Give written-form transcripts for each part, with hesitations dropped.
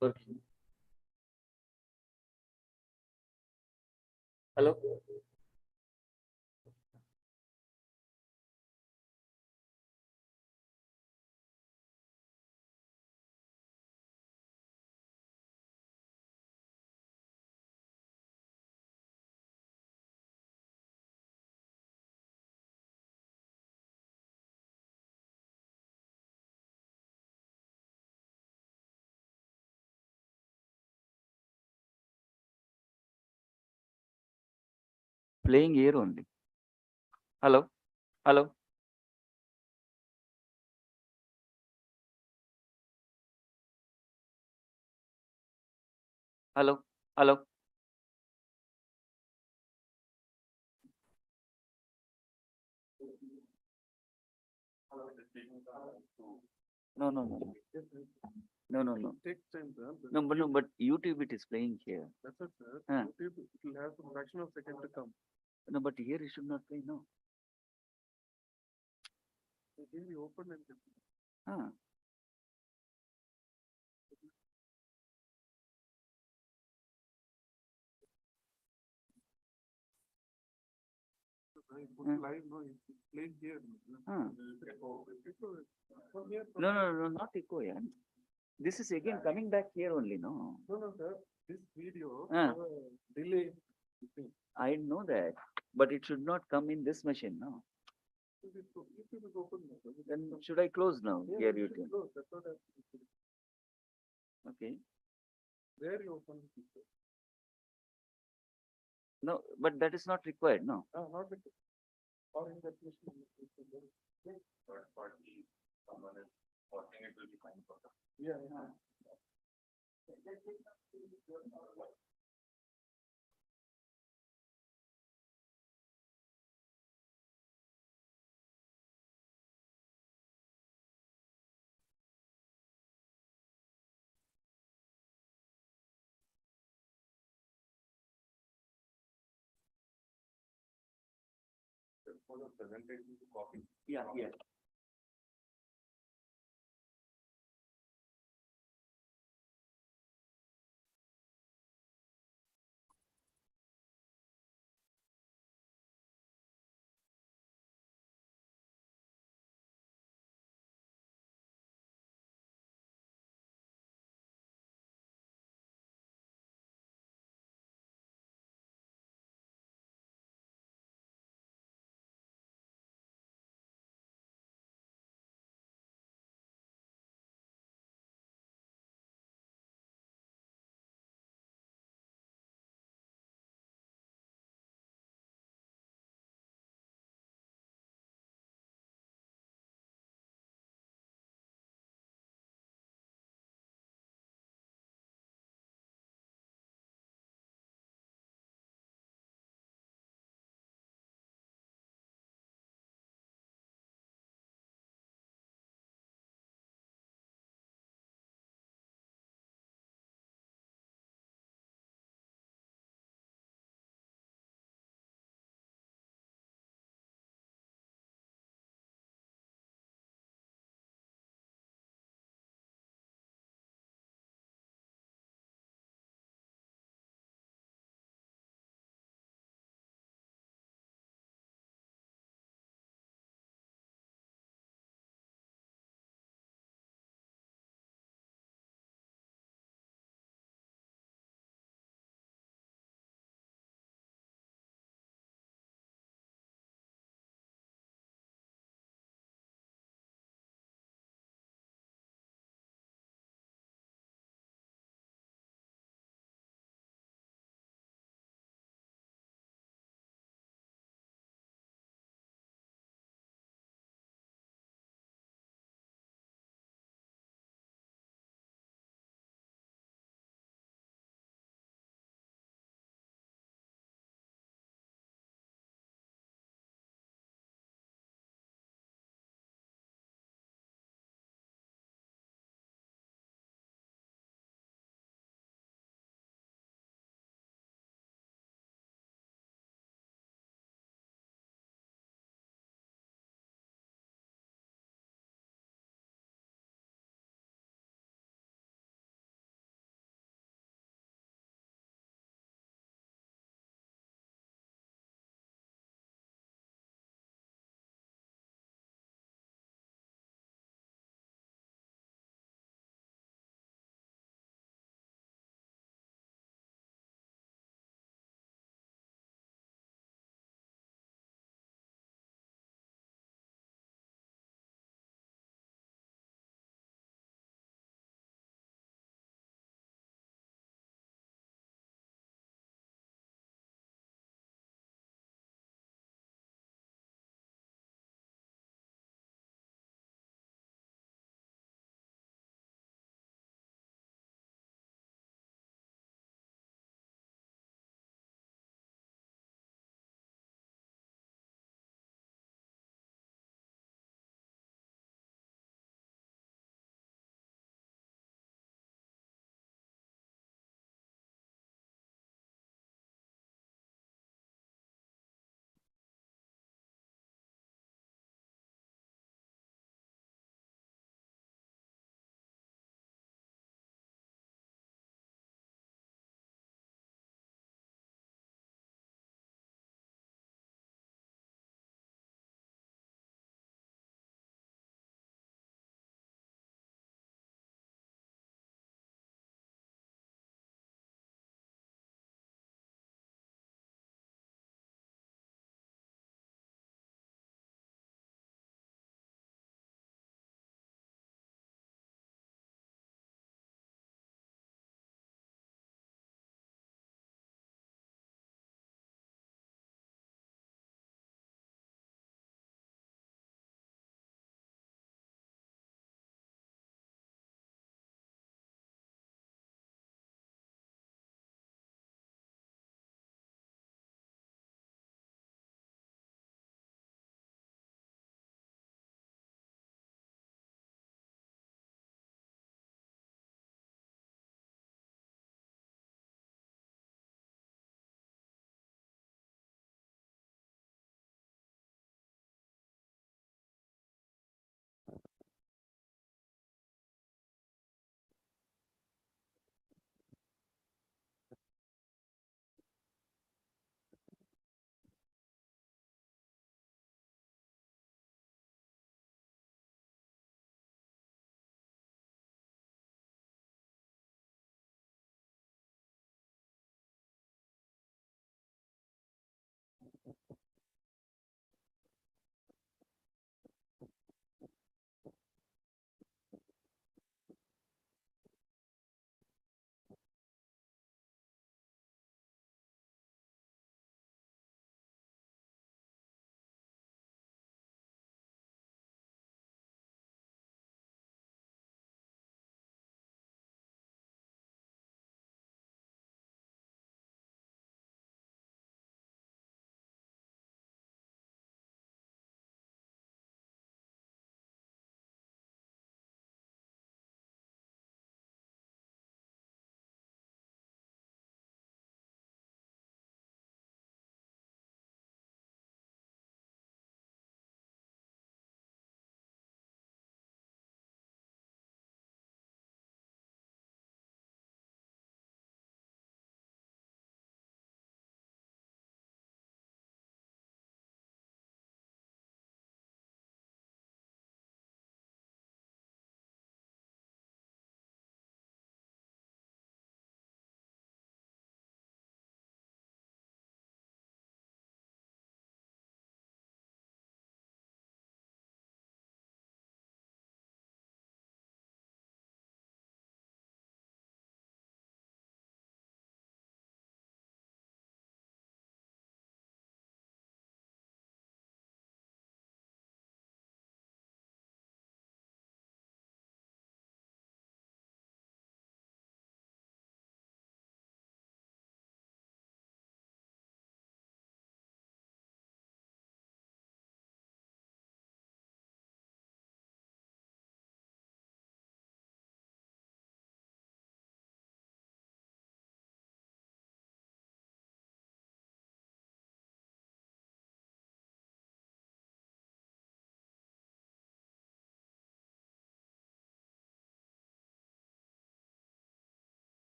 Working. Hello? Playing here only. Hello? Hello? Hello? Hello? No, no, no, no. No, no, no. Takes time, sir. No, but YouTube it is playing here. That's it, sir. Huh. YouTube, it will have some fraction of second to come. No, but here it should not play, no. It will be open and Huh. I put Hmm. live, no, it's playing here. Huh. Echo from here. No, no, no, not echo, yeah. This is again coming back here only, no. No, no, sir. This video, Huh. delay. I know that, but it should not come in this machine, no. YouTube is open now. Sir. Then should I close now? Yeah, Here you should YouTube. close. That's what Okay. Where you open the picture? No, but that is not required, no. Not the or in that machine. Third party, someone is watching it will be fine for them. Yeah, yeah. For the presentation to copy. Yeah, yeah.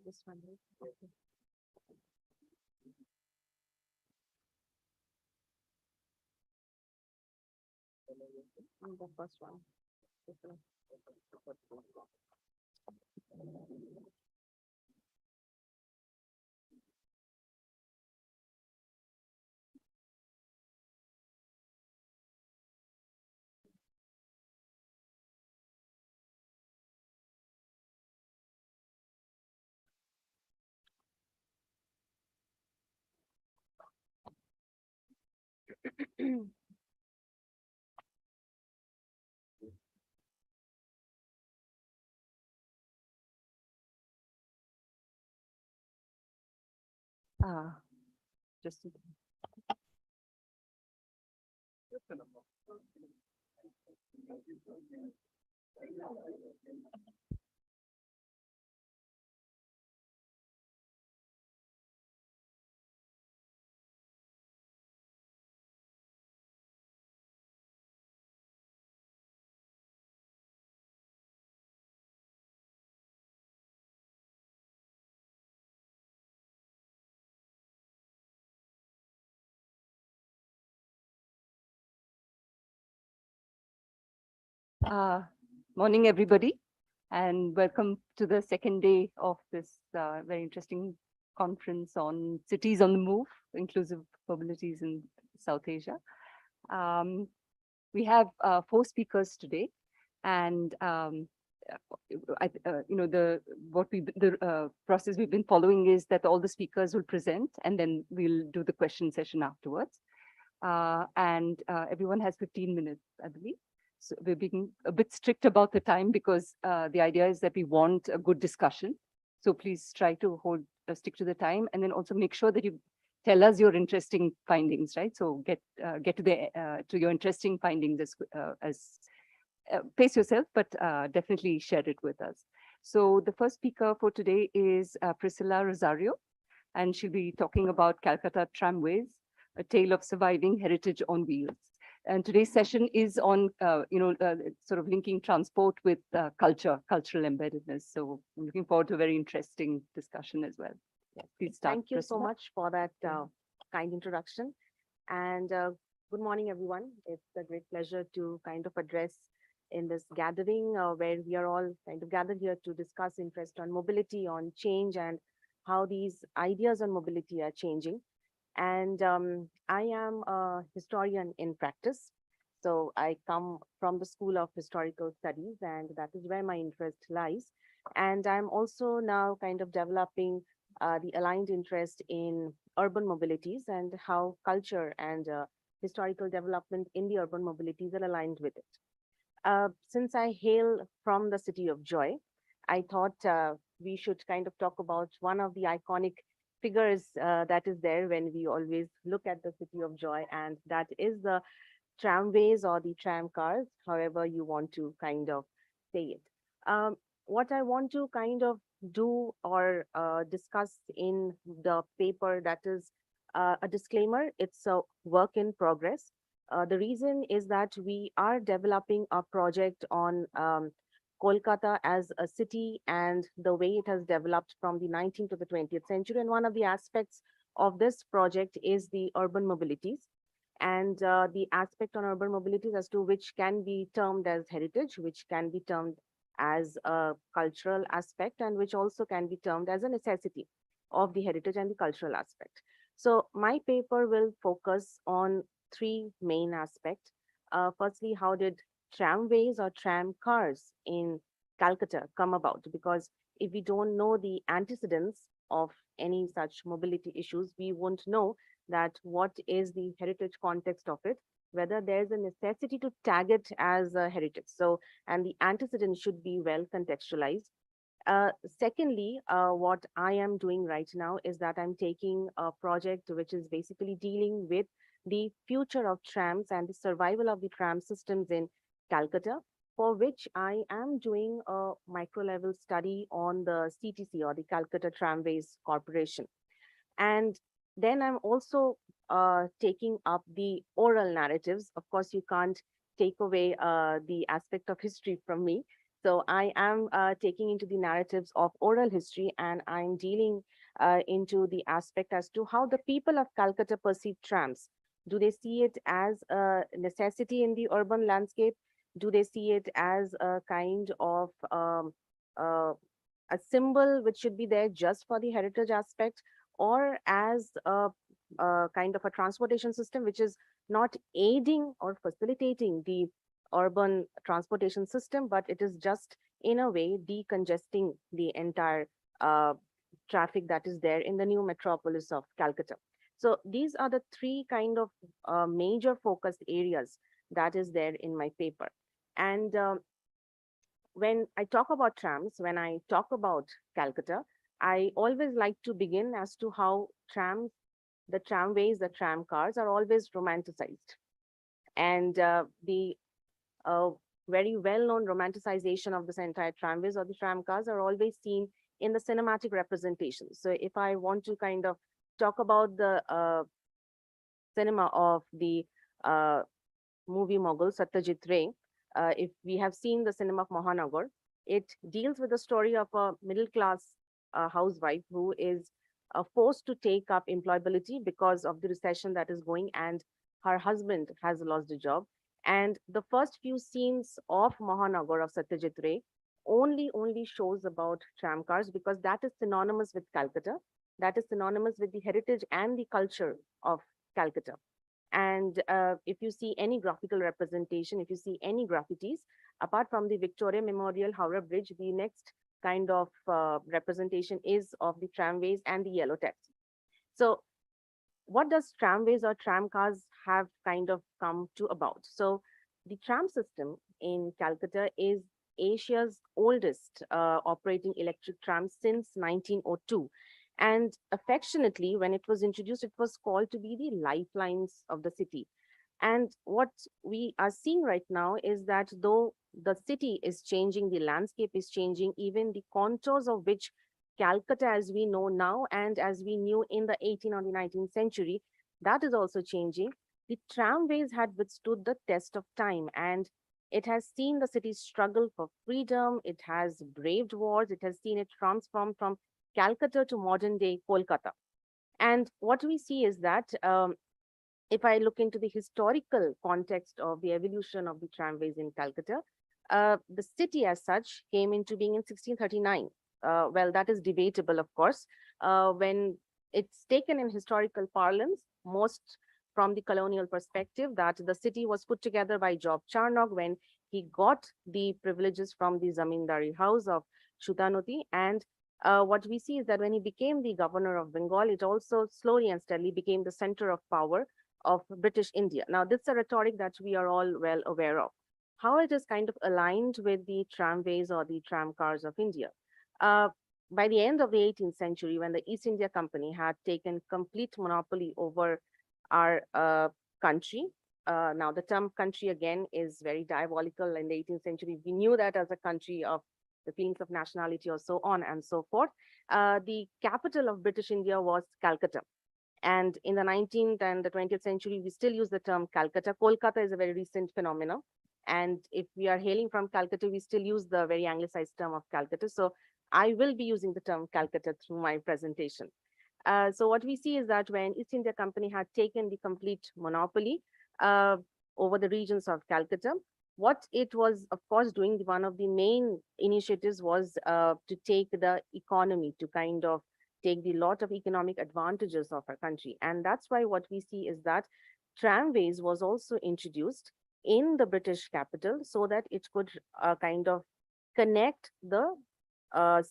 This one, right? Okay. The first one. This one. Ah, just. Morning, everybody, and welcome to the second day of this very interesting conference on cities on the move, inclusive mobilities in South Asia. We have 4 speakers today, and the process we've been following is that all the speakers will present, and then we'll do the question session afterwards. Everyone has 15 minutes, I believe. So we're being a bit strict about the time because the idea is that we want a good discussion. So please try to stick to the time, and then also make sure that you tell us your interesting findings, right? So get to your interesting findings as pace yourself, but definitely share it with us. So the first speaker for today is Priscilla Rosario, and she'll be talking about Calcutta Tramways, a tale of surviving heritage on wheels. And today's session is on, sort of linking transport with cultural embeddedness. So I'm looking forward to a very interesting discussion as well. Yeah, please start. Thank you so Priscilla. much for that kind introduction. And good morning, everyone. It's a great pleasure to kind of address in this gathering where we are all kind of gathered here to discuss interest on mobility, on change, and how these ideas on mobility are changing. And I am a historian in practice. So I come from the School of Historical Studies, and that is where my interest lies. And I'm also now kind of developing the aligned interest in urban mobilities and how culture and historical development in the urban mobilities are aligned with it. Since I hail from the city of Joy, I thought we should kind of talk about one of the iconic figures that is there when we always look at the city of Joy, and that is the tramways or the tram cars, however you want to kind of say it. What I want to kind of do or discuss in the paper, that is a disclaimer, it's a work in progress. The reason is that we are developing a project on Kolkata as a city and the way it has developed from the 19th to the 20th century. And one of the aspects of this project is the urban mobilities, and the aspect on urban mobilities as to which can be termed as heritage, which can be termed as a cultural aspect, and which also can be termed as a necessity of the heritage and the cultural aspect. So my paper will focus on 3 main aspects. Firstly, how did tramways or tram cars in Calcutta come about? Because if we don't know the antecedents of any such mobility issues, we won't know that what is the heritage context of it, whether there's a necessity to tag it as a heritage. So, and the antecedents should be well contextualized. Secondly, what I am doing right now is that I'm taking a project which is basically dealing with the future of trams and the survival of the tram systems in Calcutta, for which I am doing a micro level study on the CTC, or the Calcutta Tramways Corporation. And then I'm also taking up the oral narratives. Of course, you can't take away the aspect of history from me. So I am taking into the narratives of oral history, and I'm dealing into the aspect as to how the people of Calcutta perceive trams. Do they see it as a necessity in the urban landscape? Do they see it as a kind of a symbol which should be there just for the heritage aspect, or as a kind of a transportation system which is not aiding or facilitating the urban transportation system, but it is just in a way decongesting the entire traffic that is there in the new metropolis of Calcutta. So these are the 3 kind of major focused areas that is there in my paper. And when I talk about trams, when I talk about Calcutta, I always like to begin as to how trams, the tramways, the tram cars are always romanticized. And the very well-known romanticization of this entire tramways or the tram cars are always seen in the cinematic representation. So if I want to kind of talk about the cinema of the movie mogul Satyajit Ray, if we have seen the cinema of Mahanagar, it deals with the story of a middle-class housewife who is forced to take up employability because of the recession that is going, and her husband has lost a job. And the first few scenes of Mahanagar of Satyajit Ray only shows about tram cars, because that is synonymous with Calcutta. that is synonymous with the heritage and the culture of Calcutta. And if you see any graphical representation, if you see any graffitis, apart from the Victoria Memorial Howrah Bridge, the next kind of representation is of the tramways and the yellow taxi. So what does tramways or tram cars have kind of come to about? So the tram system in Calcutta is Asia's oldest operating electric tram since 1902. And affectionately, when it was introduced, it was called to be the lifelines of the city. And what we are seeing right now is that though the city is changing, the landscape is changing, even the contours of which Calcutta as we know now and as we knew in the 18th or the 19th century, that is also changing. The tramways had withstood the test of time, and it has seen the city struggle for freedom. It has braved wars. It has seen it transform from Calcutta to modern day Kolkata. And what we see is that if I look into the historical context of the evolution of the tramways in Calcutta, the city as such came into being in 1639. Well, that is debatable, of course. When it's taken in historical parlance, most from the colonial perspective, that the city was put together by Job Charnock when he got the privileges from the Zamindari house of Shutanoti. And what we see is that when he became the governor of Bengal, it also slowly and steadily became the center of power of British India. Now, this is a rhetoric that we are all well aware of. How it is kind of aligned with the tramways or the tram cars of India. By the end of the 18th century, when the East India Company had taken complete monopoly over our country, now the term country again is very diabolical. In the 18th century, we knew that as a country of the feelings of nationality or so on and so forth. The capital of British India was Calcutta. And in the 19th and the 20th century, we still use the term Calcutta. Kolkata is a very recent phenomenon. And if we are hailing from Calcutta, we still use the very anglicized term of Calcutta. So I will be using the term Calcutta through my presentation. So what we see is that when East India Company had taken the complete monopoly over the regions of Calcutta, what it was, of course, doing, one of the main initiatives was to take the economy, to kind of take the lot of economic advantages of our country. And that's why what we see is that tramways was also introduced in the British capital so that it could kind of connect the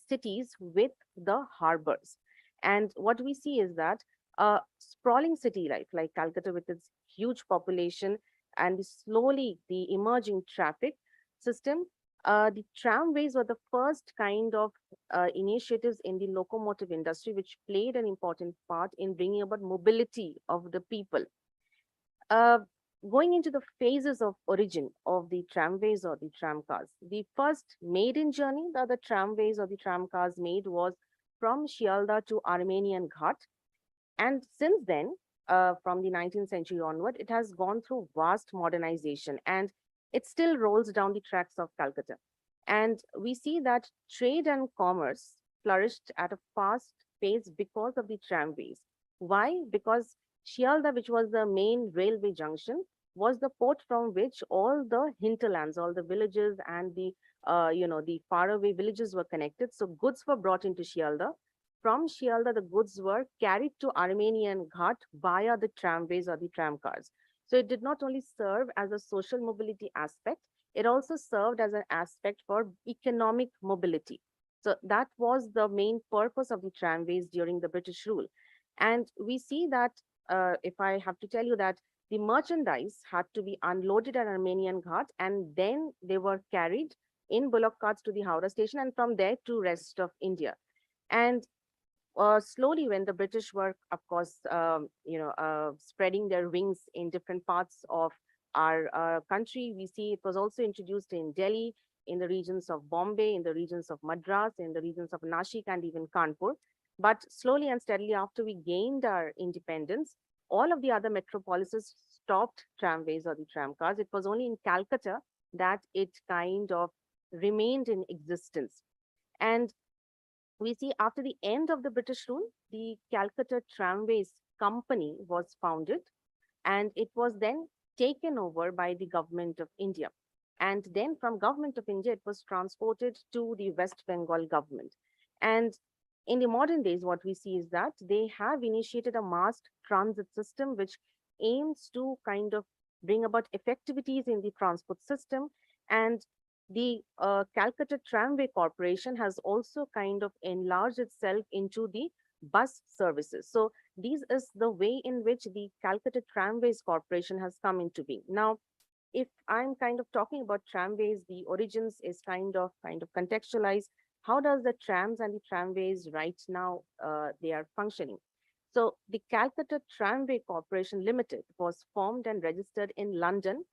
cities with the harbors. And what we see is that a sprawling city like Calcutta with its huge population and slowly the emerging traffic system, the tramways were the first kind of initiatives in the locomotive industry, which played an important part in bringing about mobility of the people. Going into the phases of origin of the tramways or the tram cars, the first maiden journey that the tramways or the tram cars made was from Shialda to Armenian Ghat. And since then, from the 19th century onward, it has gone through vast modernization and it still rolls down the tracks of Calcutta. And we see that trade and commerce flourished at a fast pace because of the tramways. Why? Because Shialda, which was the main railway junction, was the port from which all the hinterlands, all the villages and the the faraway villages were connected. So goods were brought into Shialda. From Shialda, the goods were carried to Armenian Ghat via the tramways or the tram cars. So it did not only serve as a social mobility aspect, it also served as an aspect for economic mobility. So that was the main purpose of the tramways during the British rule. And we see that, if I have to tell you that the merchandise had to be unloaded at Armenian Ghat and then they were carried in bullock carts to the Howrah station and from there to rest of India. And slowly when the British were, of course, spreading their wings in different parts of our country, we see it was also introduced in Delhi, in the regions of Bombay, in the regions of Madras, in the regions of Nashik and even Kanpur. But slowly and steadily after we gained our independence, all of the other metropolises stopped tramways or the tram cars. It was only in Calcutta that it kind of remained in existence. And we see after the end of the British rule, the Calcutta Tramways Company was founded and it was then taken over by the government of India. And then from government of India, it was transported to the West Bengal government. And in the modern days, what we see is that they have initiated a mass transit system which aims to kind of bring about effectivities in the transport system. And the Calcutta Tramway Corporation has also kind of enlarged itself into the bus services. So this is the way in which the Calcutta Tramways Corporation has come into being. Now, if I'm kind of talking about tramways, the origins is kind of contextualized. How does the trams and the tramways right now they are functioning? So the Calcutta Tramway Corporation Limited was formed and registered in London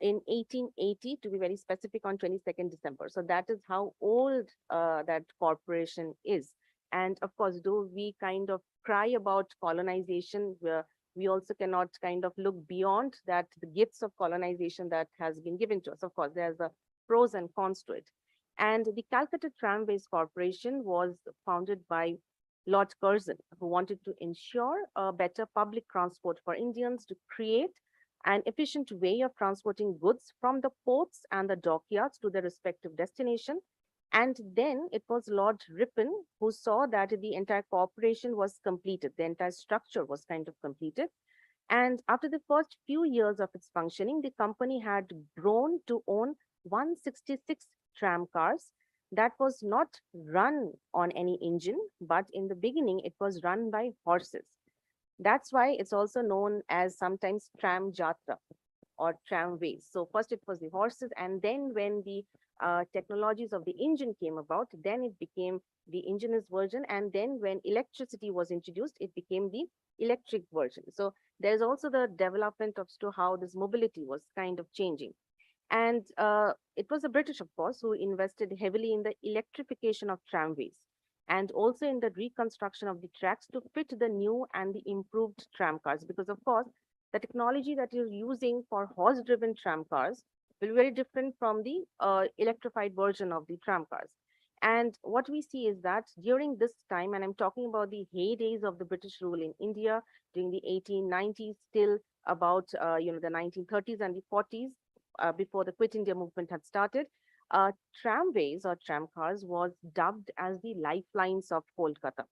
in 1880, to be very specific, on 22nd December. So that is how old that corporation is. And of course, though we kind of cry about colonization, we also cannot kind of look beyond that, the gifts of colonization that has been given to us. Of course, there's the pros and cons to it. And the Calcutta Tramways Corporation was founded by Lord Curzon, who wanted to ensure a better public transport for Indians, to create an efficient way of transporting goods from the ports and the dockyards to their respective destination. And then it was Lord Ripon who saw that the entire corporation was completed, the entire structure was kind of completed. And after the first few years of its functioning, the company had grown to own 166 tram cars that was not run on any engine, but in the beginning it was run by horses. That's why it's also known as sometimes tram jatra or tramways. So first it was the horses, and then when the technologies of the engine came about, then it became the indigenous version. And then when electricity was introduced, it became the electric version. So there's also the development of to how this mobility was kind of changing. And it was the British, of course, who invested heavily in the electrification of tramways and also in the reconstruction of the tracks to fit the new and the improved tram cars. Because of course, the technology that you're using for horse-driven tram cars will be very different from the electrified version of the tram cars. And what we see is that during this time, and I'm talking about the heydays of the British rule in India during the 1890s, till about the 1930s and the 40s, before the Quit India movement had started, tramways or tram cars was dubbed as the lifelines of Kolkata.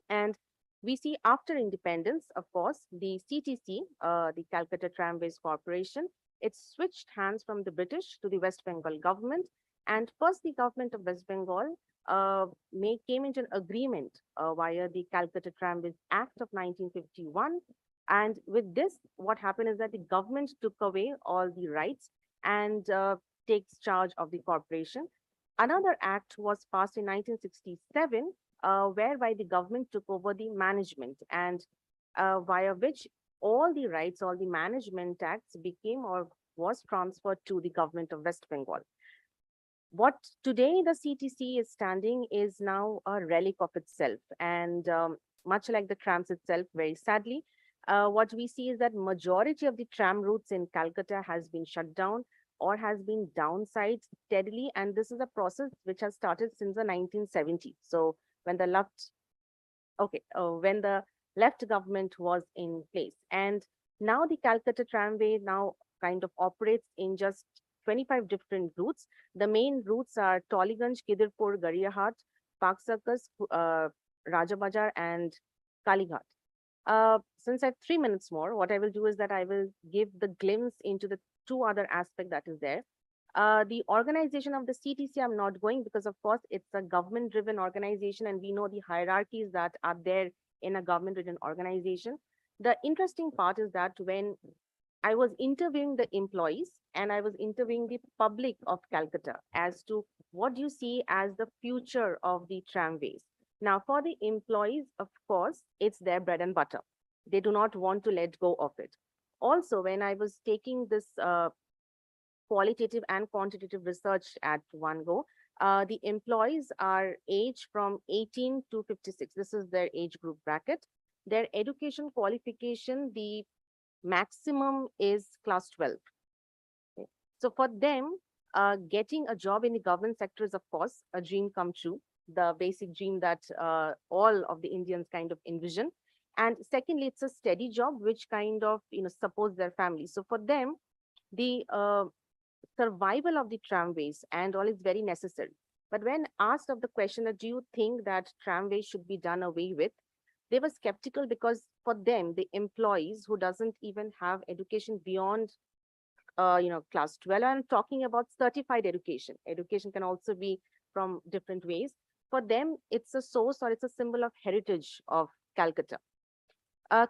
And we see after independence, of course, the CTC, the Calcutta Tramways Corporation, it switched hands from the British to the West Bengal government. And first, the government of West Bengal came into an agreement via the Calcutta Tramways Act of 1951. And with this, what happened is that the government took away all the rights and takes charge of the corporation. Another act was passed in 1967, whereby the government took over the management, and via which all the rights, all the management acts became or was transferred to the government of West Bengal. What today the CTC is standing is now a relic of itself. And much like the trams itself, very sadly, what we see is that majority of the tram routes in Calcutta has been shut down or has been downsized steadily. And this is a process which has started since the 1970s. So when the left government was in place. And now the Calcutta Tramway now kind of operates in just 25 different routes. The main routes are Toliganj, Kidirpur, Gariyahat, Park Circus, Rajabazar, and Kalighat. Since I have 3 minutes more, what I will do is that I will give the glimpse into the two other aspects that is there. The organization of the CTC, I'm not going because of course it's a government driven organization and we know the hierarchies that are there in a government driven organization. The interesting part is that when I was interviewing the employees and I was interviewing the public of Calcutta as to what you see as the future of the tramways. Now for the employees, of course, it's their bread and butter. They do not want to let go of it. Also, when I was taking this qualitative and quantitative research at one go, the employees are aged from 18 to 56. This is their age group bracket. Their education qualification, the maximum is class 12. Okay. So for them, getting a job in the government sector is, of course, a dream come true, the basic dream that all of the Indians kind of envision. And secondly, it's a steady job which kind of supports their family. So for them, the survival of the tramways and all is very necessary. But when asked of the question that do you think that tramways should be done away with, they were skeptical because for them, the employees who doesn't even have education beyond class 12, I'm talking about certified education. Education can also be from different ways. For them, it's a source or it's a symbol of heritage of Calcutta.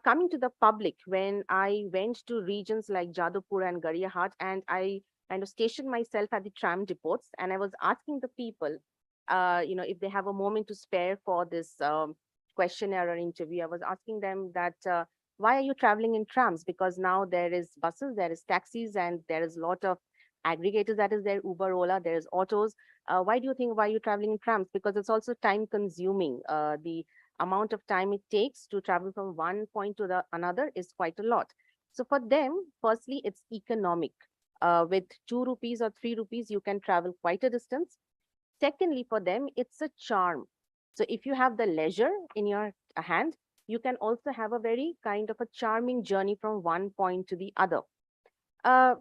Coming to the public, when I went to regions like Jadavpur and Gariahat, and I kind of stationed myself at the tram depots, and I was asking the people, if they have a moment to spare for this questionnaire or interview, I was asking them that why are you traveling in trams? Because now there is buses, there is taxis, and there is a lot of aggregators that is there, Uber, Ola, there is autos. Why do you think why are you traveling in trams? Because it's also time consuming. The amount of time it takes to travel from one point to the another is quite a lot. So for them, firstly, it's economic. With 2 rupees or 3 rupees, you can travel quite a distance. Secondly, for them, it's a charm. So if you have the leisure in your hand, you can also have a very kind of a charming journey from one point to the other. Uh,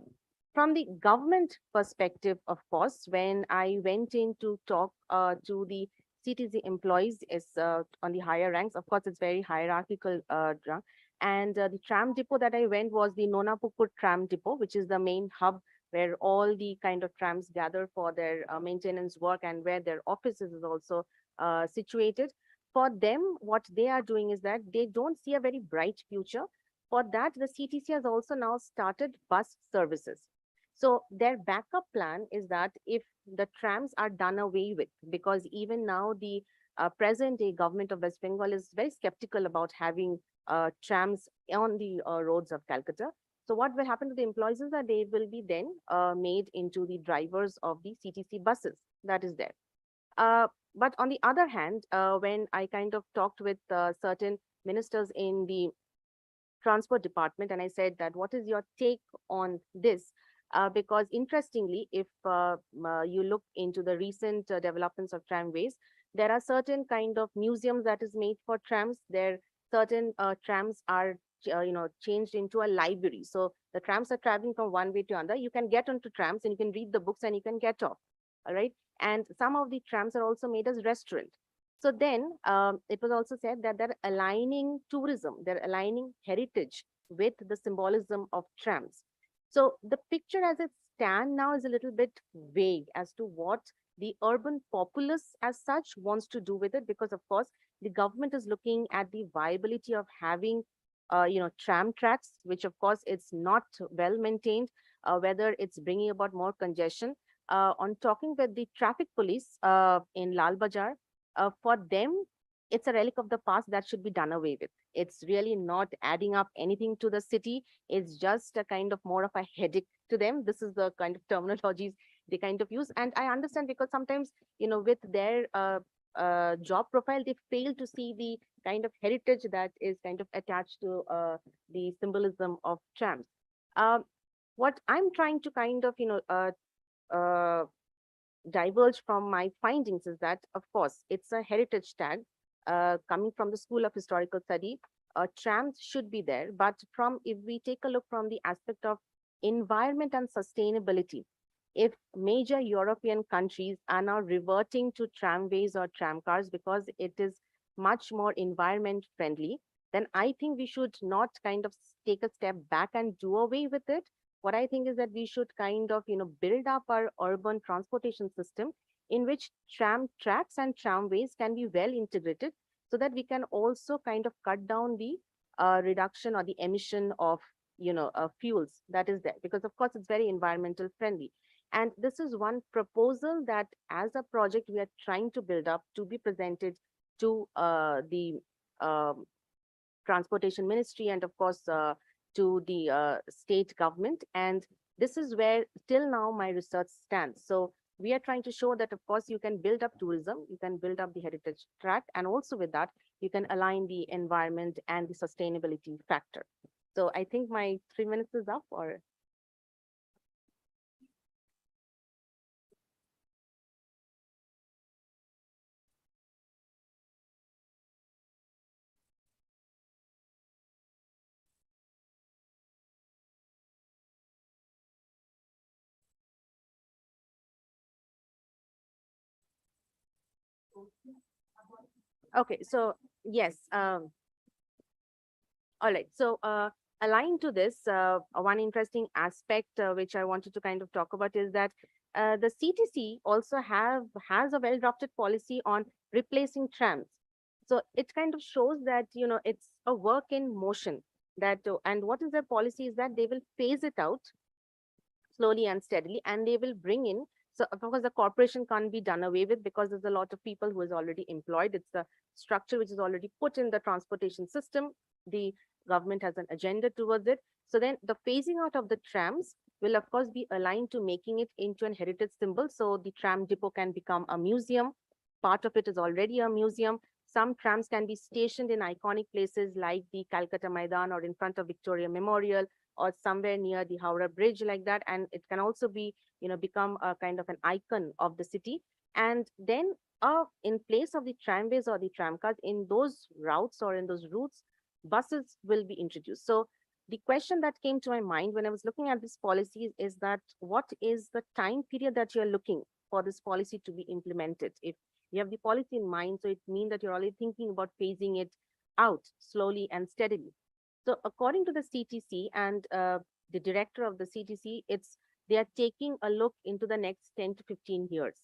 from the government perspective, of course, when I went in to talk to the CTC employees is on the higher ranks. Of course, it's very hierarchical. And the tram depot that I went was the Nonapupur tram depot, which is the main hub where all the kind of trams gather for their maintenance work and where their offices is also situated. For them, what they are doing is that they don't see a very bright future. For that, the CTC has also now started bus services. So their backup plan is that if the trams are done away with, because even now the present day government of West Bengal is very skeptical about having trams on the roads of Calcutta. So what will happen to the employees is that they will be then made into the drivers of the CTC buses that is there. But on the other hand, when I kind of talked with certain ministers in the transport department and I said that what is your take on this? Because interestingly, if you look into the recent developments of tramways, there are certain kind of museums that is made for trams. There certain trams are changed into a library. So the trams are traveling from one way to another. You can get onto trams and you can read the books and you can get off. All right. And some of the trams are also made as restaurant. So then it was also said that they're aligning tourism, they're aligning heritage with the symbolism of trams. So the picture as it stands now is a little bit vague as to what the urban populace as such wants to do with it, because of course the government is looking at the viability of having tram tracks, which of course it's not well maintained, whether it's bringing about more congestion. On talking with the traffic police in Lal Bazaar, for them, it's a relic of the past that should be done away with. It's really not adding up anything to the city. It's just a kind of more of a headache to them. This is the kind of terminologies they kind of use. And I understand because sometimes, with their job profile, they fail to see the kind of heritage that is kind of attached to the symbolism of trams. What I'm trying to kind of, uh, diverge from my findings is that, of course, it's a heritage tag coming from the School of Historical Study. Trams should be there, but if we take a look from the aspect of environment and sustainability, if major European countries are now reverting to tramways or tram cars because it is much more environment friendly, then I think we should not kind of take a step back and do away with it. What I think is that we should kind of, build up our urban transportation system in which tram tracks and tramways can be well integrated so that we can also kind of cut down the reduction or the emission of, fuels that is there, because of course it's very environmental friendly. And this is one proposal that as a project we are trying to build up to be presented to the transportation ministry and of course to the state government. And this is where till now my research stands. So we are trying to show that, of course, you can build up tourism, you can build up the heritage track, and also with that, you can align the environment and the sustainability factor. So I think my 3 minutes is up, or Okay, so yes, all right. So aligned to this, one interesting aspect which I wanted to kind of talk about is that the CTC also has a well-drafted policy on replacing trams. So it kind of shows that, you know, it's a work in motion that, and what is their policy is that they will phase it out slowly and steadily, and they will bring in. So of course, the corporation can't be done away with because there's a lot of people who is already employed. It's the structure which is already put in the transportation system. The government has an agenda towards it. So then the phasing out of the trams will of course be aligned to making it into an heritage symbol. So the tram depot can become a museum. Part of it is already a museum. Some trams can be stationed in iconic places like the Calcutta Maidan or in front of Victoria Memorial or somewhere near the Howrah Bridge like that. And it can also be, you know, become a kind of an icon of the city. And then in place of the tramways or the tram cars, in those routes or in those routes, buses will be introduced. So the question that came to my mind when I was looking at this policy is that what is the time period that you're looking for this policy to be implemented? If you have the policy in mind, so it means that you're already thinking about phasing it out slowly and steadily. So according to the CTC and the director of the CTC, they are taking a look into the next 10 to 15 years.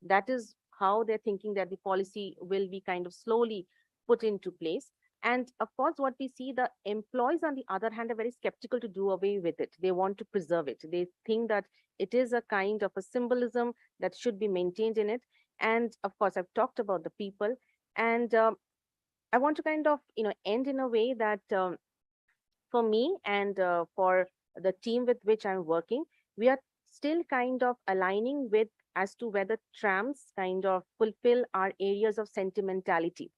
That is how they're thinking that the policy will be kind of slowly put into place. And of course, what we see, the employees on the other hand are very skeptical to do away with it. They want to preserve it. They think that it is a kind of a symbolism that should be maintained in it. And of course, I've talked about the people. And I want to kind of, you know, end in a way that for me and for the team with which I'm working, we are still kind of aligning with as to whether trams kind of fulfill our areas of sentimentality.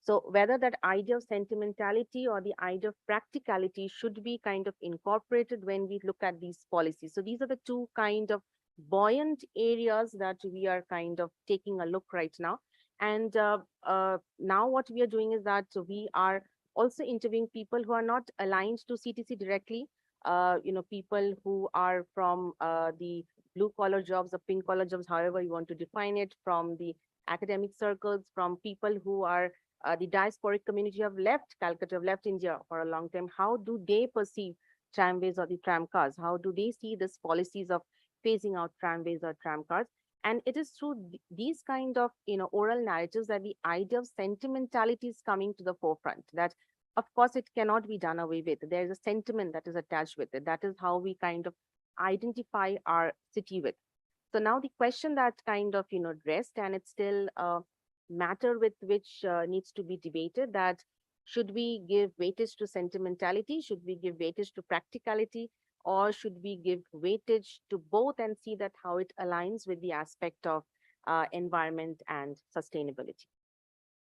So whether that idea of sentimentality or the idea of practicality should be kind of incorporated when we look at these policies. So these are the two kind of buoyant areas that we are kind of taking a look right now. And now what we are doing is that we are also interviewing people who are not aligned to CTC directly, you know, people who are from the blue collar jobs or pink collar jobs, however you want to define it, from the academic circles, from people who are the diasporic community have left Calcutta, have left India for a long time. How do they perceive tramways or the tram cars? How do they see this policies of phasing out tramways or tram cars? And it is through these kind of, you know, oral narratives that the idea of sentimentality is coming to the forefront. That of course it cannot be done away with. There is a sentiment that is attached with it. That is how we kind of identify our city with. So now the question that kind of, you know, dressed, and it's still a matter with which needs to be debated, that should we give weightage to sentimentality? Should we give weightage to practicality? Or should we give weightage to both and see that how it aligns with the aspect of environment and sustainability?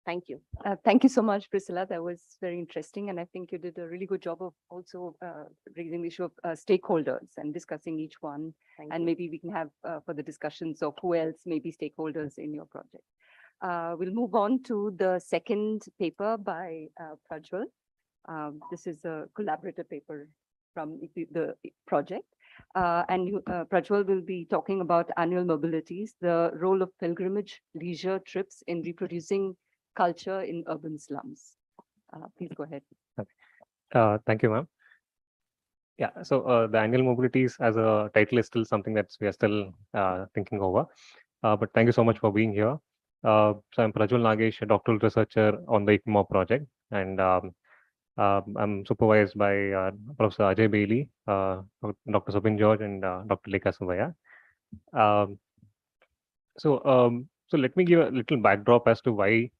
Thank you. Thank you so much, Priscilla. That was very interesting. And I think you did a really good job of also raising the issue of stakeholders and discussing each one. Thank And you. maybe we can have further discussions of who else may be stakeholders in your project. We'll move on to the second paper by Prajwal. This is a collaborative paper from the project. Prajwal will be talking about annual mobilities, the role of pilgrimage leisure trips in reproducing culture in urban slums. Please go ahead. Thank you, ma'am. Yeah, so the annual mobilities as a title is still something that we are still thinking over. But thank you so much for being here. So I'm Prajwal Nagesh, a doctoral researcher on the ICMO project, and I'm supervised by Professor Ajay Bailey, Dr. Subin George, and Dr. Lekha Subaya. So let me give a little backdrop as to why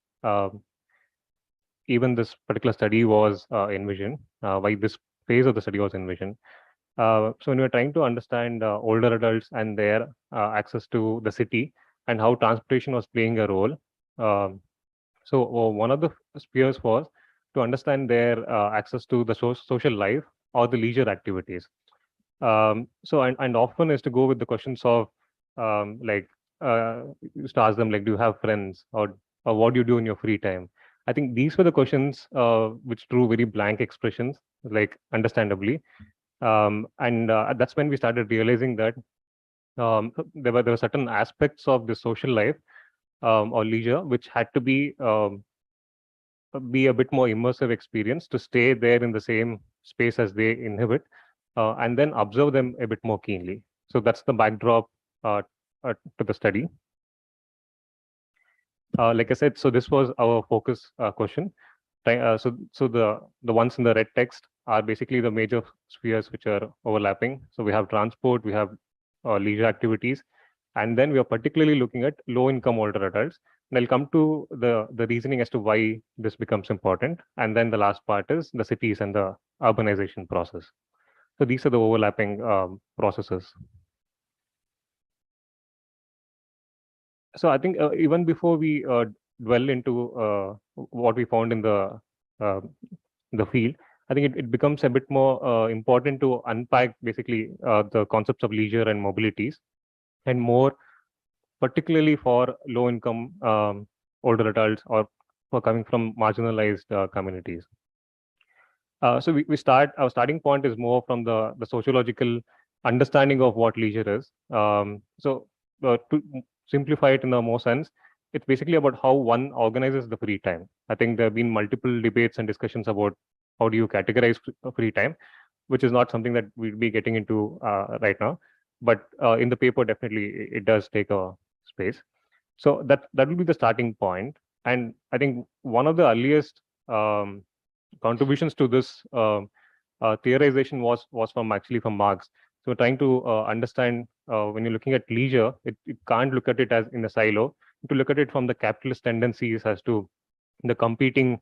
even this particular study was envisioned, why this phase of the study was envisioned. So when we're trying to understand older adults and their access to the city and how transportation was playing a role, so one of the spheres was to understand their access to the social life or the leisure activities. So and often is to go with the questions of like used to ask them like, do you have friends, or what do you do in your free time? I think these were the questions which drew very blank expressions, like understandably. And that's when we started realizing that there were certain aspects of the social life or leisure, which had to be a bit more immersive experience to stay there in the same space as they inhabit, and then observe them a bit more keenly. So that's the backdrop to the study. Like I said, so this was our focus question. So the ones in the red text are basically the major spheres which are overlapping. So we have transport, we have leisure activities, and then we are particularly looking at low-income older adults. And I'll come to the reasoning as to why this becomes important. And then the last part is the cities and the urbanization process. So these are the overlapping processes. So I think even before we dwell into what we found in the field, I think it becomes a bit more important to unpack basically the concepts of leisure and mobilities, and more particularly for low income older adults or for coming from marginalized communities. So our starting point is more from the sociological understanding of what leisure is. So to simplify it in a more sense, it's basically about how one organizes the free time. I think there have been multiple debates and discussions about how do you categorize free time, which is not something that we'll be getting into right now. But in the paper, definitely it does take a space. So that will be the starting point. And I think one of the earliest contributions to this theorization was from Marx. So trying to understand when you're looking at leisure, it can't look at it as in a silo. To look at it from the capitalist tendencies as to the competing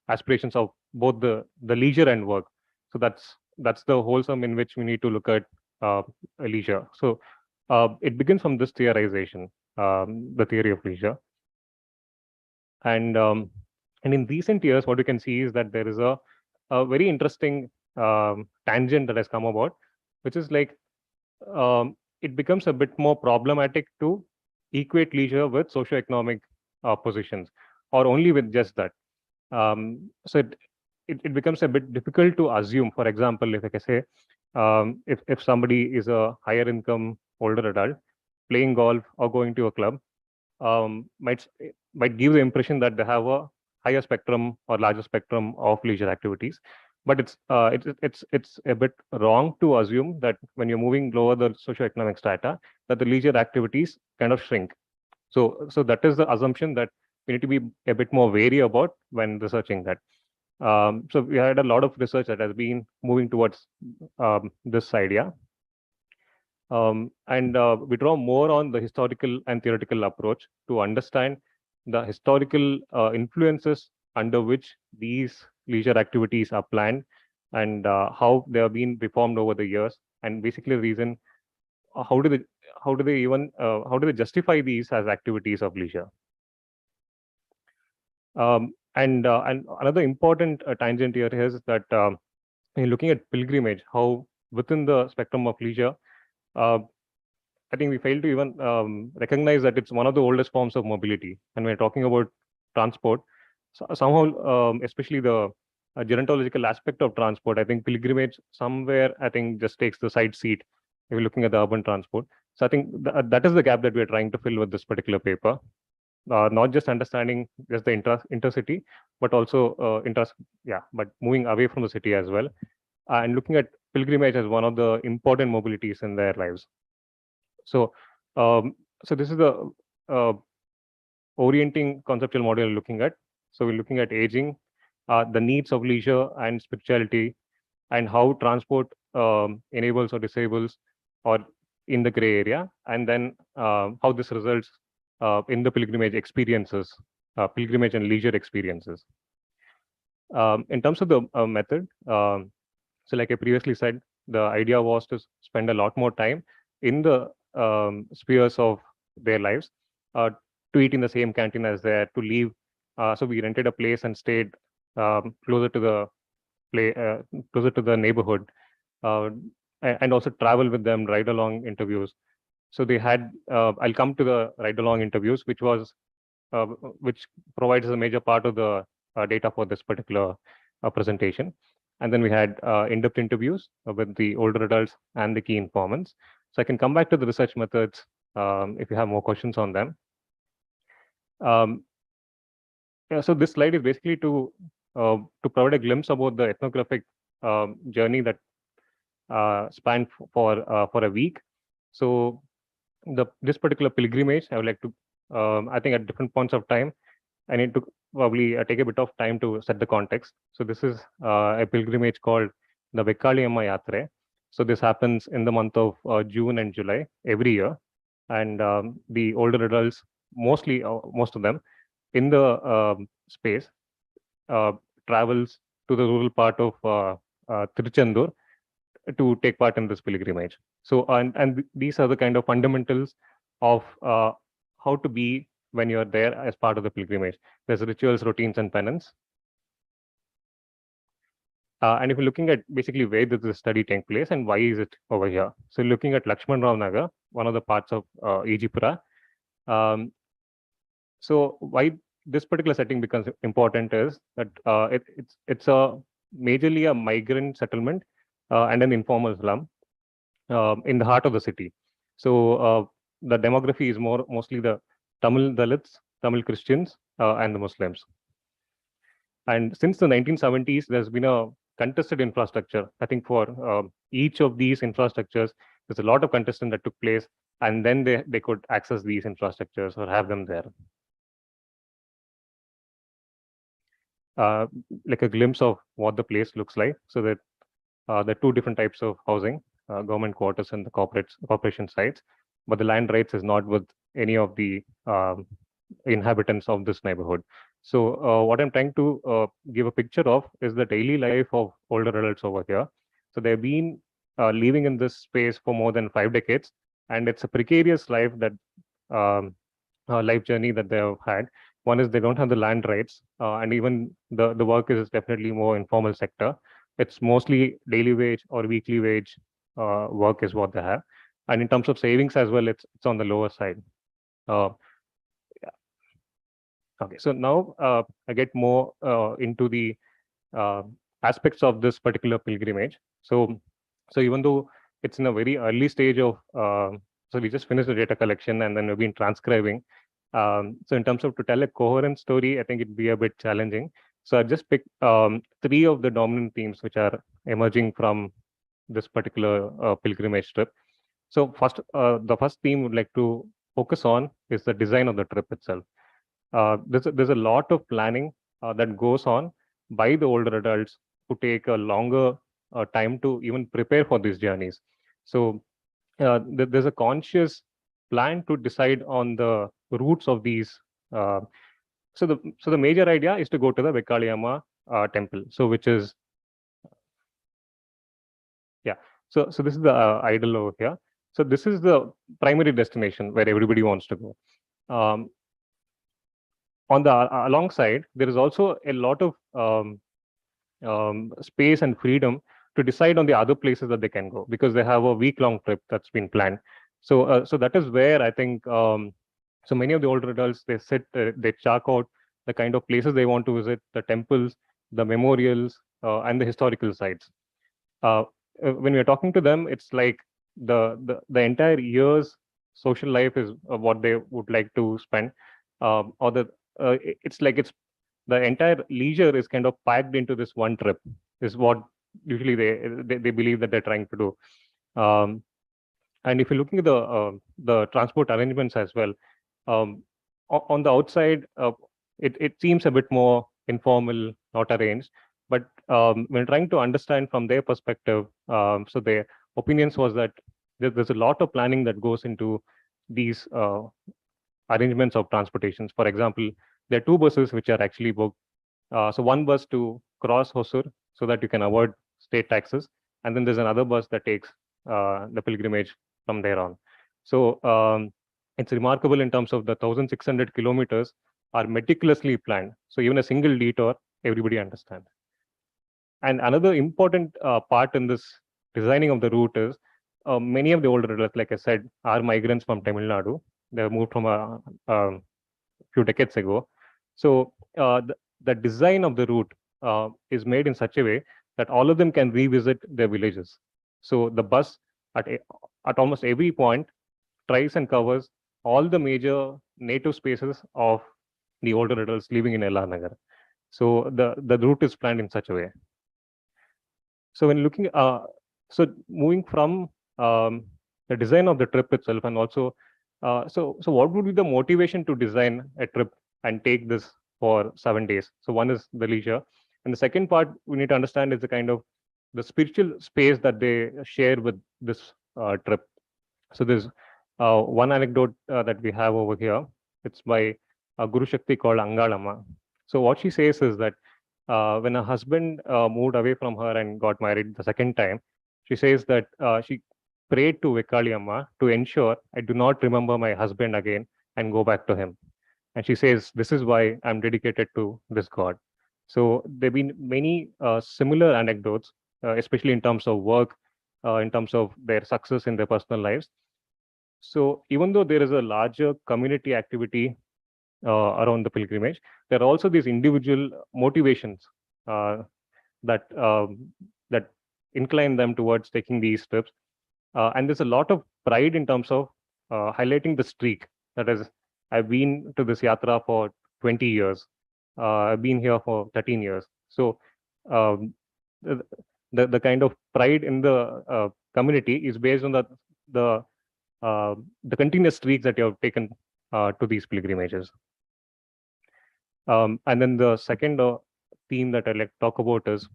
aspirations of both the leisure and work. So that's the wholesome in which we need to look at leisure. So it begins from this theorization, the theory of leisure. And in recent years, what you can see is that there is a very interesting tangent that has come about, which is like it becomes a bit more problematic to equate leisure with socioeconomic positions, or only with just that. So it becomes a bit difficult to assume. For example, if I can say, if somebody is a higher income older adult playing golf or going to a club, might give the impression that they have a higher spectrum or larger spectrum of leisure activities. But it's a bit wrong to assume that when you're moving lower the socioeconomic strata, that the leisure activities kind of shrink. So that is the assumption that we need to be a bit more wary about when researching that. So we had a lot of research that has been moving towards this idea. And we draw more on the historical and theoretical approach to understand the historical influences under which these leisure activities are planned, and how they have been reformed over the years, and basically the reason how do they justify these as activities of leisure. And another important tangent here is that when you're looking at pilgrimage, how within the spectrum of leisure, I think we fail to even recognize that it's one of the oldest forms of mobility. And we're talking about transport. So somehow, especially the gerontological aspect of transport, I think pilgrimage somewhere, I think, just takes the side seat if you're looking at the urban transport. So I think that is the gap that we're trying to fill with this particular paper. Not just understanding just the intercity, but also but moving away from the city as well, and looking at pilgrimage as one of the important mobilities in their lives. So, so this is the orienting conceptual model we're looking at. So we're looking at aging, the needs of leisure and spirituality, and how transport enables or disables or in the gray area, and then how this results in the pilgrimage experiences, pilgrimage and leisure experiences. In terms of the method, so like I previously said, the idea was to spend a lot more time in the spheres of their lives, to eat in the same canteen as there, to leave. So we rented a place and stayed closer to the neighborhood, and also travel with them, ride along interviews. So they had, I'll come to the ride along interviews, which provides a major part of the data for this particular presentation. And then we had in-depth interviews with the older adults and the key informants. So I can come back to the research methods if you have more questions on them. Yeah, so this slide is basically to provide a glimpse about the ethnographic journey that spanned for a week. So this particular pilgrimage, I would like to, I think at different points of time, I need to probably take a bit of time to set the context. So this is a pilgrimage called the Vekkali Amma Yatre. So this happens in the month of June and July every year, and the older adults, mostly most of them, in the space, travels to the rural part of Tiruchendur to take part in this pilgrimage. So, and these are the kind of fundamentals of how to be when you're there as part of the pilgrimage. There's rituals, routines, and penance. And if you're looking at basically where does the study take place and why is it over here? So looking at Lakshman Rao Nagar, one of the parts of Ejipura. So why this particular setting becomes important is that it's a majorly a migrant settlement and an informal slum in the heart of the city. So the demography is mostly the Tamil Dalits, Tamil Christians, and the Muslims. And since the 1970s, there's been a contested infrastructure. I think for each of these infrastructures, there's a lot of contestation that took place, and then they could access these infrastructures or have them there. Like a glimpse of what the place looks like. So that there are two different types of housing, government quarters and the corporation sites, but the land rights is not with any of the inhabitants of this neighborhood. So what I'm trying to give a picture of is the daily life of older adults over here. So they've been living in this space for more than 5 decades, and it's a precarious life that life journey that they have had. One is they don't have the land rights, and even the work is definitely more informal sector. It's mostly daily wage or weekly wage work is what they have. And in terms of savings as well, it's on the lower side. Yeah. Okay, so now I get more into the aspects of this particular pilgrimage. So even though it's in a very early stage of, so we just finished the data collection and then we've been transcribing. So in terms of to tell a coherent story, I think it'd be a bit challenging. So I just picked 3 of the dominant themes which are emerging from this particular pilgrimage trip. So first, the first theme would like to focus on is the design of the trip itself. There's a lot of planning that goes on by the older adults who take a longer time to even prepare for these journeys. So there's a conscious plan to decide on the routes of these. So the major idea is to go to the Vekkali Amma temple. So which is, yeah. So this is the idol over here. So this is the primary destination where everybody wants to go. On the alongside, there is also a lot of space and freedom to decide on the other places that they can go because they have a week-long trip that's been planned. So so that is where I think so many of the older adults they chalk out the kind of places they want to visit, the temples, the memorials, and the historical sites. When we are talking to them, it's like the entire year's social life is what they would like to spend, or it's like it's the entire leisure is kind of packed into this one trip is what usually they believe that they're trying to do. And if you're looking at the transport arrangements as well, on the outside, it seems a bit more informal, not arranged. But when trying to understand from their perspective, so their opinions was that there's a lot of planning that goes into these arrangements of transportations. For example, there are 2 buses which are actually booked. So one bus to cross Hosur so that you can avoid state taxes. And then there's another bus that takes the pilgrimage from there on. So it's remarkable in terms of the 1,600 kilometers are meticulously planned. So even a single detour, everybody understands. And another important part in this designing of the route is many of the older adults, like I said, are migrants from Tamil Nadu. They moved from a few decades ago. So the design of the route is made in such a way that all of them can revisit their villages. So the bus at almost every point tries and covers all the major native spaces of the older adults living in LR Nagar. So the route is planned in such a way. So when looking, so moving from the design of the trip itself, and also, so what would be the motivation to design a trip and take this for 7 days? So one is the leisure, and the second part we need to understand is the kind of the spiritual space that they share with this trip. So there's one anecdote that we have over here. It's by Guru Shakti called Angalama. So what she says is that when her husband moved away from her and got married the second time, she says that she prayed to Vikali Amma to ensure I do not remember my husband again and go back to him. And she says, this is why I'm dedicated to this God. So there have been many similar anecdotes, especially in terms of work, in terms of their success in their personal lives. So even though there is a larger community activity around the pilgrimage, there are also these individual motivations that that incline them towards taking these trips. And there's a lot of pride in terms of highlighting the streak. That is, I've been to this yatra for 20 years. I've been here for 13 years. So the kind of pride in the community is based on the continuous streaks that you have taken to these pilgrimages. And then the second theme that I'd like to talk about is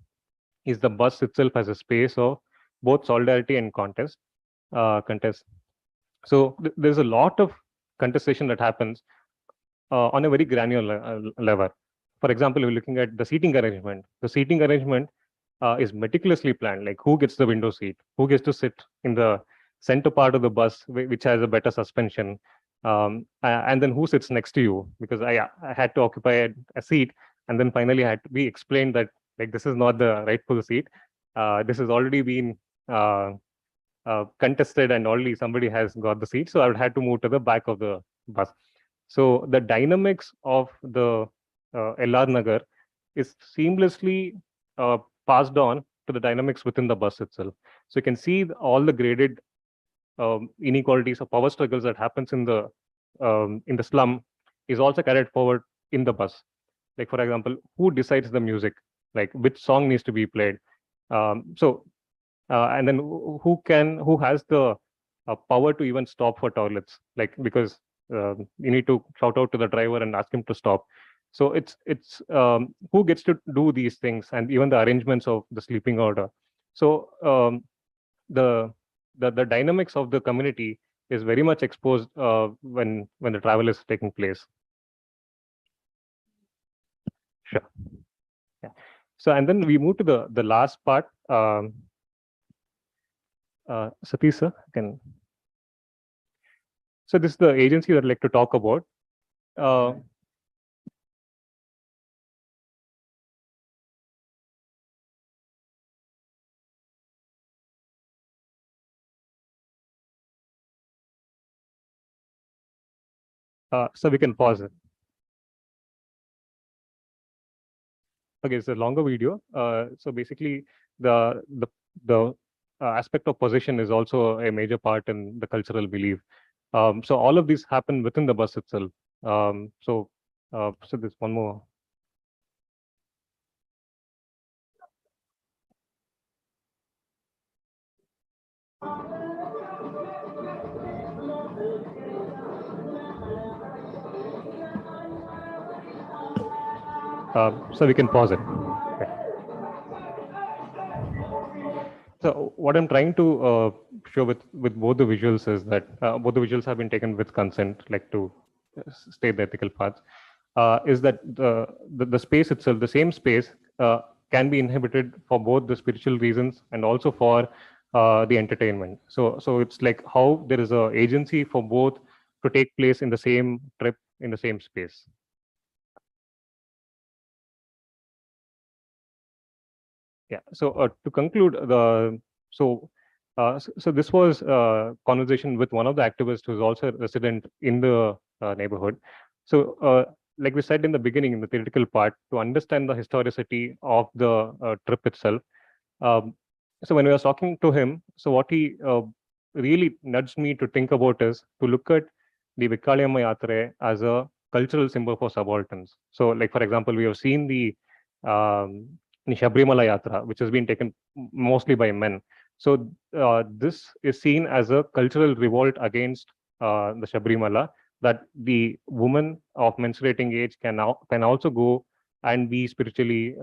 the bus itself as a space of both solidarity and contest. So there's a lot of contestation that happens on a very granular level. For example, we're looking at the seating arrangement. The seating arrangement is meticulously planned, like who gets the window seat, who gets to sit in the center part of the bus, which has a better suspension, and then who sits next to you, because I had to occupy a seat, and then finally I had to be explained that like this is not the rightful seat. This has already been contested and already somebody has got the seat, so I would have to move to the back of the bus. So the dynamics of the LR Nagar is seamlessly passed on to the dynamics within the bus itself. So you can see all the graded inequalities or power struggles that happens in the slum is also carried forward in the bus. Like for example, who decides the music, like which song needs to be played. And then who has the power to even stop for toilets, like because you need to shout out to the driver and ask him to stop. So it's who gets to do these things, and even the arrangements of the sleeping order. So the dynamics of the community is very much exposed when the travel is taking place. Sure. Yeah. So and then we move to the last part. Satish sir can. So this is the agency that I'd like to talk about. So we can pause it. Okay, it's a longer video. So basically, the aspect of possession is also a major part in the cultural belief. So all of these happen within the bus itself. So there's one more. So we can pause it. Okay. So what I'm trying to show with both the visuals is that both the visuals have been taken with consent, like to state the ethical parts, is that the space itself, the same space, can be inhabited for both the spiritual reasons and also for the entertainment. So it's like how there is a agency for both to take place in the same trip in the same space. Yeah. So to conclude, so this was a conversation with one of the activists who's also a resident in the neighborhood. So like we said in the beginning, in the theoretical part, to understand the historicity of the trip itself. So when we were talking to him, so what he really nudged me to think about is to look at the Vikali Amma Yatra as a cultural symbol for subalterns. So, like for example, we have seen the Shabrimala Yatra, which has been taken mostly by men. So this is seen as a cultural revolt against the Shabrimala, that the woman of menstruating age can also go and be spiritually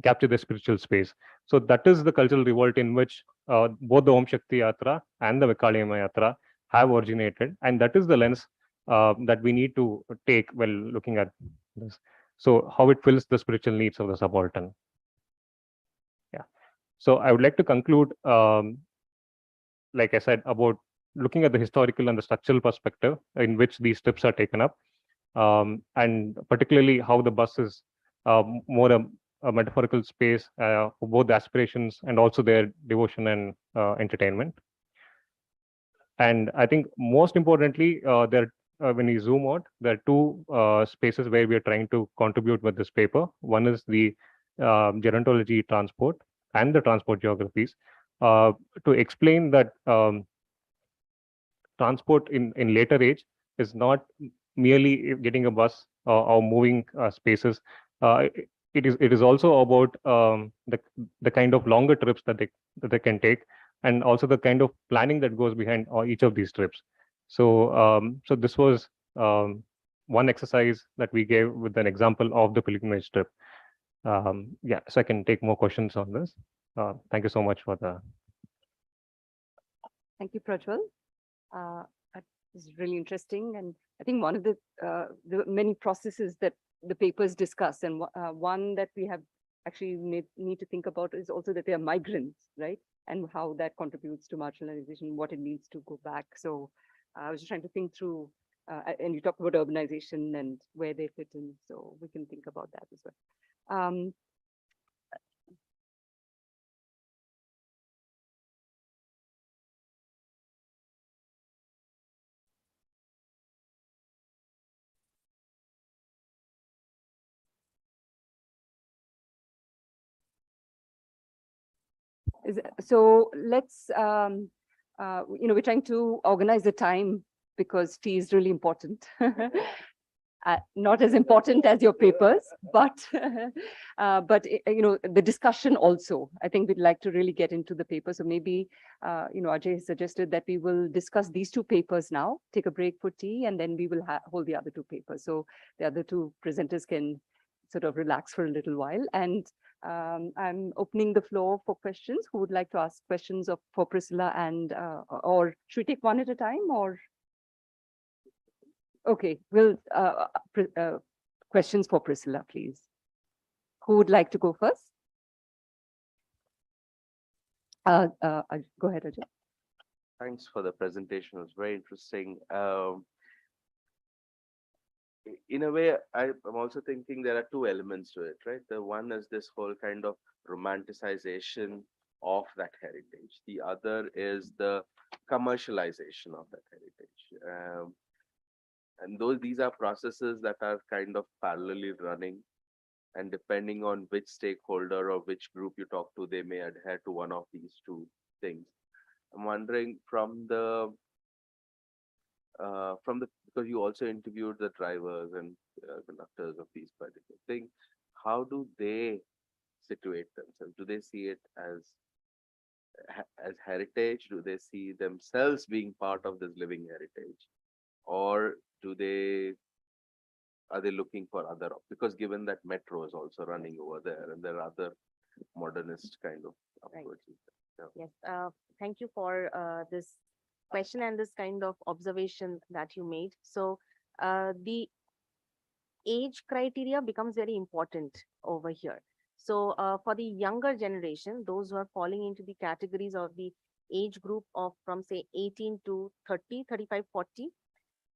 capture the spiritual space. So that is the cultural revolt in which both the Om Shakti Yatra and the Vekaliyamma Yatra have originated, and that is the lens that we need to take while looking at this. So how it fills the spiritual needs of the subaltern. Yeah. So I would like to conclude, like I said, about looking at the historical and the structural perspective in which these trips are taken up, and particularly how the bus is more a metaphorical space for both the aspirations and also their devotion and entertainment. And I think most importantly, when we zoom out, there are two spaces where we are trying to contribute with this paper. One is the gerontology transport and the transport geographies, to explain that transport in later age is not merely getting a bus or moving spaces. It is also about the kind of longer trips that they can take, and also the kind of planning that goes behind each of these trips. So this was one exercise that we gave with an example of the pilgrimage trip. Yeah, so I can take more questions on this. Thank you so much for the. Thank you, Prajwal. That is really interesting. And I think one of the many processes that the papers discuss, and one that we have actually need to think about is also that they are migrants, right? And how that contributes to marginalization, what it means to go back. So I was just trying to think through, and you talked about urbanization and where they fit in. So we can think about that as well. So let's, we're trying to organize the time because tea is really important. Not as important as your papers, but the discussion also. I think we'd like to really get into the paper. So maybe Ajay suggested that we will discuss these two papers now, take a break for tea, and then we will hold the other two papers. So the other two presenters can sort of relax for a little while. And I'm opening the floor for questions. Who would like to ask questions for Priscilla, and or should we take one at a time, or? Okay, we'll questions for Priscilla, please. Who would like to go first? Go ahead, Ajay. Thanks for the presentation. It was very interesting. In a way, I'm also thinking there are two elements to it, right? The one is this whole kind of romanticization of that heritage. The other is the commercialization of that heritage. And these are processes that are kind of parallelly running. And depending on which stakeholder or which group you talk to, they may adhere to one of these two things. I'm wondering because you also interviewed the drivers and conductors of these particular things, how do they situate themselves? Do they see it as heritage? Do they see themselves being part of this living heritage? Or are they looking for other, because given that metro is also running over there and there are other modernist kind of approaches. Yes, thank you for this question and this kind of observation that you made. So the age criteria becomes very important over here. So for the younger generation, those who are falling into the categories of the age group of from say 18 to 30, 35, 40,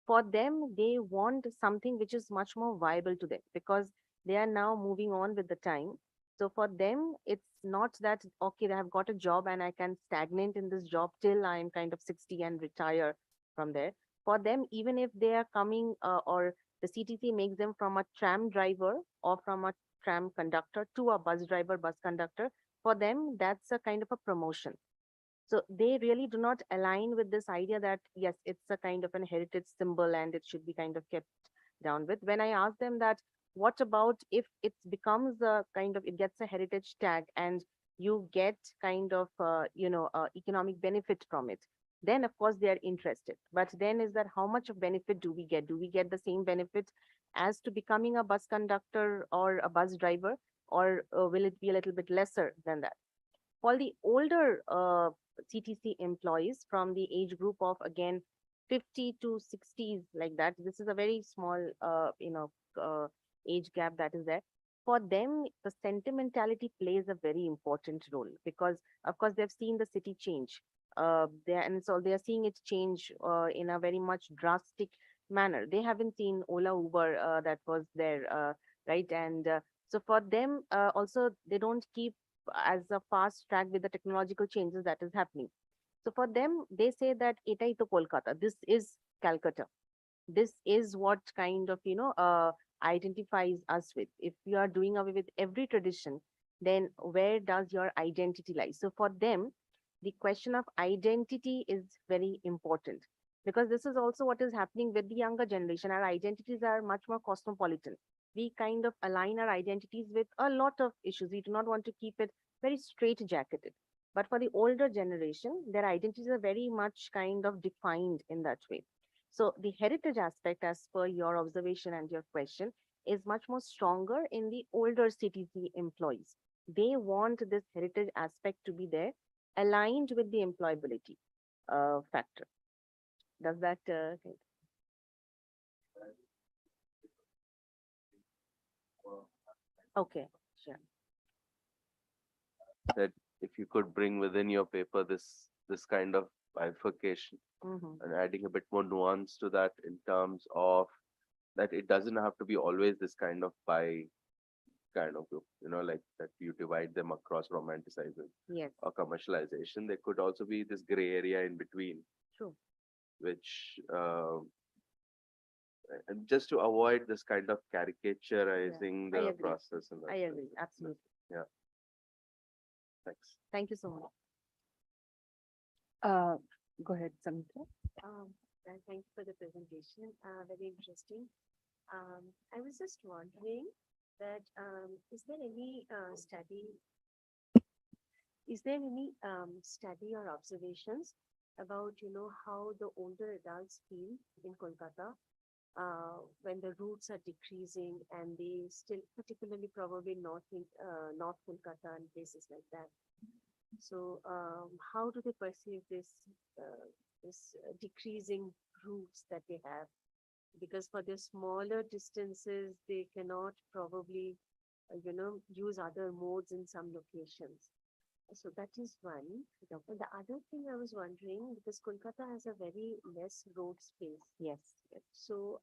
for them, they want something which is much more viable to them because they are now moving on with the time. So for them, it's not that, okay, they have got a job and I can stagnate in this job till I'm kind of 60 and retire from there. For them, even if they are coming or the CTC makes them from a tram driver or from a tram conductor to a bus driver, bus conductor, for them, that's a kind of a promotion. So they really do not align with this idea that, yes, it's a kind of an heritage symbol and it should be kind of kept down with. When I asked them that, what about if it becomes a kind of, it gets a heritage tag and you get kind of, economic benefit from it, then of course they are interested. But then is that how much of benefit do we get? Do we get the same benefit as to becoming a bus conductor or a bus driver, or will it be a little bit lesser than that? For the older CTC employees from the age group of, again, 50 to 60s, like that, this is a very small, age gap that is there. For them, the sentimentality plays a very important role, because, of course, they've seen the city change. And so they are seeing it change in a very much drastic manner. They haven't seen Ola, Uber that was there, right? And so for them, also, they don't keep as a fast track with the technological changes that is happening. So for them, they say that etai to Kolkata, this is Calcutta. This is what kind of, identifies us with. If you are doing away with every tradition, then where does your identity lie? So for them, the question of identity is very important, because this is also what is happening with the younger generation. Our identities are much more cosmopolitan. We kind of align our identities with a lot of issues. We do not want to keep it very straight jacketed. But for the older generation, their identities are very much kind of defined in that way. So the heritage aspect, as per your observation and your question, is much more stronger in the older CTC employees. They want this heritage aspect to be there, aligned with the employability factor. Does that okay, sure. That if you could bring within your paper this kind of bifurcation Mhm. and adding a bit more nuance to that in terms of that it doesn't have to be always this kind of by kind of group, like that you divide them across romanticizing Yes, or commercialization. There could also be this gray area in between, true. which and just to avoid this kind of caricaturizing I the agree. process and that. I agree. Absolutely. Thanks. Thank you so much. Go ahead, Samita. And thank you for the presentation, very interesting. I was just wondering that, is there any study or observations about, how the older adults feel in Kolkata when the routes are decreasing and they still, particularly probably North Kolkata and places like that. So, how do they perceive this decreasing routes that they have? Because for the smaller distances, they cannot probably, use other modes in some locations. So that is one. And the other thing I was wondering, because Kolkata has a very less road space. Yes. So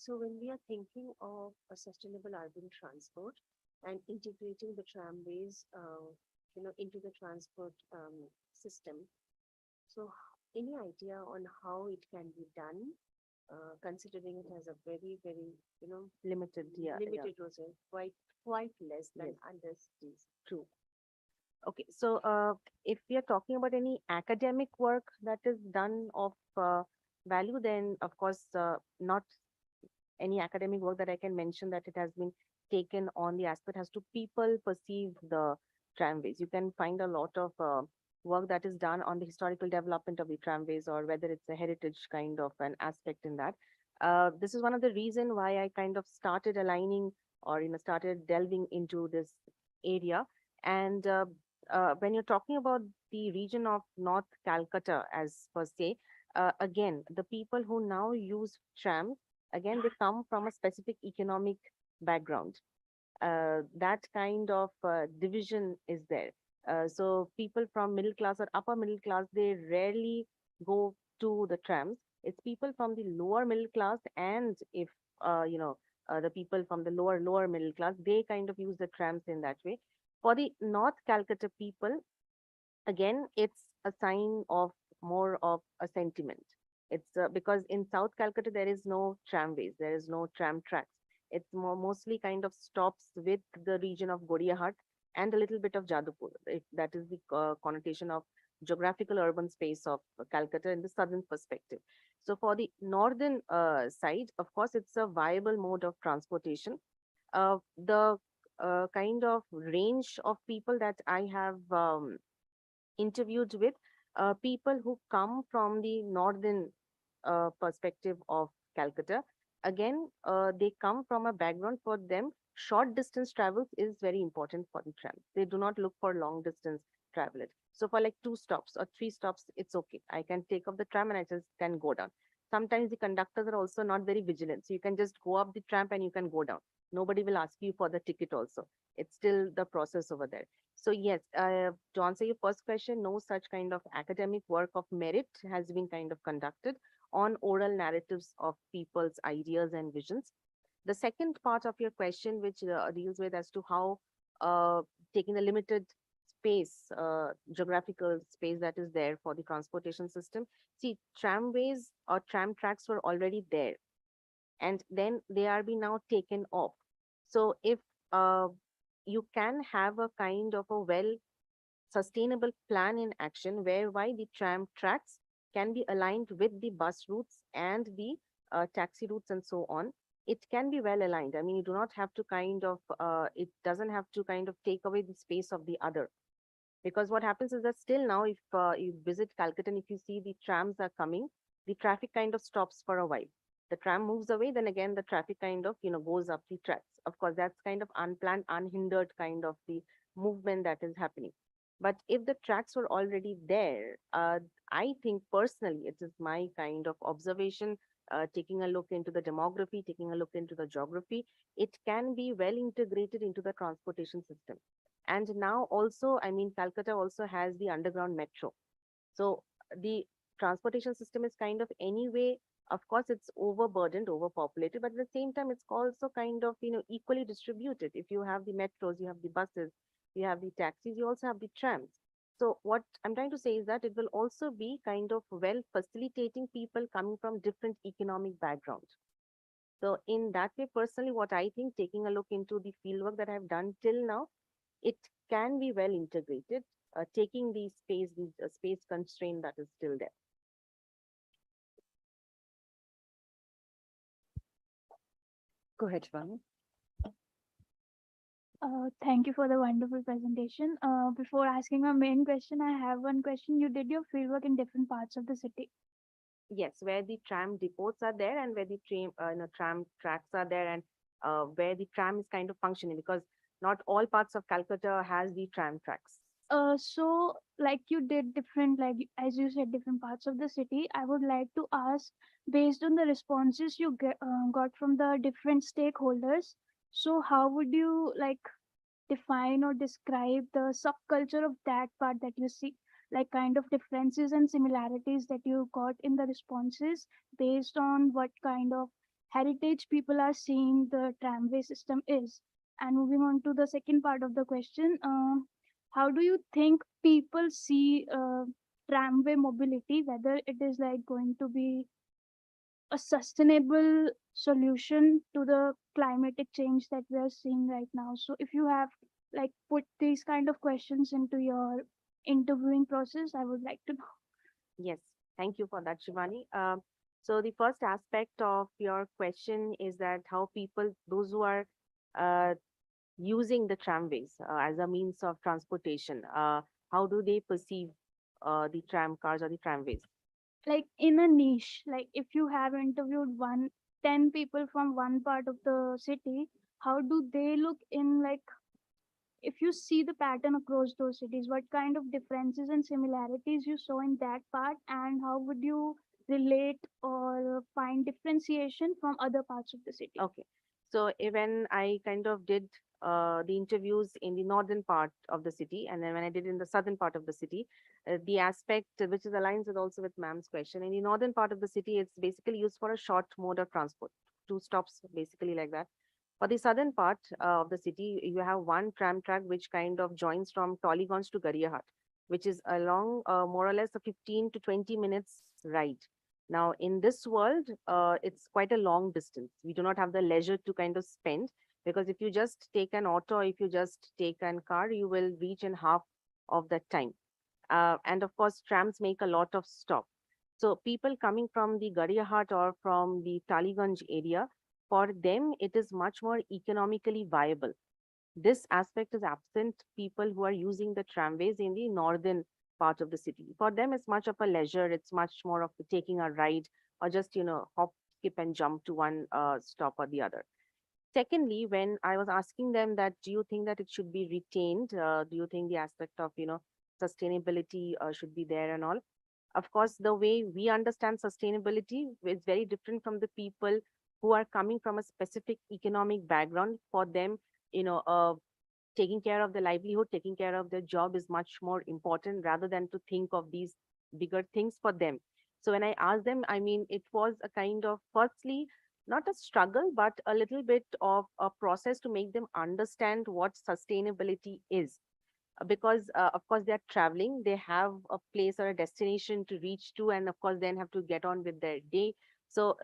when we are thinking of a sustainable urban transport and integrating the tramways, into the transport system, so any idea on how it can be done, considering it has a very, very, Limited, yeah. limited resource, quite less than Yes. other cities. True. Okay, so if we are talking about any academic work that is done of value, then of course not any academic work that I can mention that it has been taken on the aspect as to people perceive the tramways. You can find a lot of work that is done on the historical development of the tramways, or whether it's a heritage kind of an aspect in that. This is one of the reason why I kind of started aligning, or started delving into this area. And when you're talking about the region of North Calcutta as per se, again, the people who now use trams, again, they come from a specific economic background. That kind of division is there. So people from middle class or upper middle class, they rarely go to the trams. It's people from the lower middle class, and if the people from the lower middle class, they kind of use the trams in that way. For the North Calcutta people, again, it's a sign of more of a sentiment. It's because in South Calcutta, there is no tramways, there is no tram tracks. It's mostly kind of stops with the region of Goriahat and a little bit of Jadupur. If that is the connotation of geographical urban space of Calcutta in the southern perspective. So for the northern side, of course, it's a viable mode of transportation. The kind of range of people that I have interviewed with, people who come from the northern perspective of Calcutta. Again, they come from a background. For them, short distance travels is very important for the tram. They do not look for long distance travel. So for like 2 stops or 3 stops, it's okay. I can take up the tram and I just can go down. Sometimes the conductors are also not very vigilant. So you can just go up the tram and you can go down. Nobody will ask you for the ticket also. It's still the process over there. So yes, to answer your first question, no such kind of academic work of merit has been kind of conducted on oral narratives of people's ideas and visions. The second part of your question, which deals with as to how taking the limited space, geographical space that is there for the transportation system. See, tramways or tram tracks were already there, and then they are being now taken off. So if uh, you can have a kind of a well sustainable plan in action whereby the tram tracks can be aligned with the bus routes and the taxi routes and so on. It can be well aligned. I mean, you do not have to kind of, it doesn't have to kind of take away the space of the other. Because what happens is that still now, if you visit Calcutta and if you see the trams are coming, the traffic kind of stops for a while. The tram moves away, then again the traffic kind of, goes up the tracks. Of course, that's kind of unplanned, unhindered kind of the movement that is happening. But if the tracks were already there, I think personally, it is my kind of observation, taking a look into the demography, taking a look into the geography, it can be well integrated into the transportation system. And now also, I mean, Calcutta also has the underground metro. So the transportation system is kind of anyway, of course, it's overburdened, overpopulated, but at the same time, it's also kind of, equally distributed. If you have the metros, you have the buses, you have the taxis, you also have the trams. So what I'm trying to say is that it will also be kind of well facilitating people coming from different economic backgrounds. So in that way, personally, what I think, taking a look into the fieldwork that I've done till now, it can be well integrated, taking the space constraint that is still there. Go ahead, Shivani. Thank you for the wonderful presentation. Before asking my main question, I have one question. You did your fieldwork in different parts of the city. Yes, where the tram depots are there and where the tram tracks are there, and where the tram is kind of functioning, because not all parts of Calcutta has the tram tracks. So like you did different, like as you said, different parts of the city. I would like to ask, based on the responses you got from the different stakeholders, so how would you like define or describe the subculture of that part that you see, like kind of differences and similarities that you got in the responses based on what kind of heritage people are seeing the tramway system is? And moving on to the second part of the question, how do you think people see tramway mobility, whether it is like going to be a sustainable solution to the climatic change that we are seeing right now? So if you have like put these kind of questions into your interviewing process, I would like to know. Yes, thank you for that, Shivani. So the first aspect of your question is that how people, those who are uh, using the tramways as a means of transportation, how do they perceive the tram cars or the tramways? Like in a niche, like if you have interviewed 10 people from one part of the city, how do they look in, like if you see the pattern across those cities, what kind of differences and similarities you saw in that part, and how would you relate or find differentiation from other parts of the city? Okay. So when I kind of did the interviews in the northern part of the city, and then when I did in the southern part of the city, the aspect which is aligns with also with ma'am's question. In the northern part of the city, it's basically used for a short mode of transport, 2 stops basically like that. For the southern part of the city, you have one tram track which kind of joins from Toligons to Gariahat, which is along more or less a 15 to 20 minutes ride. Now, in this world, it's quite a long distance. We do not have the leisure to kind of spend, because if you just take an auto, if you just take an car, you will reach in half of that time. And of course, trams make a lot of stop. So people coming from the Gariyahat or from the Taliganj area, for them, it is much more economically viable. This aspect is absent people who are using the tramways in the northern part of the city. For them, it's much of a leisure. It's much more of taking a ride or just, hop, skip and jump to one stop or the other. Secondly, when I was asking them that, do you think that it should be retained? Do you think the aspect of, sustainability should be there and all? Of course, the way we understand sustainability is very different from the people who are coming from a specific economic background. For them, taking care of their livelihood, taking care of their job is much more important rather than to think of these bigger things for them. So when I asked them, I mean, it was a kind of, firstly, not a struggle, but a little bit of a process to make them understand what sustainability is. Because of course they are traveling, they have a place or a destination to reach to, and of course then have to get on with their day. So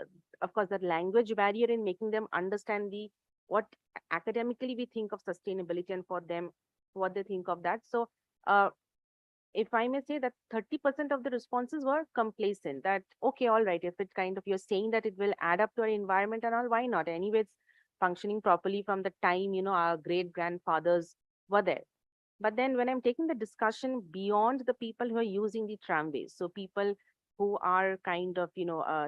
of course that language barrier in making them understand the what academically we think of sustainability, and for them what they think of that. So uh, if I may say that 30% of the responses were complacent, that okay, all right, if it kind of you're saying that it will add up to our environment and all, why not? Anyway, it's functioning properly from the time, our great grandfathers were there. But then when I'm taking the discussion beyond the people who are using the tramways, so people who are kind of,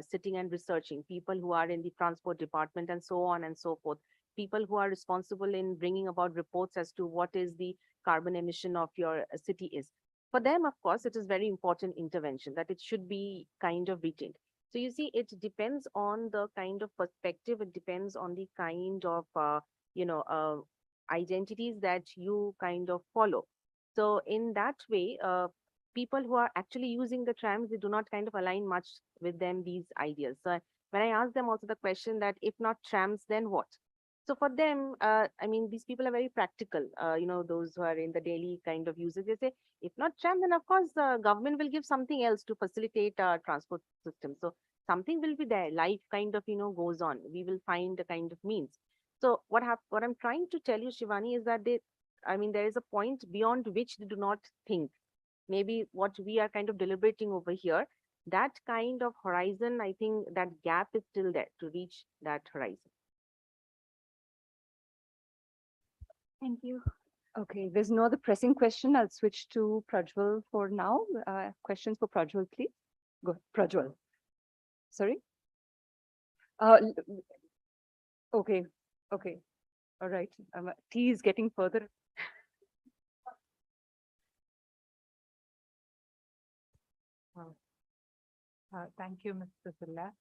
sitting and researching, people who are in the transport department and so on and so forth, people who are responsible in bringing about reports as to what is the carbon emission of your city is. For them, of course, it is very important intervention that it should be kind of retained. So you see, it depends on the kind of perspective, it depends on the kind of, identities that you kind of follow. So in that way, people who are actually using the trams, they do not kind of align much with them, these ideas. So when I ask them also the question that if not trams, then what? So for them, I mean, these people are very practical, those who are in the daily kind of usage. They say, if not tram, then of course, the government will give something else to facilitate our transport system. So something will be there. Life kind of, goes on. We will find a kind of means. So what I'm trying to tell you, Shivani, is that I mean, there is a point beyond which they do not think. Maybe what we are kind of deliberating over here, that kind of horizon, I think that gap is still there to reach that horizon. Thank you. Okay, there's no other pressing question. I'll switch to Prajwal for now. Questions for Prajwal, please. Go, Prajwal. Sorry? Okay, okay. All right. Tea is getting further. Thank you, Ms. Priscilla,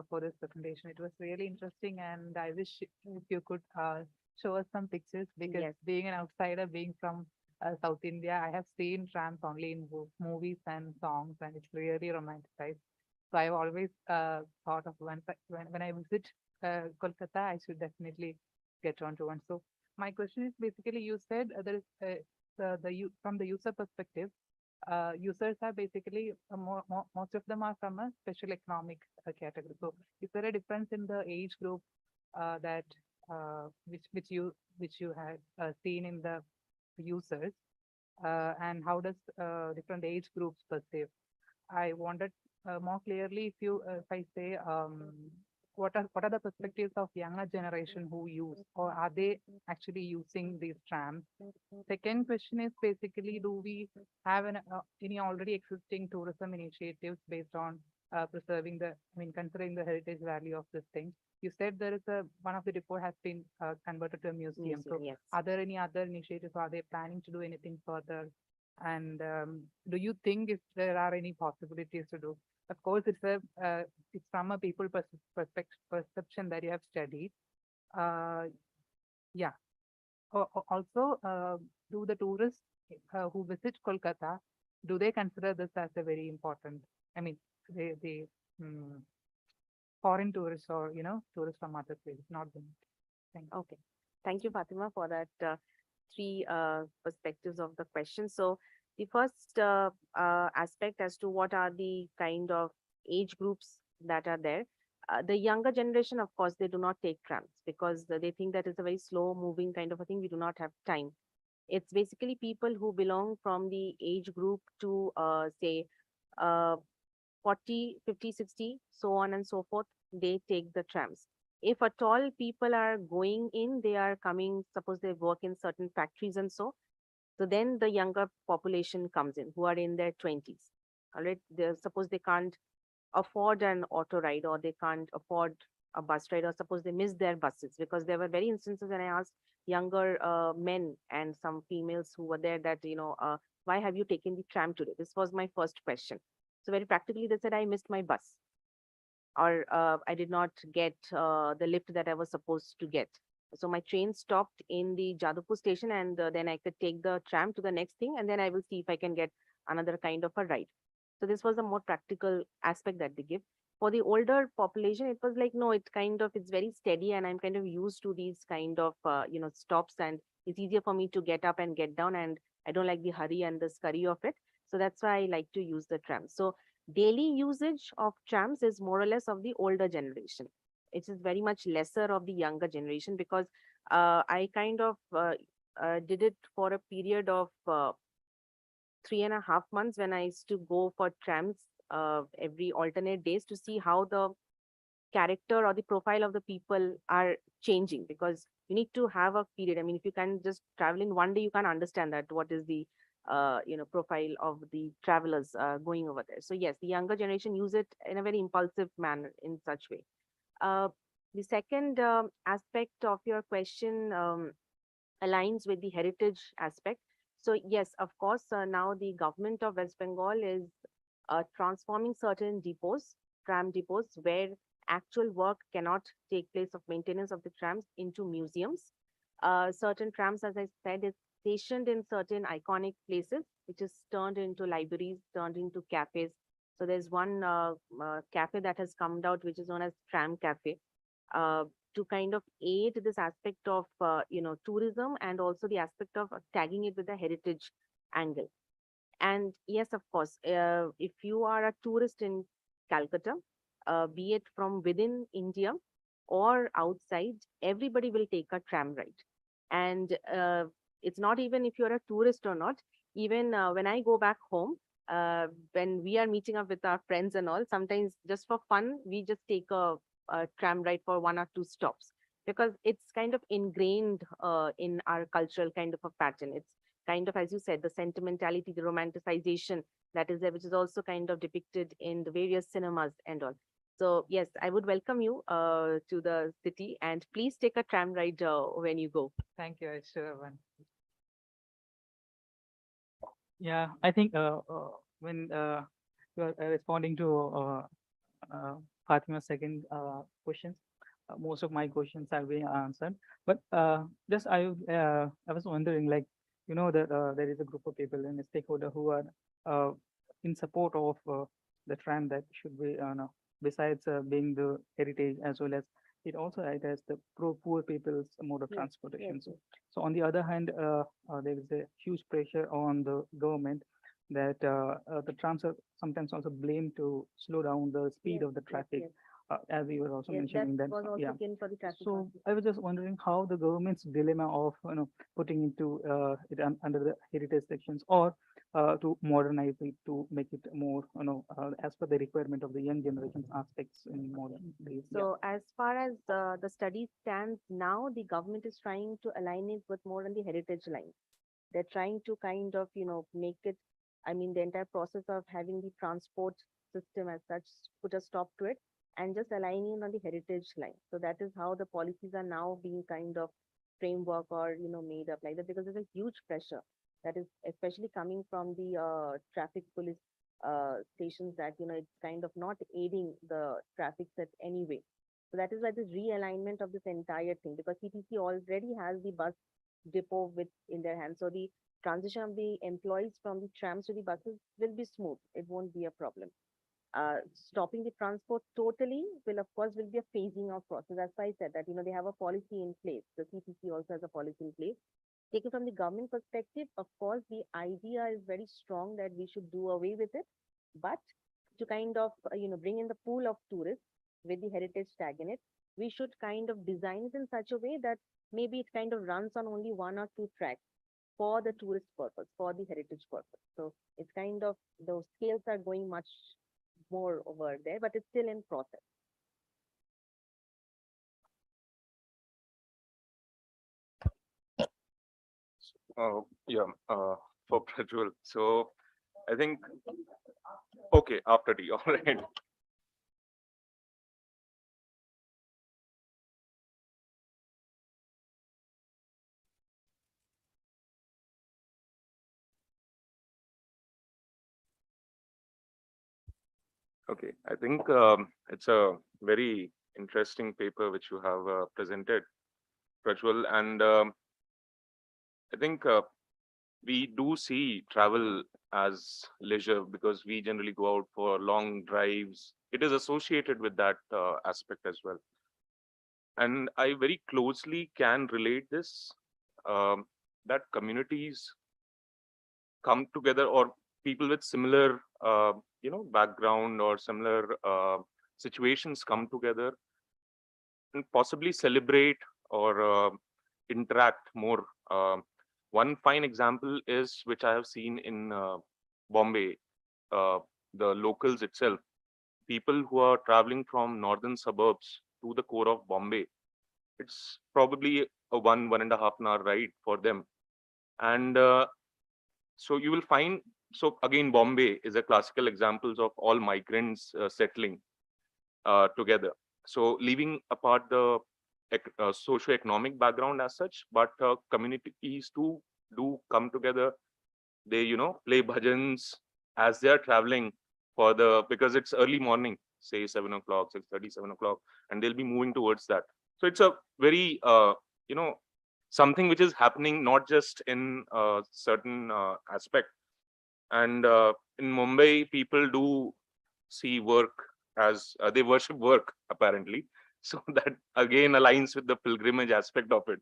for this presentation. It was really interesting, and I wish if you could show us some pictures, because Yes. being an outsider, being from South India, I have seen trams only in movies and songs, and it's really romanticized. So I've always thought of when I visit Kolkata, I should definitely get onto one. So my question is basically, you said there is from the user perspective, users are basically most of them are from a special economic category. So is there a difference in the age group that which you had seen in the users, and how does different age groups perceive? I wanted more clearly, if I say, what are the perspectives of younger generation who use, or are they actually using these trams? Second question is basically, do we have any already existing tourism initiatives based on preserving considering the heritage value of this thing? You said there is one of the depot has been converted to a museum. So Yes. are there any other initiatives? Are they planning to do anything further? And do you think if there are any possibilities to do? Of course, it's from a people perception that you have studied. Yeah. Also, do the tourists who visit Kolkata, do they consider this as a very important? I mean, they foreign tourists, or tourists from other places, not them. Thank you. Okay. Thank you, Fatima, for that three perspectives of the question. So the first aspect as to what are the kind of age groups that are there. The younger generation, of course, they do not take trams because they think that it's a very slow moving kind of a thing. We do not have time. It's basically people who belong from the age group to say uh, 40, 50, 60, so on and so forth, they take the trams. If at all people are going in, they are coming, suppose they work in certain factories and so then the younger population comes in who are in their 20s. All right, suppose they can't afford an auto ride or they can't afford a bus ride or suppose they miss their buses because there were very instances when I asked younger men and some females who were there that, why have you taken the tram today? This was my first question. So very practically, they said, I missed my bus or I did not get the lift that I was supposed to get. So my train stopped in the Jadavpur station and then I could take the tram to the next thing and then I will see if I can get another kind of a ride. So this was a more practical aspect that they give. For the older population, it was like, no, it's very steady and I'm kind of used to these kind of, stops and it's easier for me to get up and get down and I don't like the hurry and the scurry of it. So that's why I like to use the tram. So daily usage of trams is more or less of the older generation. It is very much lesser of the younger generation because I kind of did it for a period of 3.5 months when I used to go for trams every alternate days to see how the character or the profile of the people are changing because you need to have a period. I mean, if you can just travel in one day, you can understand that what is the profile of the travelers going over there. So yes, the younger generation use it in a very impulsive manner in such way. Uh, the second aspect of your question aligns with the heritage aspect. So yes, of course, now the government of West Bengal is transforming certain depots, tram depots, where actual work cannot take place of maintenance of the trams into museums. Certain trams, as I said, is stationed in certain iconic places, which is turned into libraries, turned into cafes. So there's one cafe that has come out, which is known as Tram Cafe, uh, to kind of aid this aspect of, tourism and also the aspect of tagging it with the heritage angle. And yes, of course, if you are a tourist in Calcutta, be it from within India or outside, everybody will take a tram ride. And it's not even if you're a tourist or not, even when I go back home, when we are meeting up with our friends and all, sometimes just for fun, we just take a tram ride for 1 or 2 stops because it's kind of ingrained in our cultural kind of a pattern. It's kind of, as you said, the sentimentality, the romanticization that is there, which is also kind of depicted in the various cinemas and all. So yes, I would welcome you to the city and please take a tram ride when you go. Thank you, Aishwaryan. Yeah, I think when you are responding to Fatima's second questions, most of my questions have been answered. But just I was wondering, like, that there is a group of people and a stakeholder who are uh, in support of the tram that should be, no, besides being the heritage as well as it also acts as the poor people's mode of Yes, transportation. yes, So on the other hand, there is a huge pressure on the government that the trams are sometimes also blamed to slow down the speed yes, of the yes, traffic, yes. as we were also Yes, that mentioning that. was also Yeah. again for the traffic. So officer. I was just wondering how the government's dilemma of putting into it under the heritage sections or to modernize it to make it more as per the requirement of the young generation's aspects in modern days. Yeah. So as far as the study stands now, the government is trying to align it with more on the heritage line. They're trying to kind of, make it, I mean, the entire process of having the transport system as such, put a stop to it and just aligning on the heritage line. So that is how the policies are now being kind of framework or, made up like that because there's a huge pressure that is especially coming from the traffic police stations that, it's kind of not aiding the traffic set anyway. So that is why this realignment of this entire thing because CTC already has the bus depot with in their hands. So the transition of the employees from the trams to the buses will be smooth. It won't be a problem. Stopping the transport totally will be a phasing out process. That's why I said that, they have a policy in place. The CPC also has a policy in place. Taken from the government perspective, of course, the idea is very strong that we should do away with it. But to kind of, bring in the pool of tourists with the heritage tag in it, we should kind of design it in such a way that maybe it kind of runs on only 1 or 2 tracks for the tourist purpose, for the heritage purpose. So it's kind of, those scales are going much more over there, but it's still in process. Yeah, for Prajwal. So I think, okay, after tea, all right. Okay, I think it's a very interesting paper which you have presented, Prajwal, and I think we do see travel as leisure because we generally go out for long drives. It is associated with that aspect as well. And I very closely can relate this, that communities come together, or people with similar, background or similar situations come together and possibly celebrate or interact more. One fine example is, which I have seen in Bombay, the locals itself, people who are traveling from northern suburbs to the core of Bombay. It's probably a 1.5 hour ride for them. And so you will find, so again, Bombay is a classical examples of all migrants settling together. So leaving apart the socio-economic background as such, but communities too do come together. They, play bhajans as they are traveling because it's early morning, say 7 o'clock, 6:30, 7 o'clock, and they'll be moving towards that. So it's a very, something which is happening not just in a certain aspect. And in Mumbai, people do see work as they worship work, apparently. So that again aligns with the pilgrimage aspect of it.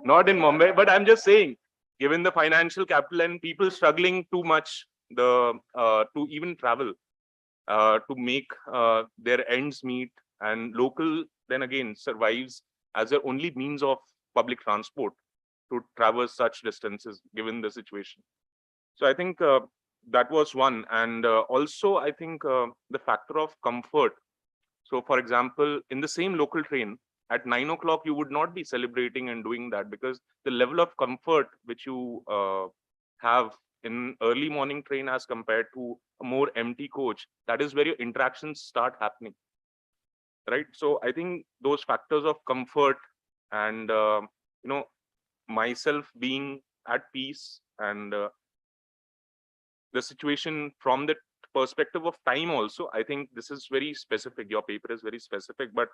Not in Mumbai, but I'm just saying, given the financial capital and people struggling too much to even travel to make their ends meet, and local then again survives as their only means of public transport to traverse such distances given the situation. So I think that was one. And also I think the factor of comfort. So for example, in the same local train at 9 o'clock, you would not be celebrating and doing that, because the level of comfort which you have in early morning train as compared to a more empty coach, that is where your interactions start happening. Right. So I think those factors of comfort and, myself being at peace, and the situation from the perspective of time also, I think this is very specific. Your paper is very specific, but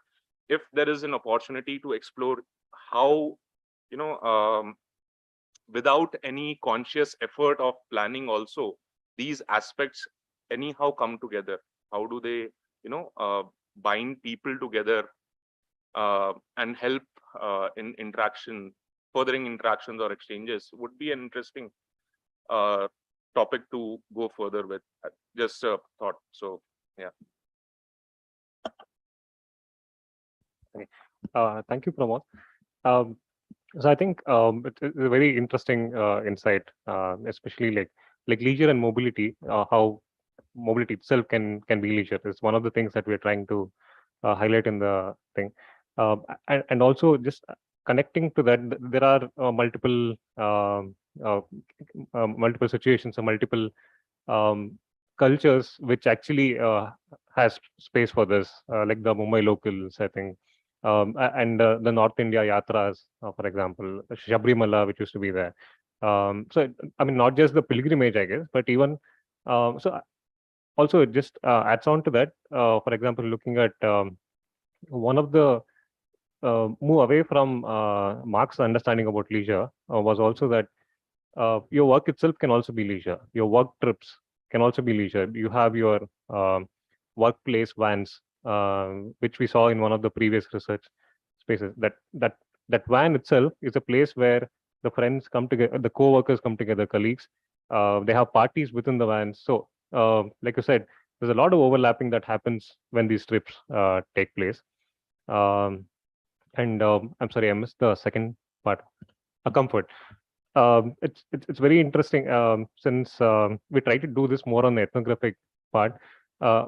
if there is an opportunity to explore how, without any conscious effort of planning also, these aspects anyhow come together. How do they, bind people together and help in interaction, furthering interactions or exchanges, would be an interesting topic to go further with. Just a thought. So yeah. Thank you, Pramod. So I think it's a very interesting insight, especially like leisure and mobility. How mobility itself can be leisure is one of the things that we're trying to highlight in the thing. And also just connecting to that, there are multiple situations or multiple cultures which actually has space for this, like the Mumbai locals, I think, and the North India yatras, for example, Shabrimala, which used to be there. So I mean, not just the pilgrimage, I guess, but even so. Also, it just adds on to that. For example, looking at one of the move away from Marx's understanding about leisure was also that your work itself can also be leisure. Your work trips can also be leisure. You have your workplace vans, which we saw in one of the previous research spaces. That van itself is a place where the friends come together, the co-workers come together, colleagues. They have parties within the vans. So, like I said, there's a lot of overlapping that happens when these trips take place. And I'm sorry, I missed the second part. Comfort. It's very interesting, since we try to do this more on the ethnographic part. Uh,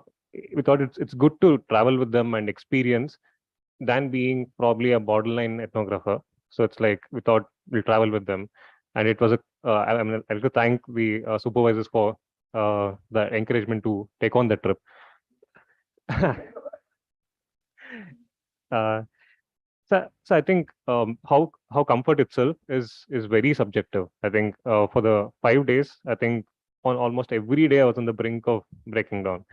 we thought it's good to travel with them and experience than being probably a borderline ethnographer. So it's like we thought we'll travel with them, and it was I mean, I'd like to thank the supervisors for the encouragement to take on the trip. uh, so I think how comfort itself is very subjective. I think for the 5 days, I think on almost every day I was on the brink of breaking down.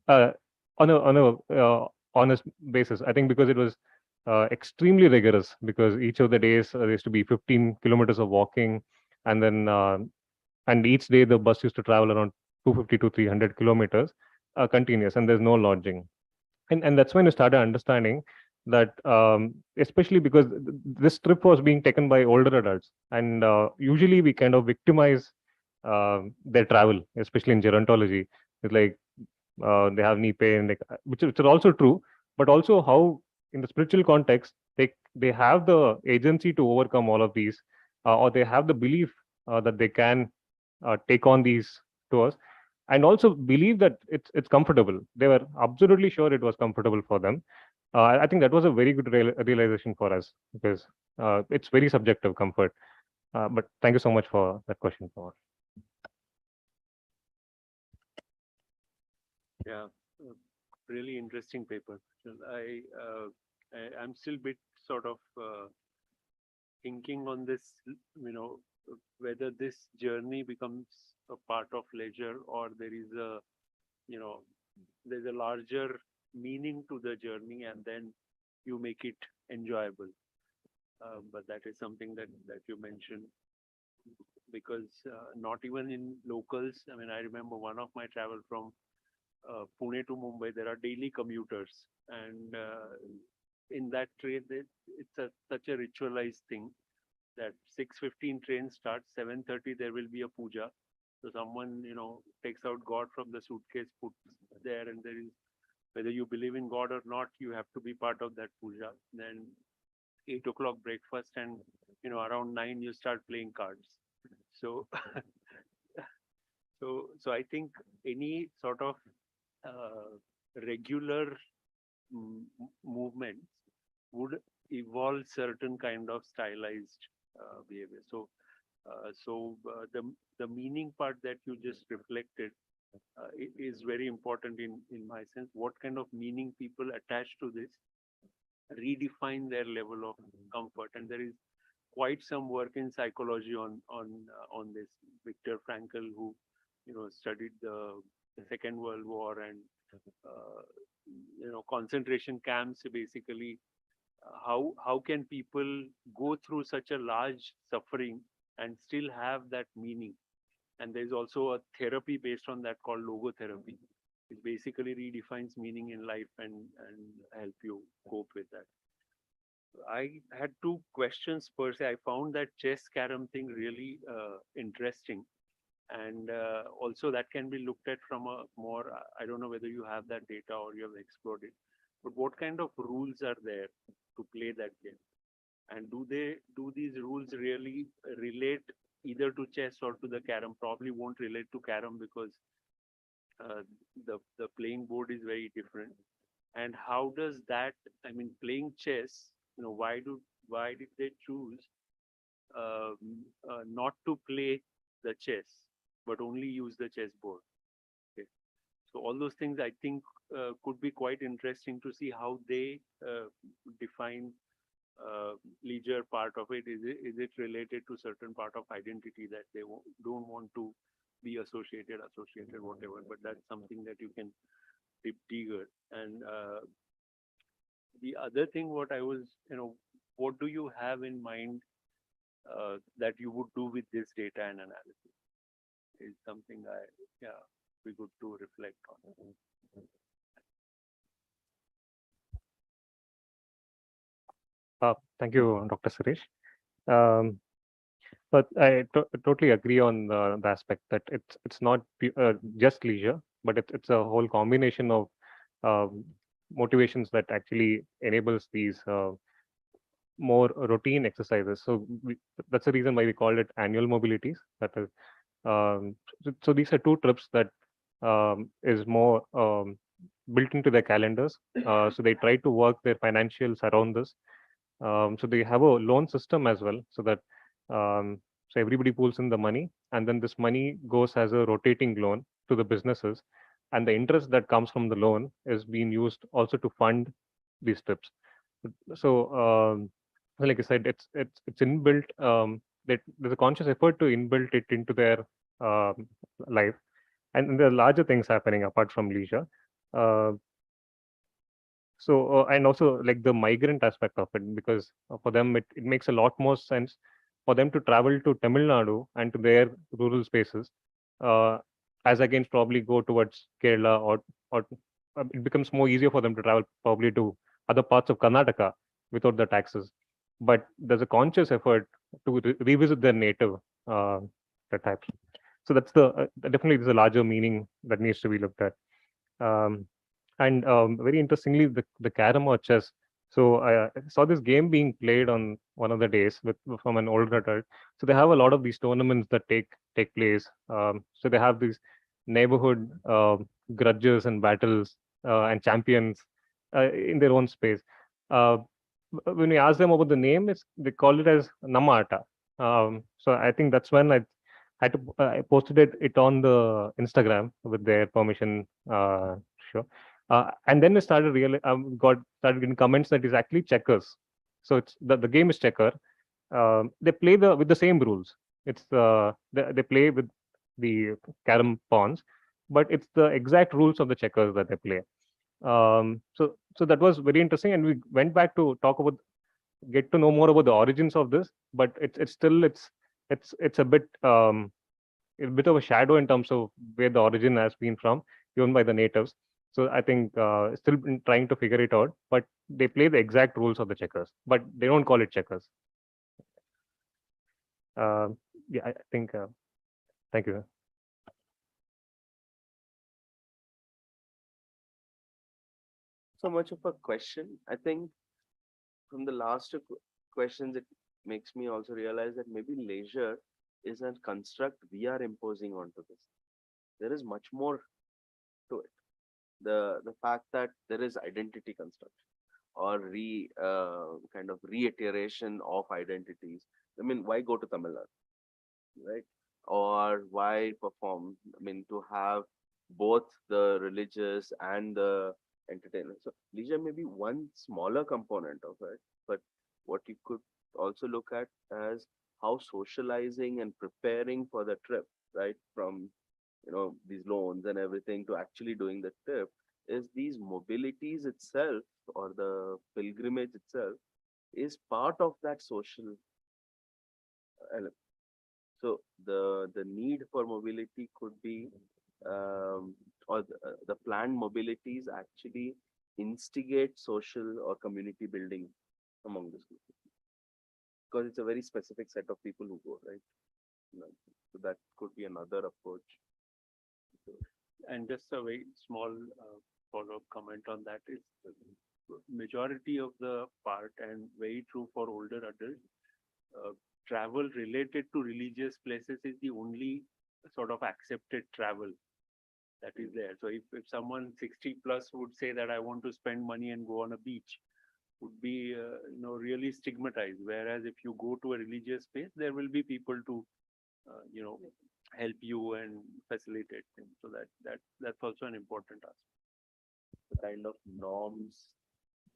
Uh, on a honest basis, I think because it was extremely rigorous, because each of the days there used to be 15 kilometers of walking, and then and each day the bus used to travel around 250 to 300 kilometers continuous, and there's no lodging. And that's when you started understanding that, especially because this trip was being taken by older adults, and usually we kind of victimize their travel, especially in gerontology. It's like they have knee pain, like, which is also true, but also how in the spiritual context they have the agency to overcome all of these, or they have the belief that they can take on these tours, and also believe that it's comfortable. They were absolutely sure it was comfortable for them. I think that was a very good realization for us, because it's very subjective comfort. But thank you so much for that question, Pawan. Yeah, really interesting paper. I'm still bit sort of thinking on this, whether this journey becomes a part of leisure, or there is there's a larger meaning to the journey, and then you make it enjoyable. But that is something that you mentioned, because not even in locals. I mean, I remember one of my travel from Pune to Mumbai, there are daily commuters, and in that train, it's such a ritualized thing that 6:15 train starts, 7:30 there will be a puja. So someone, takes out God from the suitcase, puts there, and there is, whether you believe in God or not, you have to be part of that puja. Then 8 o'clock breakfast, and around 9 you start playing cards. So so I think any sort of regular movements would evolve certain kind of stylized behavior. So the meaning part that you just reflected is very important in my sense. What kind of meaning people attach to this redefine their level of comfort, and there is quite some work in psychology on this. Viktor Frankl, who studied the Second World War and concentration camps, basically how can people go through such a large suffering and still have that meaning. And there's also a therapy based on that called logotherapy. It basically redefines meaning in life and help you cope with that. I had two questions per se. I found that chess carom thing really interesting, and also that can be looked at from a more, I don't know whether you have that data or you have explored it, but what kind of rules are there to play that game, and do these rules really relate either to chess or to the carom? Probably won't relate to carom, because the playing board is very different. And how does that, I mean, playing chess, why did they choose not to play the chess, but only use the chessboard? Okay. So all those things, I think, could be quite interesting to see how they define leisure part of it. Is it related to certain part of identity that they don't want to be associated, whatever? But that's something that you can dip deeper. And the other thing, what I was, what do you have in mind that you would do with this data and analysis? Is something be good to reflect on. Thank you, Dr. Suresh. But I totally agree on the aspect that it's not just leisure, but it's a whole combination of motivations that actually enables these more routine exercises. So that's the reason why we call it annual mobilities. That is, so these are two trips that is more built into their calendars. So they try to work their financials around this. So they have a loan system as well, so that so everybody pulls in the money, and then this money goes as a rotating loan to the businesses, and the interest that comes from the loan is being used also to fund these trips. So, like I said, it's inbuilt. That there's a conscious effort to inbuilt it into their life, and there are larger things happening apart from leisure. Uh, and also like the migrant aspect of it, because for them it makes a lot more sense for them to travel to Tamil Nadu and to their rural spaces, uh, as against probably go towards Kerala, or it becomes more easier for them to travel probably to other parts of Karnataka without the taxes. But there's a conscious effort to revisit their native types. So that's definitely there's a larger meaning that needs to be looked at. Um, and very interestingly, the carom or chess. So I saw this game being played on one of the days from an older adult. So they have a lot of these tournaments that take place. So they have these neighborhood grudges and battles and champions in their own space. When we ask them about the name, they call it as Namata. So I think that's when I had to I posted it on the Instagram with their permission. Sure. And then we started started getting comments that is actually checkers. So it's the game is checker. They play with the same rules. It's they play with the carom pawns, but it's the exact rules of the checkers that they play. So that was very interesting, and we went back to get to know more about the origins of this. But it's still it's a bit of a shadow in terms of where the origin has been from, given by the natives. So I think still been trying to figure it out, but they play the exact rules of the checkers, but they don't call it checkers. Yeah, I think. Thank you. So much of a question. I think from the last two questions, it makes me also realize that maybe leisure is a construct we are imposing onto this. There is much more to it. The fact that there is identity construction or kind of reiteration of identities. I mean, why go to Tamil Nadu, right? Or why perform? I mean, to have both the religious and the entertainment. So leisure may be one smaller component of it, but what you could also look at as how socializing and preparing for the trip, right? From these loans and everything to actually doing the trip, is these mobilities itself or the pilgrimage itself is part of that social element. So the need for mobility could be or the planned mobilities actually instigate social or community building among this group, because it's a very specific set of people who go, right? So that could be another approach. And just a very small follow-up comment on that is the majority of the part, and very true for older adults, travel related to religious places is the only sort of accepted travel that is there. So if someone 60 plus would say that I want to spend money and go on a beach, would be really stigmatized. Whereas if you go to a religious space, there will be people to help you and facilitate things. So that's also an important aspect. The kind of norms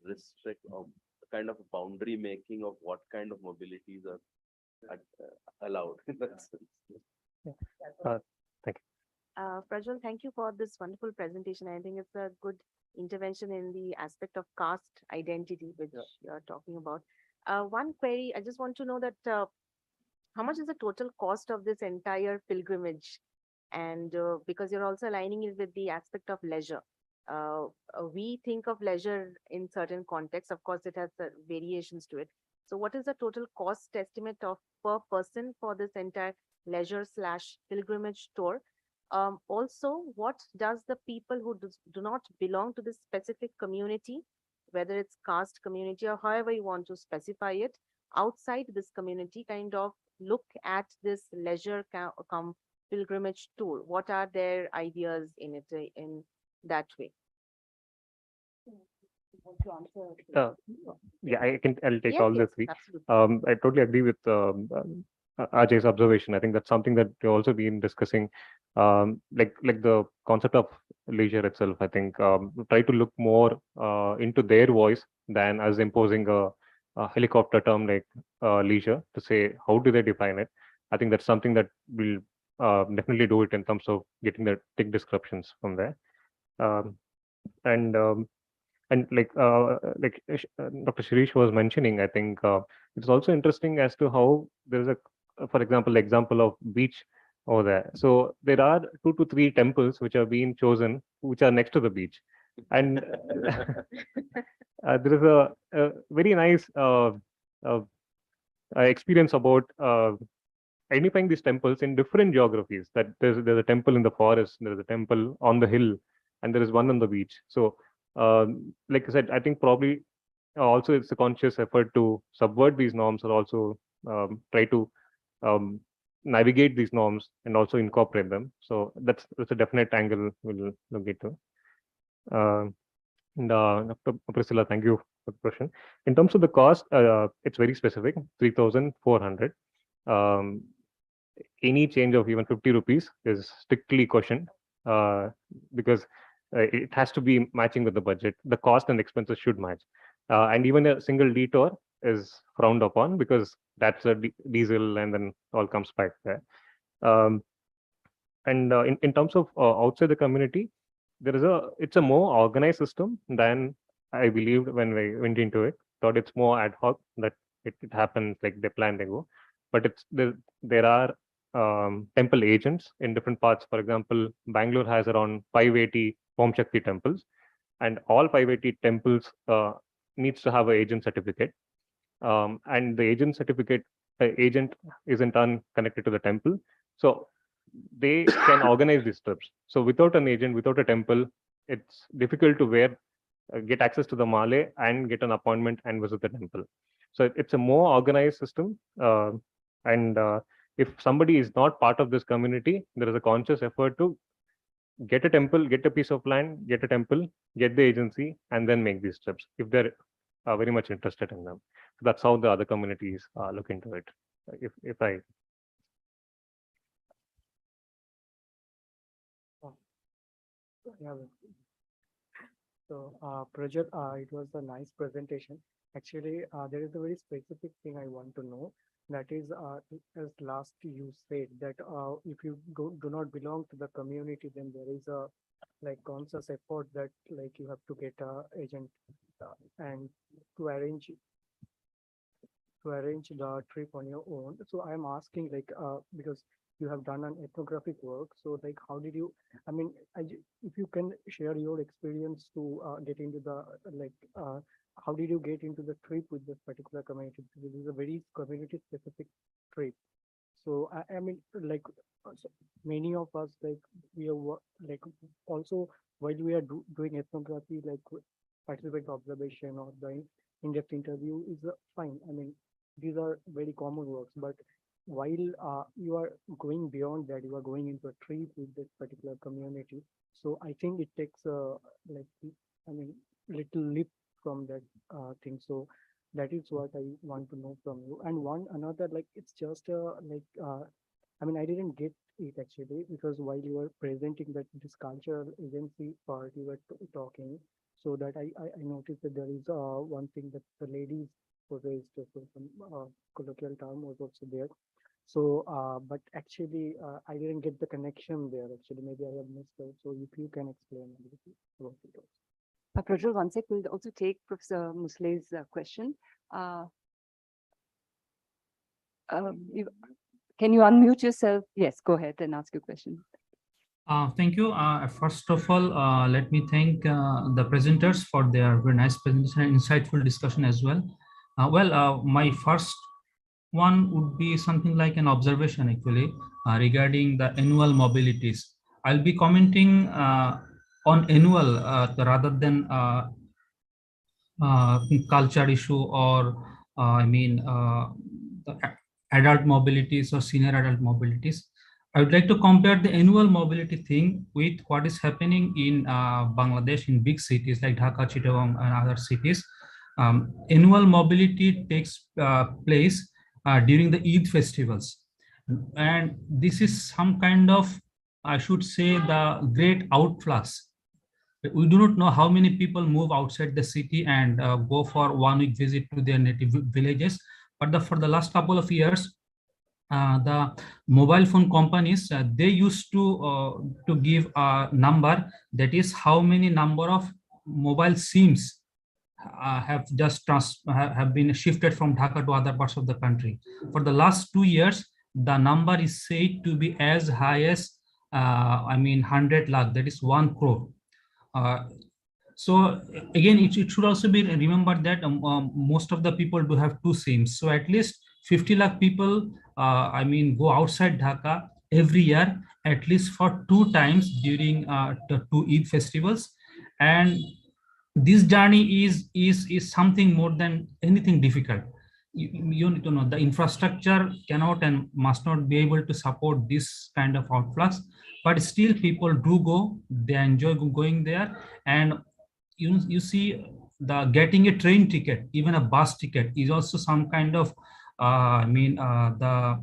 restrict or kind of boundary making of what kind of mobilities are allowed in that sense. Thank you. Prajwal, thank you for this wonderful presentation. I think it's a good intervention in the aspect of caste identity, which you're talking about. One query, I just want to know that how much is the total cost of this entire pilgrimage? And because you're also aligning it with the aspect of leisure. We think of leisure in certain contexts. Of course, it has variations to it. So what is the total cost estimate of per person for this entire leisure/pilgrimage tour? Also, what does the people who do not belong to this specific community, whether it's caste community or however you want to specify it, outside this community kind of look at this leisure come pilgrimage tour? What are their ideas in it in that way? Yeah, I'll take Yes, all the yes, three. absolutely. I totally agree with Ajay's observation. I think that's something that we've also been discussing. Like the concept of leisure itself. I think try to look more into their voice than as imposing a helicopter term like leisure to say how do they define it. I think that's something that will definitely do it in terms of getting the tick descriptions from there. Um, and Dr. Shirish was mentioning, I think it's also interesting as to how there's for example, example of beach over there. So there are 2 to 3 temples which are being chosen, which are next to the beach, and there is a very nice experience about identifying these temples in different geographies. That there's a temple in the forest, there is a temple on the hill, and there is one on the beach. So like I said, I think probably also it's a conscious effort to subvert these norms, or also try to navigate these norms and also incorporate them. So that's a definite angle we'll look into. Dr. Priscilla, thank you for the question. In terms of the cost, it's very specific, 3,400. Any change of even 50 rupees is strictly questioned because it has to be matching with the budget. The cost and expenses should match. And even a single detour is frowned upon because that's a diesel and then all comes back there. In terms of outside the community, it's a more organized system than I believed when we went into it. Thought it's more ad hoc, that it happens like they plan, they go. But there are temple agents in different parts. For example, Bangalore has around 580 Om Shakti temples, and all 580 temples needs to have an agent certificate. And the agent certificate, agent is in turn connected to the temple. So they can organize these trips. So without an agent, without a temple, it's difficult to get access to the Male and get an appointment and visit the temple. So it's a more organized system. If somebody is not part of this community, there is a conscious effort to get a temple, get a piece of land, get a temple, get the agency, and then make these trips if they're very much interested in them. So that's how the other communities look into it. Yeah. So, Prajat, it was a nice presentation. Actually, there is a very specific thing I want to know. That is, as last you said that if you do not belong to the community, then there is a conscious effort that you have to get a agent and to arrange the trip on your own. So I'm asking because you have done an ethnographic work. So how did you, if you can share your experience to get into the, how did you get into the trip with this particular community? This is a very community specific trip. So so many of us, we are also while we are doing ethnography, participant observation or the in-depth interview is fine. These are very common works, but while you are going beyond that, you are going into a trip with this particular community. So I think it takes little leap from that thing. So that is what I want to know from you. And another it's just I didn't get it actually, because while you were presenting that this cultural agency part you were talking, so that I noticed that there is one thing that the ladies raised, so some colloquial term was also there. So, but actually, I didn't get the connection there. Actually, maybe I have missed it. So, if you can explain a little bit about it also. Prajwal, one sec, we'll also take Professor Musle's question. Can you unmute yourself? Yes, go ahead and ask your question. Thank you. First of all, let me thank the presenters for their very nice presentation and insightful discussion as well. My first one would be something like an observation actually regarding the annual mobilities. I'll be commenting on annual rather than culture issue or the adult mobilities or senior adult mobilities. I would like to compare the annual mobility thing with what is happening in Bangladesh in big cities like Dhaka, Chittagong, and other cities. Annual mobility takes place during the Eid festivals. And this is some kind of, I should say, the great outflux. We do not know how many people move outside the city and go for 1 week visit to their native villages. But for the last couple of years, the mobile phone companies, they used to give a number, that is how many number of mobile SIMs have just have been shifted from Dhaka to other parts of the country. For the last 2 years, the number is said to be as high as 100 lakh, that is 1 crore. So again, it should also be remembered that most of the people do have 2 SIMs. So at least 50 lakh people, go outside Dhaka every year, at least for 2 times during the 2 Eid festivals. And this journey is something more than anything difficult. You need to know the infrastructure cannot and must not be able to support this kind of outflux, but still people do go, they enjoy going there. And you see, the getting a train ticket, even a bus ticket, is also some kind of the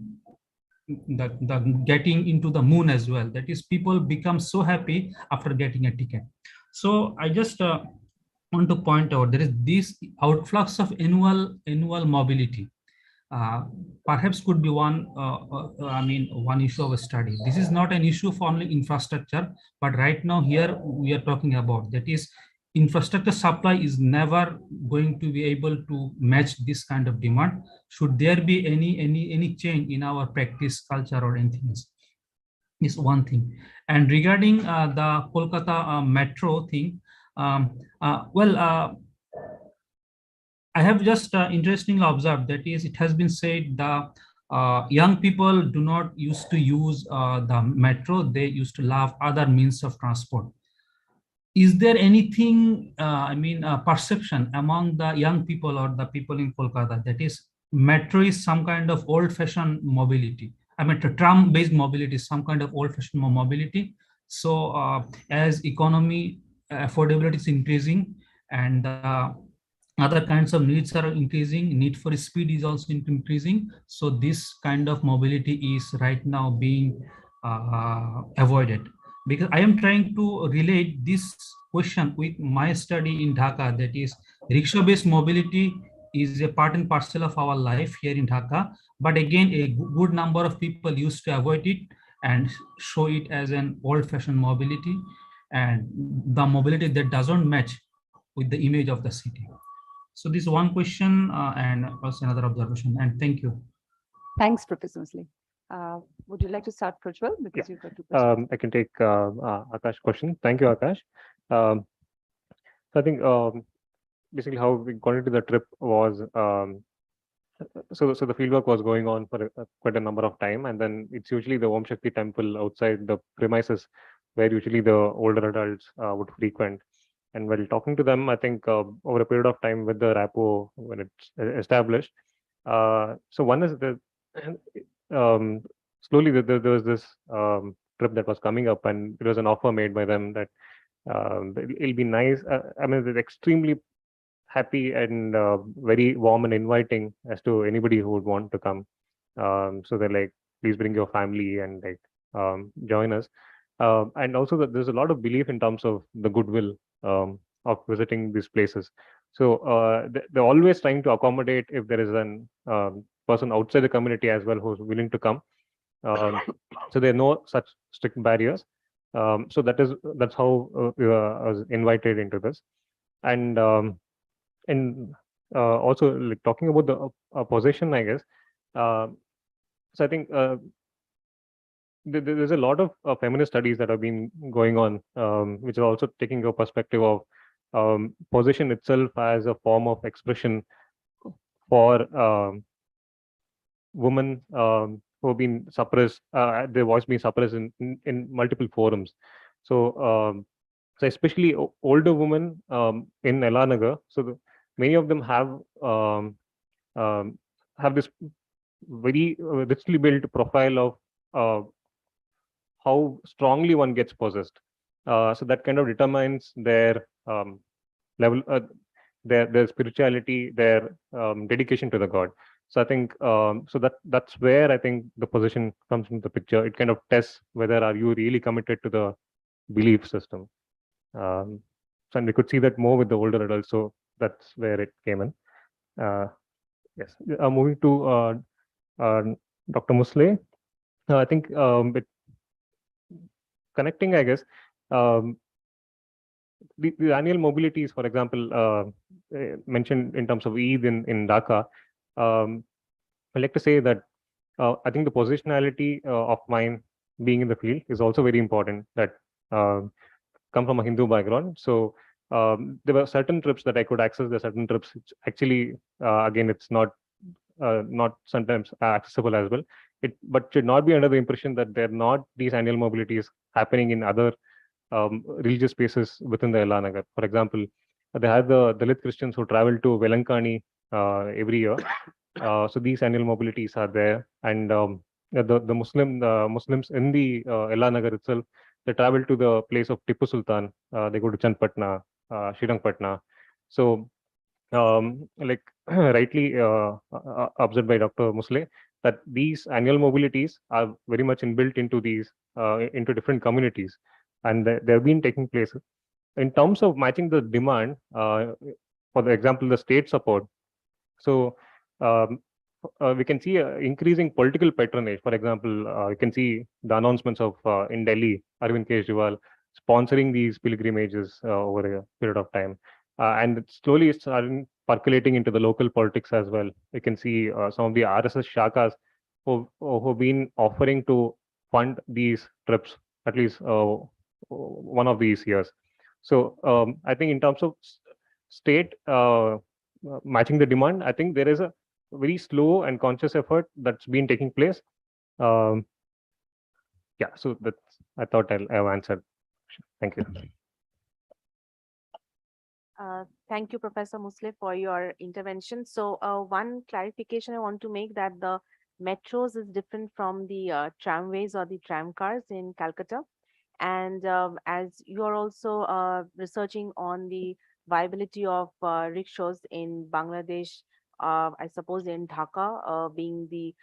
getting into the moon as well. That is, people become so happy after getting a ticket. So I just want to point out there is this outflux of annual mobility. Perhaps could be one issue of a study. This is not an issue for only infrastructure, but right now here we are talking about, that is, infrastructure supply is never going to be able to match this kind of demand. Should there be any change in our practice, culture, or anything else? Is one thing. And regarding the Kolkata metro thing, I have just interestingly observed, that is, it has been said the young people do not used to use the metro, they used to love other means of transport. Is there anything, perception among the young people or the people in Kolkata, that is, metro is some kind of old-fashioned mobility? Tram-based mobility is some kind of old-fashioned mobility. So as economy affordability is increasing and other kinds of needs are increasing, need for speed is also increasing. So this kind of mobility is right now being avoided. Because I am trying to relate this question with my study in Dhaka, that is, rickshaw-based mobility is a part and parcel of our life here in Dhaka. But again, a good number of people used to avoid it and show it as an old-fashioned mobility, and the mobility that doesn't match with the image of the city. So this is one question and also another observation. And thank you. Thanks, Professor Mosley. Would you like to start, Prajwal? Because you've got 2 questions. I can take Akash's question. Thank you, Akash. So I think basically how we got into the trip was, so the fieldwork was going on for quite a number of time, and then it's usually the Om Shakti temple outside the premises where usually the older adults would frequent. And while talking to them, I think over a period of time with the rapport when it's established, so one is the slowly there was this trip that was coming up, and it was an offer made by them that it'll be nice. They're extremely happy and very warm and inviting as to anybody who would want to come. So they're like, please bring your family and join us. And also that there's a lot of belief in terms of the goodwill of visiting these places. So they're always trying to accommodate if there is an person outside the community as well who's willing to come. So there are no such strict barriers. So that's how I was invited into this. And also like talking about the position, I guess. So I think there's a lot of feminist studies that have been going on, which are also taking a perspective of position itself as a form of expression for women who have been suppressed, their voice being suppressed in multiple forums. So, so especially older women in Elanagar. So many of them um, have this very richly built profile of how strongly one gets possessed. So that kind of determines their level, their spirituality, their dedication to the god. So I think so that's where I think the possession comes into the picture. It kind of tests whether are you really committed to the belief system. And we could see that more with the older adults. So that's where it came in. Yes. Moving to Dr. Musle, I think connecting, I guess, the annual mobilities, for example, mentioned in terms of Eid in Dhaka. I like to say that I think the positionality of mine being in the field is also very important. That come from a Hindu background, so there were certain trips that I could access. There are certain trips which actually, again, it's not sometimes accessible as well. But should not be under the impression that there are not these annual mobilities happening in other religious spaces within the Ella Nagar. For example, they have the Dalit Christians who travel to Velankani every year. So these annual mobilities are there, and the Muslims in the Ella Nagar itself, they travel to the place of Tipu Sultan. They go to Chandpatna, Srirangpatna. So like rightly observed by Dr. Musle, that these annual mobilities are very much inbuilt into these into different communities, and they've been taking place. In terms of matching the demand, for the example, the state support. So um, we can see increasing political patronage. For example, you can see the announcements of in Delhi, Arvind Kejriwal sponsoring these pilgrimages over a period of time. And slowly it's starting percolating into the local politics as well. You can see some of the RSS shakas who've been offering to fund these trips, at least one of these years. So I think in terms of state matching the demand, I think there is a very slow and conscious effort that's been taking place. Yeah, so that's, I thought I've answered. Thank you. Thank you, Professor Musle, for your intervention. So one clarification I want to make, that the metros is different from the tramways or the tram cars in Calcutta. And as you are also researching on the viability of rickshaws in Bangladesh, I suppose in Dhaka, being the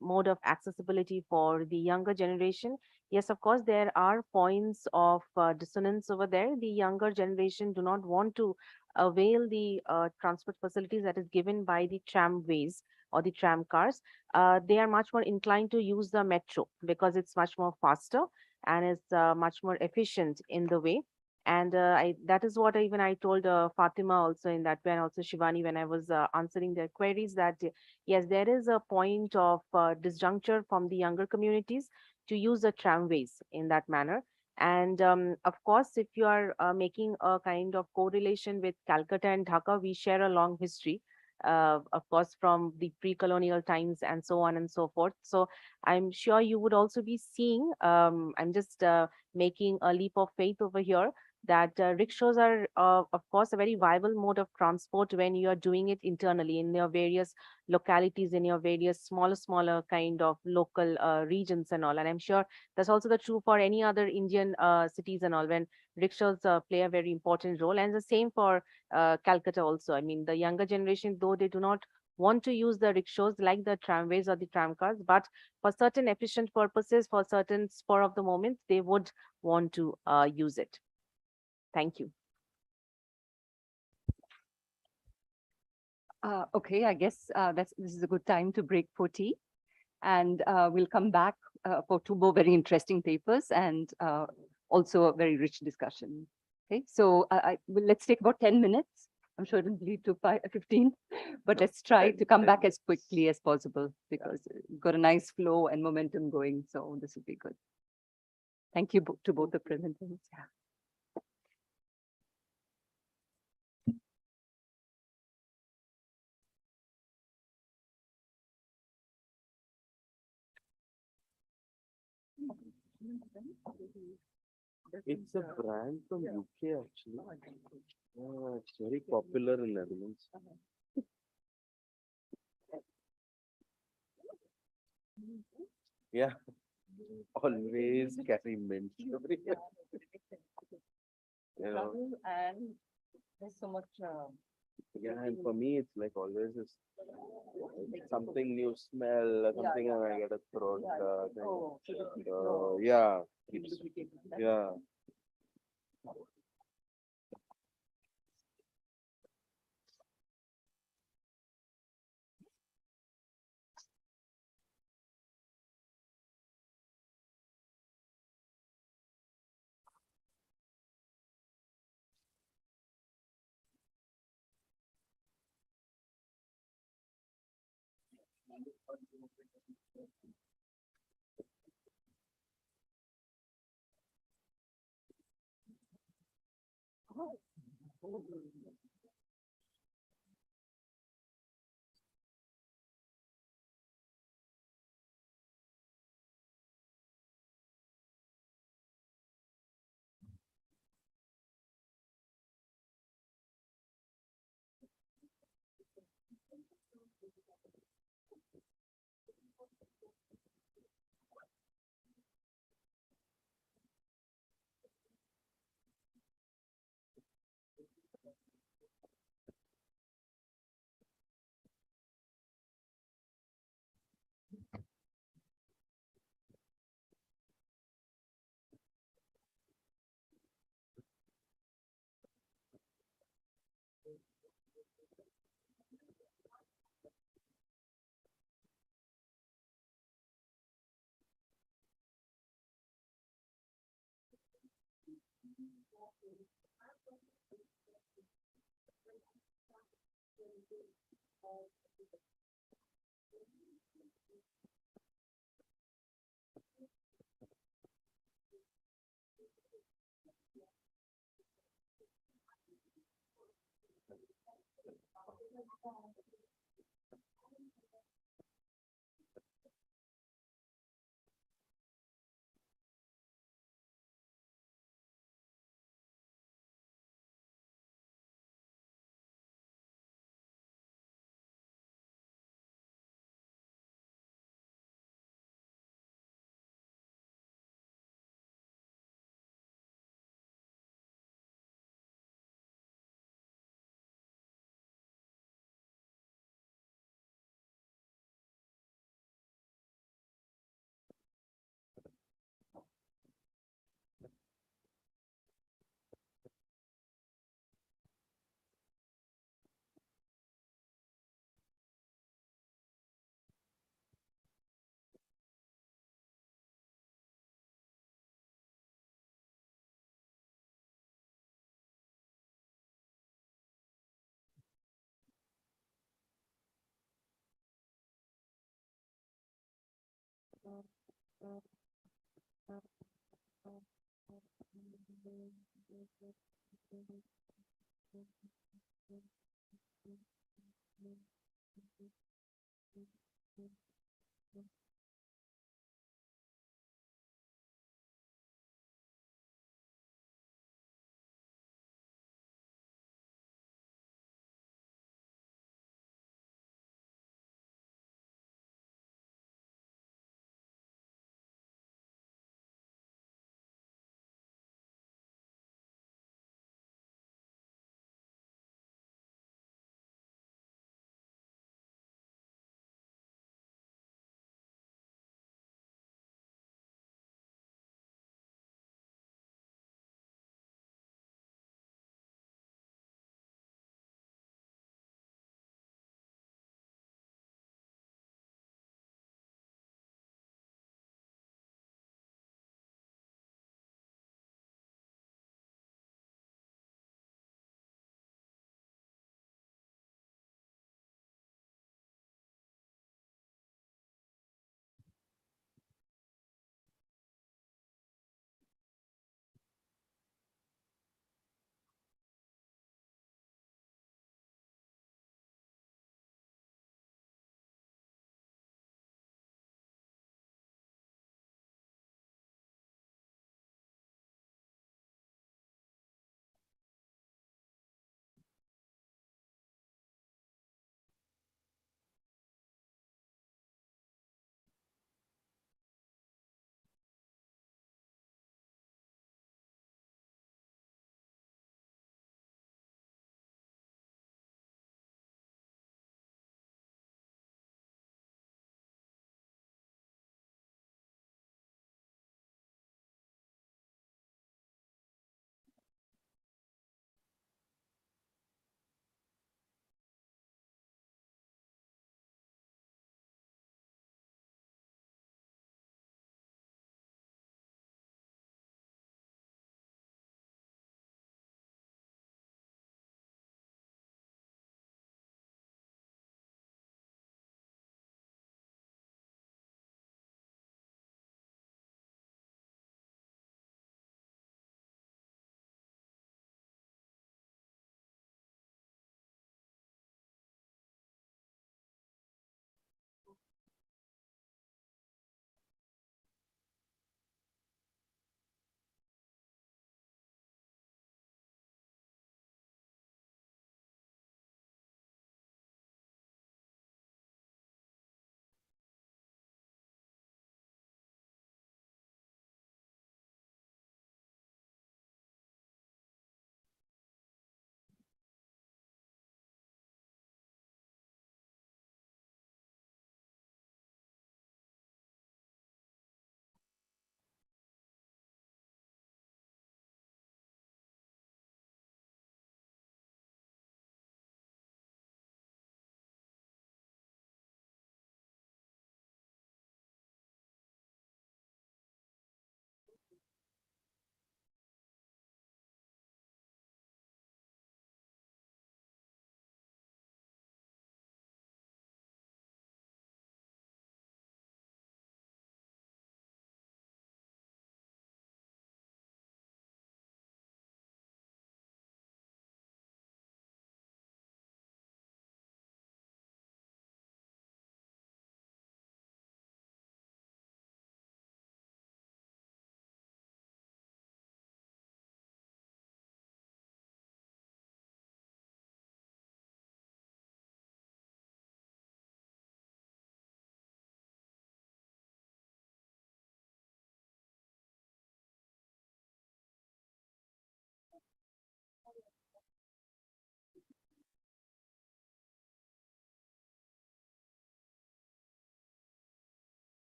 mode of accessibility for the younger generation. Yes, of course, there are points of dissonance over there. The younger generation do not want to avail the transport facilities that is given by the tramways or the tram cars. They are much more inclined to use the metro because it's much more faster and is much more efficient in the way. And that is what even I told Fatima also in that way, and also Shivani when I was answering their queries, that yes, there is a point of disjuncture from the younger communities to use the tramways in that manner. And of course, if you are making a kind of correlation with Calcutta and Dhaka, we share a long history, of course, from the pre-colonial times and so on and so forth. So I'm sure you would also be seeing, I'm just making a leap of faith over here, that rickshaws are, of course, a very viable mode of transport when you are doing it internally in your various localities, in your various smaller kind of local regions and all. And I'm sure that's also the true for any other Indian cities and all, when rickshaws play a very important role. And the same for Calcutta also. I mean, the younger generation, though they do not want to use the rickshaws like the tramways or the tram cars, but for certain efficient purposes, for certain spur of the moment, they would want to use it. Thank you. Okay, I guess this is a good time to break for tea. And we'll come back for two more very interesting papers and also a very rich discussion. Okay, so let's take about 10 minutes. I'm sure it'll lead to 15, but let's try to come back as quickly as possible because we've got a nice flow and momentum going. So this will be good. Thank you to both the presenters. Yeah. It's a brand from UK actually. It's very popular in Netherlands. Yeah, always carry mint. You know, And there's so much, yeah, and for me, it's like always this something new smell or something, and I get a throat thing. oh, Yeah, keeps, yeah.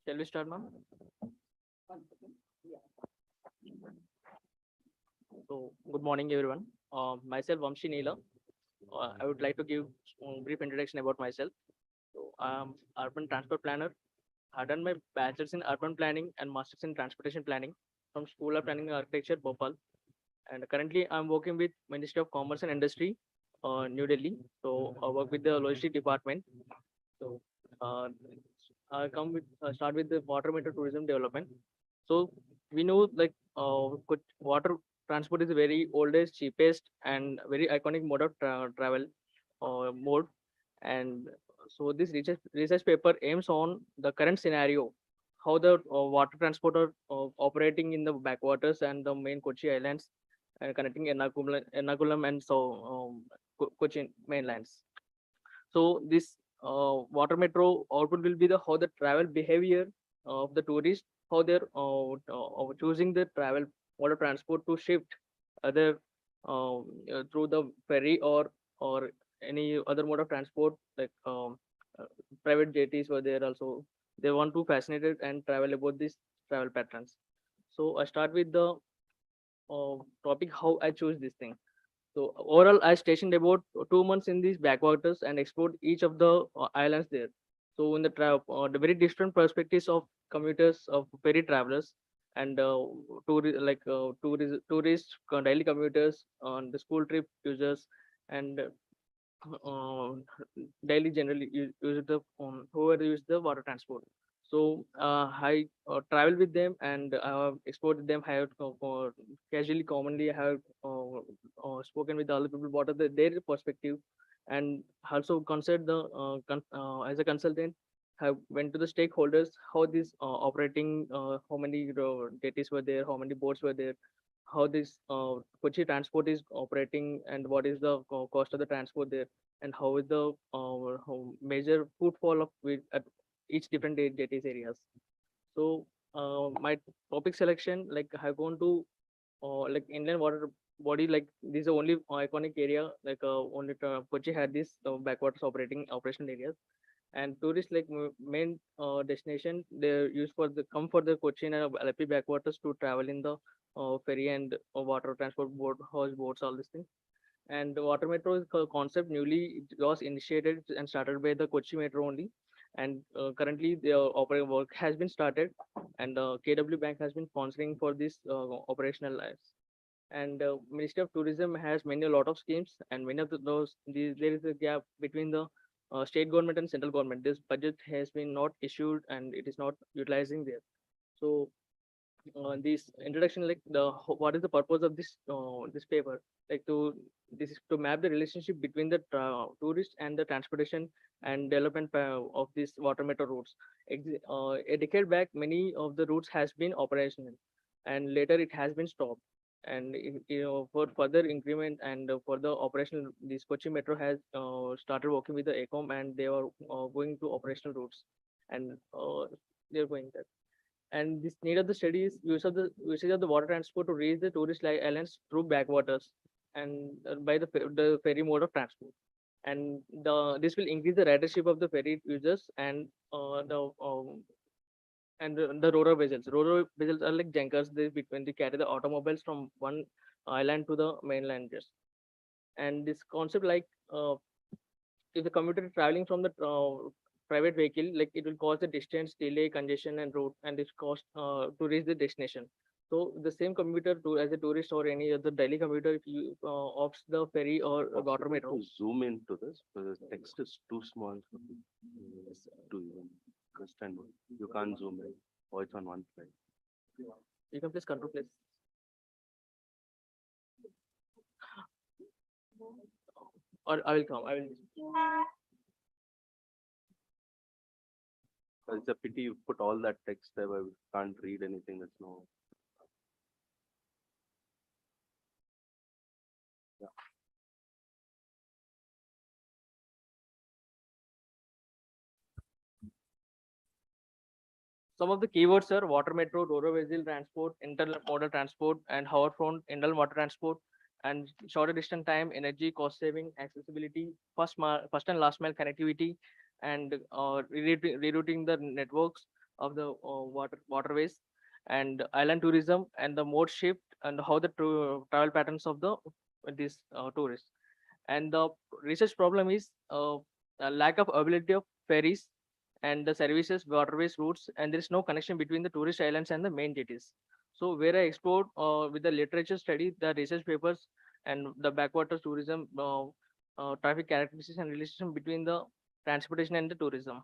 Shall we start, ma'am? So, good morning, everyone. Myself, Vamshi Neela. I would like to give a brief introduction about myself. So, I'm urban transport planner. I done my bachelor's in urban planning and master's in transportation planning from School of Planning and Architecture, Bhopal. And currently, I'm working with Ministry of Commerce and Industry, New Delhi. So, I work with the logistics department. So, I start with the water metro tourism development. So we know like water transport is a very oldest, cheapest, and very iconic mode of travel mode. And so this research paper aims on the current scenario, how the water transport are operating in the backwaters and the main Kochi islands, and connecting Ernakulam and so Cochin mainlands. So this water metro output will be the how the travel behavior of the tourists, how they're choosing the travel water transport to shift either through the ferry or any other mode of transport like private jetties were there also. They want to fascinated and travel about these travel patterns. So I start with the topic how I choose this thing. So overall, I stationed about 2 months in these backwaters and explored each of the islands there. So in the very different perspectives of commuters, of ferry travelers, and tourists, daily commuters, on the school trip users, and uh, daily generally use the whoever use the water transport. So I travel with them and explored them. I have casually, commonly, I have spoken with other people what are their perspective, and also considered the as a consultant. Have went to the stakeholders how this operating, how many jetties were there, how many boats were there, how this Kochi transport is operating, and what is the cost of the transport there, and how is the how major footfall of with at each different jetties areas. So my topic selection, like I have gone to like inland water body, like this is the only iconic area, like only Kochi had this backwaters operational areas. And tourists like main destination, they're used for the come for the Cochin and Alapi backwaters to travel in the ferry and water transport boat, house boats, all these things. And the water metro is concept newly it was initiated and started by the Kochi Metro only. And currently the operating work has been started, and KW Bank has been sponsoring for this operational lives. And Ministry of Tourism has many a lot of schemes, and many of there is a gap between the state government and central government. This budget has been not issued and it is not utilizing there. So this introduction, like what is the purpose of this paper, like this is to map the relationship between the tourist and the transportation and development of these water metro routes. A decade back, many of the routes has been operational, and later it has been stopped. And for further increment and for the operational, this Kochi Metro has started working with the AECOM, and they are going to operational routes, and they're going there. And this need of the study is usage of the water transport to reach the tourist islands through backwaters and by the ferry mode of transport. And this will increase the ridership of the ferry users and the ro-ro vessels. Ro-ro vessels are like jankers. They carry the automobiles from one island to the mainland. Just and this concept, like if the commuter is traveling from the private vehicle, like it will cause the distance, delay, congestion, and route, and this cost to reach the destination. So the same commuter to as a tourist or any other daily commuter, if you opts the ferry or water metro. To zoom into this because the text is too small for me to even understand. You can't zoom in, or it's on one slide. You can please control please. Or I will come. I will. It's a pity you put all that text there, but we can't read anything. That's no. Some of the keywords are water metro, ro-ro vessel transport, intermodal transport, and hoverfront, inland water transport, and shorter distance time, energy, cost saving, accessibility, first and last mile connectivity, and rerouting the networks of the waterways, and island tourism, and the mode shift, and how the travel patterns of these tourists. And the research problem is a lack of ability of ferries and the services, waterways, routes, and there is no connection between the tourist islands and the main cities. So where I explored with the literature study, the research papers, and the backwater tourism, traffic characteristics and relation between the transportation and the tourism.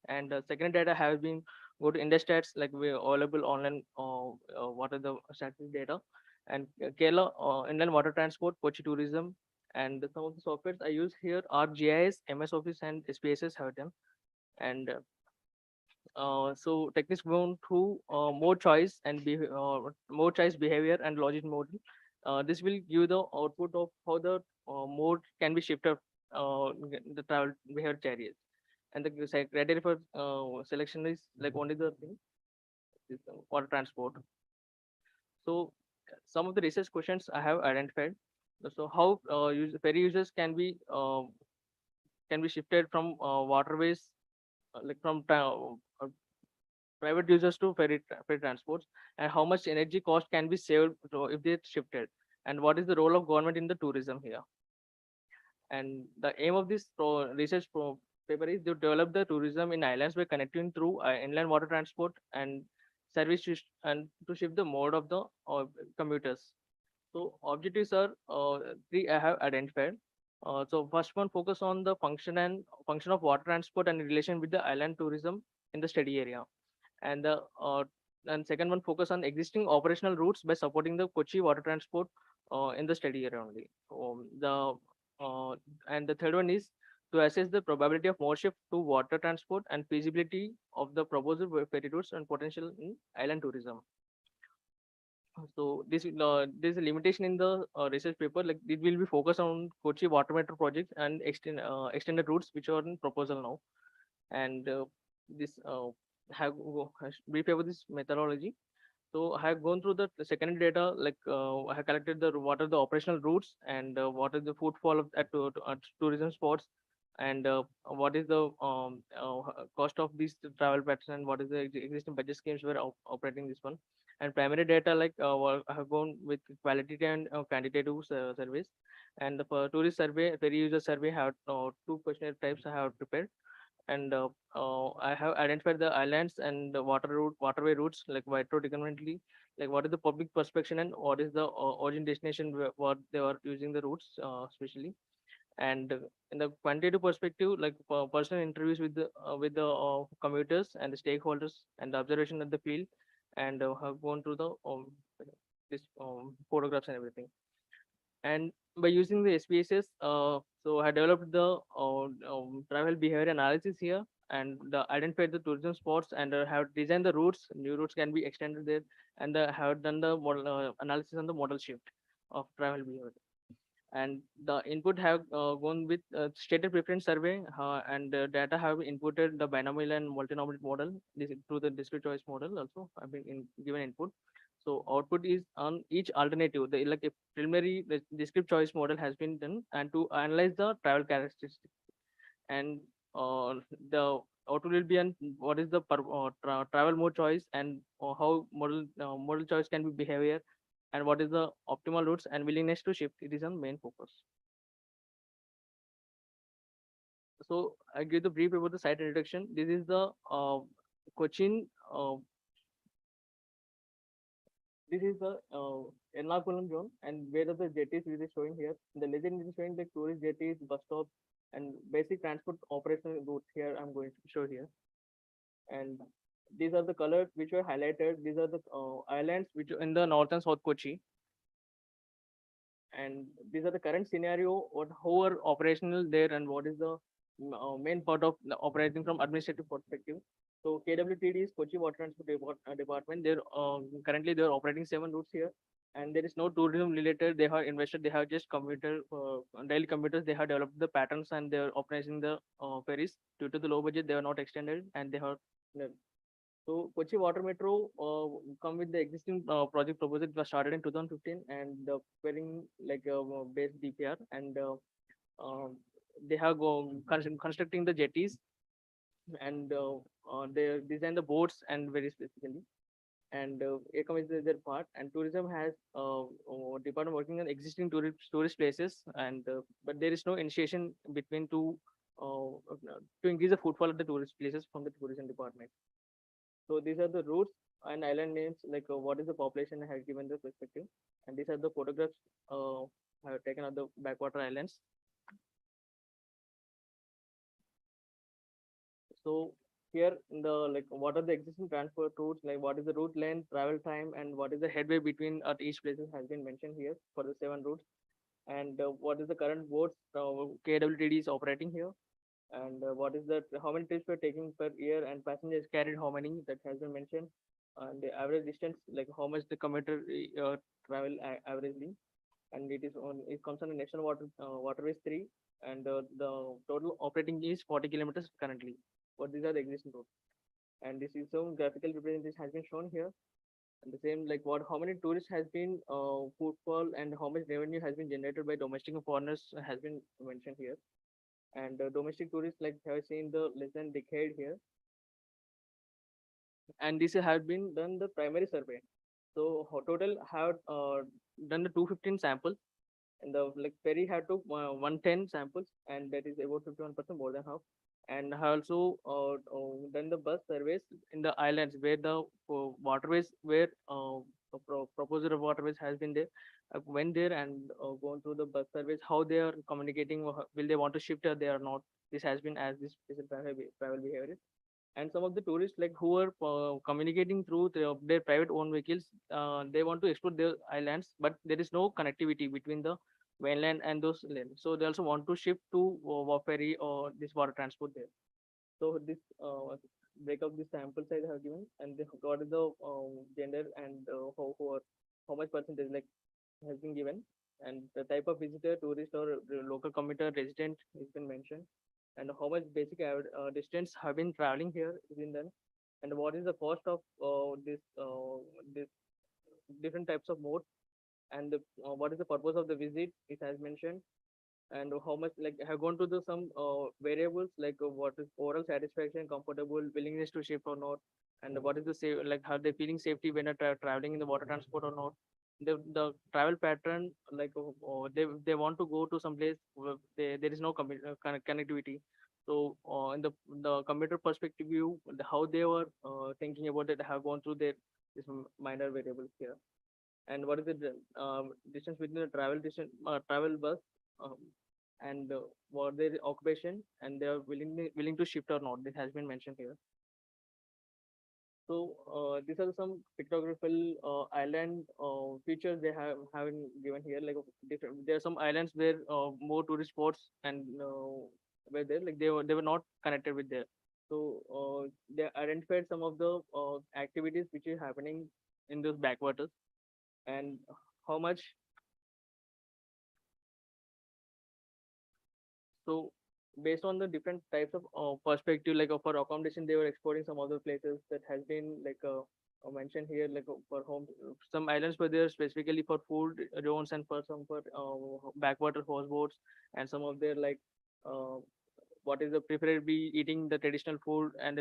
And second data have been go to Industats, like we available online. What are the statistic data? And Kerala inland water transport, Kochi tourism, and some of the softwares I use here are GIS, MS Office, and SPSS have them. And so techniques going through more choice and more choice behavior and logic model. This will give the output of how the mode can be shifted the travel behavior chariots. And the criteria for selection is like only the thing is water transport. So some of the research questions I have identified. So how ferry users can be shifted from waterways, like from private users to ferry transports, and how much energy cost can be saved if they shifted, and what is the role of government in the tourism here. And the aim of this research paper is to develop the tourism in islands by connecting through inland water transport and and to shift the mode of the commuters. So objectives are three I have identified. So first one focus on the function of water transport and relation with the island tourism in the study area. And the second one focus on existing operational routes by supporting the Kochi water transport in the study area only. And the third one is to assess the probability of more shift to water transport and feasibility of the proposed ferry routes and potential in island tourism. So there's a limitation in the research paper, like it will be focused on Kochi water metro projects and extended routes which are in proposal now. And this brief about this methodology. So I have gone through the secondary data, like I have collected what are the operational routes and what are the footfall at tourism spots, and what is the cost of this travel pattern, and what is the existing budget schemes we're operating this one. And primary data like have gone with qualitative and quantitative surveys. And the tourist survey, ferry user survey have two questionnaire types I have prepared. And I have identified the islands and the waterway routes like White Road economically, like what is the public perception and what is the origin destination what they are using the routes especially. And in the quantitative perspective, like personal interviews with the commuters and the stakeholders and the observation of the field, and have gone through the this photographs and everything. And by using the SPSS, so I developed the travel behavior analysis here, and identified the tourism spots, and have designed the routes. New routes can be extended there, and have done the model analysis on the model shift of travel behavior. And the input have gone with stated preference survey, and data have inputted the binomial and multinomial model this through the discrete choice model also have been given input. So output is on each alternative. The like a preliminary the discrete choice model has been done and to analyze the travel characteristics. And the output will be on what is the travel mode choice, and how model choice can be behavior, and what is the optimal routes and willingness to shift. It is on main focus. So I give the brief about the site introduction. This is the Cochin. This is the Ernakulam zone, and where are the jetties it is showing here. The legend is showing the tourist jetties, bus stops, and basic transport operational routes here. I'm going to show here. And these are the colors which were highlighted. These are the islands which are in the north and south Kochi. And these are the current scenario, how are operational there, and what is the main part of the operating from administrative perspective. So KWTD is Kochi Water Transport Department. They're currently they're operating 7 routes here, and there is no tourism related. They have invested. They have just commuter daily commuters. They have developed the patterns, and they're operating the ferries. Due to the low budget, they are not extended, and they have. So Kochi Water Metro come with the existing project proposal. It was started in 2015, and the pairing like based DPR, and they have constructing the jetties, and they design the boats and very specifically. And Ecom is their part, and tourism has department working on existing tourist places, and but there is no initiation between to increase the footfall of the tourist places from the tourism department. So these are the routes and island names, like what is the population I have given the perspective, and these are the photographs I have taken of the backwater islands. So here in the like what are the existing transport routes, like what is the route length, travel time, and what is the headway between at each places has been mentioned here for the 7 routes. And what is the current boats KWTD is operating here, and what is the how many trips we're taking per year, and passengers carried how many, that has been mentioned, and the average distance, like how much the commuter travel averagely. And it comes on the national waterways 3, and the total operating is 40 kilometers currently. But these are the existing routes, and this is some graphical representation has been shown here. And the same like how many tourists has been footfall, and how much revenue has been generated by domestic and foreigners has been mentioned here. And domestic tourists like have seen the less than decade here, and this have been done the primary survey. So total have done the 215 samples, and the like ferry had to 110 samples, and that is about 51% more than half. And have also done the bus surveys in the islands where the waterways where proposer of waterways has been there, went there and gone through the bus surveys, how they are communicating, will they want to shift or they are not. This has been as this is a travel behavior. And some of the tourists like who are communicating through their private own vehicles, they want to explore their islands, but there is no connectivity between the mainland and those lands. So they also want to shift to ferry or this water transport there. So this breakup this sample size I have given, and what is the gender, and how much percentage like has been given, and the type of visitor, tourist or local commuter resident has been mentioned, and how much basic distance have been traveling here has been done, and what is the cost of this different types of modes, and what is the purpose of the visit, it has mentioned, and how much like have gone to the some variables like what is overall satisfaction, comfortable, willingness to ship or not, and what is the safe like how they feeling safety when they're traveling in the water transport or not. The travel pattern like they want to go to some place where there is no connectivity. So in the commuter perspective view, how they were thinking about it have gone through their this minor variables here. And what is the distance between the travel distance travel bus um, and what their occupation, and they are willing to shift or not. This has been mentioned here. So these are some pictographical island features they haven't given here. Like different, there are some islands where more tourist spots and were there. Like they were not connected with there. So they identified some of the activities which is happening in those backwaters, and how much. So based on the different types of perspective, like for accommodation, they were exploring some other places that has been like mentioned here, like for home, some islands were there specifically for food zones and for some for backwater houseboats, and some of their like uh, what is the preferably eating the traditional food, and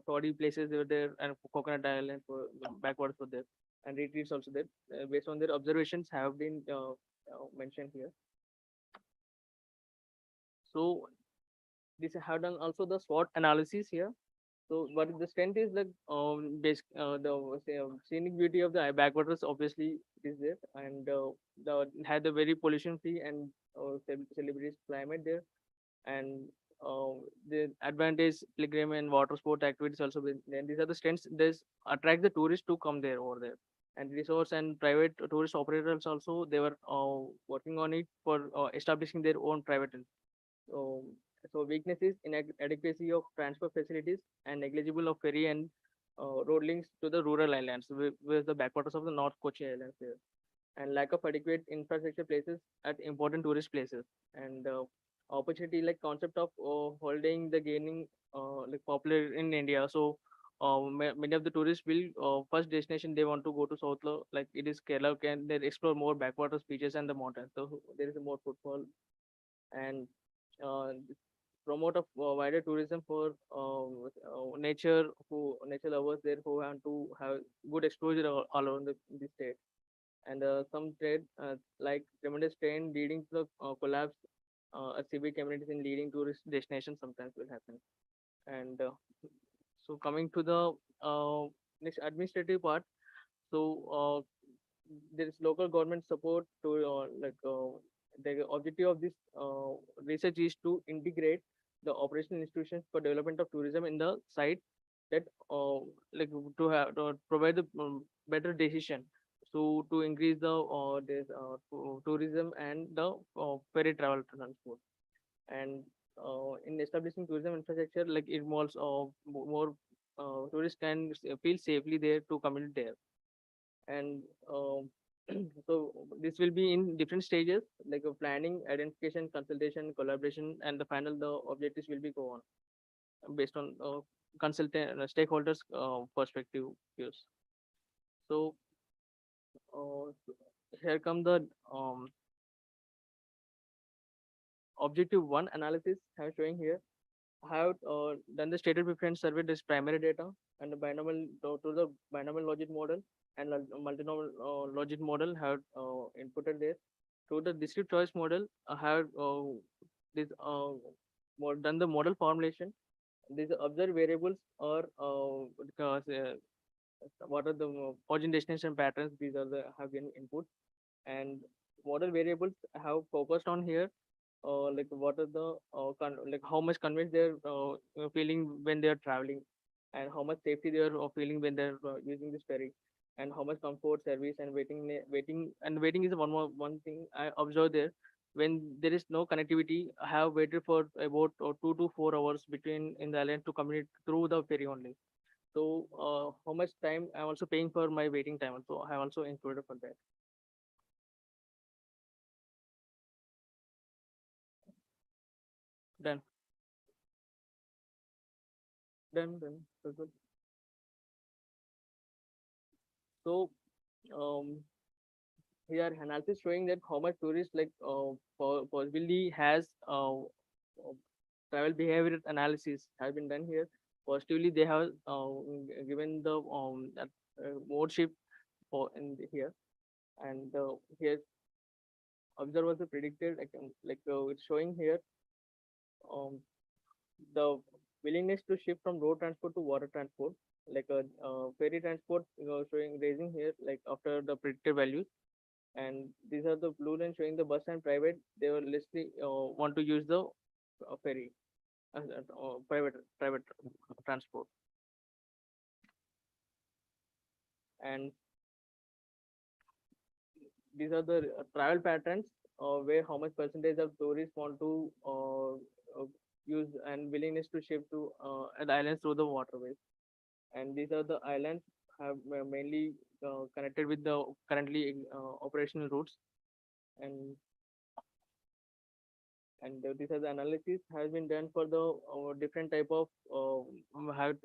toddy places they were there, and coconut island for backwaters were there, and retreats also there. Based on their observations have been mentioned here. So this have done also the SWOT analysis here. So what the strength is like scenic beauty of the backwaters obviously is there, and the had the very pollution free and celebrates climate there, and the advantage pilgrim and water sport activities also then these are the strengths. This attract the tourists to come there over there, and resorts and private tourist operators also they were working on it for establishing their own private. So, so weakness is inadequacy of transfer facilities and negligible of ferry and road links to the rural islands with the backwaters of the North Kochi Islands there, and lack of adequate infrastructure places at important tourist places, and opportunity like concept of holding the gaining like popular in India. So many of the tourists will first destination they want to go to south like it is Kerala, can they explore more backwaters, beaches and the mountains. So there is a more footfall, and uh, promote of wider tourism for nature lovers there who want to have good exposure all around the state, and some trade like tremendous trend leading to the collapse civic communities in leading tourist destinations sometimes will happen. And so coming to the next administrative part, so there is local government support to the objective of this research is to integrate the operational institutions for development of tourism in the site that like to have to provide the better decision, so to increase the this tourism and the ferry travel transport, and in establishing tourism infrastructure like it involves more tourists can feel safely there to commute there, and so this will be in different stages like planning, identification, consultation, collaboration, and the final the objectives will be go on based on consultant stakeholders perspective views. So here come the objective one analysis I'm showing here. I have done the stated preference survey, this primary data, and the binomial to the binomial logic model and multinomial logic model have inputted there. To the discrete choice model, I have this done the model formulation. These observed variables are because, what are the origin destination patterns? These are the have been input, and model variables have focused on here like what are the like how much convinced they're feeling when they're traveling, and how much safety they're feeling when they're using this ferry, and how much comfort, service, and waiting is one thing I observed there. When there is no connectivity, I have waited for about 2 to 4 hours between in the island to communicate through the ferry only. So how much time I'm also paying for my waiting time, so I have also included for that. Done. Done. So good. So here analysis showing that how much tourists like possibly has travel behavior analysis has been done here. Positively, they have given the that, mode shift for in here, and here observers are predicted it's showing here um, the willingness to shift from road transport to water transport, like a ferry transport showing raising here like after the predicted values. And these are the blue line showing the bus and private. They will literally want to use the ferry as private transport. And these are the travel patterns where how much percentage of tourists want to use and willingness to shift to an islands through the waterways. And these are the islands have mainly connected with the currently operational routes. And these are the analysis has been done for the different type of have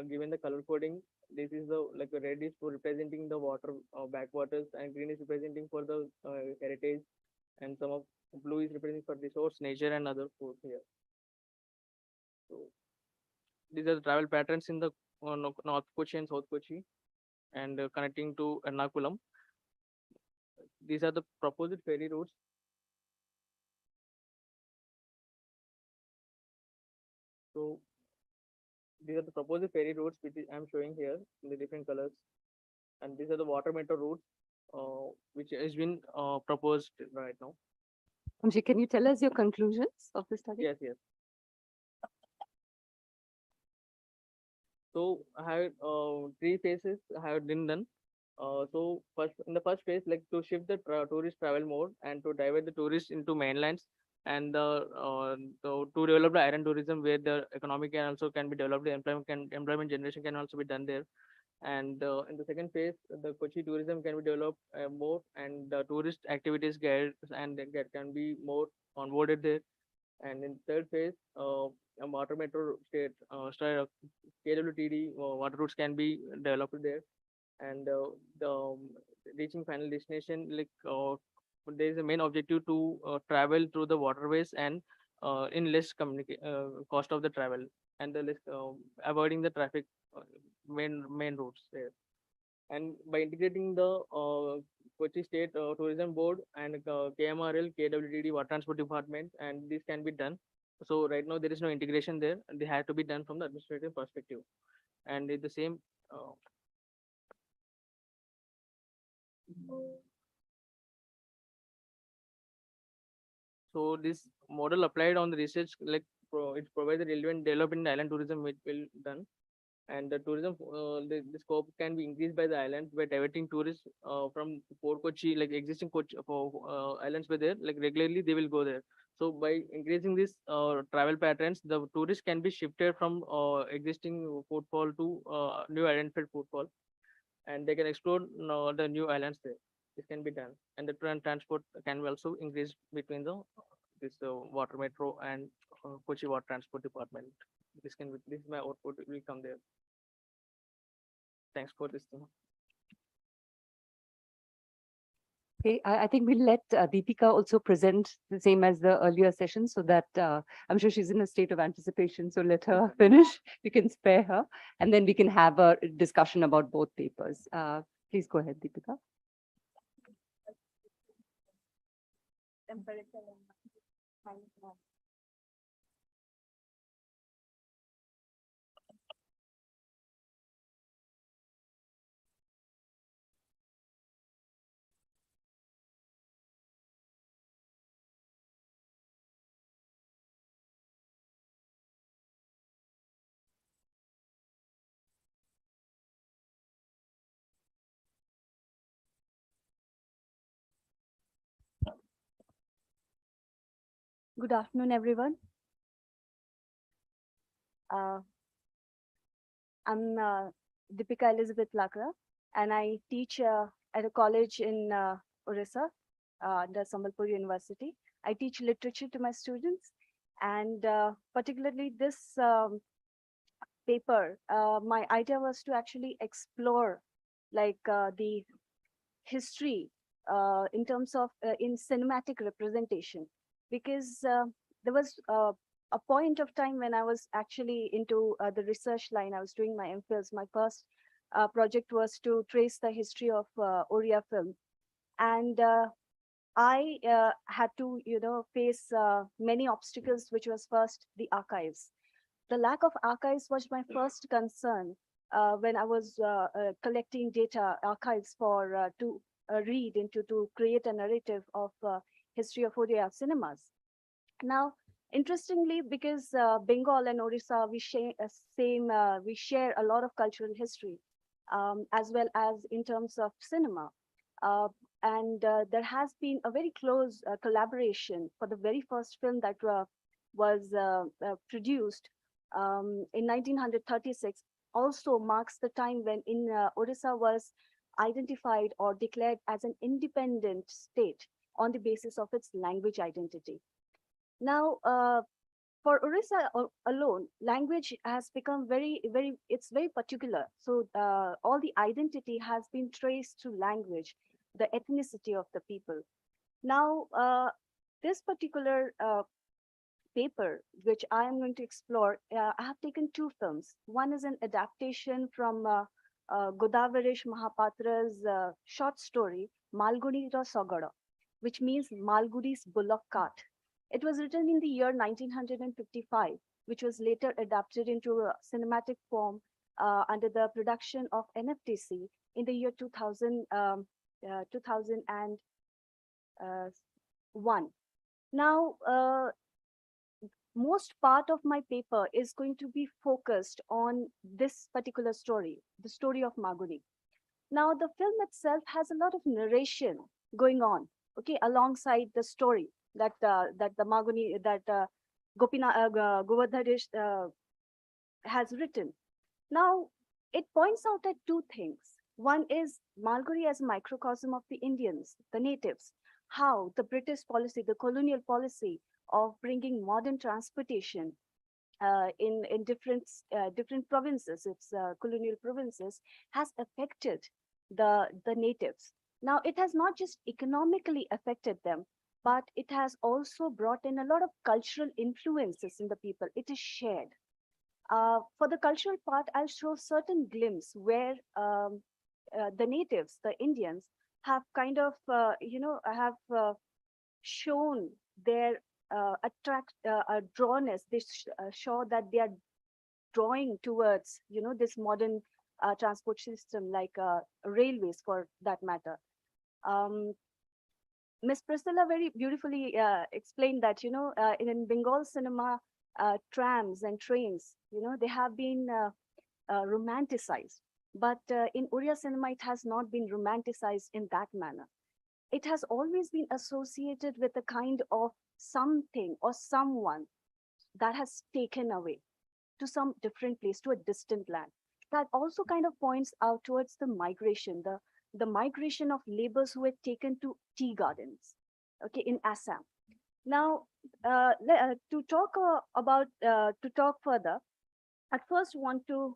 given the color coding. This is the like a red is for representing the water backwaters, and green is representing for the heritage, and some of blue is representing for resource, nature, and other food here. So these are the travel patterns in the North Kochi and South Kochi, and connecting to Ernakulam. These are the proposed ferry routes. So these are the proposed ferry routes which I'm showing here in the different colors, and these are the water metro routes which has been proposed right now. Amshi, can you tell us your conclusions of the study? Yes, yes. So I have three phases I have been done. So first, in the first phase, like to shift the tourist travel mode and to divert the tourists into mainlands, and to develop the island tourism where the economic can also can be developed, the employment generation can also be done there. And in the second phase, the Kochi tourism can be developed more, and the tourist activities guides and that can be more onboarded there. And in third phase, a water metro KWTD water routes can be developed there. And the reaching final destination, like there is a main objective to travel through the waterways and in less cost of the travel, and the less avoiding the traffic main routes there. And by integrating the Kochi State Tourism Board and KMRL, KWTD Water Transport Department, and this can be done. So right now there is no integration there, and they have to be done from the administrative perspective. And it's the same. So this model applied on the research, like it provides the relevant development in island tourism which will done. And the tourism, the scope can be increased by the island by diverting tourists from Port Kochi, like existing Kochi islands were there, like regularly they will go there. So by increasing this travel patterns, the tourists can be shifted from existing footfall to new identified footfall, and they can explore the new islands there. This can be done, and the transport can be also increase between the this water metro and Kochi Water Transport Department. This can be, this is my output will come there. Thanks for this thing. Okay, I think we'll let Deepika also present the same as the earlier session, so that I'm sure she's in a state of anticipation. So let her finish. We can spare her, and then we can have a discussion about both papers. Please go ahead, Deepika. Good afternoon, everyone. I'm Deepika Elizabeth Lakra, and I teach at a college in Orissa, the Sambalpur University. I teach literature to my students, and particularly this paper, my idea was to actually explore like the history in terms of in cinematic representation, because there was a point of time when I was actually into the research line. I was doing my MPhils. My first project was to trace the history of Oriya film, and I had to, face many obstacles, which was first the archives. The lack of archives was my first concern when I was collecting data archives for to read into to create a narrative of history of Odia cinemas. Now, interestingly, because Bengal and Orissa, we share a lot of cultural history, as well as in terms of cinema. And there has been a very close collaboration for the very first film that was produced in 1936. Also marks the time when Orissa was identified or declared as an independent state on the basis of its language identity. Now, for Orissa alone, language has become it's very particular. So all the identity has been traced to language, the ethnicity of the people. Now, this particular paper, which I am going to explore, I have taken two films. One is an adaptation from Godavarish Mahapatra's short story, Malgudi Ra Sogada, which means Malgudi's bullock cart. It was written in the year 1955, which was later adapted into a cinematic form under the production of NFTC in the year 2001. Now, most part of my paper is going to be focused on this particular story, the story of Magudi. Now, the film itself has a lot of narration going on, okay, alongside the story that the Maguni, that Govardhanish has written. Now, it points out at two things. One is Malgudi as a microcosm of the Indians, the natives, how the British policy, the colonial policy of bringing modern transportation in different provinces, its colonial provinces, has affected the natives. Now, it has not just economically affected them, but it has also brought in a lot of cultural influences in the people. It is shared. For the cultural part, I'll show certain glimpse where the natives, the Indians, have kind of, have shown their drawness. They show that they are drawing towards, this modern transport system, like railways for that matter. Ms. Priscilla very beautifully explained that, in Bengal cinema, trams and trains, they have been romanticized. But in Oriya cinema, it has not been romanticized in that manner. It has always been associated with a kind of something or someone that has taken away to some different place, to a distant land. That also kind of points out towards the migration, the migration of laborers who were taken to tea gardens, okay, in Assam. Now, to talk further, I first want to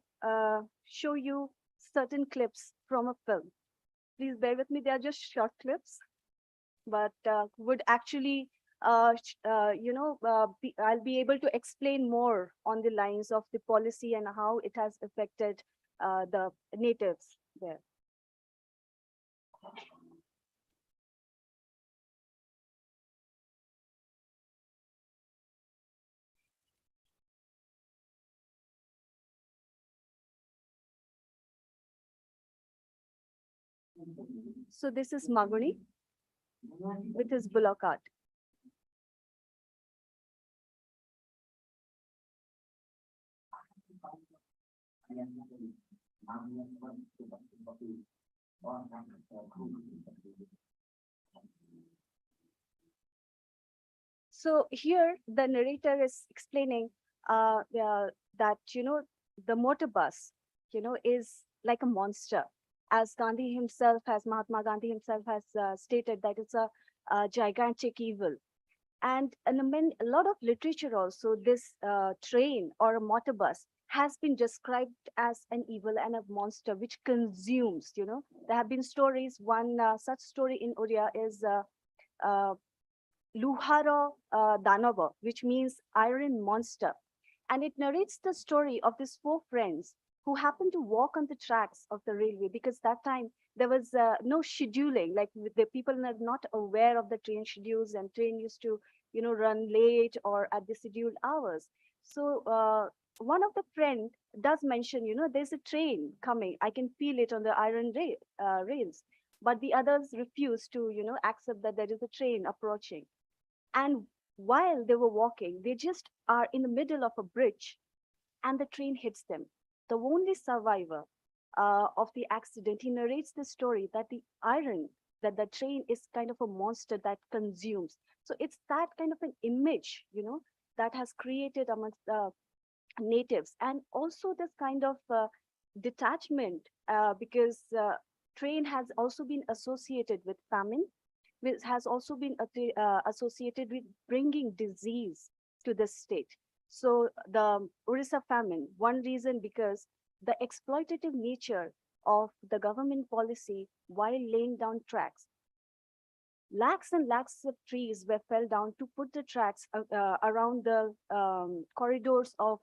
show you certain clips from a film. Please bear with me, they are just short clips, but would actually, I'll be able to explain more on the lines of the policy and how it has affected the natives there. So this is Maguni with his bullock cart. So here the narrator is explaining that, the motor bus, is like a monster. As Mahatma Gandhi himself has stated that it's a gigantic evil. And in a lot of literature also, this train or a motor bus has been described as an evil and a monster which consumes, There have been stories. One such story in Odia is uh, Luhara Danava, which means iron monster. And it narrates the story of these four friends who happened to walk on the tracks of the railway, because that time there was no scheduling, like the people are not aware of the train schedules, and train used to, run late or at the scheduled hours. So one of the friend does mention, there's a train coming. I can feel it on the rails. But the others refuse to, accept that there is a train approaching. And while they were walking, they just are in the middle of a bridge and the train hits them. The only survivor of the accident, he narrates the story that the iron, that the train is kind of a monster that consumes. So it's that kind of an image, that has created amongst the natives, and also this kind of detachment, because train has also been associated with famine, which has also been associated with bringing disease to the state. So the Orissa famine, one reason because the exploitative nature of the government policy while laying down tracks. Lakhs and lakhs of trees were fell down to put the tracks around the corridors of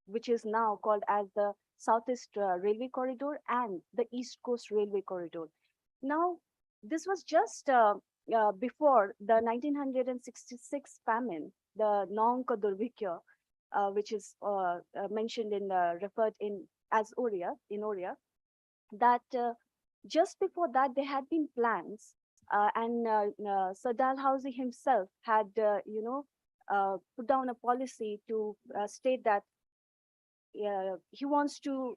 which is now called as the Southeast Railway Corridor and the East Coast Railway Corridor. Now, this was just before the 1966 famine, the Nong Kadurvikya, which is mentioned in referred in as Oria in Oria, that just before that there had been plans, and Sir Dalhousie himself had put down a policy to state that he wants to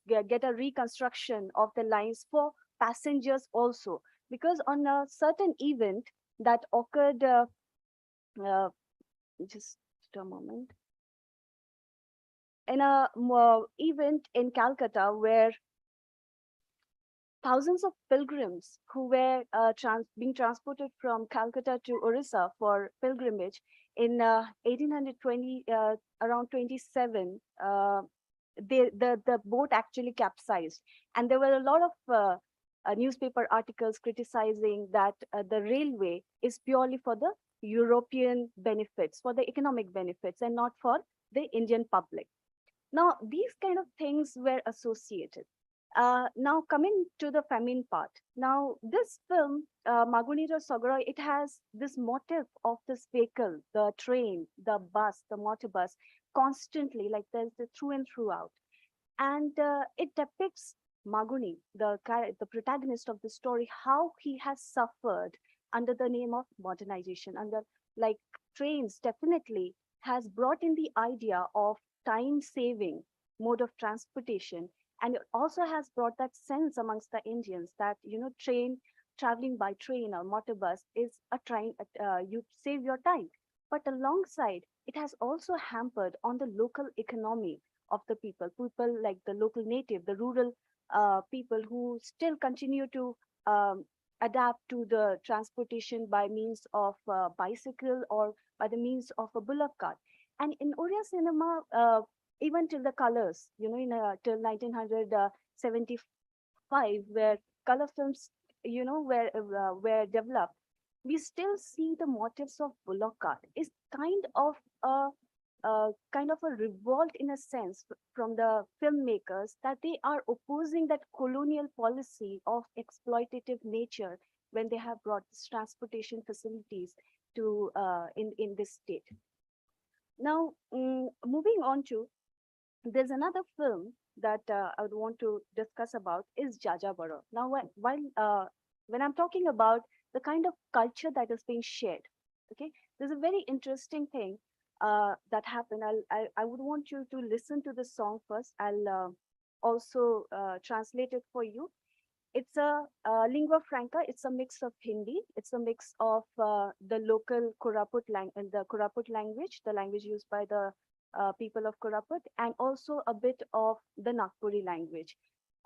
get a reconstruction of the lines for passengers also, because on a certain event that occurred just a moment, in a event in Calcutta where thousands of pilgrims who were being transported from Calcutta to Orissa for pilgrimage in 1820, around 27, the boat actually capsized. And there were a lot of newspaper articles criticizing that the railway is purely for the European benefits, for the economic benefits, and not for the Indian public. Now, these kind of things were associated. Now, coming to the famine part. Now, this film, Maguniro Sogoroi, it has this motif of this vehicle, the train, the bus, the motor bus, constantly, like there's the through and throughout. And it depicts Maguni, the protagonist of the story, how he has suffered under the name of modernization, under like trains definitely has brought in the idea of time-saving mode of transportation. And it also has brought that sense amongst the Indians that, traveling by train or motor bus is a train, you save your time. But alongside, it has also hampered on the local economy of the people like the local native, the rural people who still continue to adapt to the transportation by means of bicycle or by the means of a bullock cart. And in Odia cinema, even till the colors, till 1975, where color films, were developed, we still see the motifs of bullock cart is kind of a revolt in a sense from the filmmakers, that they are opposing that colonial policy of exploitative nature when they have brought this transportation facilities to in this state. Now, moving on to, there's another film that I would want to discuss about is Jajabaro. Now, when I'm talking about the kind of culture that is being shared, okay, there's a very interesting thing that happened. I would want you to listen to the song first. I'll also translate it for you. It's a lingua franca. It's a mix of Hindi. It's a mix of the local Koraput language, the language used by the people of Koraput, and also a bit of the Nagpuri language.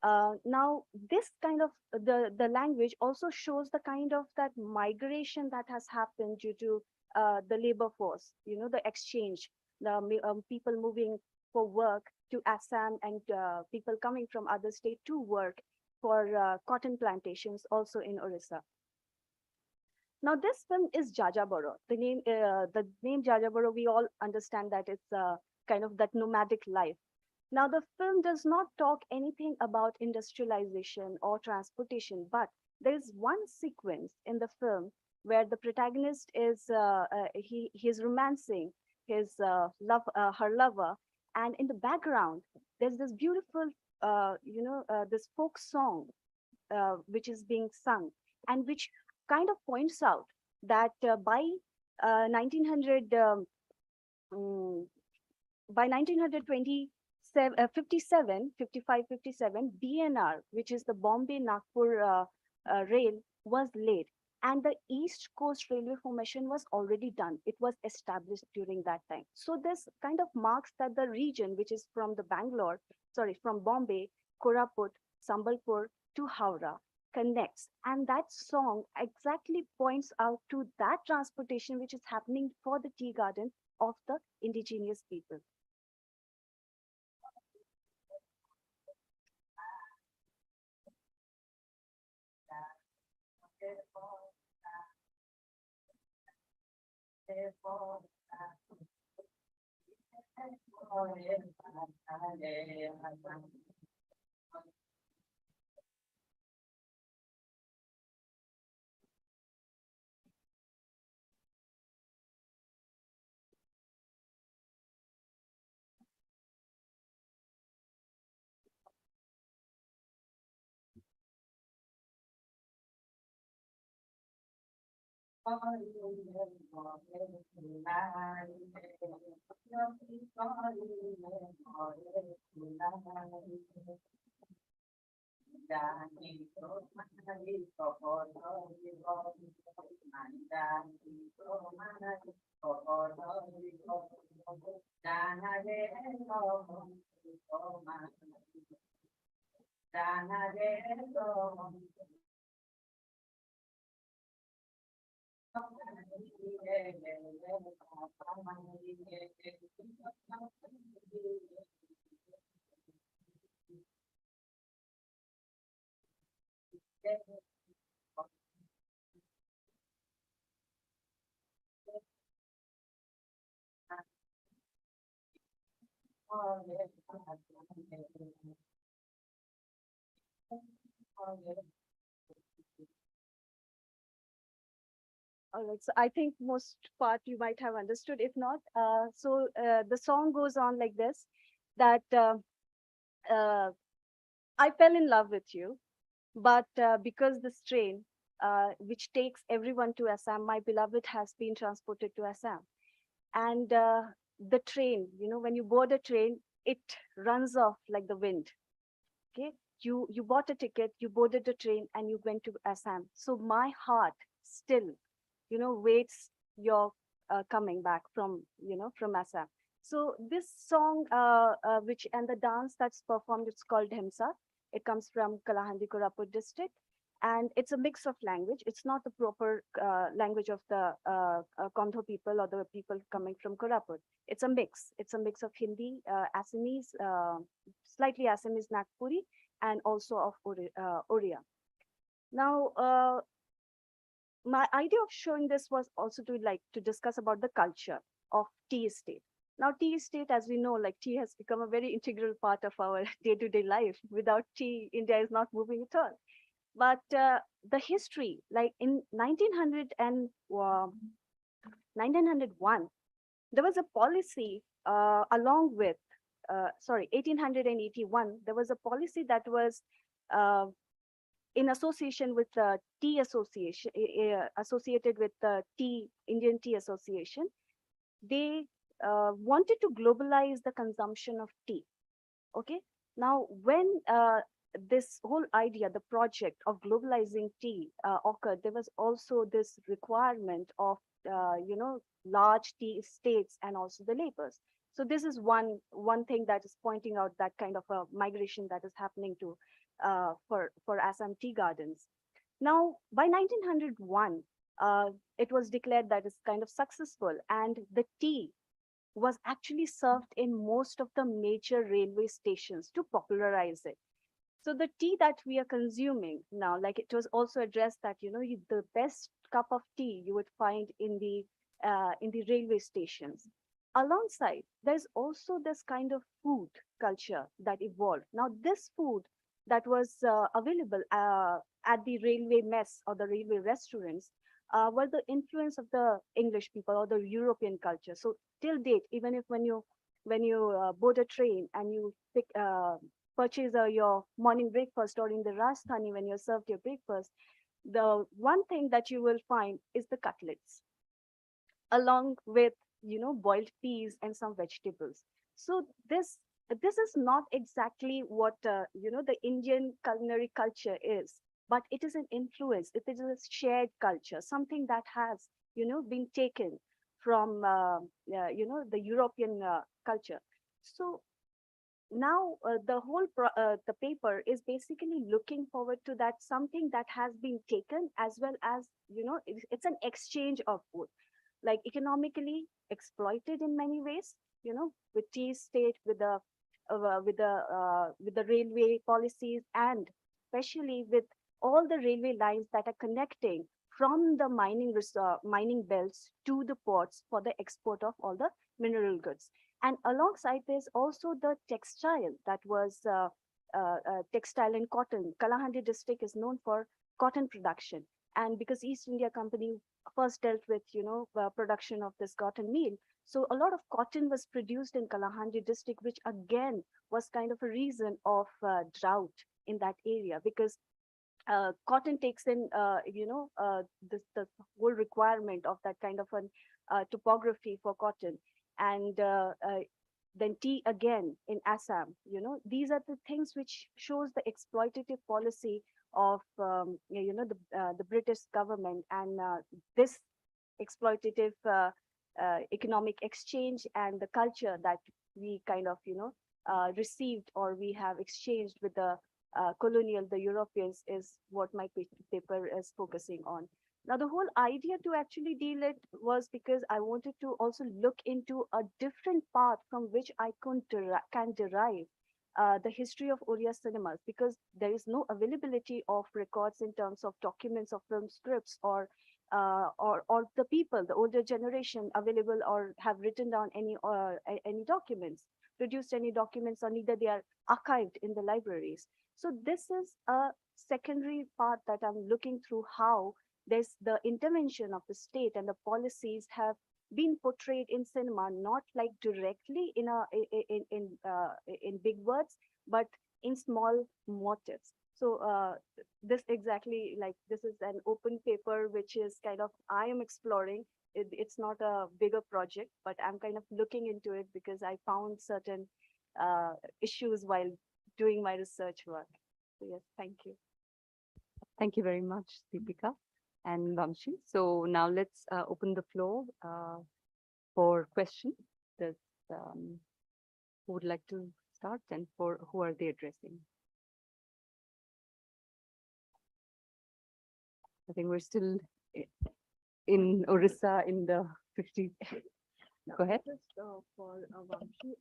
Now, this kind of the language also shows the kind of that migration that has happened due to the labor force, the exchange. people moving for work to Assam and people coming from other state to work for cotton plantations also in Orissa. Now this film is Jajabaro. The name Jajabaro, we all understand that it's kind of that nomadic life. Now the film does not talk anything about industrialization or transportation, but there is one sequence in the film where the protagonist is he's romancing his her lover, and in the background there's this beautiful this folk song which is being sung, and which kind of points out that by 1900 by 1920 57, 55, 57, BNR, which is the Bombay Nagpur rail, was laid, and the East Coast Railway formation was already done. It was established during that time. So this kind of marks that the region, which is from the from Bombay, Koraput, Sambalpur to Howrah, connects, and that song exactly points out to that transportation which is happening for the tea garden of the indigenous people. All right, so I think most part you might have understood. If not, the song goes on like this, that I fell in love with you, but because this train, which takes everyone to Assam, my beloved has been transported to Assam. And the train, when you board a train, it runs off like the wind. Okay, you bought a ticket, you boarded the train, and you went to Assam. So my heart still waits your coming back from Assam. So this song, which and the dance that's performed, it's called Himsa. It comes from Kalahandi Koraput district, and it's a mix of language. It's not the proper language of the Kondho people or the people coming from Koraput. It's a mix. It's a mix of Hindi, Assamese, slightly Assamese Nagpuri, and also of Oriya. Now, my idea of showing this was also to discuss about the culture of tea estate. Now, tea estate, as we know, like tea has become a very integral part of our day-to-day life. Without tea, India is not moving at all. But the history, like in 1901, there was a policy along with, 1881, there was a policy that was in association with the tea association, associated with the Indian Tea Association. They wanted to globalize the consumption of tea. Okay. Now, when this whole idea, the project of globalizing tea occurred, there was also this requirement of, large tea estates and also the labors. So this is one thing that is pointing out that kind of a migration that is happening to for Assam tea gardens. Now, by 1901, it was declared that it's kind of successful, and the tea was actually served in most of the major railway stations to popularize it. So the tea that we are consuming now, like it was also addressed that, the best cup of tea you would find in the railway stations. Alongside, there's also this kind of food culture that evolved. Now, this food that was available at the railway mess or the railway restaurants were the influence of the English people or the European culture. So till date, even if when you board a train and you purchase your morning breakfast, or in the Rajasthani when you're served your breakfast, the one thing that you will find is the cutlets, along with boiled peas and some vegetables. So this is not exactly what the Indian culinary culture is, but it is an influence. It is a shared culture, something that has been taken from the European culture. So now the paper is basically looking forward to that, something that has been taken, as well as it's an exchange of food, like economically exploited in many ways, with tea state, with the railway policies, and especially with all the railway lines that are connecting from the mining belts to the ports for the export of all the mineral goods. And alongside, there's also the textile that was textile and cotton. Kalahandi district is known for cotton production. And because East India Company first dealt with, production of this cotton meal, so a lot of cotton was produced in Kalahandi district, which again was kind of a reason of drought in that area, because cotton takes in, the whole requirement of that kind of an topography for cotton. And then tea again in Assam, these are the things which shows the exploitative policy of, the British government, and this exploitative economic exchange and the culture that we kind of, received, or we have exchanged with the the Europeans, is what my paper is focusing on. Now, the whole idea to actually deal it was because I wanted to also look into a different path from which I can derive the history of Oriya cinemas, because there is no availability of records in terms of documents of film scripts, or the people, the older generation, available or have written down any documents, produced any documents, or neither they are archived in the libraries. So this is a secondary part that I'm looking through, how there's the intervention of the state and the policies have been portrayed in cinema, not like directly in big words, but in small motifs. So this exactly, like, this is an open paper, which is kind of, I am exploring. It's not a bigger project, but I'm kind of looking into it because I found certain issues while doing my research work. So yes, thank you. Thank you very much, Deepika and Vamshi. So now let's open the floor for questions. Does who would like to start, and for who are they addressing? I think we're still in Orissa in the 50s. Go ahead. Just for Vamshi,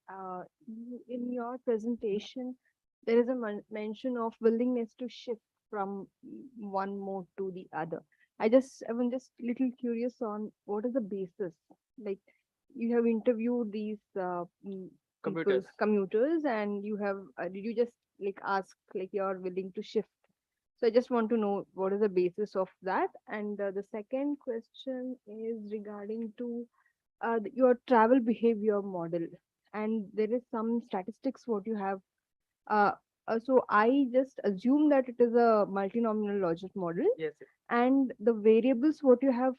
in your presentation, there is a mention of willingness to shift from one mode to the other. I'm just little curious on what is the basis. Like, you have interviewed these commuters, and you have did you just like ask, like, you're willing to shift? So I just want to know what is the basis of that. And the second question is regarding to your travel behavior model, and there is some statistics what you have. So I just assume that it is a multinomial logic model. Yes, yes. And the variables what you have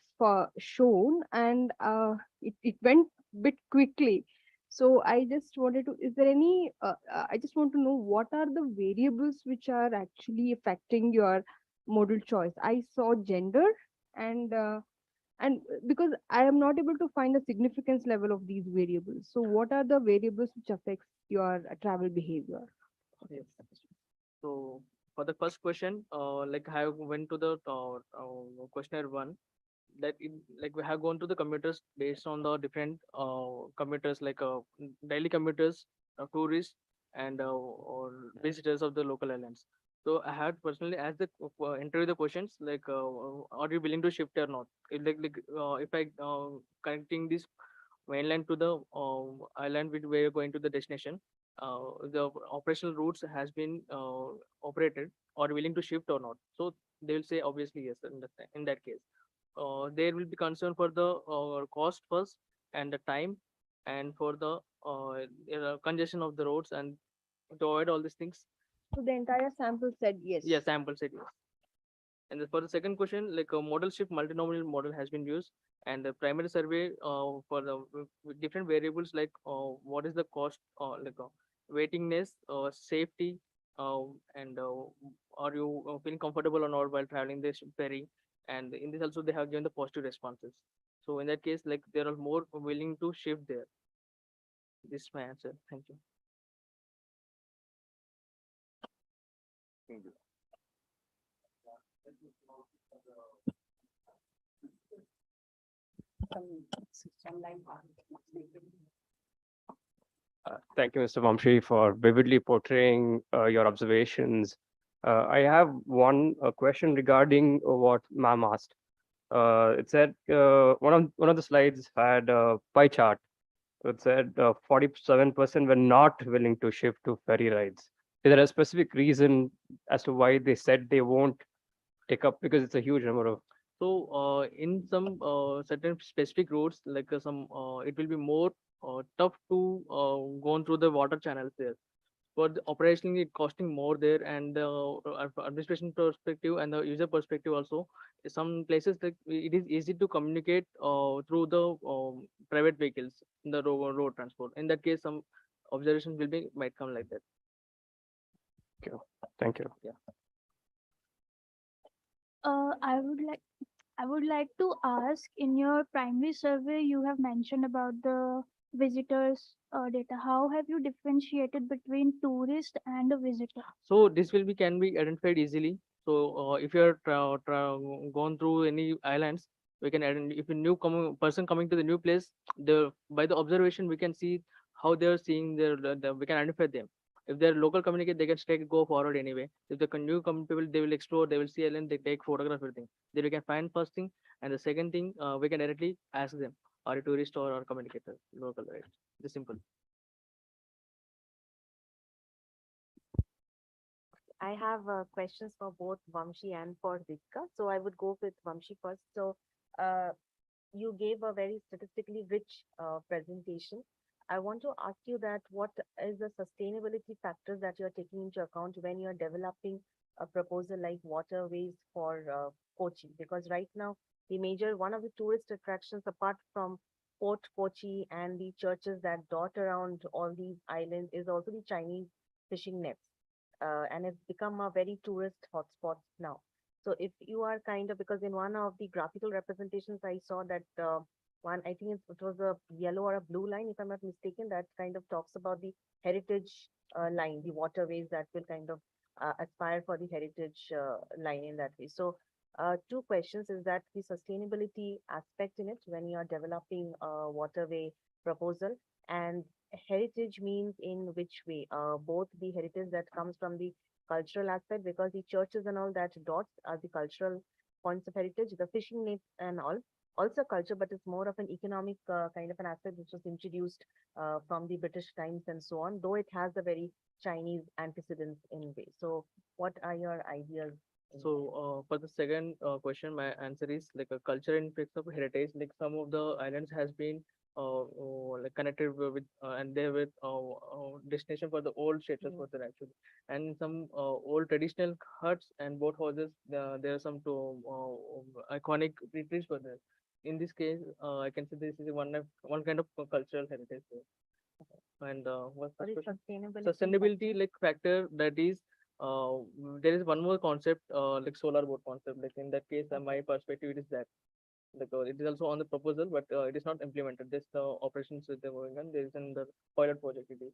shown, and it went bit quickly. So I just wanted to, is there any, I just want to know what are the variables which are actually affecting your modal choice. I saw gender, and because I am not able to find the significance level of these variables. So what are the variables which affects your travel behavior? Yes. So for the first question, like I went to the questionnaire one, that like we have gone to the commuters based on the different commuters like daily commuters, tourists, and or visitors of the local islands. So I had personally asked the interview the questions like, are you willing to shift or not? If I connecting this mainland to the island which we are going to the destination, the operational routes has been operated or willing to shift or not. So they will say obviously yes in that case. There will be concern for the cost first and the time and for the congestion of the roads and to avoid all these things. So the entire sample said yes. Yes, sample set yes. And for the second question, like a model shift multinomial model has been used, and the primary survey for the with different variables like what is the cost, waitingness, safety, and are you feeling comfortable or not while traveling this ferry? And in this also they have given the positive responses. So in that case, like they are more willing to shift there. This is my answer. Thank you. Thank you. Thank you, Mr. Vamshi, for vividly portraying your observations. I have one question regarding what ma'am asked. It said one of the slides had a pie chart. It said 47% were not willing to shift to ferry rides. Is there a specific reason as to why they said they won't take up? Because it's a huge number of. So in some certain specific roads, like it will be more tough to go on through the water channels there. For the operationally, it costing more there, and administration perspective and the user perspective also. Some places like it is easy to communicate through the private vehicles in the road transport. In that case, some observation will be might come like that. Okay. Thank you. Yeah. I would like to ask, in your primary survey, you have mentioned about the visitors data. How have you differentiated between tourist and a visitor? So this will be can be identified easily. So if you're gone through any islands, we can if a new person coming to the new place, by the observation we can see how they're seeing we can identify them. If they're local communicate, they can straight go forward anyway. If the new people, they will explore, they will see island, they take photograph everything. Then we can find first thing, and the second thing we can directly ask them, are a tourist or a communicator local, right? This simple. I have questions for both Vamshi and for Deepika. So I would go with Vamshi first. So you gave a very statistically rich presentation. I want to ask you that what is the sustainability factors that you're taking into account when you're developing a proposal like waterways for Kochi? Because right now, one of the tourist attractions apart from Port Kochi and the churches that dot around all these islands is also the Chinese fishing nets. And it's become a very tourist hotspot now. So if you are because in one of the graphical representations, I saw that I think it was a yellow or a blue line, if I'm not mistaken, that kind of talks about the heritage line, the waterways that will kind of aspire for the heritage line in that way. So two questions is that the sustainability aspect in it when you are developing a waterway proposal, and heritage means in which way? Both the heritage that comes from the cultural aspect, because the churches and all that dots are the cultural points of heritage, the fishing nets and all also culture, but it's more of an economic kind of an aspect which was introduced from the British times and so on, though it has a very Chinese antecedents in way. So what are your ideas? So for the second question, my answer is like a culture and fix of heritage. Like some of the islands has been like connected with and they with destination for the old status for there actually, and some old traditional huts and boat houses. There are some iconic retreats for there. In this case, I can say this is one kind of cultural heritage there. And what's the What is question? sustainability? Sustainability like factor that is there is one more concept like solar boat concept. Like in that case, my perspective it is that like it is also on the proposal, but it is not implemented. This operations that they're going on. There is in the pilot project. It is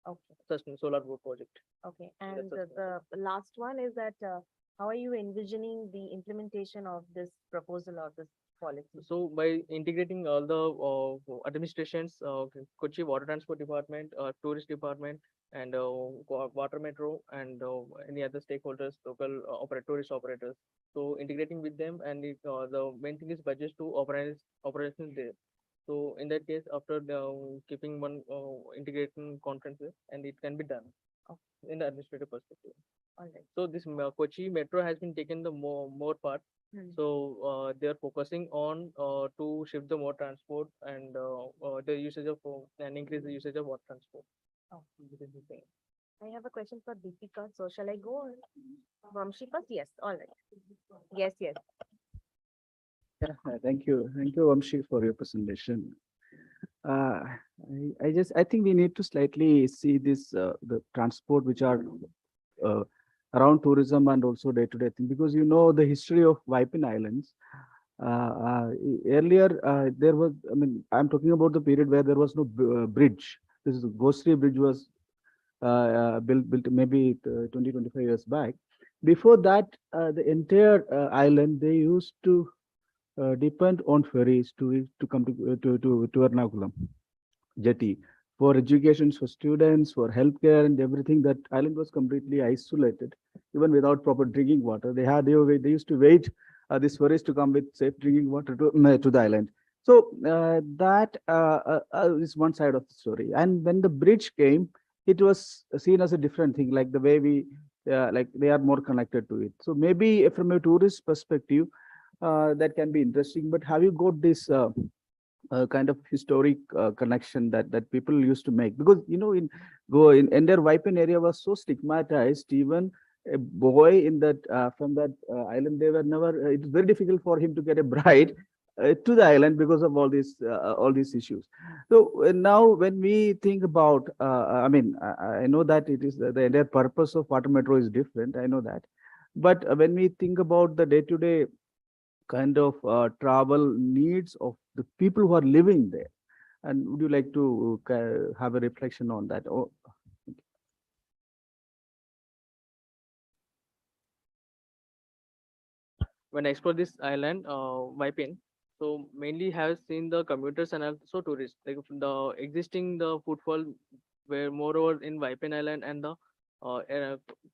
Okay. such solar boat project. Okay. That's And sustainable. the last one is that how are you envisioning the implementation of this proposal or this So by integrating all the administrations, Kochi Water Transport Department, Tourist Department, and Water Metro, and any other stakeholders, local tourist operators. So integrating with them, and the main thing is budget to operations there. So in that case, after keeping one integration conferences, and it can be done in the administrative perspective. Alright. So this Kochi Metro has been taken the more part. So they are focusing on to shift the more transport, and the usage of and increase the usage of water transport. This is the thing. I have a question for Deepika. So shall I go on? Vamshi first? Yes. All right. Yes. Yes. Yeah, thank you. Thank you, Vamshi, for your presentation. I think we need to slightly see this, the transport which are uh, around tourism and also day-to-day thing, because you know the history of Vipin Islands. Earlier, there was, I mean, I'm talking about the period where there was no bridge. This is Gosri Bridge was built maybe 20, 25 years back. Before that, the entire island, they used to depend on ferries to come to Ernakulam jetty for education, for students, for healthcare and everything. That island was completely isolated, even without proper drinking water. They used to wait these ferries to come with safe drinking water to the island. So that is one side of the story. And when the bridge came, it was seen as a different thing, like the way we like they are more connected to it. So maybe from a tourist perspective, that can be interesting. But have you got this kind of historic connection that people used to make? Because you know, in entire Vipin area was so stigmatized. Even a boy in that from that island, they were never. It's very difficult for him to get a bride to the island because of all these issues. So now, when we think about, I mean, I know that it is the entire purpose of Water Metro is different. I know that, but when we think about the day-to-day kind of travel needs of the people who are living there, and would you like to have a reflection on that? Oh, When I explore this island, Vipin, so mainly have seen the commuters and also tourists. Like the existing the footfall were moreover in Vipin Island and the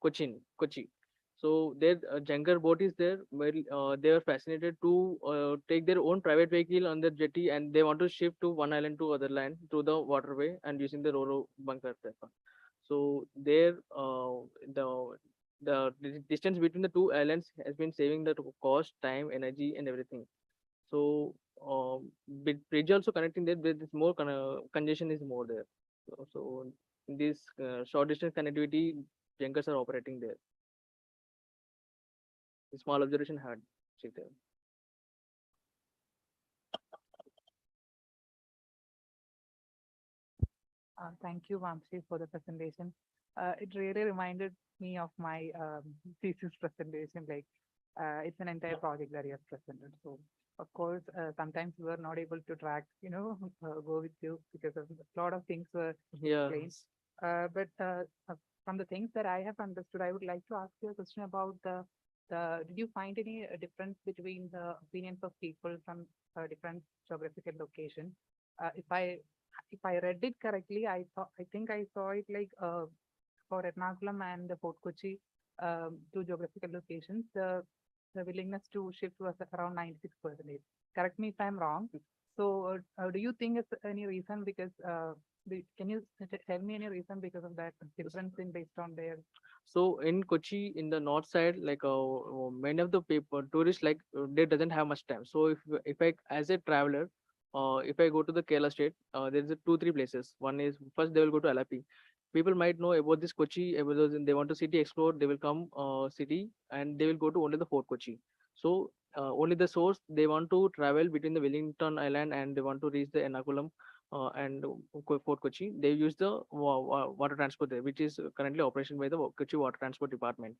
Kochi. So their Jangar boat is there where they are fascinated to take their own private vehicle on the jetty, and they want to shift to one island to other land through the waterway and using the Roro bunker platform. So there the distance between the two islands has been saving the cost, time, energy, and everything. So bridge also connecting there, with this more congestion is more there. So in this short distance connectivity, Jankars are operating there. A small observation had there. Thank you, Vamshi, for the presentation. It really reminded me of my thesis presentation. Like, it's an entire project that you have presented. So, of course, sometimes we were not able to track, go with you because of a lot of things were explained. But from the things that I have understood, I would like to ask you a question about did you find any difference between the opinions of people from different geographical location? If I read it correctly, I think I saw it like for Ernakulam and the Fort Kochi, two geographical locations, the willingness to shift was around 96%. Correct me if I'm wrong. So do you think it's any reason because can you tell me any reason because of that difference in based on their? So in Kochi, in the north side, like many of the people tourists like they doesn't have much time. So if I as a traveler, if I go to the Kerala state, there is 2-3 places. One is first they will go to Alapi. People might know about this Kochi, about those, and they want to city explore. They will come city and they will go to only the Fort Kochi. So only the source they want to travel between the Wellington Island and they want to reach the Ernakulam and Fort Kochi. They use the water transport there, which is currently operation by the Kochi Water Transport Department.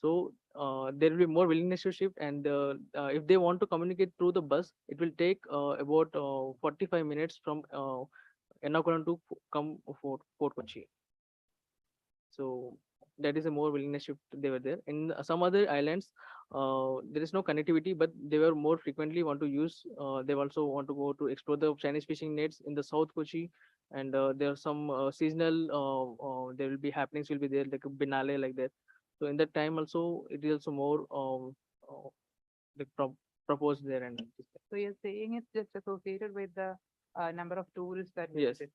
So there will be more willingness to shift, and if they want to communicate through the bus, it will take about 45 minutes from Ernakulam to come Fort Kochi. So that is a more willingness shift they were there. In some other islands, there is no connectivity, but they were more frequently want to use. They also want to go to explore the Chinese fishing nets in the South Kochi, and there are some seasonal. There will be happenings will be there like a Binale like that. So in that time also, it is also more like proposed there and So you're saying it's just associated with the number of tourists that yes. visit.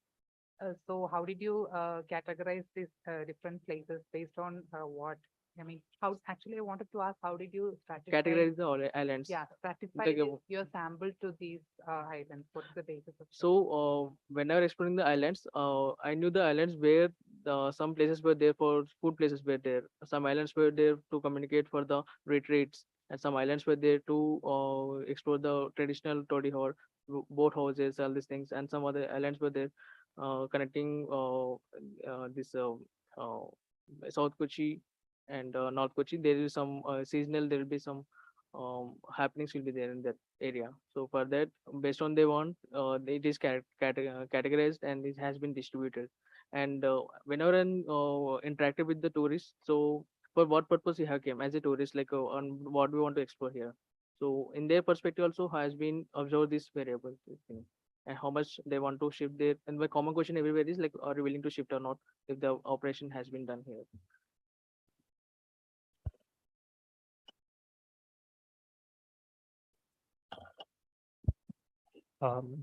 So how did you categorize these different places based on what? I mean, how actually I wanted to ask, how did you stratify? Categorize the islands. Yeah, stratify Like, your sample to these islands. What's the basis of that? So when I was exploring the islands, I knew the islands where some places were there for food places were there. Some islands were there to communicate for the retreats, and some islands were there to explore the traditional toddy hor, boat houses, all these things, and some other islands were there connecting this South Kochi and North Kochi. There is some seasonal. There will be some happenings will be there in that area. So for that, based on they want, it is categorized and it has been distributed. And whenever I interacted with the tourists, so for what purpose you have came as a tourist, like on what we want to explore here. So in their perspective also has been observed this variable this thing, and how much they want to shift there. And the common question everywhere is like, are you willing to shift or not if the operation has been done here?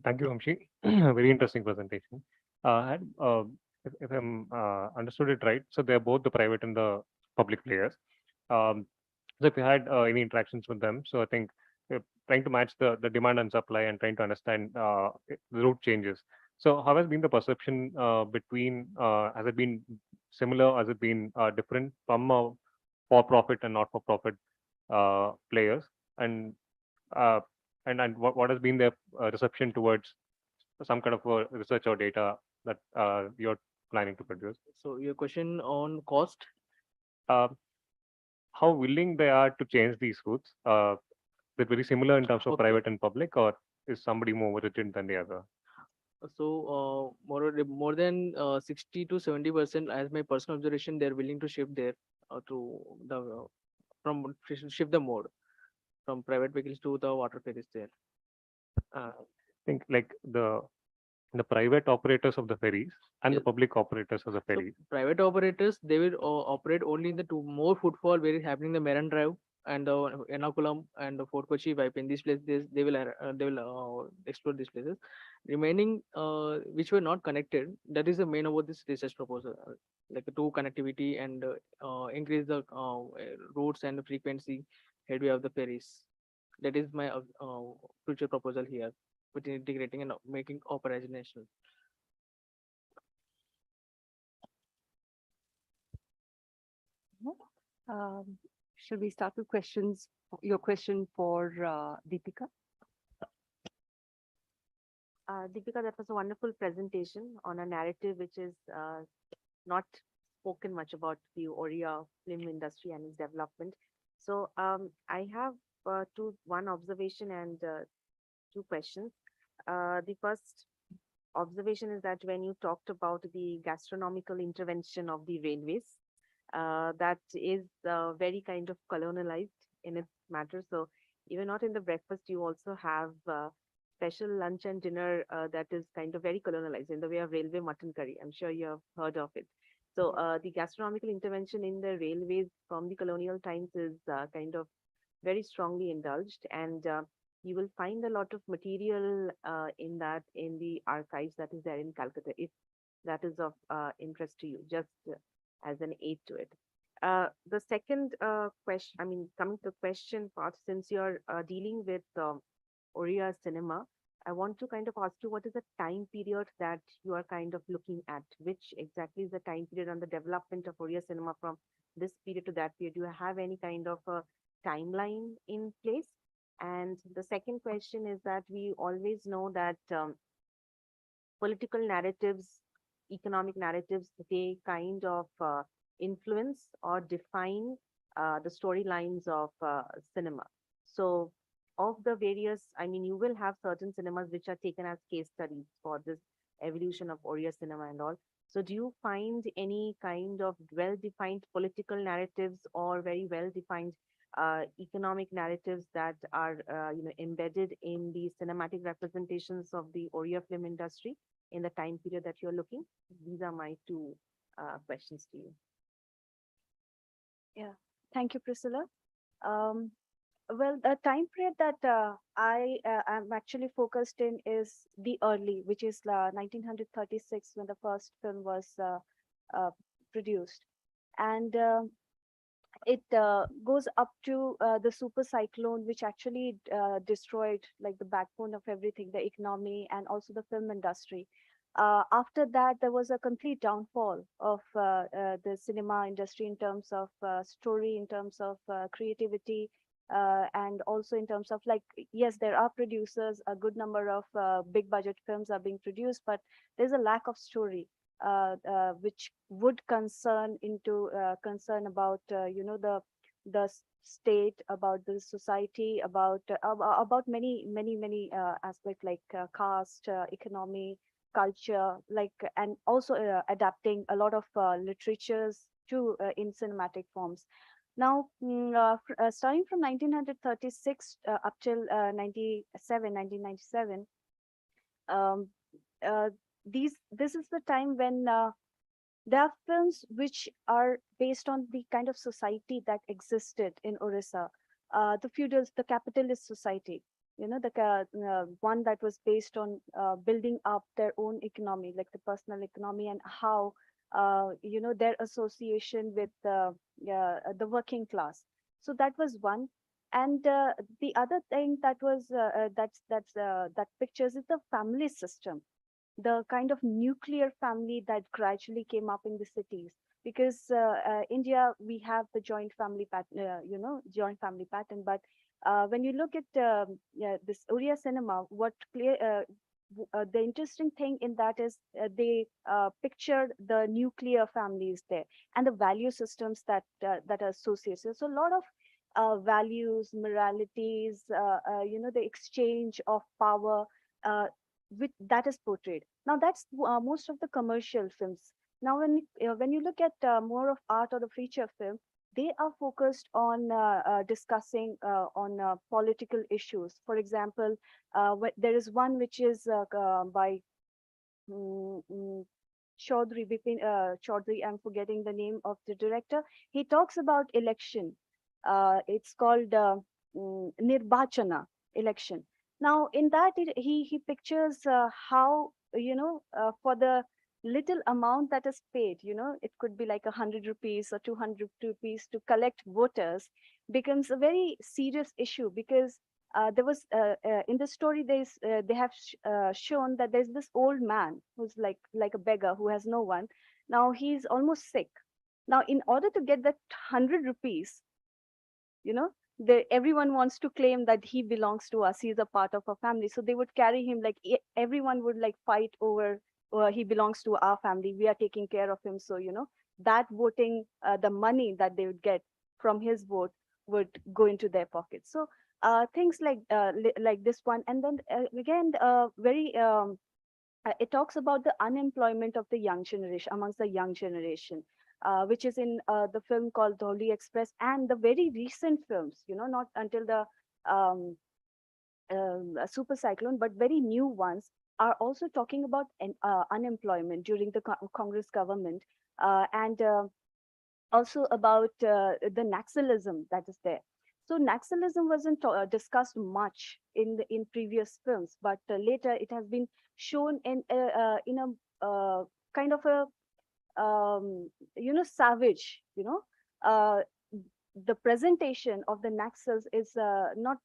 Thank you, Vamshi. Very interesting presentation. If I'm understood it right, so they're both the private and the public players. So if you had any interactions with them, so I think we're trying to match the demand and supply and trying to understand the route changes. So how has been the perception between, has it been similar? Has it been different from for-profit and not-for-profit players? And what has been their reception towards some kind of research or data that you're planning to produce? So your question on cost? How willing they are to change these routes? They're very similar in terms of private and public, or is somebody more rigid than the other? So more than 60 to 70%, as my personal observation, they're willing to shift there to the shift the mode from private vehicles to the water ferries there. I think like the private operators of the ferries and the public operators of the ferries. Private operators, they will operate only in the two more footfall where is happening the Marine Drive and Ernakulam and the Fort Kochi Vipe. In these places, they will explore these places. Remaining, which were not connected, that is the main about this research proposal, like the two connectivity and increase the routes and the frequency headway of the ferries. That is my future proposal here, with integrating and making operational. Should we start with questions? Your question for Deepika? Deepika, that was a wonderful presentation on a narrative which is not spoken much about the Oriya film industry and its development. So I have one observation and two questions. The first observation is that when you talked about the gastronomical intervention of the railways, that is very kind of colonialized in its matter. So even not in the breakfast, you also have special lunch and dinner that is kind of very colonialized in the way of railway mutton curry. I'm sure you have heard of it. So the gastronomical intervention in the railways from the colonial times is kind of very strongly indulged, and you will find a lot of material in that in the archives that is there in Calcutta, if that is of interest to you, just as an aid to it. The second question, I mean, coming to the question part, since you're dealing with Oriya cinema, I want to kind of ask you, what is the time period that you are kind of looking at? Which exactly is the time period on the development of Oriya cinema from this period to that period? Do you have any kind of a timeline in place? And the second question is that we always know that political narratives, economic narratives, they kind of influence or define the storylines of cinema. So of the various, I mean, you will have certain cinemas which are taken as case studies for this evolution of Oriya cinema and all. So do you find any kind of well-defined political narratives or very well-defined economic narratives that are embedded in the cinematic representations of the Oriya film industry in the time period that you're looking? These are my two questions to you. Yeah, thank you, Priscilla. Um, well, the time period that I am actually focused in is the early, which is 1936 when the first film was produced. And it goes up to the super cyclone, which actually destroyed like the backbone of everything, the economy and also the film industry. After that, there was a complete downfall of the cinema industry in terms of story, in terms of creativity, and also in terms of like, yes, there are producers, a good number of big budget films are being produced, but there's a lack of story, which would concern about the state, about the society, about many aspects like caste, economy, culture, like, and also adapting a lot of literatures to in cinematic forms. Now, starting from 1936 up till 1997, um, this is the time when there are films which are based on the kind of society that existed in Orissa, the feudals, the capitalist society, the one that was based on building up their own economy, like the personal economy, and how their association with the working class. So that was one. And the other thing that was that pictures is the family system, the kind of nuclear family that gradually came up in the cities. Because India, we have the joint family pattern, joint family pattern. But when you look at this Oriya cinema, what clear the interesting thing in that is they pictured the nuclear families there and the value systems that that are associated. So a lot of values, moralities, the exchange of power, which that is portrayed. Now that's most of the commercial films. Now when you look at more of art or the feature film, they are focused on discussing on political issues. For example, there is one which is by Chaudhary, Bipin Chaudhary, I'm forgetting the name of the director. He talks about election. It's called Nirbachana, election. Now, in that, he pictures how, for the little amount that is paid, it could be like 100 rupees or 200 rupees to collect voters, becomes a very serious issue. Because there was in the story they have shown that there's this old man who's like a beggar who has no one. Now he's almost sick. Now, in order to get that 100 rupees, everyone wants to claim that he belongs to us, he's a part of our family. So they would carry him, like everyone would like fight over, he belongs to our family, we are taking care of him. So that voting, the money that they would get from his vote would go into their pockets. So things like this one. And then again, very it talks about the unemployment of the young generation, amongst the young generation, which is in the film called Dholi Express, and the very recent films, not until the super cyclone, but very new ones are also talking about unemployment during the Congress government, and also about the Naxalism that is there. So Naxalism wasn't discussed much in previous films, but later it has been shown in a kind of a savage, the presentation of the Naxals is not,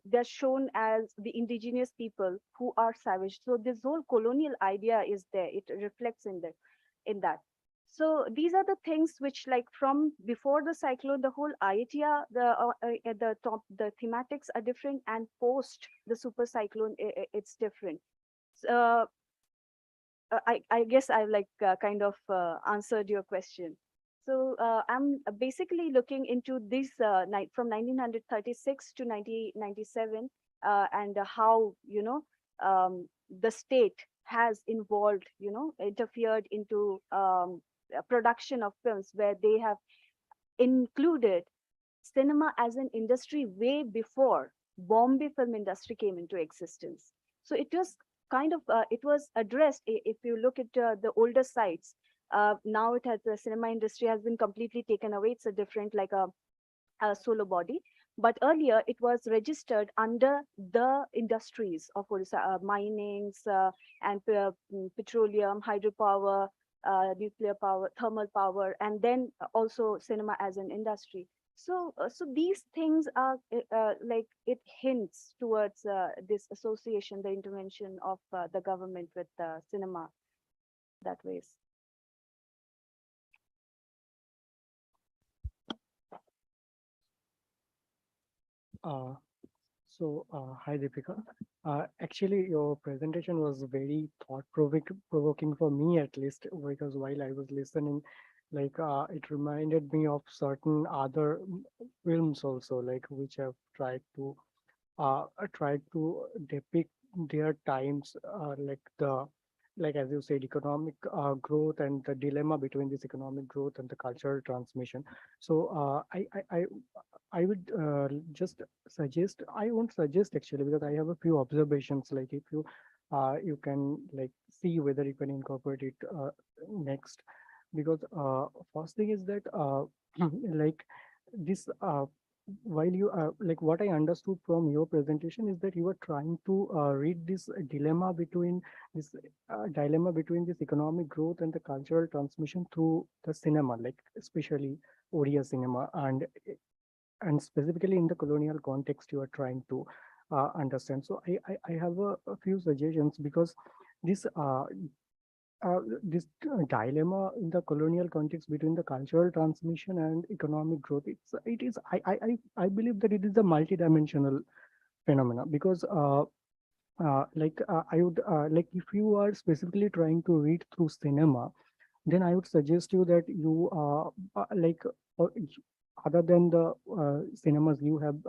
they're shown as the indigenous people who are savage. So this whole colonial idea is there, it reflects in that. So these are the things which, like, from before the cyclone, the whole idea, at the top, the thematics are different, and post the super cyclone, it's different. So, I guess I've kind of answered your question. So I'm basically looking into this from 1936 to 1997, and how the state has involved, interfered into production of films where they have included cinema as an industry way before Bombay film industry came into existence. So it was it was addressed. If you look at the older sites, now the cinema industry has been completely taken away. It's a different, like a solo body. But earlier it was registered under the industries of Odisha, minings and petroleum, hydropower, nuclear power, thermal power, and then also cinema as an industry. So these things are like it hints towards this association, the intervention of the government with cinema that ways. Uh, Hi Deepika. Actually, your presentation was very provoking for me at least, because while I was listening, it reminded me of certain other films also, like which have tried to depict their times, like as you said, economic growth and the dilemma between this economic growth and the cultural transmission. So I would just suggest, I won't suggest actually, because I have a few observations, like if you can see whether you can incorporate it next. Because first thing is that like this while you what I understood from your presentation is that you are trying to read this dilemma between this economic growth and the cultural transmission through the cinema, like especially Oriya cinema, and specifically in the colonial context you are trying to understand. So I have a few suggestions, because this dilemma in the colonial context between the cultural transmission and economic growth, I believe that it is a multidimensional phenomena, because I would if you are specifically trying to read through cinema, then I would suggest you that you other than the cinemas you have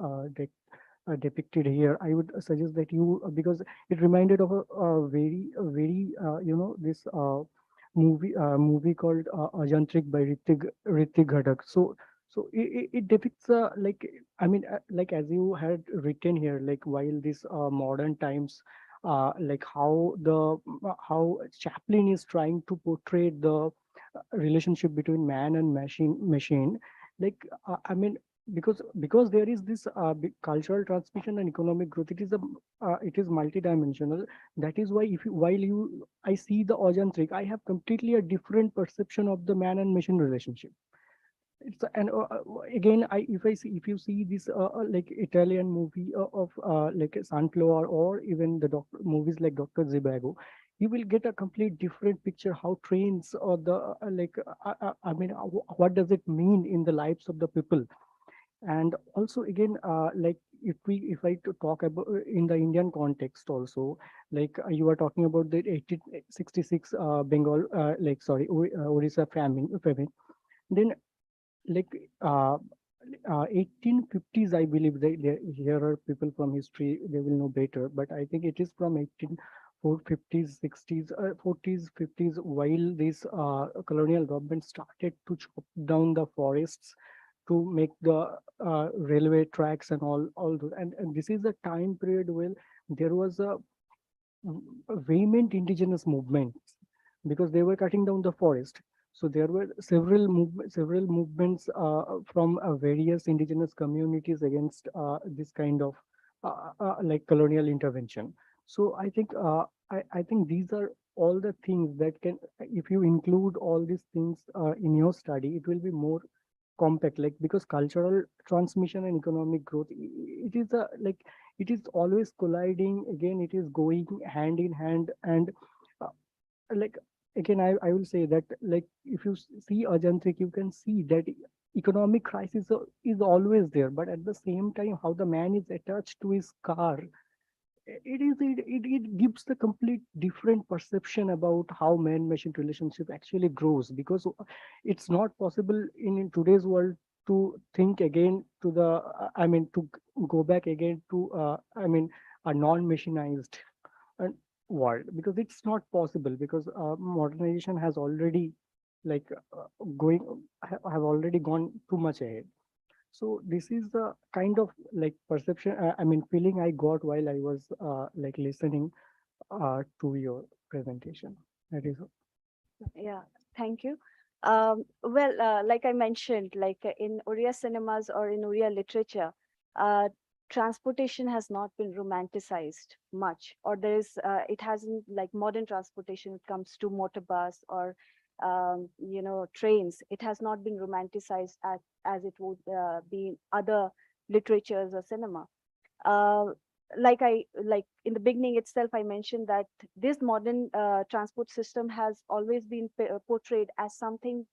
depicted here, I would suggest that you, because it reminded of a very this movie called Ajantrik by Hrithik Ghatak. So it depicts like as you had written here, like while this modern times, how Chaplin is trying to portray the relationship between man and machine, because there is this cultural transmission and economic growth, it is multidimensional. That is why I see the Ajantrik, I have completely a different perception of the man and machine relationship. Again, if you see this like Italian movie of like Sunflower, or even the movies like Dr. Zhivago, you will get a complete different picture how trains or the what does it mean in the lives of the people. And also again, if I to talk about in the Indian context also, you are talking about the 1866 Bengal Odisha famine, then 1850s, I believe here are people from history, they will know better, but I think it is from 1850s, 60s, 40s, 50s, while this colonial government started to chop down the forests to make the railway tracks and all those. And this is the time period when there was a vehement indigenous movement, because they were cutting down the forest. So there were several movements from various indigenous communities against this kind of colonial intervention. So I think these are all the things that can, if you include all these things in your study, it will be more compact, because cultural transmission and economic growth, it is always colliding. Again, it is going hand in hand. And again, I will say that, if you see Ajantrik, you can see that economic crisis is always there, but at the same time, how the man is attached to his car, it gives the complete different perception about how man-machine relationship actually grows, because it's not possible in today's world to think again to the, to go back again to, a non-machinized. And world, because it's not possible, because modernization has already like going have already gone too much ahead. So this is the kind of like perception, I mean feeling I got while I was like listening to your presentation. That is Yeah, thank you. Well, like I mentioned, like in Oriya cinemas or in Oriya literature, uh, transportation has not been romanticized much, or there is, it hasn't like modern transportation, it comes to motor bus or, trains. It has not been romanticized as it would be in other literatures or cinema. Uh, like in the beginning itself, I mentioned that this modern transport system has always been portrayed as something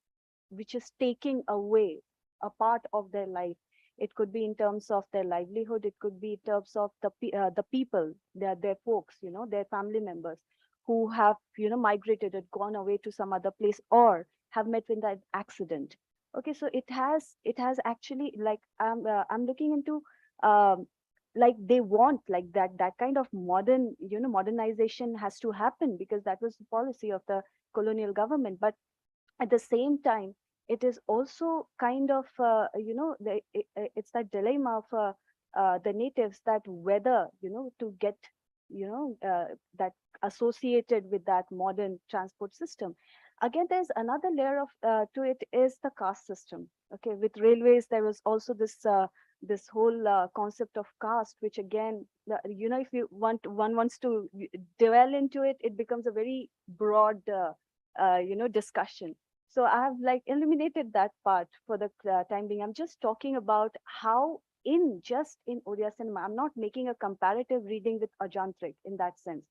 which is taking away a part of their life. It could be in terms of their livelihood. It could be in terms of the people, their folks, their family members who have, migrated and gone away to some other place or have met with that accident. Okay, so it has actually like I'm looking into um, like they want like that kind of modern, modernization has to happen because that was the policy of the colonial government. But at the same time, it is also kind of it's that dilemma of the natives, that whether to get that associated with that modern transport system. Again, there's another layer of to it is the caste system. Okay, with railways there was also this whole concept of caste, which again, if you one wants to dwell into it, it becomes a very broad discussion. So I have like eliminated that part for the time being. I'm just talking about how just in Oriya cinema, I'm not making a comparative reading with Ajantrik in that sense.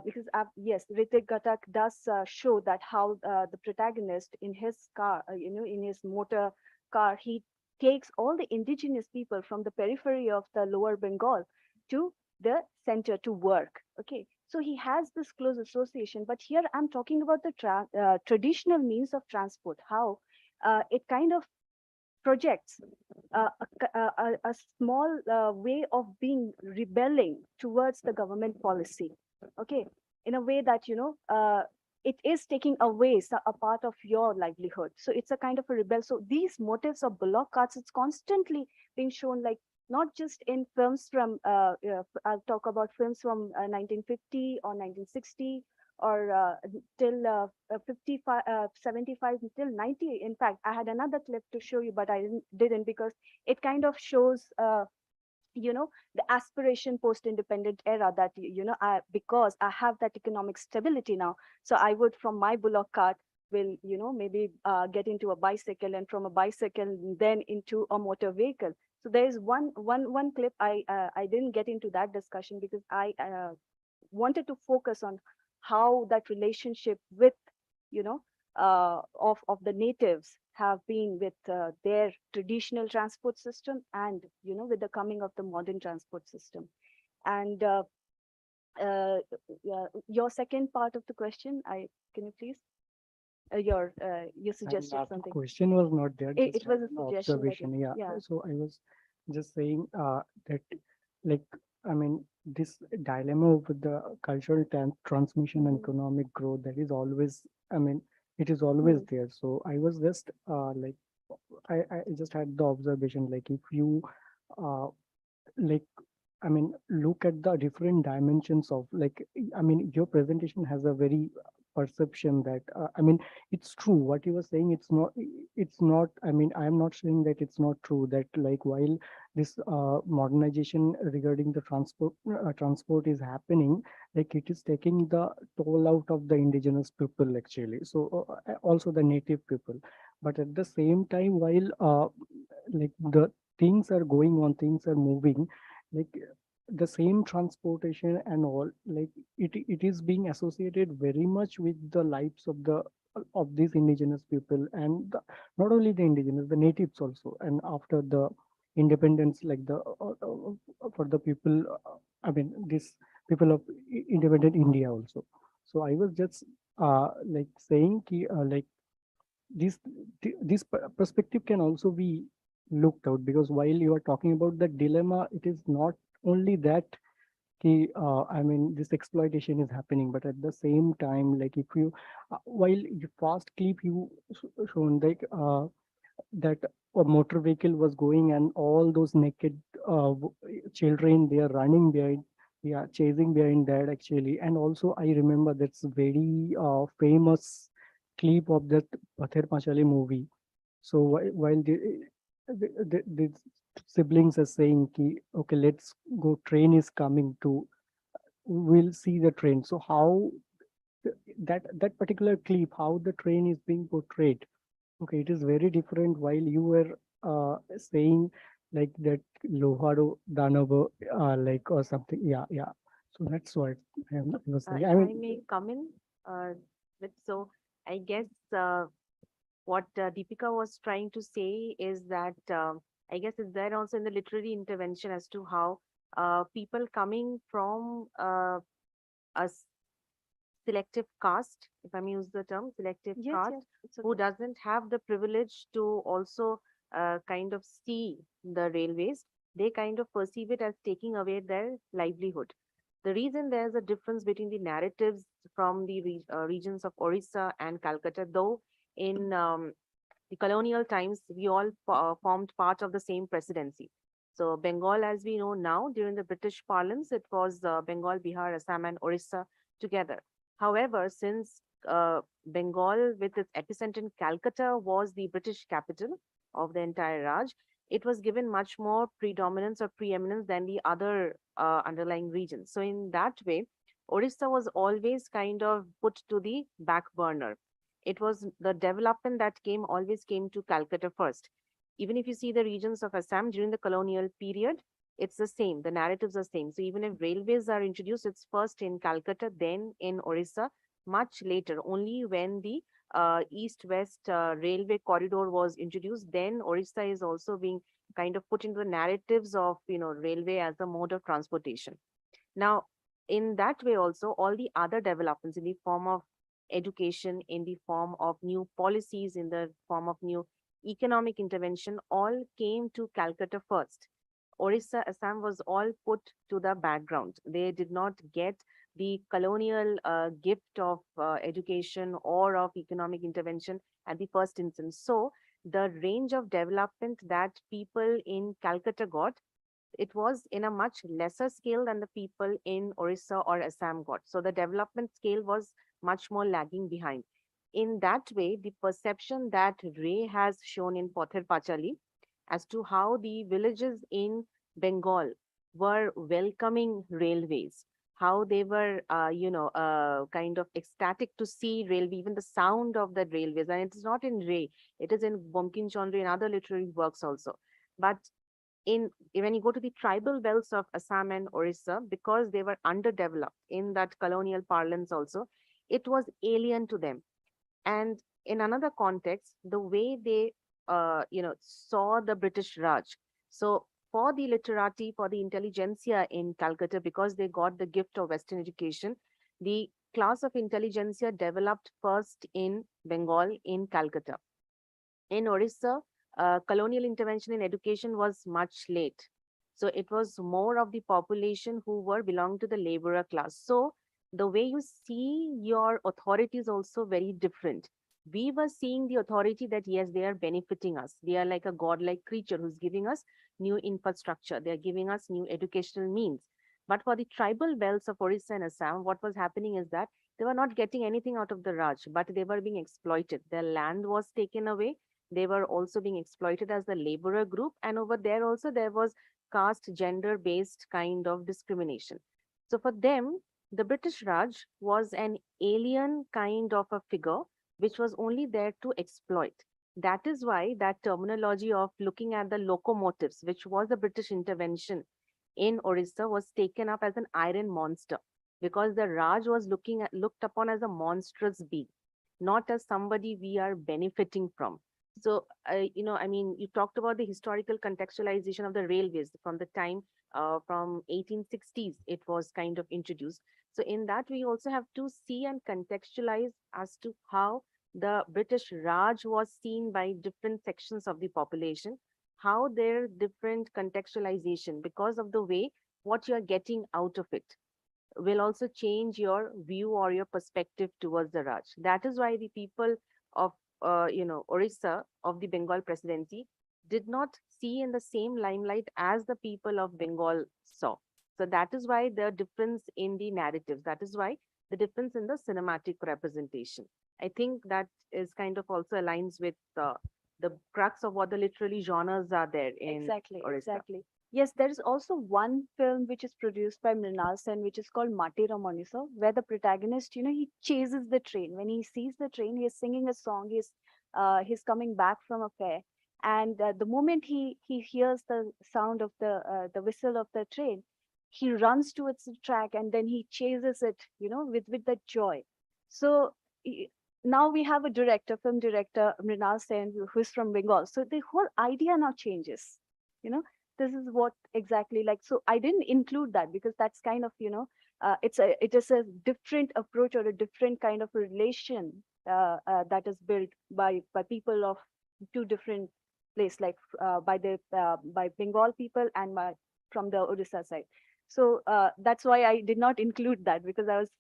Because yes, Ritik Ghatak does show that how the protagonist in his car, in his motor car, he takes all the indigenous people from the periphery of the lower Bengal to the center to work. Okay, so he has this close association. But here I'm talking about the traditional means of transport, how it kind of projects a small way of being rebelling towards the government policy. Okay, in a way that it is taking away a part of your livelihood. So it's a kind of a rebel. So these motives of bullock carts, it's constantly being shown, like not just in films from I'll talk about films from 1950 or 1960 or till 55 75 till 90. In fact, I had another clip to show you, but I didn't because it kind of shows the aspiration post-independent era, that because I have that economic stability now, so I would, from my bullock cart, will maybe get into a bicycle, and from a bicycle then into a motor vehicle. So there is one clip I didn't get into that discussion because I wanted to focus on how that relationship with of the natives have been with their traditional transport system, and with the coming of the modern transport system. And your second part of the question, can you please you suggested the something. question was not there. It just was a an suggestion, I observation. think. Yeah. Yeah. So I was just saying that, like, I mean, this dilemma with the cultural transmission and economic growth, that is always, I mean, it is always there. So I was just like, I just had the observation, like, if you like, I mean, look at the different dimensions of, like, I mean, your presentation has a very perception that, I mean, it's true what you were saying. It's not, I mean, I'm not saying that it's not true, that like while this modernization regarding the transport is happening, like it is taking the toll out of the indigenous people actually. So also the native people. But at the same time, while like the things are going on, things are moving, like the same transportation and all, like it is being associated very much with the lives of these indigenous people, and not only the indigenous, the natives also. And after the independence, like the for the people, I mean, these people of independent India also. So I was just like saying like this perspective can also be looked out, because while you are talking about the dilemma, it is not only that I mean, this exploitation is happening, but at the same time, like if you, while you fast clip you shown like that a motor vehicle was going and all those naked children, they are running behind, yeah, chasing behind that actually. And also I remember that's very famous clip of that Pather Panchali movie. So while the siblings are saying ki, okay, let's go, train is coming to, we'll see the train. So how that particular clip, how the train is being portrayed, okay, it is very different while you were saying like that Lohado Danava, like or something. Yeah, yeah. So that's what I was saying. If I I mean, may come in, so I guess what Deepika was trying to say is that I guess is there also in the literary intervention as to how people coming from a selective caste, if I may use the term selective Yes, caste, yes, it's who okay. doesn't have the privilege to also kind of see the railways, they kind of perceive it as taking away their livelihood. The reason there's a difference between the narratives from the regions of Orissa and Calcutta, though in the colonial times, we all formed part of the same presidency. So Bengal, as we know now, during the British parlance, it was Bengal, Bihar, Assam, and Orissa together. However, since Bengal, with its epicenter in Calcutta, was the British capital of the entire Raj, it was given much more predominance or preeminence than the other underlying regions. So in that way, Orissa was always kind of put to the back burner. It was the development that always came to Calcutta first. Even if you see the regions of Assam during the colonial period, it's the same. The narratives are same. So even if railways are introduced, it's first in Calcutta, then in Orissa, much later. Only when the east-west railway corridor was introduced, then Orissa is also being kind of put into the narratives of railway as a mode of transportation. Now, in that way also, all the other developments in the form of education, in the form of new policies, in the form of new economic intervention, all came to Calcutta first. Orissa, Assam was all put to the background. They did not get the colonial gift of education or of economic intervention at the first instance. So the range of development that people in Calcutta got, it was in a much lesser scale than the people in Orissa or Assam got. So the development scale was much more lagging behind. In that way, the perception that Ray has shown in Pather Panchali as to how the villages in Bengal were welcoming railways, how they were, kind of ecstatic to see railway, even the sound of the railways. And it is not in Ray, it is in Bankim Chandra and other literary works also. But when you go to the tribal belts of Assam and Orissa, because they were underdeveloped in that colonial parlance also, it was alien to them. And in another context, the way they, saw the British Raj. So for the literati, for the intelligentsia in Calcutta, because they got the gift of Western education, the class of intelligentsia developed first in Bengal, in Calcutta. In Orissa, colonial intervention in education was much late. So it was more of the population who were belong to the laborer class. So the way you see your authority is also very different. We were seeing the authority that yes, they are benefiting us. They are like a godlike creature who's giving us new infrastructure. They are giving us new educational means. But for the tribal belts of Orissa and Assam, what was happening is that they were not getting anything out of the Raj, but they were being exploited. Their land was taken away. They were also being exploited as the laborer group. And over there also, there was caste, gender-based kind of discrimination. So for them, the British Raj was an alien kind of a figure, which was only there to exploit. That is why that terminology of looking at the locomotives, which was a British intervention in Orissa, was taken up as an iron monster, because the Raj was looked upon as a monstrous being, not as somebody we are benefiting from. So, you talked about the historical contextualization of the railways from the time from 1860s, it was kind of introduced. So in that, we also have to see and contextualize as to how the British Raj was seen by different sections of the population, how their different contextualization, because of the way what you're getting out of it will also change your view or your perspective towards the Raj. That is why the people of, Orissa, of the Bengal presidency did not see in the same limelight as the people of Bengal saw. So that is why the difference in the narratives, that is why the difference in the cinematic representation. I think that is kind of also aligns with the crux of what the literally genres are there in Exactly, Orissa. exactly. Yes, there is also one film which is produced by Mrinal Sen, which is called Mati Ramonisa, where the protagonist, he chases the train. When he sees the train, he is singing a song. He's coming back from a fair, and the moment he hears the sound of the whistle of the train, he runs towards the track and then he chases it, with the joy. So now we have a director, film director, Mrinal Sen, who's from Bengal. So the whole idea now changes. This is what exactly like. So I didn't include that because that's kind of it is a different approach or a different kind of relation that is built by people of two different place, like by Bengal people and from the Odisha side. So that's why I did not include that, because I was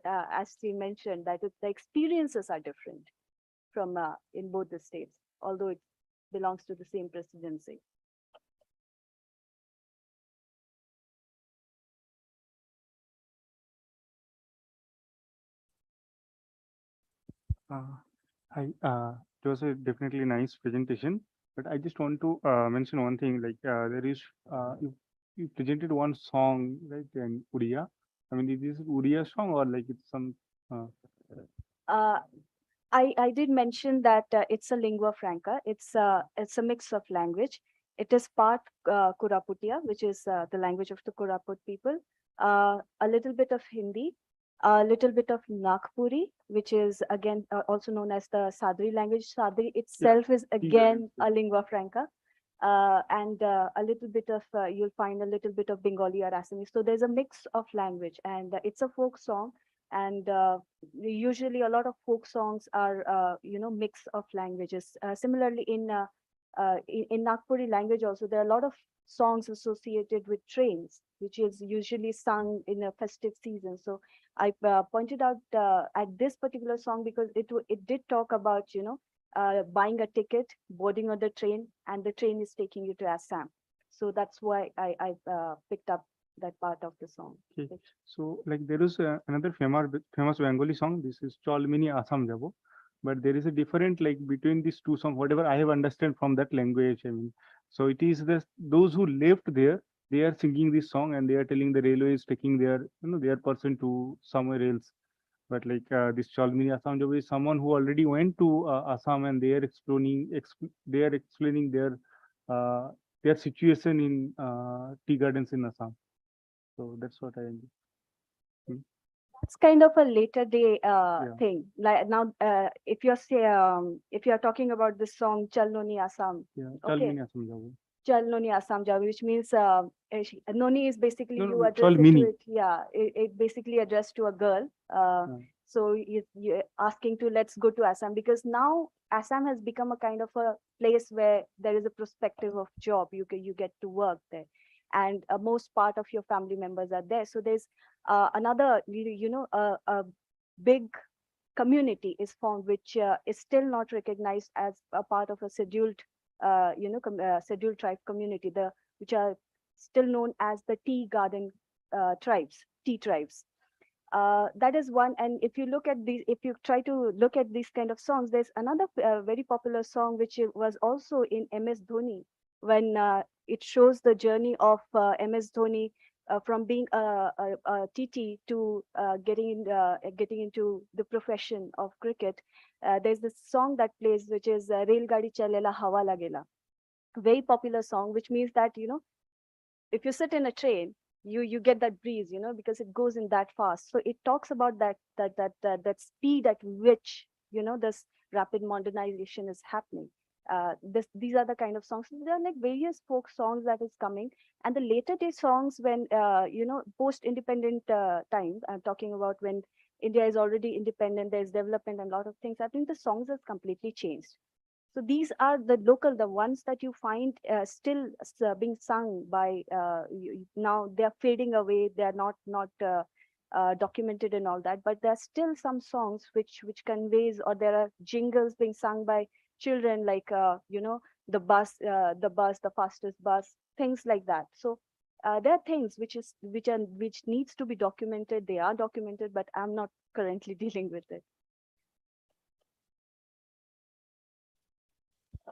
as she mentioned that the experiences are different from in both the states, although it belongs to the same presidency. Hi, it was a definitely nice presentation, but I just want to mention one thing. Like there is, you presented one song, right, in Odia. I mean, is this Odia song or like it's some? I did mention that it's a lingua franca. It's a mix of language. It is part Koraputia, which is the language of the Koraput people. A little bit of Hindi, a little bit of Nagpuri, which is again also known as the Sadri language. Sadri itself is again a lingua franca. And a little bit of, you'll find a little bit of Bengali or Assamese. So there's a mix of language, and it's a folk song. And usually a lot of folk songs are, mix of languages. Similarly, in Nagpuri language also, there are a lot of songs associated with trains, which is usually sung in a festive season. So I pointed out at this particular song because it did talk about, buying a ticket, boarding on the train, and the train is taking you to Assam. So that's why I picked up that part of the song. Okay. So like there is another famous Bengali song. This is Cholmini Assam Jabo, but there is a different like between these two songs. Whatever I have understand from that language, I mean, so it is those who left there. They are singing this song and they are telling the railway is taking their person to somewhere else. But like this Cholmini Assam Jabo is someone who already went to Assam and they are explaining their situation in tea gardens in Assam. So that's what I. It's kind of a later day thing. Like now, if you're talking about this song Chalnoni Assam, Yeah, okay, Chalmini Assam Jabo. Chalnoni Assam Jawi, which means Noni is basically No, you no, address it to Chalmini. it. Yeah, it basically addressed to a girl. So you're asking to let's go to Assam, because now Assam has become a kind of a place where there is a perspective of job. You get to work there, and most part of your family members are there. So there's another a big community is formed, which is still not recognized as a part of a scheduled scheduled tribe community, which are still known as the tea garden tribes, tea tribes. That is one. And if you look at these, if you try to look at these kind of songs, there's another very popular song which was also in MS Dhoni, when it shows the journey of MS Dhoni from being a TT to getting into the profession of cricket. There's this song that plays, which is Rail Gadi Chalela Hawa Lagela. Very popular song, which means that, if you sit in a train, you get that breeze, because it goes in that fast. So it talks about that speed at which, this rapid modernization is happening. These are the kind of songs. There are like various folk songs that is coming, and the later day songs when post independent time. I'm talking about when India is already independent. There's development and a lot of things. I think the songs have completely changed. So these are the local, the ones that you find still being sung by, now they're fading away. They're not documented and all that, but there are still some songs which conveys, or there are jingles being sung by children, like, the bus, the fastest bus, things like that. So there are things which needs to be documented. They are documented, but I'm not currently dealing with it.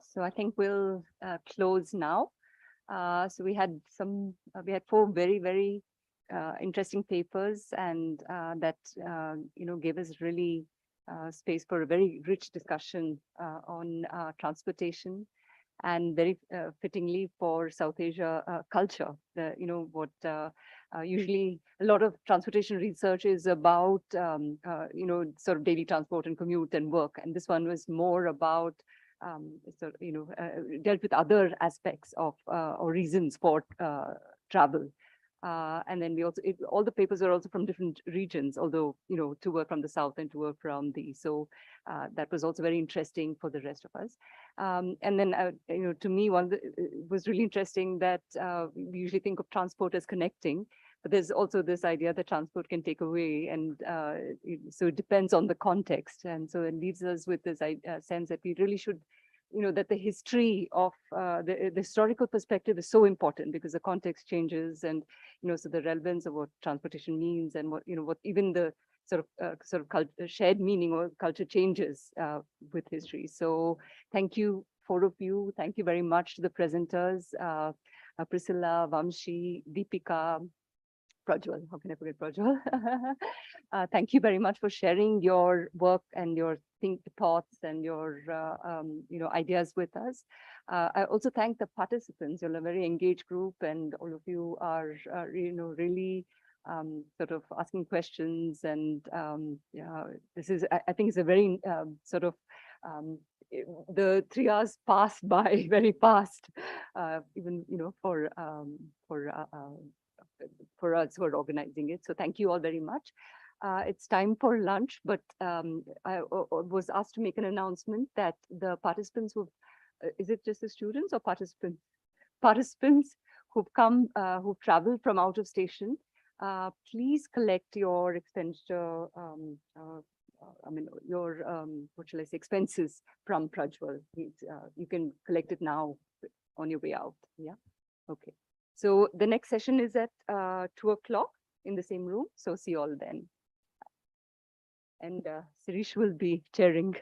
So I think we'll close now. So we had four very, very interesting papers, and that gave us really space for a very rich discussion on transportation, and very fittingly for South Asia culture. Usually a lot of transportation research is about sort of daily transport and commute and work, and this one was more about dealt with other aspects of or reasons for travel. And then all the papers are also from different regions, although, two were from the south and two were from the east. So that was also very interesting for the rest of us. And then, to me, it was really interesting that we usually think of transport as connecting, but there's also this idea that transport can take away. And so it depends on the context. And so it leaves us with this sense that we really should, that the history of the historical perspective is so important, because the context changes, and so the relevance of what transportation means, and what even the sort of shared meaning or culture changes with history. So thank you, four of you. Thank you very much to the presenters, Priscilla, Vamshi, Deepika, Prajwal. How can I forget Prajwal? Thank you very much for sharing your work and your thoughts and your ideas with us. I also thank the participants. You're a very engaged group, and all of you are really sort of asking questions. And this is, I think, it's a very the 3 hours passed by very fast, even for us who are organizing it. So thank you all very much. It's time for lunch, but I was asked to make an announcement that the participants is it just the students or participants? Participants who've come, who've traveled from out of station, please collect your expenditure, your, what shall I say, expenses from Prajwal. You can collect it now on your way out. Yeah. Okay. So the next session is at 2 o'clock in the same room. So see you all then. And Sirish will be chairing.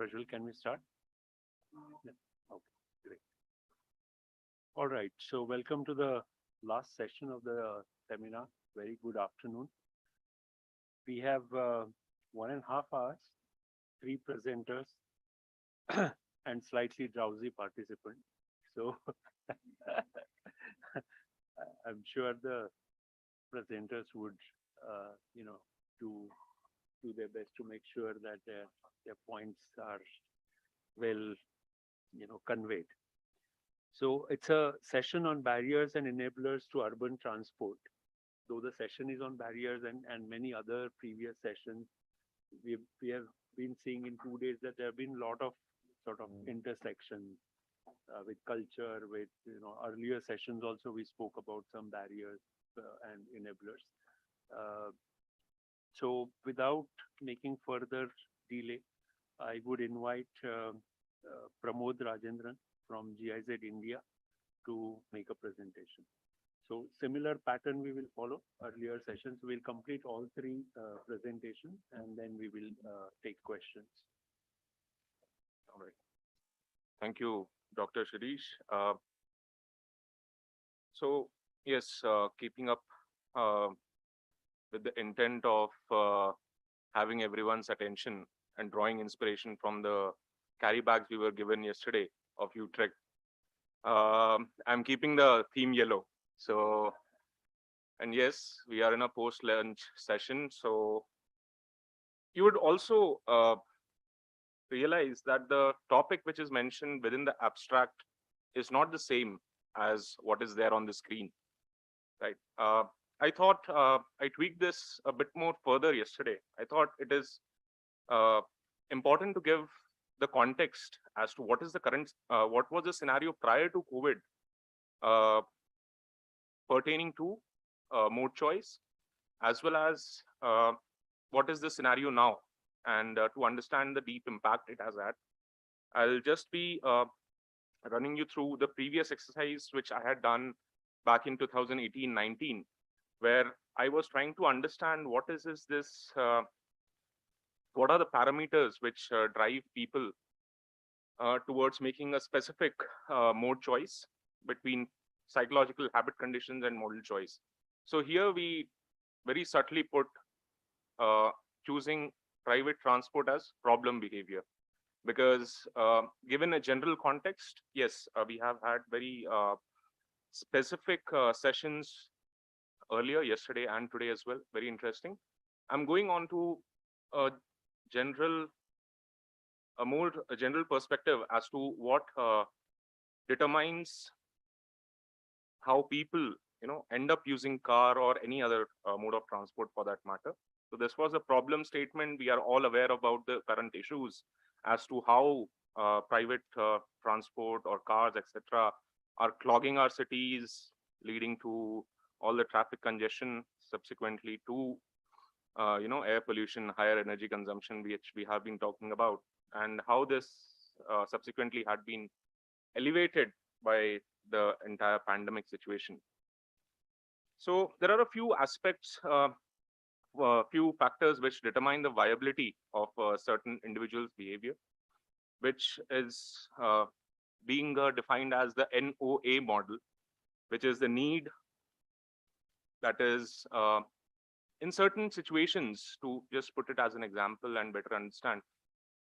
Prajwal, can we start? Yeah. Okay, great. All right, so welcome to the last session of the seminar. Very good afternoon. We have 1.5 hours, 3 presenters, and slightly drowsy participant. So I'm sure the presenters would, do their best to make sure that their points are well, conveyed. So it's a session on barriers and enablers to urban transport. Though the session is on barriers and many other previous sessions, we have been seeing in 2 days that there have been a lot of sort of intersections with culture, with, earlier sessions also we spoke about some barriers and enablers. So without making further delay, I would invite Pramod Rajendran from GIZ India to make a presentation. So similar pattern we will follow earlier sessions. We'll complete all 3 presentations and then we will take questions. All right. Thank you, Dr. Shirish. So yes, keeping up with the intent of having everyone's attention and drawing inspiration from the carry bags we were given yesterday of Utrecht. I'm keeping the theme yellow. So, and yes, we are in a post-lunch session. So you would also realize that the topic which is mentioned within the abstract is not the same as what is there on the screen, right? I thought I tweaked this a bit more further yesterday. I thought it is important to give the context as to what is the current, what was the scenario prior to COVID pertaining to mode choice, as well as what is the scenario now, and to understand the deep impact it has had. I'll just be running you through the previous exercise, which I had done back in 2018-19, where I was trying to understand what are the parameters which drive people towards making a specific mode choice between psychological habit conditions and modal choice. So here we very subtly put choosing private transport as problem behavior, because given a general context, yes, we have had very specific sessions earlier, yesterday and today as well, very interesting. I'm going on to a more general perspective as to what determines how people, end up using car or any other mode of transport for that matter. So this was a problem statement. We are all aware about the current issues as to how private transport or cars, etc., are clogging our cities, leading to all the traffic congestion, subsequently to air pollution, higher energy consumption, which we have been talking about, and how this subsequently had been elevated by the entire pandemic situation. So there are a few aspects, few factors which determine the viability of certain individuals' behavior, which is being defined as the NOA model, which is the need that is in certain situations, to just put it as an example and better understand.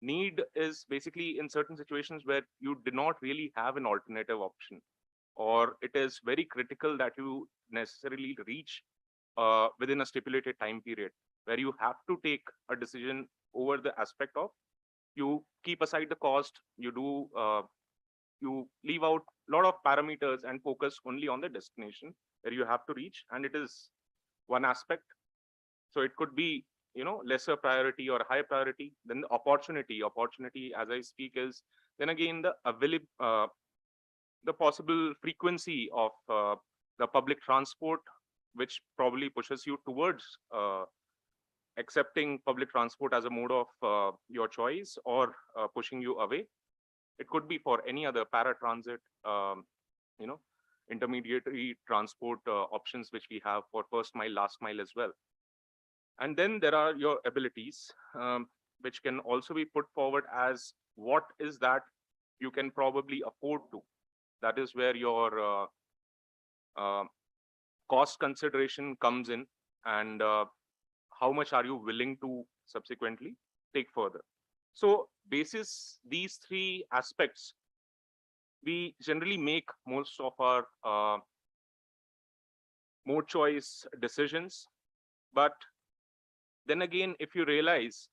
Need is basically in certain situations where you do not really have an alternative option, or it is very critical that you necessarily reach within a stipulated time period, where you have to take a decision over the aspect of, you keep aside the cost, you leave out a lot of parameters and focus only on the destination where you have to reach, and it is one aspect. So it could be, lesser priority or high priority. Then the opportunity as I speak is then again the available, the possible frequency of the public transport, which probably pushes you towards accepting public transport as a mode of your choice, or pushing you away. It could be for any other paratransit, intermediary transport options which we have for first mile, last mile as well. And then there are your abilities. which can also be put forward as what is that you can probably afford to. That is where your cost consideration comes in, and how much are you willing to subsequently take further. So basis these three aspects, we generally make most of our mode choice decisions. But then again, if you realize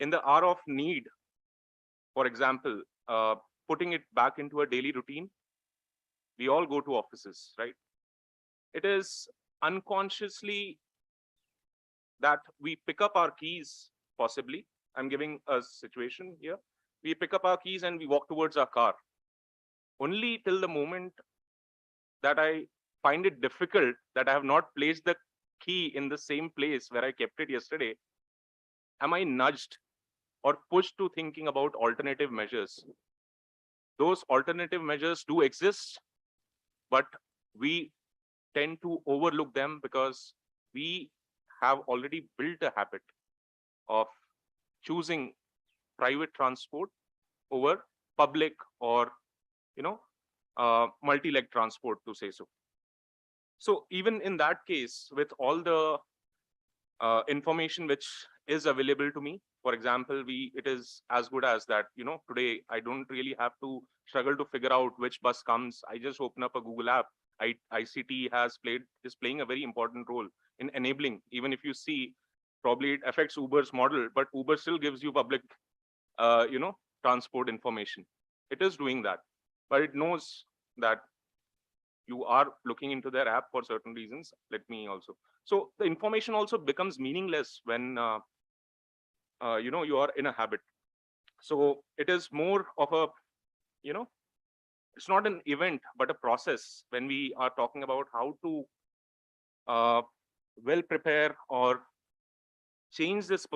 in the hour of need, for example, putting it back into a daily routine, we all go to offices, right? It is unconsciously that we pick up our keys, possibly. I'm giving a situation here. We pick up our keys and we walk towards our car. Only till the moment that I find it difficult that I have not placed the key in the same place where I kept it yesterday, am I nudged or pushed to thinking about alternative measures. Those alternative measures do exist, but we tend to overlook them because we have already built a habit of choosing private transport over public or multi-leg transport, to say so. So even in that case, with all the information which is available to me, for example, it is as good as that, today I don't really have to struggle to figure out which bus comes. I just open up a Google app. ICT is playing a very important role in enabling. Even if you see, probably it affects Uber's model, but Uber still gives you public, transport information. It is doing that, but it knows that you are looking into their app for certain reasons. Let me also. So the information also becomes meaningless when you are in a habit. So it is more of a, it's not an event, but a process when we are talking about how to well prepare or change this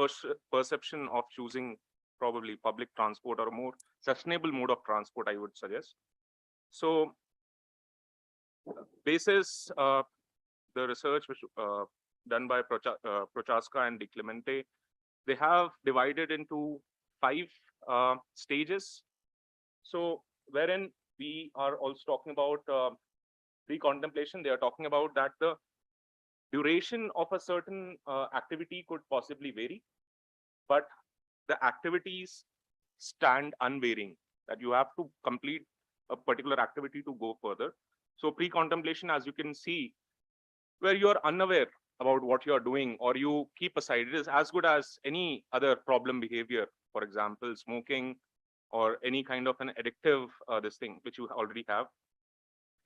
perception of choosing probably public transport or a more sustainable mode of transport, I would suggest. So basis the research which done by Prochaska and De Clemente, they have divided into 5 stages. So wherein we are also talking about pre-contemplation, they are talking about that the duration of a certain activity could possibly vary, but the activities stand unvarying, that you have to complete a particular activity to go further. So pre-contemplation, as you can see, where you are unaware about what you are doing or you keep aside, it is as good as any other problem behavior, for example, smoking or any kind of an addictive this thing which you already have.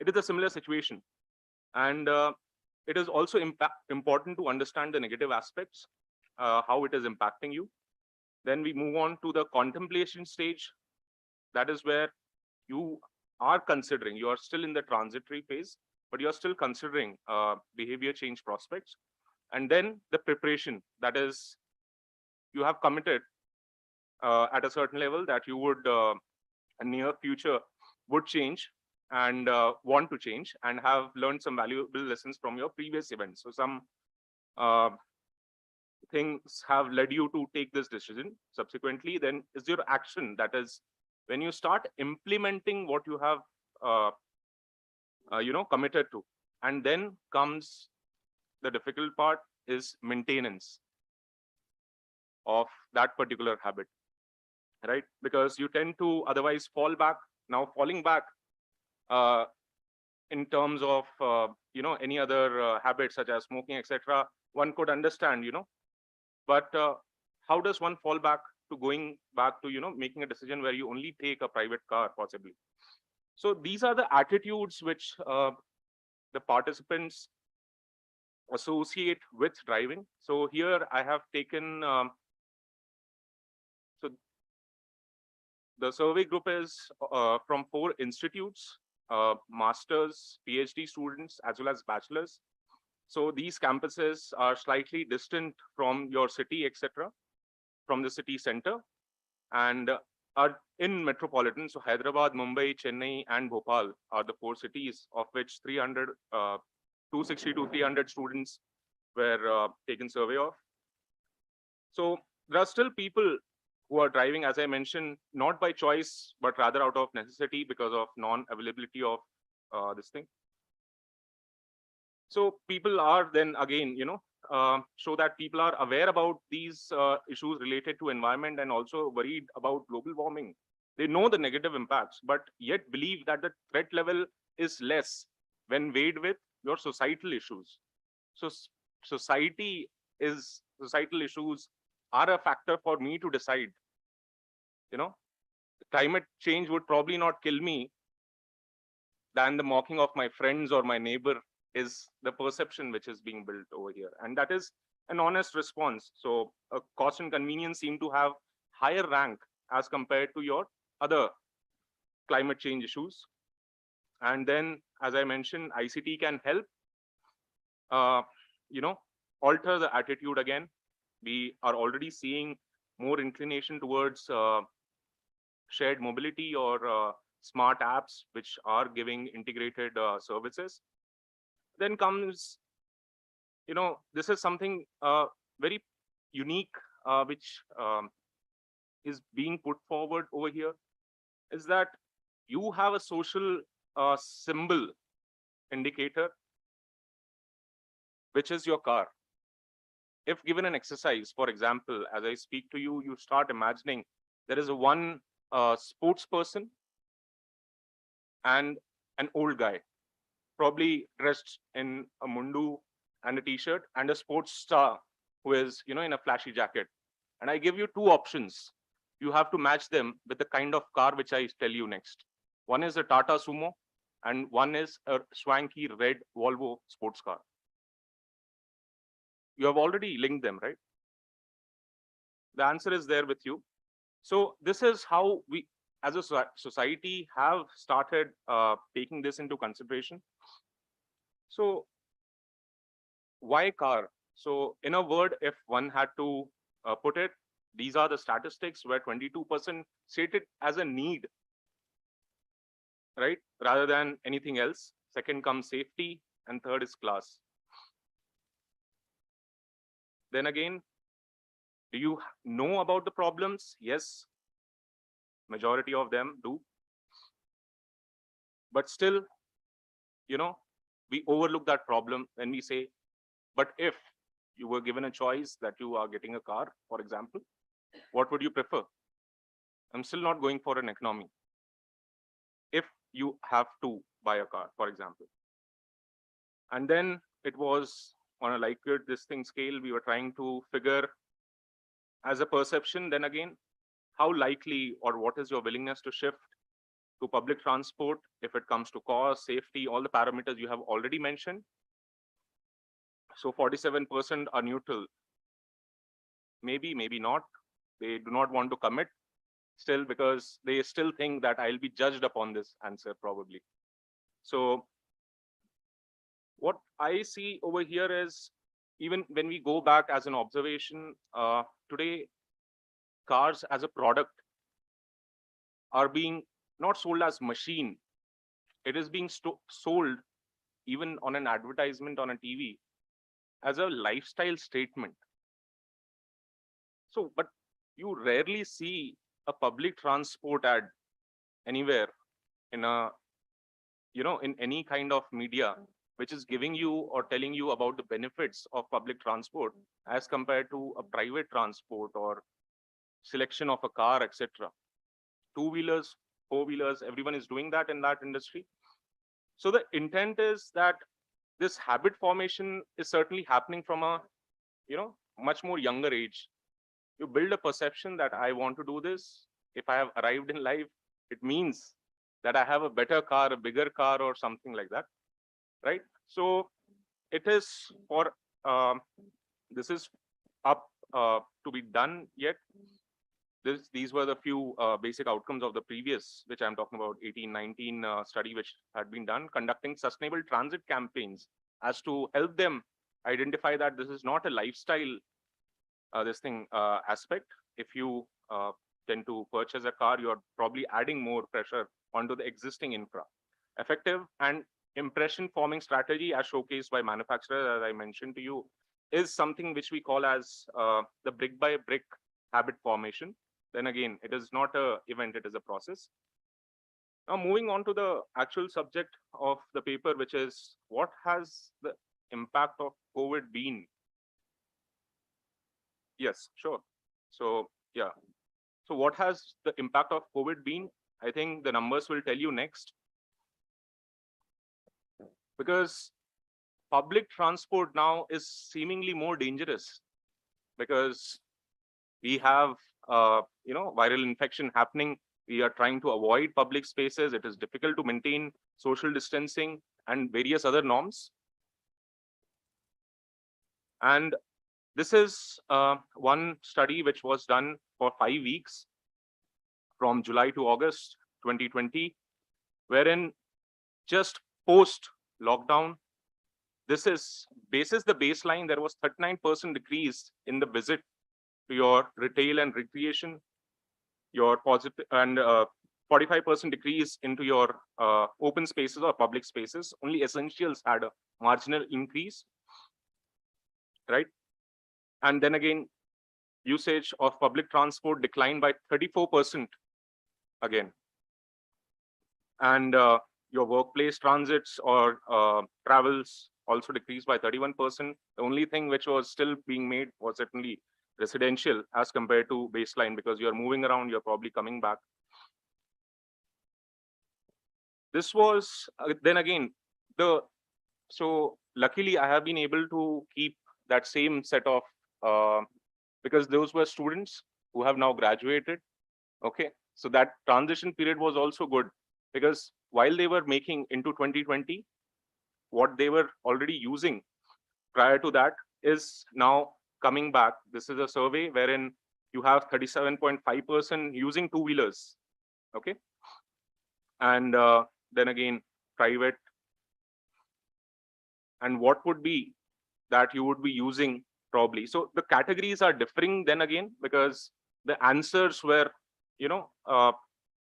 It is a similar situation. And it is also important to understand the negative aspects, how it is impacting you. Then we move on to the contemplation stage. That is where you are considering, you are still in the transitory phase, but you're still considering behavior change prospects. And then the preparation, that is, you have committed at a certain level that you would, in near future, would change and want to change and have learned some valuable lessons from your previous events. So some things have led you to take this decision. Subsequently, then is your action, that is, when you start implementing what you have committed to. And then comes the difficult part, is maintenance of that particular habit, right? Because you tend to otherwise fall back. Now falling back in terms of any other habits such as smoking, etc., one could understand, but how does one fall back to going back to making a decision where you only take a private car possibly? So these are the attitudes which the participants associate with driving. So here I have taken, so the survey group is from 4 institutes, masters, PhD students, as well as bachelors. So these campuses are slightly distant from your city, etc., from the city center, and are in metropolitan. So Hyderabad, Mumbai, Chennai, and Bhopal are the 4 cities, of which 260 to 300 students were taken survey of. So there are still people who are driving, as I mentioned, not by choice, but rather out of necessity because of non-availability of this thing. So people are then again, show that people are aware about these issues related to environment and also worried about global warming. They know the negative impacts, but yet believe that the threat level is less when weighed with your societal issues. So societal issues are a factor for me to decide. Climate change would probably not kill me than the mocking of my friends or my neighbor is the perception which is being built over here. And that is an honest response. So cost and convenience seem to have higher rank as compared to your other climate change issues. And then, as I mentioned, ICT can help, alter the attitude again. We are already seeing more inclination towards shared mobility or smart apps, which are giving integrated services. Then comes, this is something very unique, which is being put forward over here, is that you have a social symbol indicator, which is your car. If given an exercise, for example, as I speak to you, you start imagining there is one sports person and an old guy, probably dressed in a mundu and a t-shirt, and a sports star who is, in a flashy jacket. And I give you two options. You have to match them with the kind of car which I tell you next. One is a Tata Sumo and one is a swanky red Volvo sports car. You have already linked them, right? The answer is there with you. So this is how we, as a society, have started taking this into consideration. So why car? So in a word, if one had to put it, these are the statistics where 22% stated as a need, right? Rather than anything else. Second comes safety and third is class. Then again, do you know about the problems? Yes, majority of them do. But still, we overlook that problem when we say, but if you were given a choice that you are getting a car, for example, what would you prefer? I'm still not going for an economy. If you have to buy a car, for example. And then it was on a Likert this thing scale, we were trying to figure as a perception, then again, how likely or what is your willingness to shift to public transport if it comes to cost, safety, all the parameters you have already mentioned. So 47% are neutral. Maybe, maybe not. They do not want to commit still because they still think that I'll be judged upon this answer probably. So what I see over here is, even when we go back as an observation, today cars as a product are being not sold as machine. It is being sold even on an advertisement on a TV as a lifestyle statement. So, but you rarely see a public transport ad anywhere in a, in any kind of media, which is giving you or telling you about the benefits of public transport as compared to a private transport or selection of a car, etc. Two-wheelers, four-wheelers, everyone is doing that in that industry. So the intent is that this habit formation is certainly happening from a, much more younger age. You build a perception that I want to do this. If I have arrived in life, it means that I have a better car, a bigger car or something like that, right? So it is for, this is up to be done yet. These were the few basic outcomes of the previous, which I'm talking about, 1819 study, which had been done, conducting sustainable transit campaigns as to help them identify that this is not a lifestyle aspect. If you tend to purchase a car, you're probably adding more pressure onto the existing infra. Effective and impression forming strategy as showcased by manufacturers, as I mentioned to you, is something which we call as the brick by brick habit formation. Then again, it is not a event, it is a process. Now moving on to the actual subject of the paper, which is what has the impact of COVID been? Yes, sure. So yeah. So what has the impact of COVID been? I think the numbers will tell you next. Because public transport now is seemingly more dangerous because we have viral infection happening. We are trying to avoid public spaces. It is difficult to maintain social distancing and various other norms. And this is one study which was done for 5 weeks from July to August 2020, wherein just post lockdown, this is basis the baseline, there was 39% decrease in the visit to your retail and recreation, your positive and 45% decrease into your open spaces or public spaces. Only essentials had a marginal increase, right? And then again, usage of public transport declined by 34% again. And your workplace transits or travels also decreased by 31%. The only thing which was still being made was certainly residential as compared to baseline, because you're moving around, you're probably coming back. This was then again, so luckily I have been able to keep that same set of, because those were students who have now graduated. Okay, so that transition period was also good, because while they were making into 2020, what they were already using prior to that is now coming back. This is a survey wherein you have 37.5% using two-wheelers. Okay, and then again, private. And what would be that you would be using probably? So the categories are differing then again, because the answers were,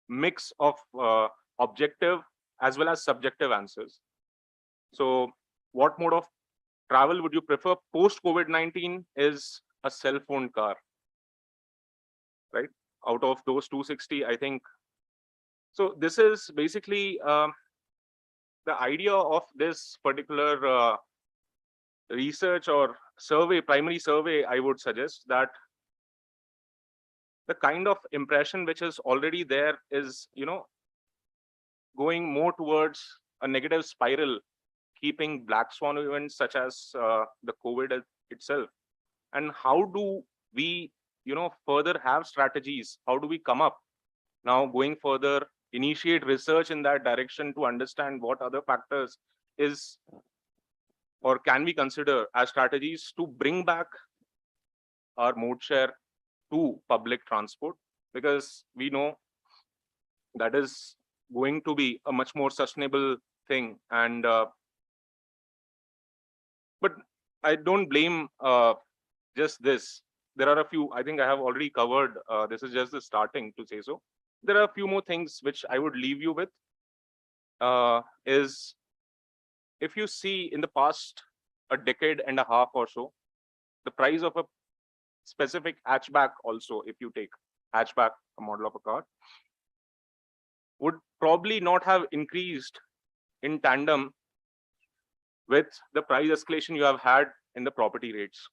mix of objective as well as subjective answers. So what mode of travel would you prefer post COVID-19 is a cell phone car, right? Out of those 260, I think. So this is basically the idea of this particular research or survey, primary survey. I would suggest that the kind of impression which is already there is, going more towards a negative spiral, keeping black swan events such as the COVID itself. And how do we, further have strategies? How do we come up now going further, initiate research in that direction to understand what other factors is or can we consider as strategies to bring back our mode share to public transport, because we know that is going to be a much more sustainable thing. And but I don't blame just this. There are a few, I think I have already covered, this is just the starting to say so. There are a few more things which I would leave you with, is if you see in the past a decade and a half or so, the price of a specific hatchback also, if you take hatchback, a model of a car, would probably not have increased in tandem with the price escalation you have had in the property rates.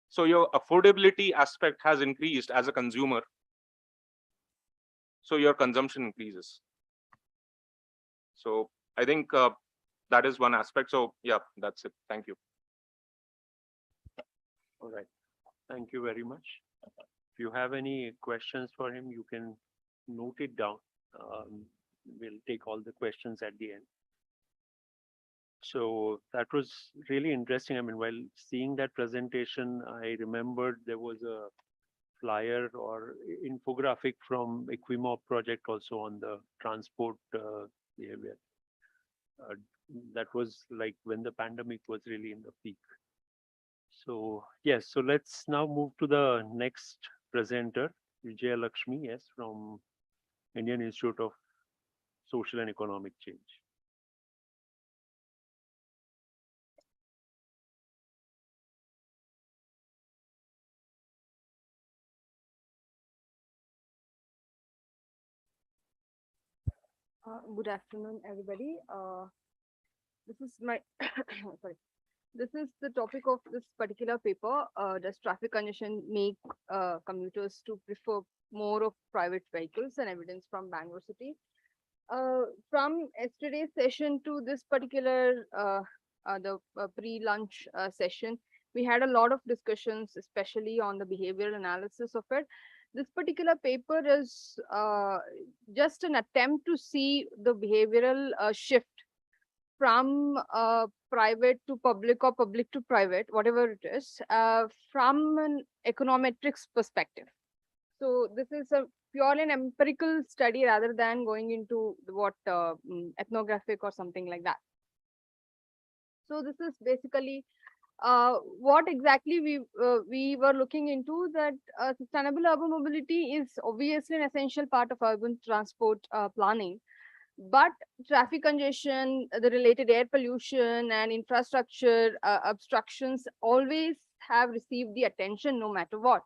So your affordability aspect has increased as a consumer. So your consumption increases. So I think that is one aspect. So yeah, that's it. Thank you. All right. Thank you very much. If you have any questions for him, you can note it down. We'll take all the questions at the end. So that was really interesting. I mean, while seeing that presentation, I remembered there was a flyer or infographic from Equimop project also on the transport area. That was like when the pandemic was really in the peak. So yes, so let's now move to the next presenter, Vijaya Lakshmi, yes, from Indian Institute of Social and Economic Change. Good afternoon, everybody. This is my, sorry. This is the topic of this particular paper. Does traffic congestion make commuters to prefer more of private vehicles, and evidence from Bangalore City? From yesterday's session to this particular the pre-lunch session, we had a lot of discussions, especially on the behavioral analysis of it. This particular paper is just an attempt to see the behavioral shift from private to public or public to private, whatever it is, from an econometrics perspective. So this is a purely an empirical study rather than going into what ethnographic or something like that. So this is basically what exactly we were looking into, that sustainable urban mobility is obviously an essential part of urban transport planning. But traffic congestion, the related air pollution and infrastructure obstructions always have received the attention no matter what.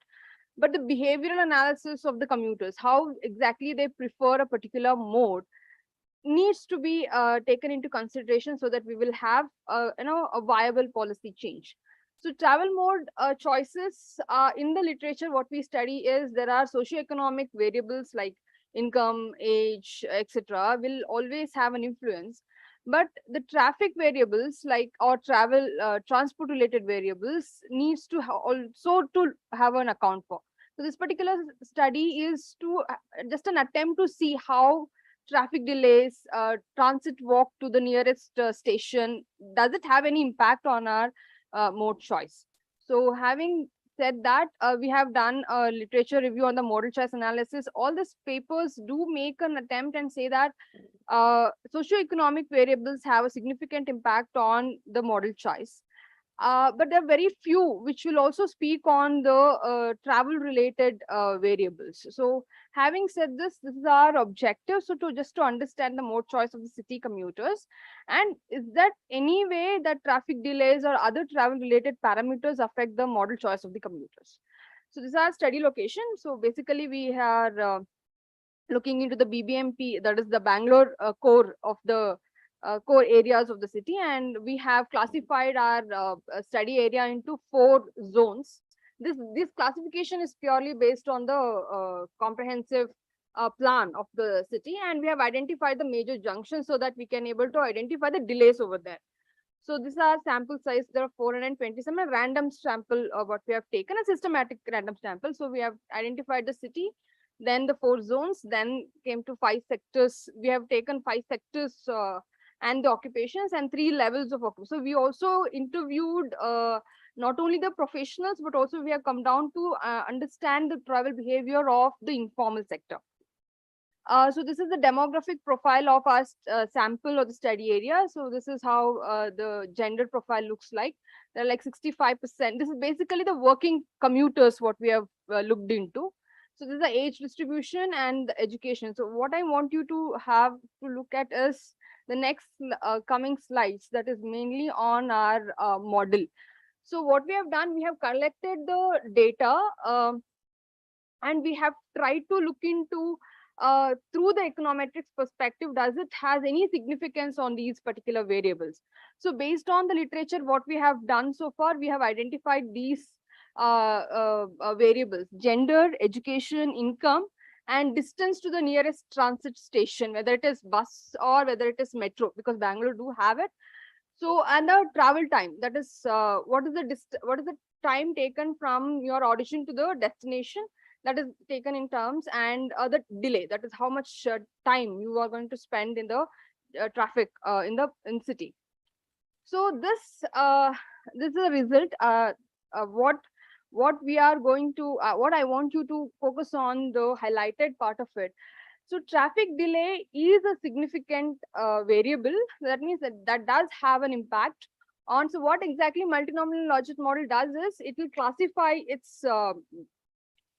But the behavioral analysis of the commuters, how exactly they prefer a particular mode, needs to be taken into consideration so that we will have a viable policy change. So travel mode choices in the literature, what we study is there are socioeconomic variables like income, age, etc. will always have an influence. But the traffic variables like or travel transport related variables needs to also to have an account for. So this particular study is to just an attempt to see how traffic delays, transit walk to the nearest station, does it have any impact on our mode choice? So having said that, we have done a literature review on the modal choice analysis. All these papers do make an attempt and say that socioeconomic variables have a significant impact on the modal choice. But there are very few which will also speak on the travel related variables. So having said this, this is our objective. So to just to understand the mode choice of the city commuters, and is that any way that traffic delays or other travel related parameters affect the modal choice of the commuters. So this is our study location. So basically we are looking into the BBMP, that is the Bangalore core of the core areas of the city, and we have classified our study area into 4 zones. This classification is purely based on the comprehensive plan of the city, and we have identified the major junctions so that we can able to identify the delays over there. So this is our sample size. There are 427 a random sample of what we have taken, a systematic random sample. So we have identified the city, then the 4 zones, then came to 5 sectors. We have taken 5 sectors and the occupations and 3 levels of occupation. So we also interviewed not only the professionals, but also we have come down to understand the travel behavior of the informal sector. So this is the demographic profile of our sample or the study area. So this is how the gender profile looks like. They're like 65%. This is basically the working commuters, what we have looked into. So this is the age distribution and the education. So what I want you to have to look at is the next coming slides, that is mainly on our model. So what we have done, we have collected the data and we have tried to look into through the econometrics perspective, does it has any significance on these particular variables? So based on the literature, what we have done so far, we have identified these variables: gender, education, income, and distance to the nearest transit station, whether it is bus or whether it is metro, because Bangalore do have it. So, and the travel time, that is what is the time taken from your audition to the destination, that is taken in terms, and the delay, that is how much time you are going to spend in the traffic in city. So this is a result. What we are going to what I want you to focus on, the highlighted part of it. So traffic delay is a significant variable. That means that does have an impact on. So what exactly multinomial logistic model does is it will classify its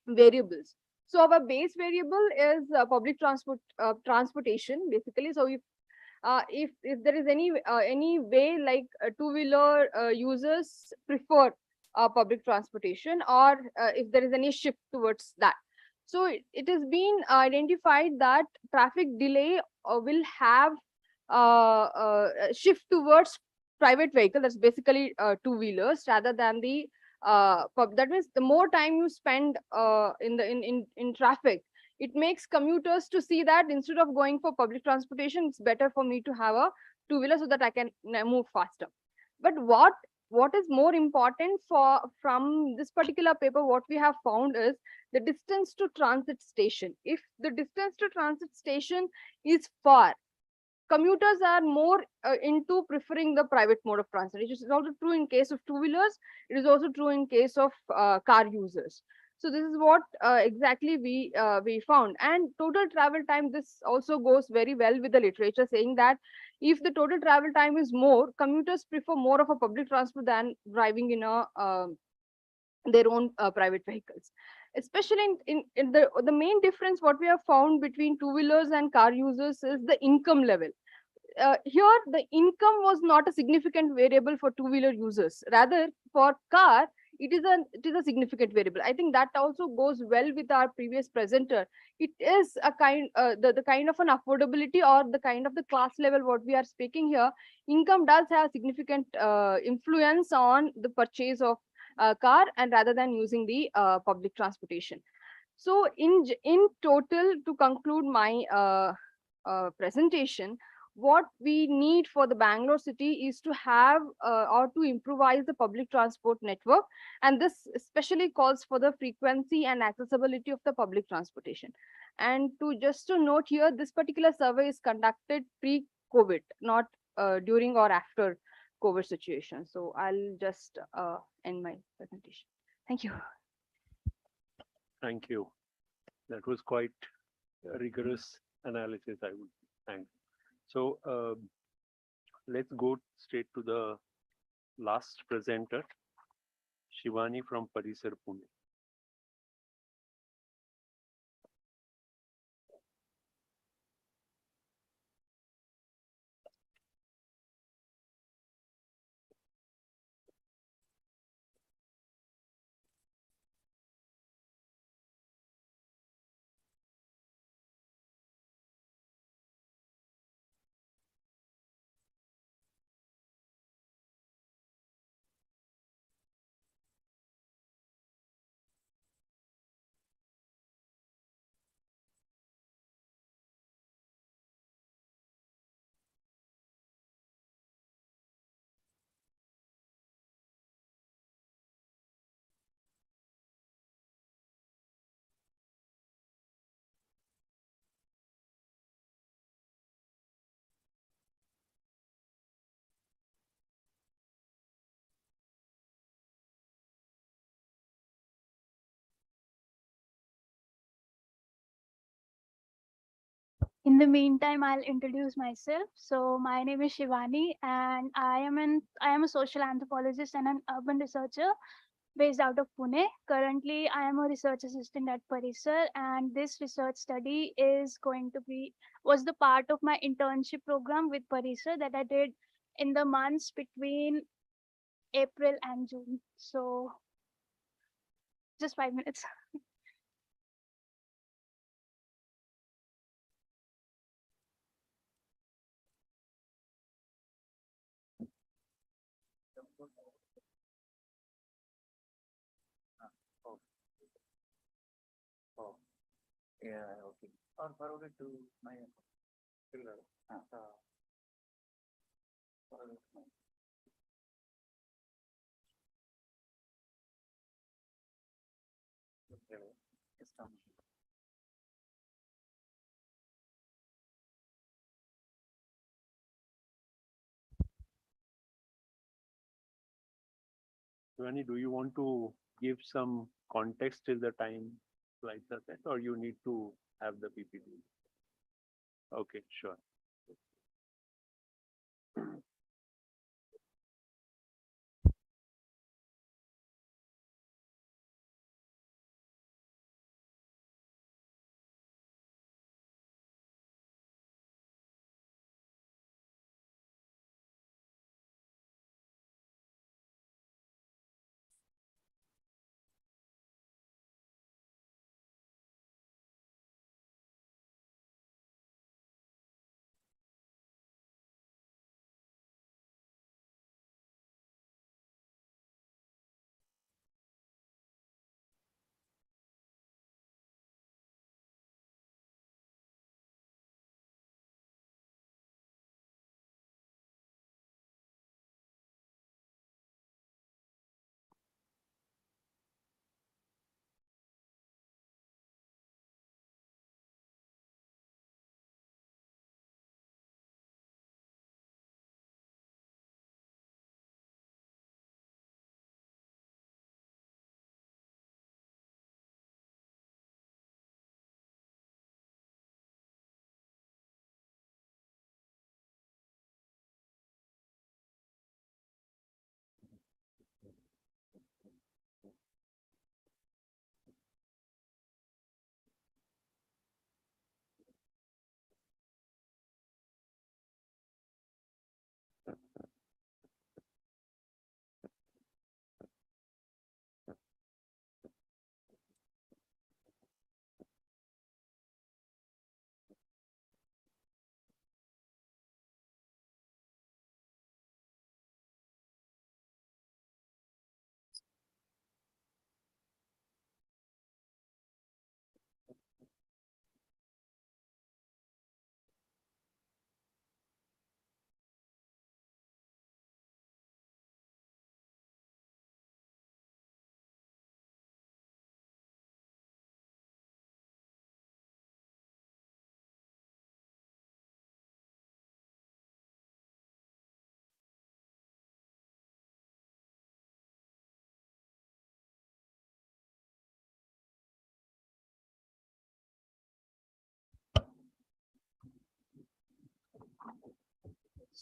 variables. So our base variable is public transportation basically. So if there is any way like 2-wheeler users prefer public transportation, or if there is any shift towards that. So it has been identified that traffic delay will have a shift towards private vehicle, that's basically two-wheelers, rather than the that means the more time you spend in traffic, it makes commuters to see that instead of going for public transportation, it's better for me to have a two-wheeler so that I can move faster. But what is more important from this particular paper, what we have found is the distance to transit station. If the distance to transit station is far, commuters are more into preferring the private mode of transit. It is also true in case of two-wheelers. It is also true in case of car users. So this is what exactly we found. And total travel time, this also goes very well with the literature saying that if the total travel time is more, commuters prefer more of a public transport than driving in a their own private vehicles. Especially in the main difference what we have found between two-wheelers and car users is the income level. Here the income was not a significant variable for two-wheeler users. Rather, for car, it is a significant variable. I think that also goes well with our previous presenter. It is a kind the kind of an affordability or the kind of the class level what we are speaking here. Income does have significant influence on the purchase of car, and rather than using the public transportation. So in total, to conclude my presentation, what we need for the Bangalore city is to have or to improvise the public transport network, and this especially calls for the frequency and accessibility of the public transportation. And to note here, this particular survey is conducted pre-COVID, not during or after COVID situation. So I'll just end my presentation. Thank you. Thank you. That was quite a rigorous analysis, I would thank. So let's go straight to the last presenter, Shivani from Parisar, Pune. In the meantime, I'll introduce myself. So my name is Shivani, and I am a social anthropologist and an urban researcher based out of Pune. Currently, I am a research assistant at Parisar, and this research study was the part of my internship program with Parisar that I did in the months between April and June. So just 5 minutes. Oh, yeah, okay. Or forward it to my forward it to my it's done. Shivani, do you want to give some context till the time slides are set, or you need to have the PPT? Okay, sure.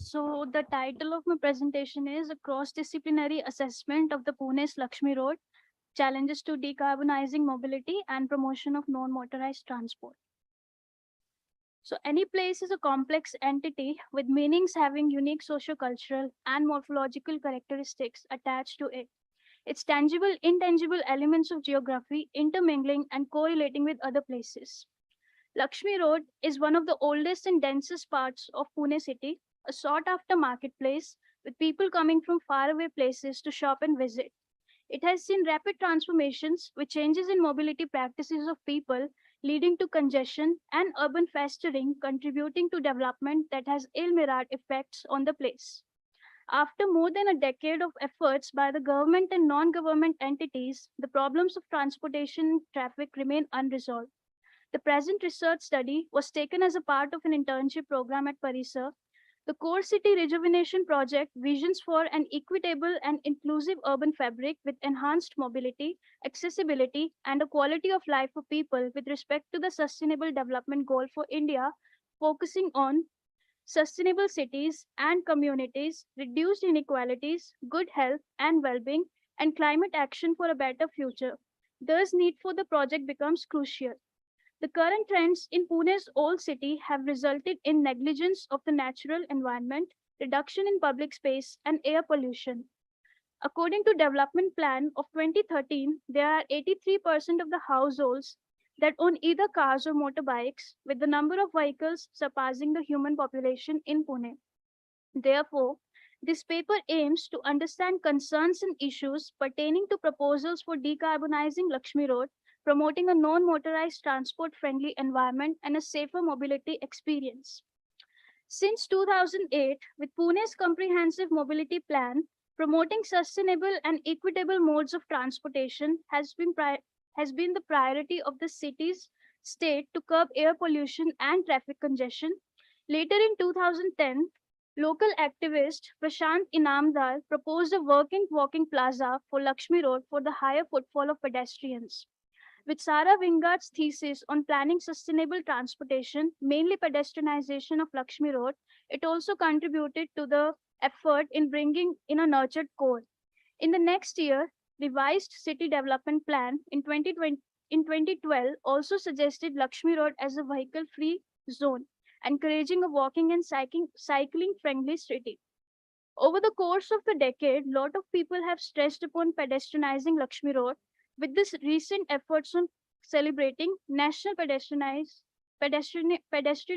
So the title of my presentation is a cross-disciplinary assessment of the Pune's Lakshmi Road, challenges to decarbonizing mobility and promotion of non-motorized transport. So any place is a complex entity with meanings having unique socio-cultural and morphological characteristics attached to it. Its tangible, intangible elements of geography intermingling and correlating with other places. Lakshmi Road is one of the oldest and densest parts of Pune city, a sought-after marketplace with people coming from faraway places to shop and visit. It has seen rapid transformations with changes in mobility practices of people, leading to congestion and urban festering, contributing to development that has ill-mirrored effects on the place. After more than a decade of efforts by the government and non-government entities, the problems of transportation and traffic remain unresolved. The present research study was taken as a part of an internship program at Parisar. The Core City Rejuvenation Project visions for an equitable and inclusive urban fabric with enhanced mobility, accessibility, and a quality of life for people with respect to the Sustainable Development Goal for India, focusing on sustainable cities and communities, reduced inequalities, good health and well-being, and climate action for a better future. Thus, need for the project becomes crucial. The current trends in Pune's old city have resulted in negligence of the natural environment, reduction in public space, and air pollution. According to Development Plan of 2013, there are 83% of the households that own either cars or motorbikes, with the number of vehicles surpassing the human population in Pune. Therefore, this paper aims to understand concerns and issues pertaining to proposals for decarbonizing Lakshmi Road, promoting a non-motorized transport-friendly environment and a safer mobility experience. Since 2008, with Pune's comprehensive mobility plan, promoting sustainable and equitable modes of transportation has been the priority of the city's state to curb air pollution and traffic congestion. Later in 2010, local activist Prashant Inamdar proposed a working walking plaza for Lakshmi Road for the higher footfall of pedestrians. With Sarah Wingard's thesis on planning sustainable transportation, mainly pedestrianization of Lakshmi Road, it also contributed to the effort in bringing in a nurtured core. In the next year, revised city development plan in 2012 also suggested Lakshmi Road as a vehicle-free zone, encouraging a walking and cycling-friendly city. Over the course of the decade, a lot of people have stressed upon pedestrianizing Lakshmi Road. With this recent efforts on celebrating National Pedestrian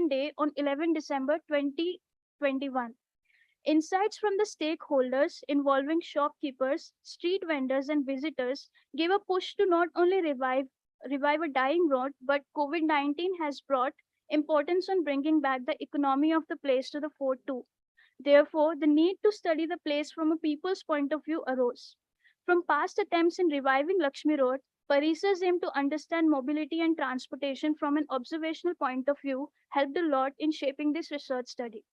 Day on 11 December 2021. Insights from the stakeholders involving shopkeepers, street vendors, and visitors gave a push to not only revive a dying road, but COVID-19 has brought importance on bringing back the economy of the place to the fore too. Therefore, the need to study the place from a people's point of view arose. From past attempts in reviving Lakshmi Road, Parisars aim to understand mobility and transportation from an observational point of view helped a lot in shaping this research study.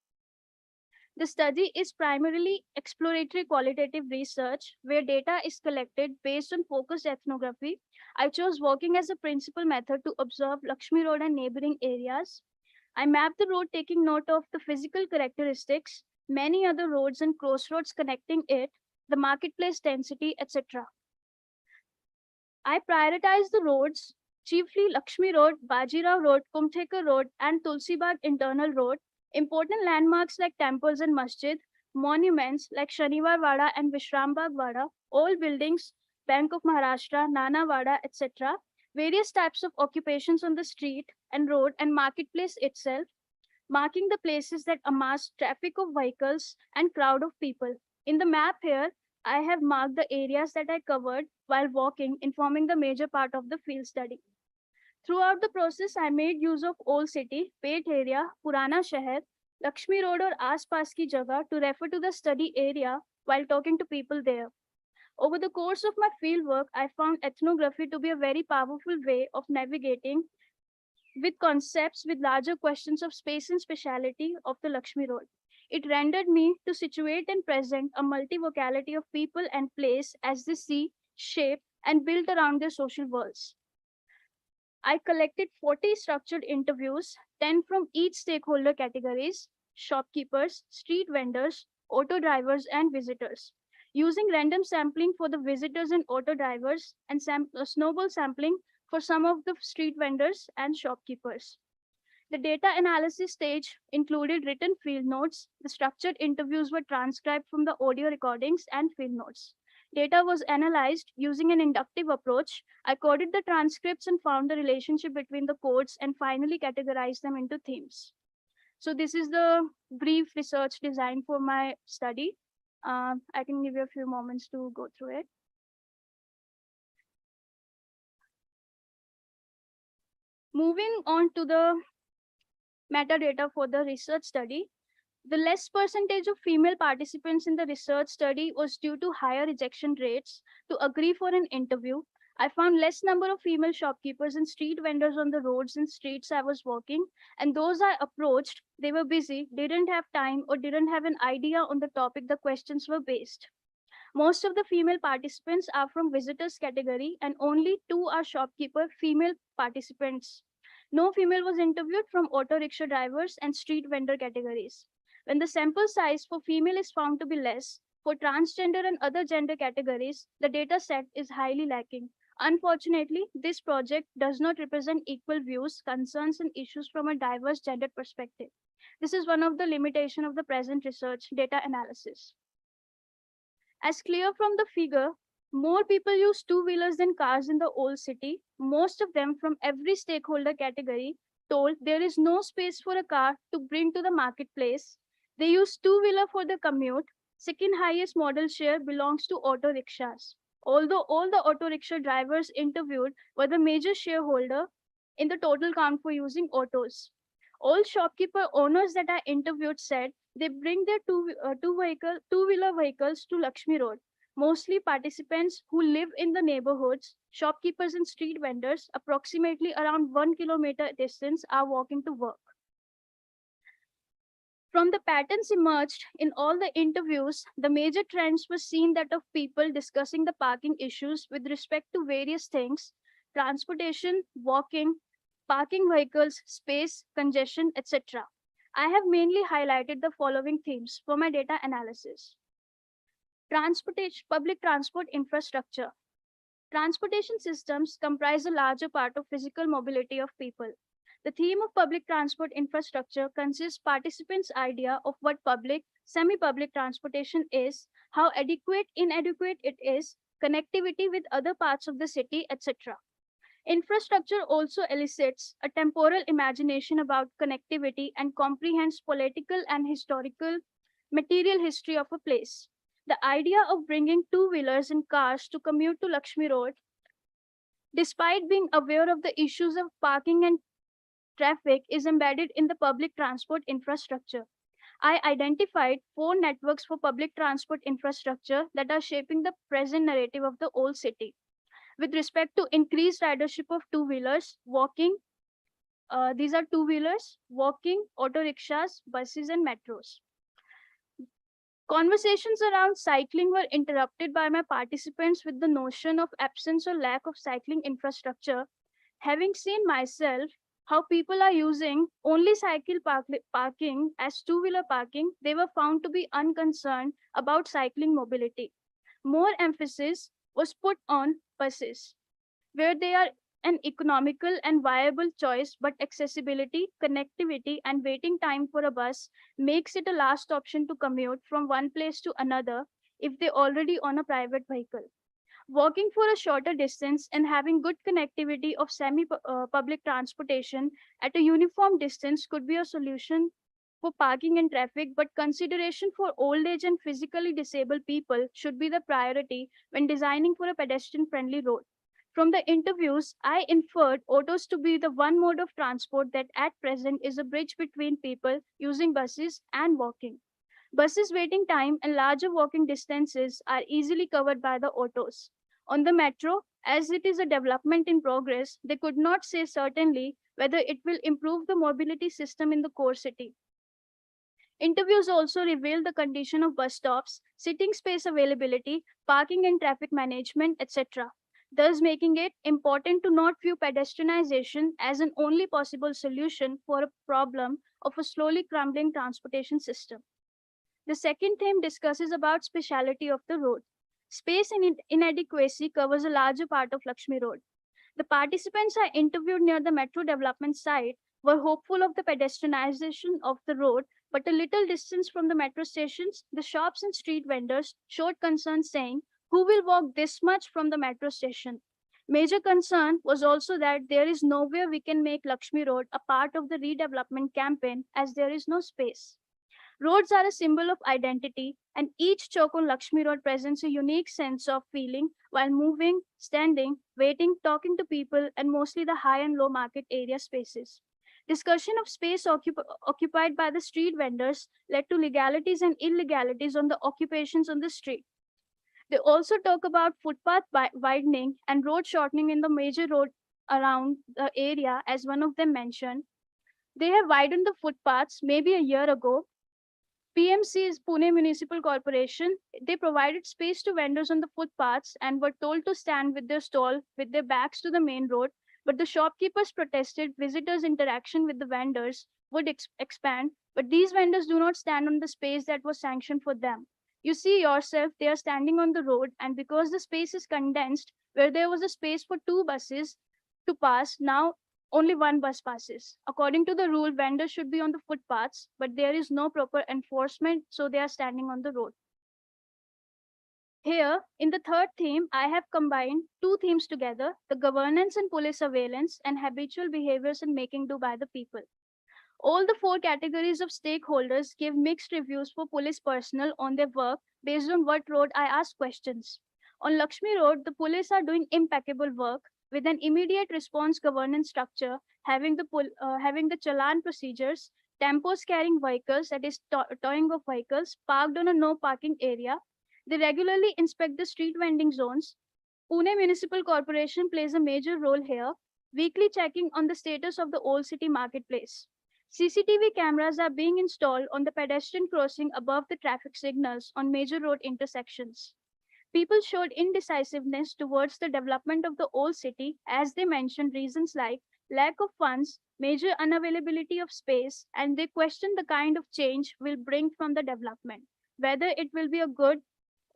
The study is primarily exploratory qualitative research where data is collected based on focused ethnography. I chose walking as a principal method to observe Lakshmi Road and neighboring areas. I mapped the road taking note of the physical characteristics, many other roads and crossroads connecting it, the marketplace density, etc. I prioritized the roads, chiefly Lakshmi Road, Bajirao Road, Kumthekar Road, and Tulsibagh Internal Road, important landmarks like temples and masjid, monuments like Shaniwar Wada and Vishrambagh Wada, old buildings, Bank of Maharashtra, Nana Wada, etc., various types of occupations on the street and road and marketplace itself, marking the places that amass traffic of vehicles and crowd of people. In the map here, I have marked the areas that I covered while walking, informing the major part of the field study. Throughout the process, I made use of Old City, Pet area, Purana Shahar, Lakshmi Road or Aas-Paas ki Jagah to refer to the study area while talking to people there. Over the course of my field work, I found ethnography to be a very powerful way of navigating with concepts with larger questions of space and speciality of the Lakshmi Road. It rendered me to situate and present a multivocality of people and place as they see, shape, and build around their social worlds. I collected 40 structured interviews, 10 from each stakeholder categories, shopkeepers, street vendors, auto drivers, and visitors. Using random sampling for the visitors and auto drivers and snowball sampling for some of the street vendors and shopkeepers. The data analysis stage included written field notes. The structured interviews were transcribed from the audio recordings and field notes. Data was analyzed using an inductive approach. I coded the transcripts and found the relationship between the codes and finally categorized them into themes. So this is the brief research design for my study. I can give you a few moments to go through it. Moving on to the metadata for the research study, the less percentage of female participants in the research study was due to higher rejection rates to agree for an interview. I found less number of female shopkeepers and street vendors on the roads and streets I was walking, and those I approached, they were busy, didn't have time, or didn't have an idea on the topic the questions were based. Most of the female participants are from visitors category and only 2 are shopkeeper female participants. No female was interviewed from auto rickshaw drivers and street vendor categories. When the sample size for female is found to be less, for transgender and other gender categories, the data set is highly lacking. Unfortunately, this project does not represent equal views, concerns, and issues from a diverse gender perspective. This is one of the limitations of the present research data analysis. As clear from the figure, more people use two-wheelers than cars in the old city. Most of them from every stakeholder category told there is no space for a car to bring to the marketplace. They use two-wheeler for the commute. Second highest model share belongs to auto rickshaws. Although all the auto rickshaw drivers interviewed were the major shareholder in the total count for using autos. All shopkeeper owners that I interviewed said they bring their two-wheeler vehicles to Lakshmi Road. Mostly participants who live in the neighborhoods, shopkeepers and street vendors, approximately around 1 kilometer distance, are walking to work. From the patterns emerged in all the interviews, the major trends were seen that of people discussing the parking issues with respect to various things: transportation, walking, parking vehicles, space, congestion, etc. I have mainly highlighted the following themes for my data analysis. Transportation, public transport infrastructure. Transportation systems comprise a larger part of physical mobility of people. The theme of public transport infrastructure consists participants' idea of what public, semi-public transportation is, how adequate, inadequate it is, connectivity with other parts of the city, etc. Infrastructure also elicits a temporal imagination about connectivity and comprehends political and historical material history of a place. The idea of bringing two-wheelers and cars to commute to Lakshmi Road, despite being aware of the issues of parking and traffic, is embedded in the public transport infrastructure. I identified 4 networks for public transport infrastructure that are shaping the present narrative of the old city. With respect to increased ridership of two-wheelers, walking, these are two-wheelers, walking, auto rickshaws, buses, and metros. Conversations around cycling were interrupted by my participants with the notion of absence or lack of cycling infrastructure. Having seen myself how people are using only cycle parking as two-wheeler parking, they were found to be unconcerned about cycling mobility. More emphasis was put on buses, where they are an economical and viable choice, but accessibility, connectivity, and waiting time for a bus makes it a last option to commute from one place to another if they already own a private vehicle. Walking for a shorter distance and having good connectivity of semi-public transportation at a uniform distance could be a solution for parking and traffic, but consideration for old age and physically disabled people should be the priority when designing for a pedestrian-friendly road. From the interviews, I inferred autos to be the one mode of transport that at present is a bridge between people using buses and walking. Buses waiting time and larger walking distances are easily covered by the autos. On the metro, as it is a development in progress, they could not say certainly whether it will improve the mobility system in the core city. Interviews also revealed the condition of bus stops, sitting space availability, parking and traffic management, etc., thus making it important to not view pedestrianization as an only possible solution for a problem of a slowly crumbling transportation system. The second theme discusses about speciality of the road. Space inadequacy covers a larger part of Lakshmi Road. The participants I interviewed near the metro development site were hopeful of the pedestrianization of the road, but a little distance from the metro stations, the shops and street vendors showed concern saying, who will walk this much from the metro station? Major concern was also that there is nowhere we can make Lakshmi Road a part of the redevelopment campaign as there is no space. Roads are a symbol of identity, and each chowk on Lakshmi Road presents a unique sense of feeling while moving, standing, waiting, talking to people, and mostly the high and low market area spaces. Discussion of space occupied by the street vendors led to legalities and illegalities on the occupations on the street. They also talk about footpath widening and road shortening in the major road around the area, as one of them mentioned. They have widened the footpaths maybe a year ago. PMC is Pune Municipal Corporation. They provided space to vendors on the footpaths and were told to stand with their stall with their backs to the main road. But the shopkeepers protested visitors' interaction with the vendors would expand, but these vendors do not stand on the space that was sanctioned for them. You see yourself, they are standing on the road, and because the space is condensed, where there was a space for 2 buses to pass, now only 1 bus passes. According to the rule, vendors should be on the footpaths, but there is no proper enforcement, so they are standing on the road. Here, in the third theme, I have combined 2 themes together, the governance and police surveillance and habitual behaviors in making do by the people. All the 4 categories of stakeholders give mixed reviews for police personnel on their work based on what road I asked questions. On Lakshmi Road, the police are doing impeccable work with an immediate response governance structure, having the challan procedures, tempos carrying vehicles, that is towing of vehicles, parked on a no parking area. They regularly inspect the street vending zones. Pune Municipal Corporation plays a major role here, weekly checking on the status of the old city marketplace. CCTV cameras are being installed on the pedestrian crossing above the traffic signals on major road intersections. People showed indecisiveness towards the development of the old city as they mentioned reasons like lack of funds, major unavailability of space, and they questioned the kind of change will bring from the development. Whether it will be a good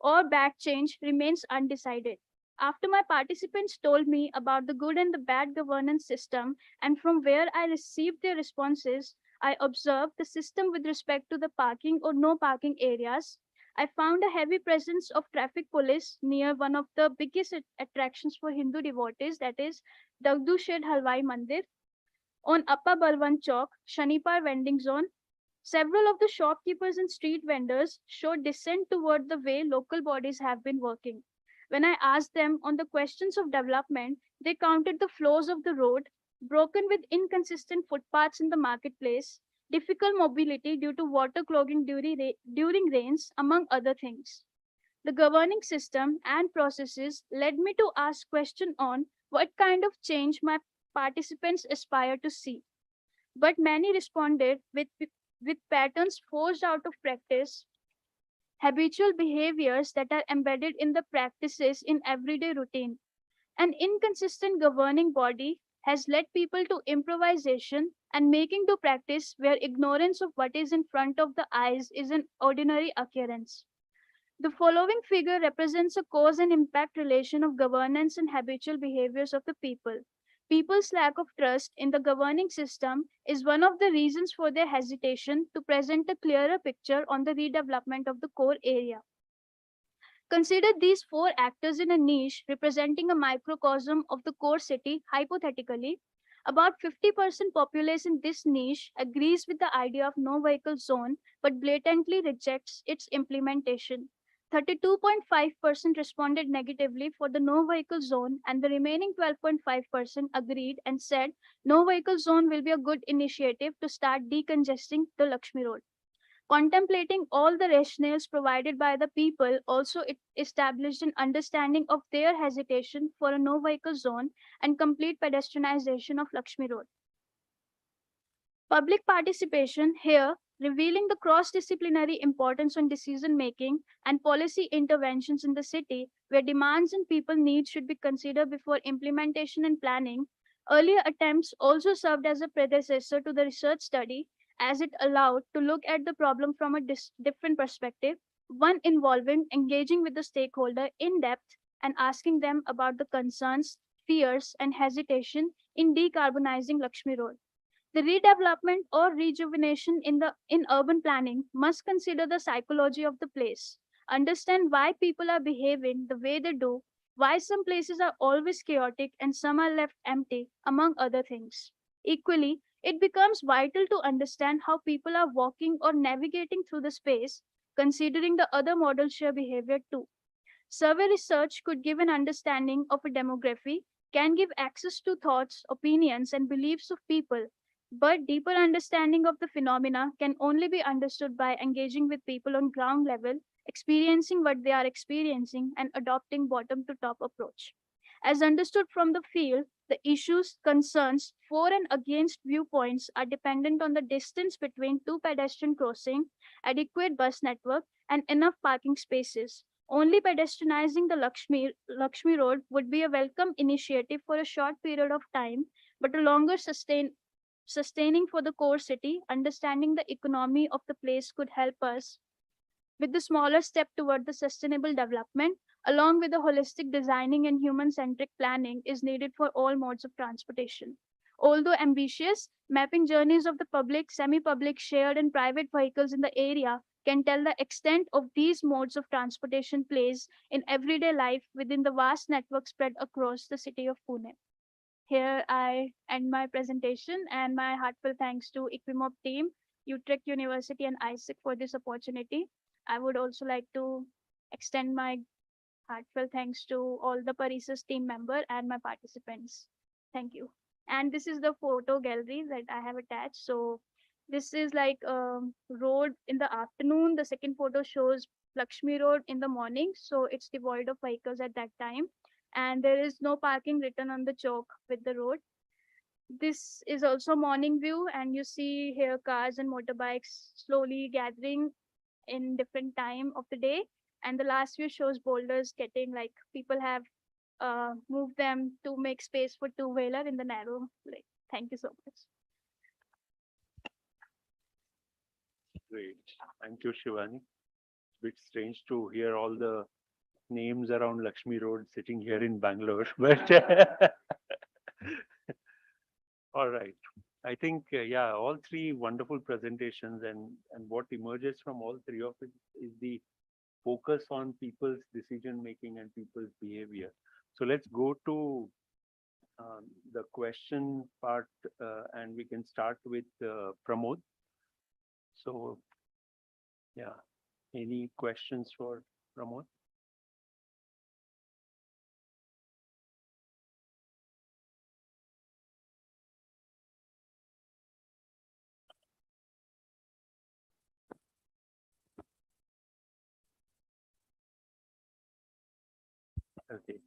or bad change remains undecided. After my participants told me about the good and the bad governance system, and from where I received their responses, I observed the system with respect to the parking or no parking areas. I found a heavy presence of traffic police near one of the biggest attractions for Hindu devotees, that is Dagdu Shed Halwai Mandir. On Appa Balwant Chowk, Shanipar vending zone, several of the shopkeepers and street vendors showed dissent toward the way local bodies have been working. When I asked them on the questions of development, they counted the floors of the road, broken with inconsistent footpaths in the marketplace, difficult mobility due to water clogging during rains, among other things. The governing system and processes led me to ask questions on what kind of change my participants aspire to see. But many responded with patterns forced out of practice, habitual behaviors that are embedded in the practices in everyday routine. An inconsistent governing body has led people to improvisation and making to practice where ignorance of what is in front of the eyes is an ordinary occurrence. The following figure represents a cause and impact relation of governance and habitual behaviors of the people. People's lack of trust in the governing system is one of the reasons for their hesitation to present a clearer picture on the redevelopment of the core area. Consider these 4 actors in a niche representing a microcosm of the core city. Hypothetically, about 50% populace in this niche agrees with the idea of no vehicle zone but blatantly rejects its implementation. 32.5% responded negatively for the no vehicle zone, and the remaining 12.5% agreed and said no vehicle zone will be a good initiative to start decongesting the Lakshmi Road. Contemplating all the rationales provided by the people, also it established an understanding of their hesitation for a no vehicle zone and complete pedestrianization of Lakshmi Road. Public participation here revealing the cross-disciplinary importance on decision-making and policy interventions in the city, where demands and people needs should be considered before implementation and planning. Earlier attempts also served as a predecessor to the research study, as it allowed to look at the problem from a different perspective, one involving engaging with the stakeholder in depth and asking them about the concerns, fears, and hesitation in decarbonizing Lakshmi Road. The redevelopment or rejuvenation in urban planning must consider the psychology of the place, understand why people are behaving the way they do, why some places are always chaotic and some are left empty, among other things. Equally, it becomes vital to understand how people are walking or navigating through the space, considering the other model share behavior too. Survey research could give an understanding of a demography, can give access to thoughts, opinions, and beliefs of people, but deeper understanding of the phenomena can only be understood by engaging with people on ground level, experiencing what they are experiencing, and adopting bottom to top approach. As understood from the field, the issues, concerns for and against viewpoints are dependent on the distance between two pedestrian crossing, adequate bus network, and enough parking spaces. Only pedestrianizing the Lakshmi Road would be a welcome initiative for a short period of time, but a longer sustaining for the core city. Understanding the economy of the place could help us with the smaller step toward the sustainable development, along with the holistic designing and human-centric planning is needed for all modes of transportation. Although ambitious, mapping journeys of the public, semi-public, shared and private vehicles in the area can tell the extent of these modes of transportation plays in everyday life within the vast network spread across the city of Pune. Here I end my presentation and my heartfelt thanks to Equimob team, Utrecht University and ISEC for this opportunity. I would also like to extend my heartfelt thanks to all the Parisa's team member and my participants. Thank you. And this is the photo gallery that I have attached. So this is like road in the afternoon. The second photo shows Lakshmi Road in the morning. So it's devoid of vehicles at that time. And there is no parking written on the chalk with the road. This is also morning view, and you see here cars and motorbikes slowly gathering in different time of the day. And the last view shows boulders getting like people have moved them to make space for two-wheeler in the narrow lane. Thank you so much. Great. Thank you, Shivani. Bit strange to hear all the names around Lakshmi Road sitting here in Bangalore, but all right. I think, yeah, all three wonderful presentations, and what emerges from all three of it is the focus on people's decision making and people's behavior. So let's go to the question part, and we can start with Pramod. So, yeah, any questions for Pramod? Okay.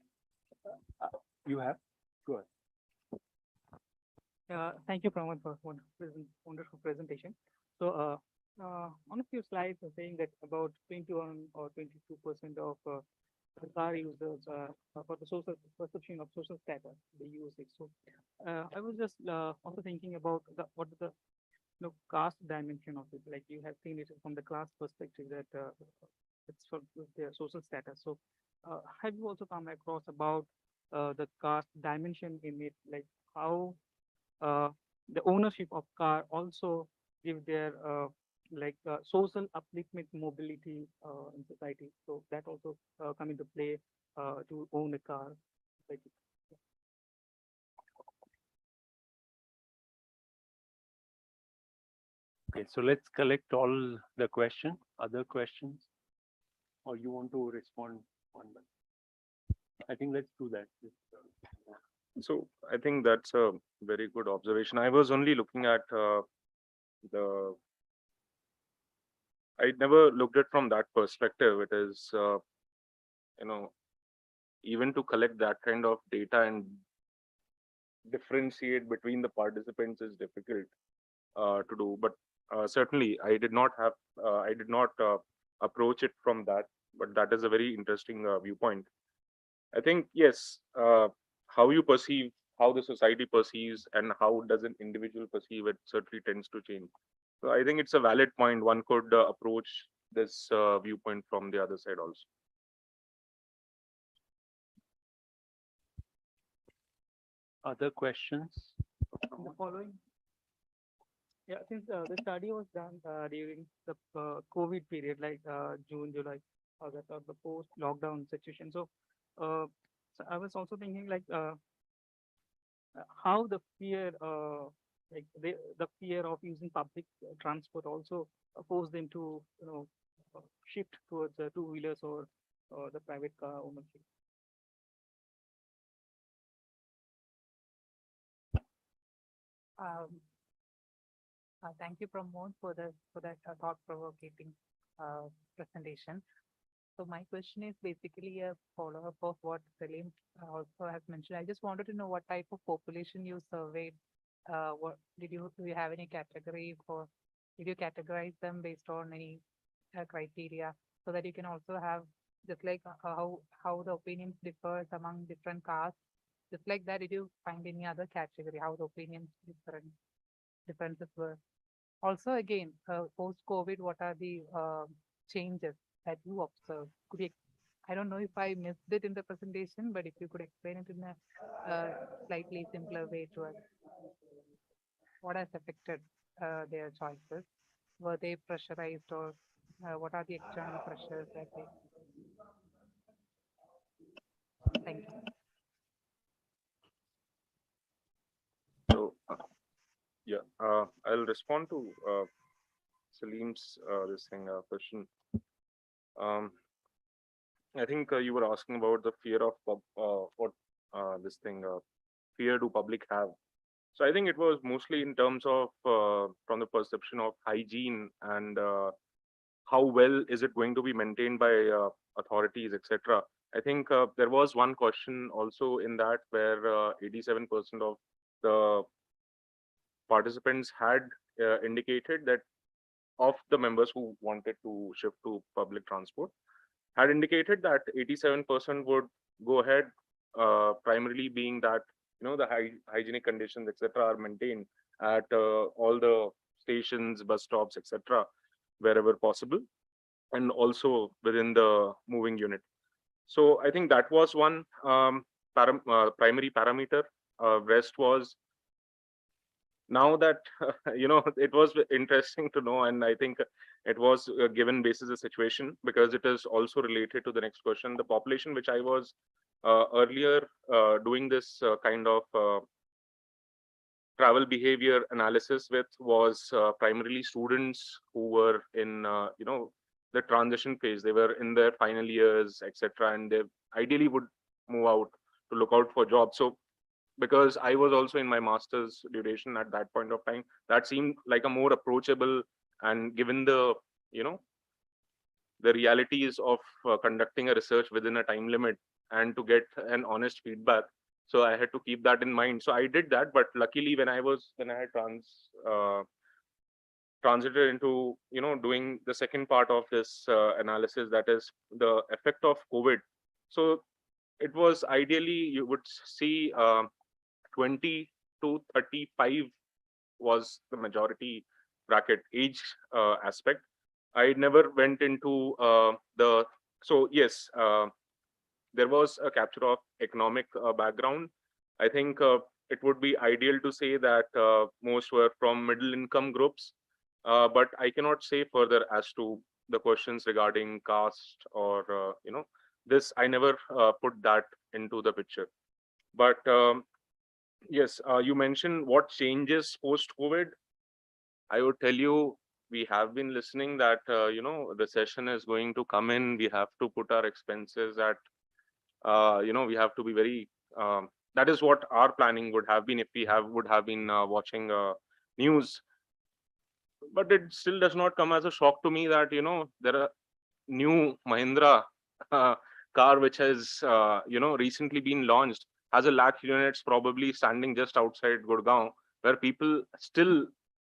You have? Go ahead. Thank you, Pramod, for wonderful presentation. So, on a few slides, are saying that about 21 or 22% of the car users for the social perception of social status, they use it. So, I was just also thinking about what is the caste dimension of it. Like you have seen it from the class perspective that it's for their social status. So, have you also come across about the caste dimension in it, like how the ownership of car also give their social upliftment mobility in society. So that also come into play to own a car. Like, Okay, so let's collect all the question, other questions, or you want to respond one by? I think let's do that. So I think that's a very good observation. I was only looking at I never looked at from that perspective. It is, even to collect that kind of data and differentiate between the participants is difficult to do. But certainly, I did not approach it from that. But that is a very interesting viewpoint. I think yes, how you perceive, how the society perceives, and how does an individual perceive it certainly tends to change. So I think it's a valid point. One could approach this viewpoint from the other side also. Other questions? The following. Yeah, since the study was done during the COVID period, like June, July, August, or the post-lockdown situation. So I was also thinking like how the fear, like the fear of using public transport also forced them to, shift towards two-wheelers or the private car ownership. Um, Thank you, Pramod, for that thought-provoking presentation. So my question is basically a follow-up of what Salim also has mentioned. I just wanted to know what type of population you surveyed. What do you have any category for? Did you categorize them based on any criteria so that you can also have just like how the opinions differs among different castes? Just like that, did you find any other category how the opinions differences were? Also, again, post-COVID, what are the changes that you observed? Could you, I don't know if I missed it in the presentation, but if you could explain it in a slightly simpler way to us. What has affected their choices? Were they pressurized or what are the external pressures that they? Thank you. So yeah, I'll respond to Salim's question. I think you were asking about the fear of fear do public have. So I think it was mostly in terms of from the perception of hygiene and how well is it going to be maintained by authorities, etc. I think there was one question also in that where 87% of the participants had indicated that of the members who wanted to shift to public transport had indicated that 87% would go ahead, primarily being that the hygienic conditions etc are maintained at all the stations, bus stops etc wherever possible, and also within the moving unit. So I think that was one primary parameter. Rest was, now that it was interesting to know, and I think it was given basis a situation, because it is also related to the next question. The population which I was earlier doing this kind of travel behavior analysis with was primarily students who were in the transition phase. They were in their final years etc, and they ideally would move out to look out for jobs. So because I was also in my master's duration at that point of time, that seemed like a more approachable, and given the the realities of conducting a research within a time limit and to get an honest feedback, so I had to keep that in mind. So I did that, but luckily when I had transited into doing the second part of this analysis, that is the effect of COVID. So it was ideally you would see 20 to 35 was the majority bracket age aspect. I never went into so yes, there was a capture of economic background. I think it would be ideal to say that most were from middle income groups, but I cannot say further as to the questions regarding caste or this. I never put that into the picture. But yes, you mentioned what changes post-COVID. I would tell you, we have been listening that recession is going to come in. We have to put our expenses at we have to be very that is what our planning would have been if we would have been watching news. But it still does not come as a shock to me that there are new Mahindra car which has recently been launched, has 1 lakh units probably standing just outside Gurgaon, where people still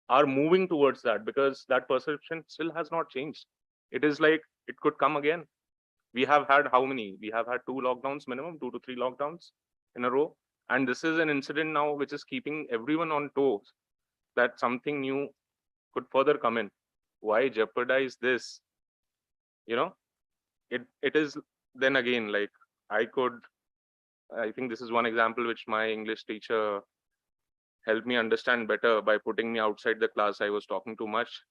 are moving towards that, because that perception still has not changed. It is like it could come again. We have had how many? We have had 2 lockdowns minimum, 2 to 3 lockdowns in a row. And this is an incident now which is keeping everyone on toes that something new could further come in. Why jeopardize this? You know, it is then again like I think this is one example which my English teacher helped me understand better by putting me outside the class. I was talking too much.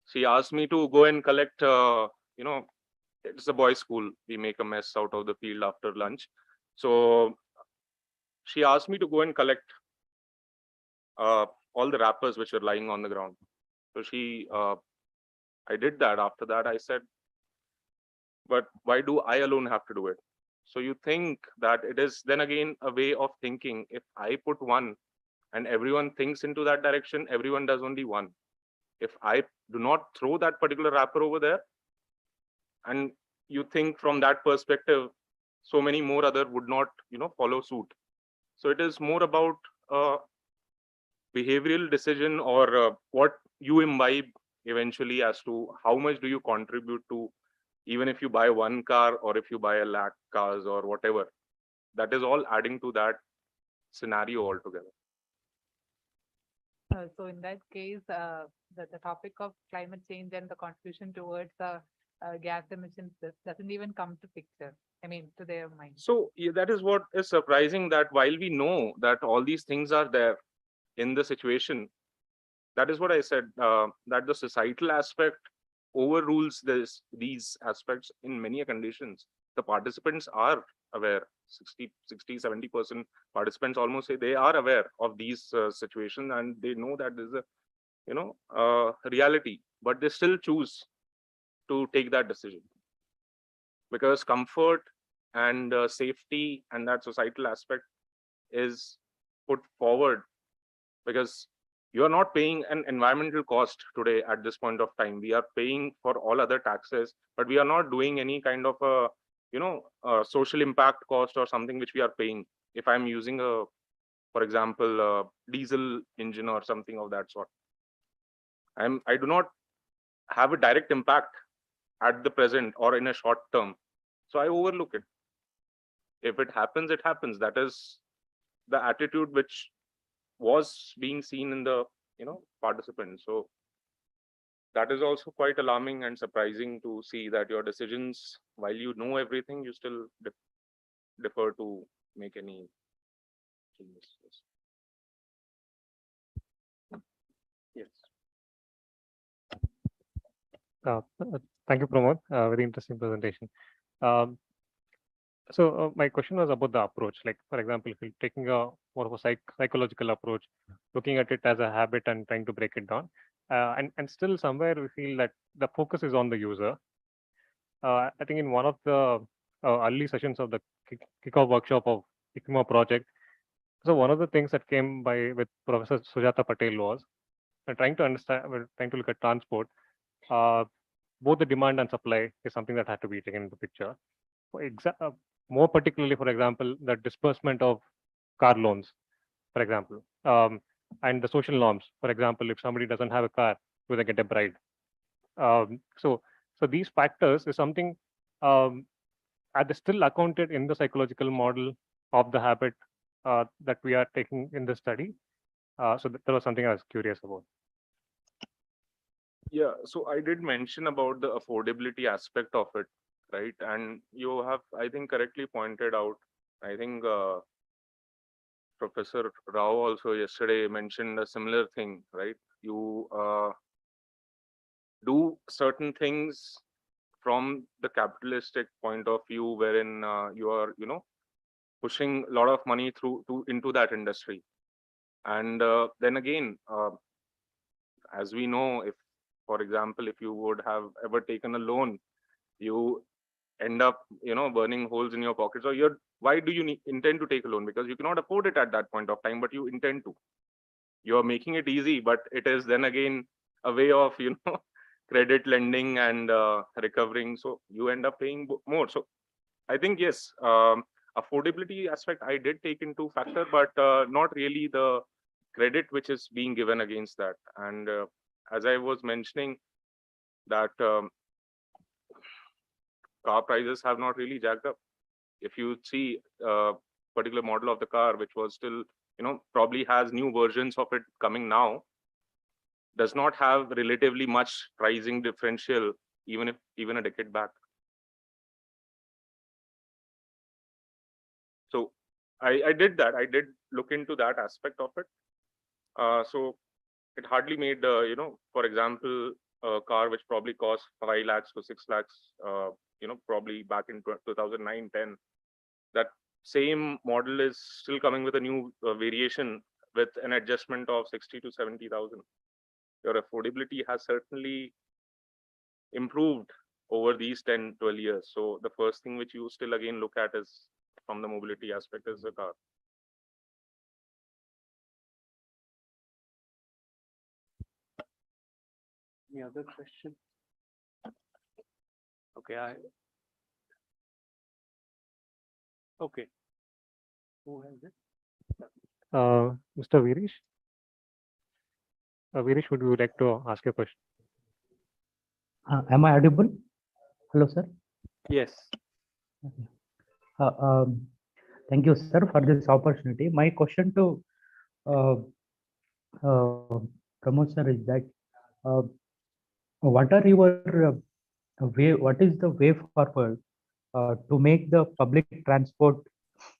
She asked me to go and collect, it's a boys' school. We make a mess out of the field after lunch. So she asked me to go and collect all the wrappers which were lying on the ground. So I did that. After that, I said, but why do I alone have to do it? So you think that it is then again a way of thinking. If I put one and everyone thinks into that direction, everyone does only one. If I do not throw that particular wrapper over there, and you think from that perspective, so many more other would not, follow suit. So it is more about behavioral decision or what you imbibe eventually as to how much do you contribute to, even if you buy one car or if you buy a lakh cars or whatever, that is all adding to that scenario altogether. So in that case, the topic of climate change and the contribution towards gas emissions doesn't even come to picture. I mean, to their mind. So yeah, that is what is surprising, that while we know that all these things are there in the situation, that is what I said, that the societal aspect overrules these aspects in many conditions. The participants are aware, 70% participants almost say they are aware of these situations, and they know that there's a, reality, but they still choose to take that decision because comfort and safety and that societal aspect is put forward, because you are not paying an environmental cost today at this point of time. We are paying for all other taxes, but we are not doing any kind of a, social impact cost or something which we are paying. If I'm using for example, a diesel engine or something of that sort, I do not have a direct impact at the present or in a short term. So I overlook it. If it happens, it happens. That is the attitude which was being seen in the participants. So that is also quite alarming and surprising to see that your decisions, while you know everything, you still defer to make any changes. Yes. Thank you, Pramod. Very interesting presentation. So my question was about the approach. Like, for example, if you're taking a more of a psychological approach, looking at it as a habit and trying to break it down, and still somewhere we feel that the focus is on the user. I think in one of the early sessions of the kickoff workshop of ICMA project, so one of the things that came by with Professor Sujata Patel was trying to understand, trying to look at transport. Both the demand and supply is something that had to be taken into picture. More particularly, for example, the disbursement of car loans, for example, and the social norms. For example, if somebody doesn't have a car, do they get a bride? So these factors is something are they still accounted in the psychological model of the habit that we are taking in the study? So that was something I was curious about. Yeah, so I did mention about the affordability aspect of it, right? And you have, I think, correctly pointed out, I think Professor Rao also yesterday mentioned a similar thing, right? You do certain things from the capitalistic point of view, wherein you are, pushing a lot of money into that industry. And then again, as we know, if, for example, if you would have ever taken a loan, you end up, burning holes in your pockets. Or why do you intend to take a loan? Because you cannot afford it at that point of time, but you intend to. You're making it easy, but it is then again a way of, credit lending and recovering. So you end up paying more. So I think, yes, affordability aspect I did take into factor, but not really the credit which is being given against that. And as I was mentioning, that car prices have not really jacked up. If you see a particular model of the car, which was still, probably has new versions of it coming now, does not have relatively much pricing differential, even a decade back. So I did that. I did look into that aspect of it. So it hardly made, for example, a car which probably cost 5 lakhs to 6 lakhs, probably back in 2009, 10, that same model is still coming with a new variation with an adjustment of 60 to 70,000. Your affordability has certainly improved over these 10, 12 years. So the first thing which you still again look at is from the mobility aspect is the car. Any other question? Okay, okay. Who has it? Mr. Virish? Virish, would you like to ask a question? Am I audible? Hello, sir. Yes. Thank you, sir, for this opportunity. My question to Pramod sir is that what are your what is the way forward to make the public transport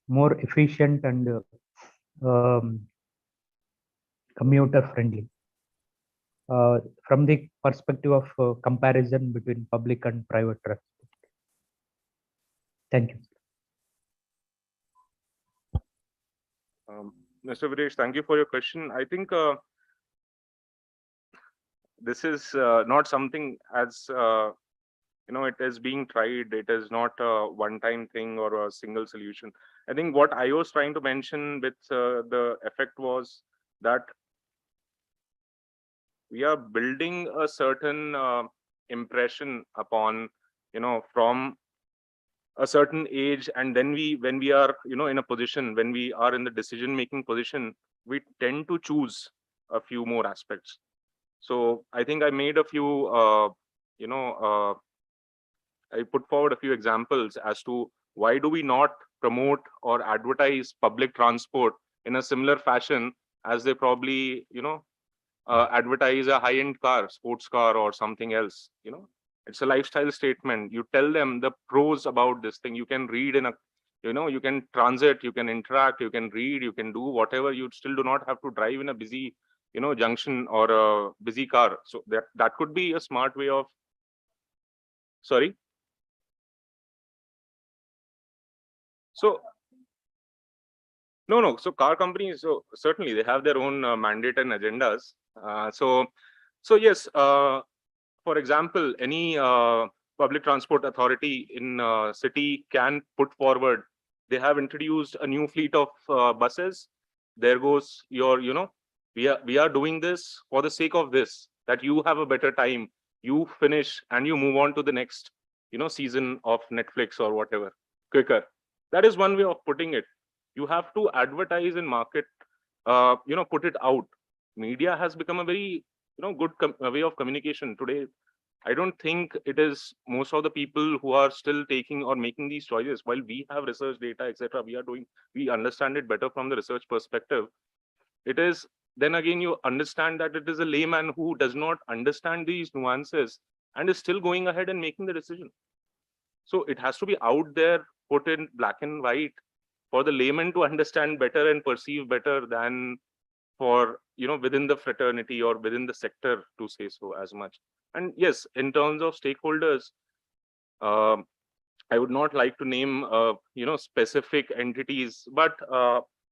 more efficient and commuter friendly? From the perspective of comparison between public and private transport. Thank you. Mr. Viresh, thank you for your question. I think this is not something as, it is being tried. It is not a one-time thing or a single solution. I think what I was trying to mention with the effect was that we are building a certain impression upon, from a certain age, and then when we are, in a position, when we are in the decision-making position, we tend to choose a few more aspects. So I think I made a few, I put forward a few examples as to why do we not promote or advertise public transport in a similar fashion as they probably, advertise a high-end car, sports car or something else. It's a lifestyle statement. You tell them the pros about this thing. You can read in a, you can transit, you can interact, you can read, you can do whatever. You still do not have to drive in a busy, junction or a busy car. So that could be a smart way of, sorry. So no. So car companies, so certainly they have their own mandate and agendas. So yes, for example, any public transport authority in city can put forward. They have introduced a new fleet of buses. There goes your, we are doing this for the sake of this, that you have a better time, you finish and you move on to the next, season of Netflix or whatever quicker. That is one way of putting it. You have to advertise and market, put it out. Media has become a very, good way of communication today. I don't think it is most of the people who are still taking or making these choices. While we have research data, etc., we understand it better from the research perspective. It is, then again, you understand that it is a layman who does not understand these nuances and is still going ahead and making the decision. So it has to be out there, put in black and white for the layman to understand better and perceive better than for, within the fraternity or within the sector to say so as much. And yes, in terms of stakeholders, I would not like to name, specific entities, but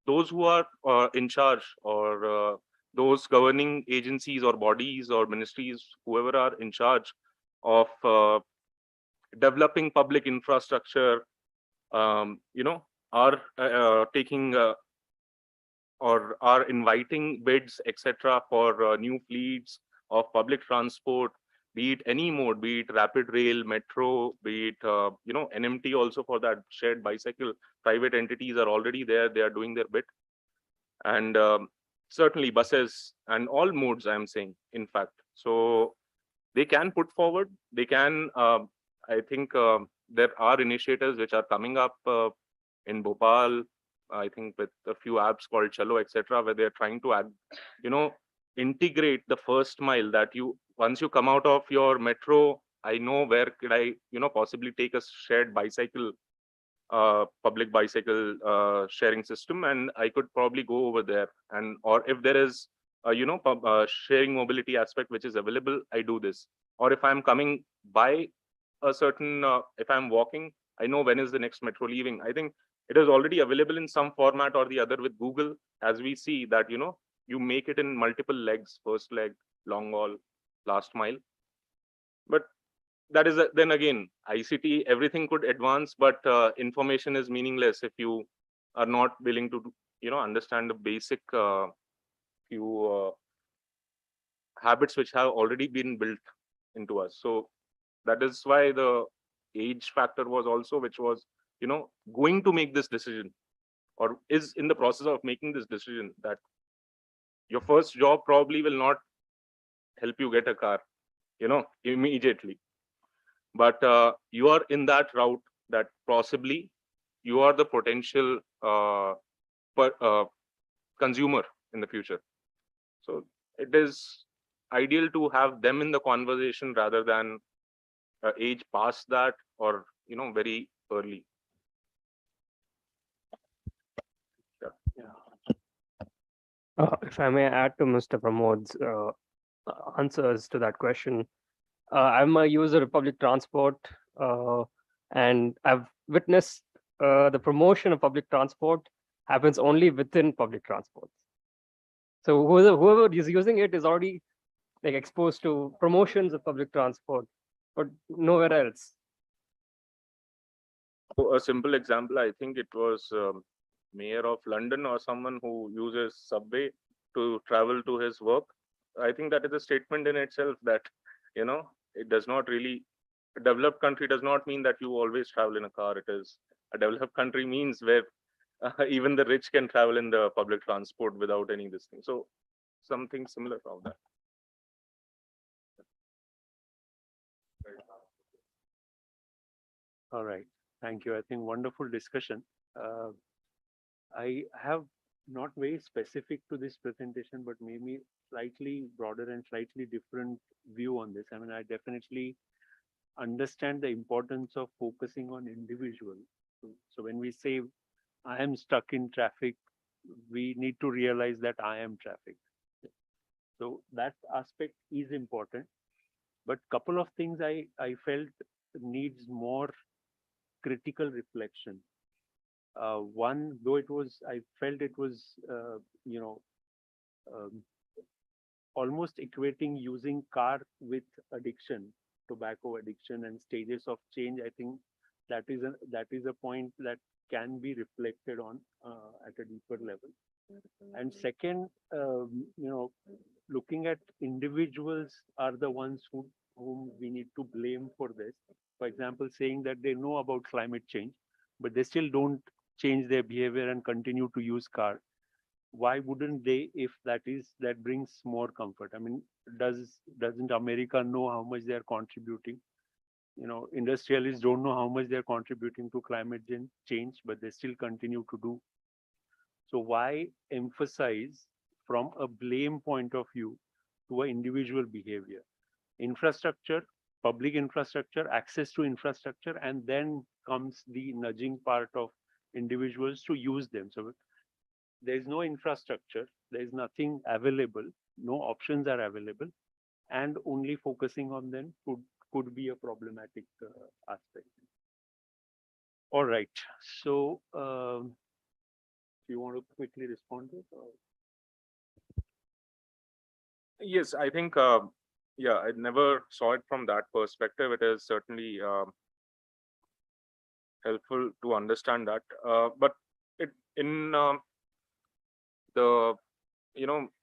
those who are in charge, or those governing agencies or bodies or ministries, whoever are in charge of developing public infrastructure, are taking or are inviting bids, etc., for new fleets of public transport, be it any mode, be it rapid rail, metro, be it NMT also for that shared bicycle. Private entities are already there. They are doing their bit. And certainly buses and all modes, I am saying, in fact. So they can put forward, they can, I think there are initiatives which are coming up in Bhopal, I think with a few apps called Chalo, etc., where they're trying to add, integrate the first mile that once you come out of your metro, I know where could I, possibly take a shared bicycle, public bicycle sharing system, and I could probably go over there. And or if there is sharing mobility aspect which is available, I do this. Or if I'm coming by a certain, if I'm walking, I know when is the next metro leaving. I think it is already available in some format or the other with Google, as we see that, you make it in multiple legs, first leg, long haul, last mile. But that is then again, ICT, everything could advance, but information is meaningless if you are not willing to, understand the basic few habits which have already been built into us. So that is why the age factor was also, which was, going to make this decision or is in the process of making this decision, that your first job probably will not help you get a car, immediately. But you are in that route that possibly you are the potential consumer in the future. So it is ideal to have them in the conversation rather than age past that or, very early. If I may add to Mr. Pramod's answers to that question, I'm a user of public transport, and I've witnessed the promotion of public transport happens only within public transport. So whoever is using it is already like exposed to promotions of public transport, but nowhere else. So a simple example, I think it was Mayor of London or someone who uses subway to travel to his work. I think that is a statement in itself that, it does not really, a developed country does not mean that you always travel in a car. It is a developed country means where even the rich can travel in the public transport without any this thing. So something similar from that. All right, thank you. I think wonderful discussion. I have not very specific to this presentation, but maybe slightly broader and slightly different view on this. I mean, I definitely understand the importance of focusing on individual. So when we say I am stuck in traffic, we need to realize that I am traffic. So that aspect is important. But couple of things I felt needs more critical reflection. One, though I felt it was, almost equating using car with addiction, tobacco addiction and stages of change. I think that is a point that can be reflected on at a deeper level. And second, looking at individuals are the ones whom we need to blame for this. For example, saying that they know about climate change, but they still don't change their behavior and continue to use car. Why wouldn't they, if that brings more comfort? I mean, doesn't America know how much they are contributing? Industrialists don't know how much they're contributing to climate change, but they still continue to do. So why emphasize from a blame point of view to an individual behavior? Infrastructure, public infrastructure, access to infrastructure, and then comes the nudging part of individuals to use them. So there's no infrastructure, there's nothing available, no options are available, and only focusing on them could be a problematic aspect. All right, so do you want to quickly respond to it? Or? Yes, I think, yeah, I never saw it from that perspective. It is certainly helpful to understand that. But in the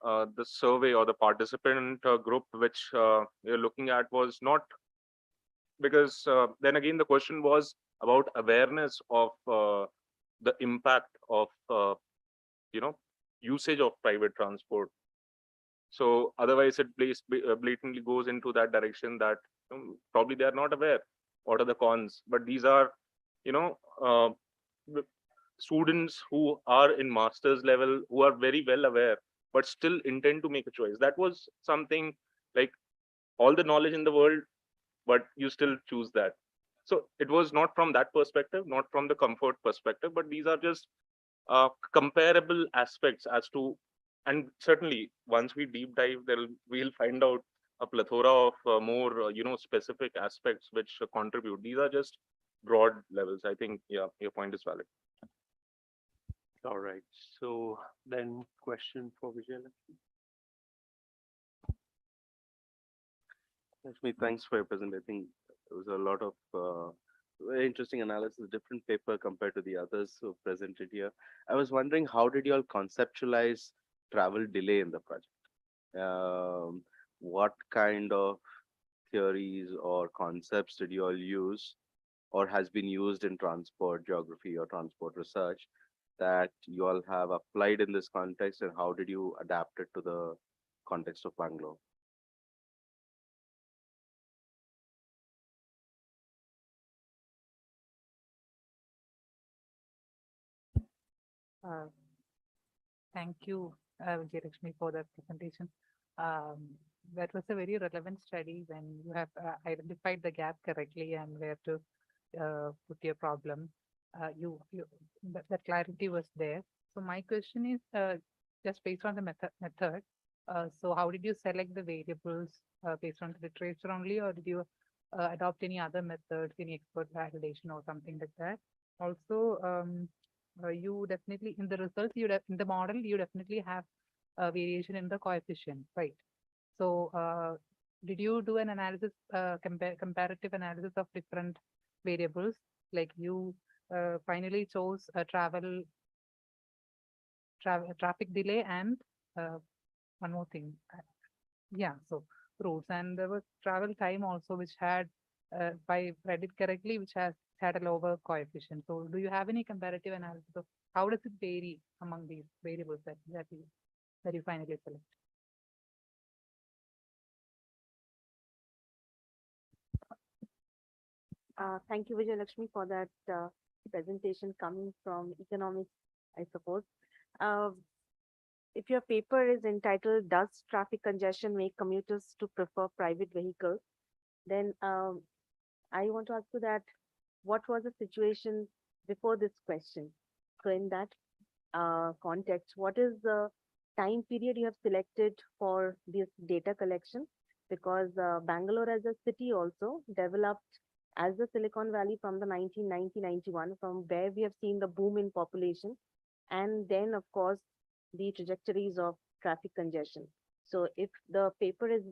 the survey or the participant group which you're looking at was not, because then again the question was about awareness of the impact of usage of private transport. So otherwise it blatantly goes into that direction that probably they are not aware what are the cons. But these are students who are in master's level who are very well aware but still intend to make a choice. That was something like all the knowledge in the world, but you still choose that. So it was not from that perspective, not from the comfort perspective, but these are just comparable aspects as to, and certainly once we deep dive, we'll find out a plethora of more specific aspects which contribute. These are just broad levels. I think, yeah, your point is valid. All right. So then question for Vijayalakshmi. Lakshmi, thanks for your presentation. I think there was a lot of very interesting analysis, different paper compared to the others who presented here. I was wondering, how did you all conceptualize travel delay in the project? What kind of theories or concepts did you all use or has been used in transport geography or transport research that you all have applied in this context, and how did you adapt it to the context of Bangalore? Thank you, Vijayalakshmi, for that presentation. That was a very relevant study when you have identified the gap correctly and where to put your problem. That clarity was there. So my question is just based on the method. So how did you select the variables based on the literature only, or did you adopt any other methods, any expert validation or something like that? Also, you definitely in the results in the model you definitely have a variation in the coefficient, right? So did you do an analysis, comparative analysis of different variables? Like you finally chose a traffic delay and one more thing. Yeah, so routes, and there was travel time also, which had, if I read it correctly, which has had a lower coefficient. So do you have any comparative analysis of how does it vary among these variables that you finally select? Thank you, Vijayalakshmi, for that presentation coming from economics, I suppose. If your paper is entitled, "Does traffic congestion make commuters to prefer private vehicles?" then I want to ask you that, what was the situation before this question? So in that context, what is the time period you have selected for this data collection? Because Bangalore as a city also developed as the Silicon Valley from the 1990-91, from where we have seen the boom in population, and then of course the trajectories of traffic congestion. So if the paper is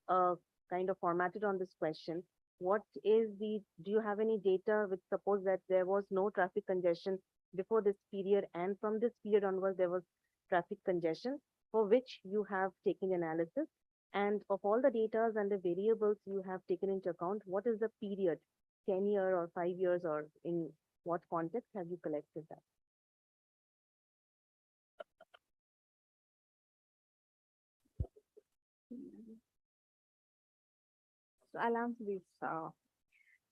kind of formatted on this question, do you have any data which suppose that there was no traffic congestion before this period, and from this period onwards there was traffic congestion, for which you have taken analysis? And of all the data and the variables you have taken into account, what is the period, 10 years or 5 years, or in what context have you collected that? So I'll answer this.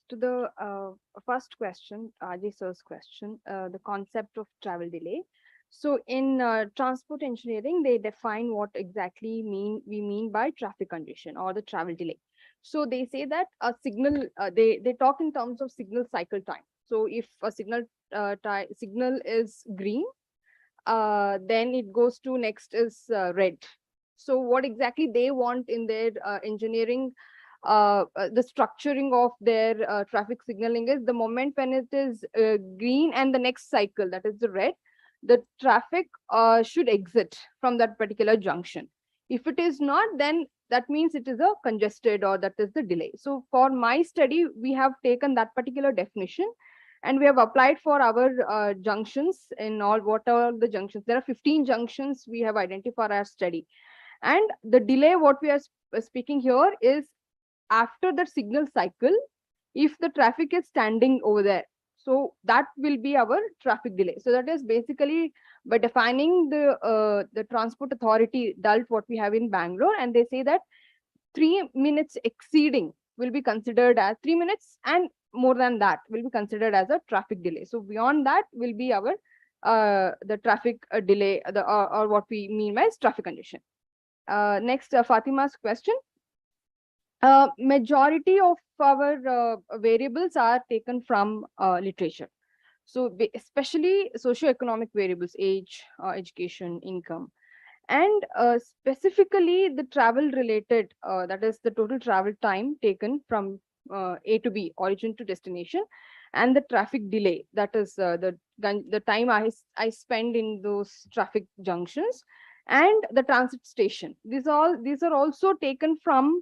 To the first question, Ajay sir's question, the concept of travel delay. So in transport engineering, they define what exactly we mean by traffic congestion or the travel delay. So they say that a signal, they talk in terms of signal cycle time. So if a signal is green, then it goes to next is red. So what exactly they want in their engineering, the structuring of their traffic signaling is, the moment when it is green and the next cycle, that is the red, the traffic should exit from that particular junction. If it is not, then that means it is a congested, or that is the delay. So for my study, we have taken that particular definition and we have applied for our junctions in all, what are the junctions. There are 15 junctions we have identified for our study. And the delay, what we are speaking here is after the signal cycle, if the traffic is standing over there. So that will be our traffic delay. So that is basically by defining the transport authority DULT, what we have in Bangalore, and they say that 3 minutes exceeding will be considered as 3 minutes, and more than that will be considered as a traffic delay. So beyond that will be our the traffic delay, or what we mean by traffic congestion. Next, Fatima's question. Majority of our variables are taken from literature. So especially socioeconomic variables, age, education, income, and specifically the travel related, that is the total travel time taken from A to B, origin to destination, and the traffic delay, that is the time I spend in those traffic junctions, and the transit station. These are also taken from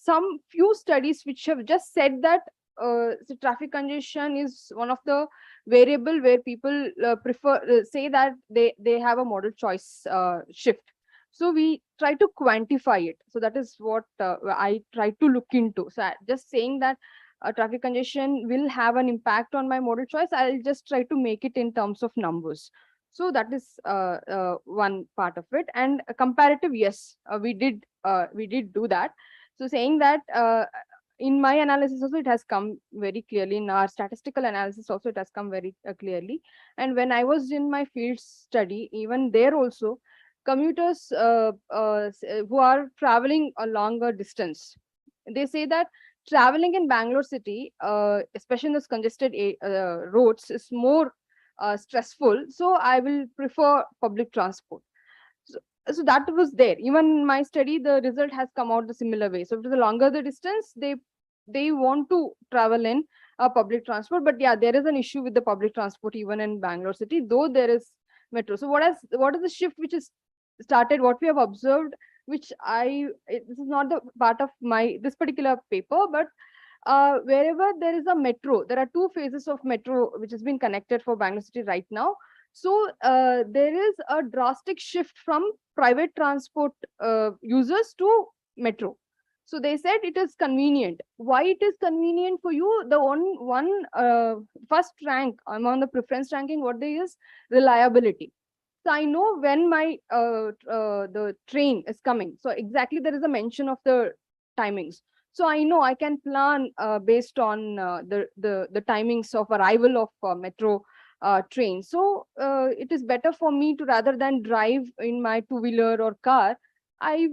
some few studies which have just said that the traffic congestion is one of the variable where people say that they have a model choice shift. So we try to quantify it. So that is what I try to look into. So just saying that traffic congestion will have an impact on my model choice, I'll just try to make it in terms of numbers. So that is one part of it. And comparative, yes, we did do that. So saying that in my analysis also, it has come very clearly. In our statistical analysis also, it has come very clearly. And when I was in my field study, even there also, commuters who are traveling a longer distance, they say that traveling in Bangalore city, especially in those congested roads, is more stressful. So I will prefer public transport. So that was there. Even in my study, the result has come out the similar way. So if it is a longer the distance, they want to travel in public transport. But yeah, there is an issue with the public transport even in Bangalore city, though there is metro. So what is the shift which is started, what we have observed, which this is not the part of this particular paper, but wherever there is a metro, there are two phases of metro which has been connected for Bangalore city right now. So there is a drastic shift from private transport users to metro. So they said it is convenient. Why it is convenient for you? The one first rank among the preference ranking, what there is reliability. So I know when my the train is coming. So exactly there is a mention of the timings. So I know I can plan based on the timings of arrival of metro train. So it is better for me to, rather than drive in my two-wheeler or car, I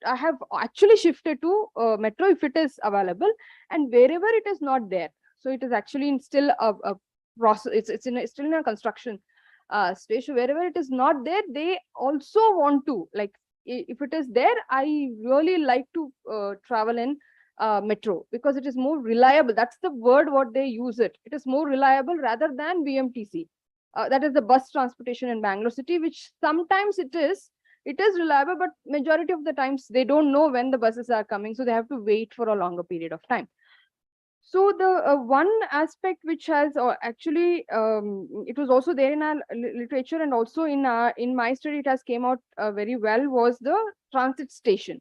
have actually shifted to metro if it is available, and wherever it is not there. So it is actually still a process. It's still in a construction stage. So wherever it is not there, they also want to, like, if it is there, I really like to travel in metro because it is more reliable. That's the word what they use it. It is more reliable rather than BMTC. That is the bus transportation in Bangalore city, which sometimes it is reliable, but majority of the times they don't know when the buses are coming. So they have to wait for a longer period of time. So the one aspect which has actually, it was also there in our literature, and also in my study, it has came out very well, was the transit station,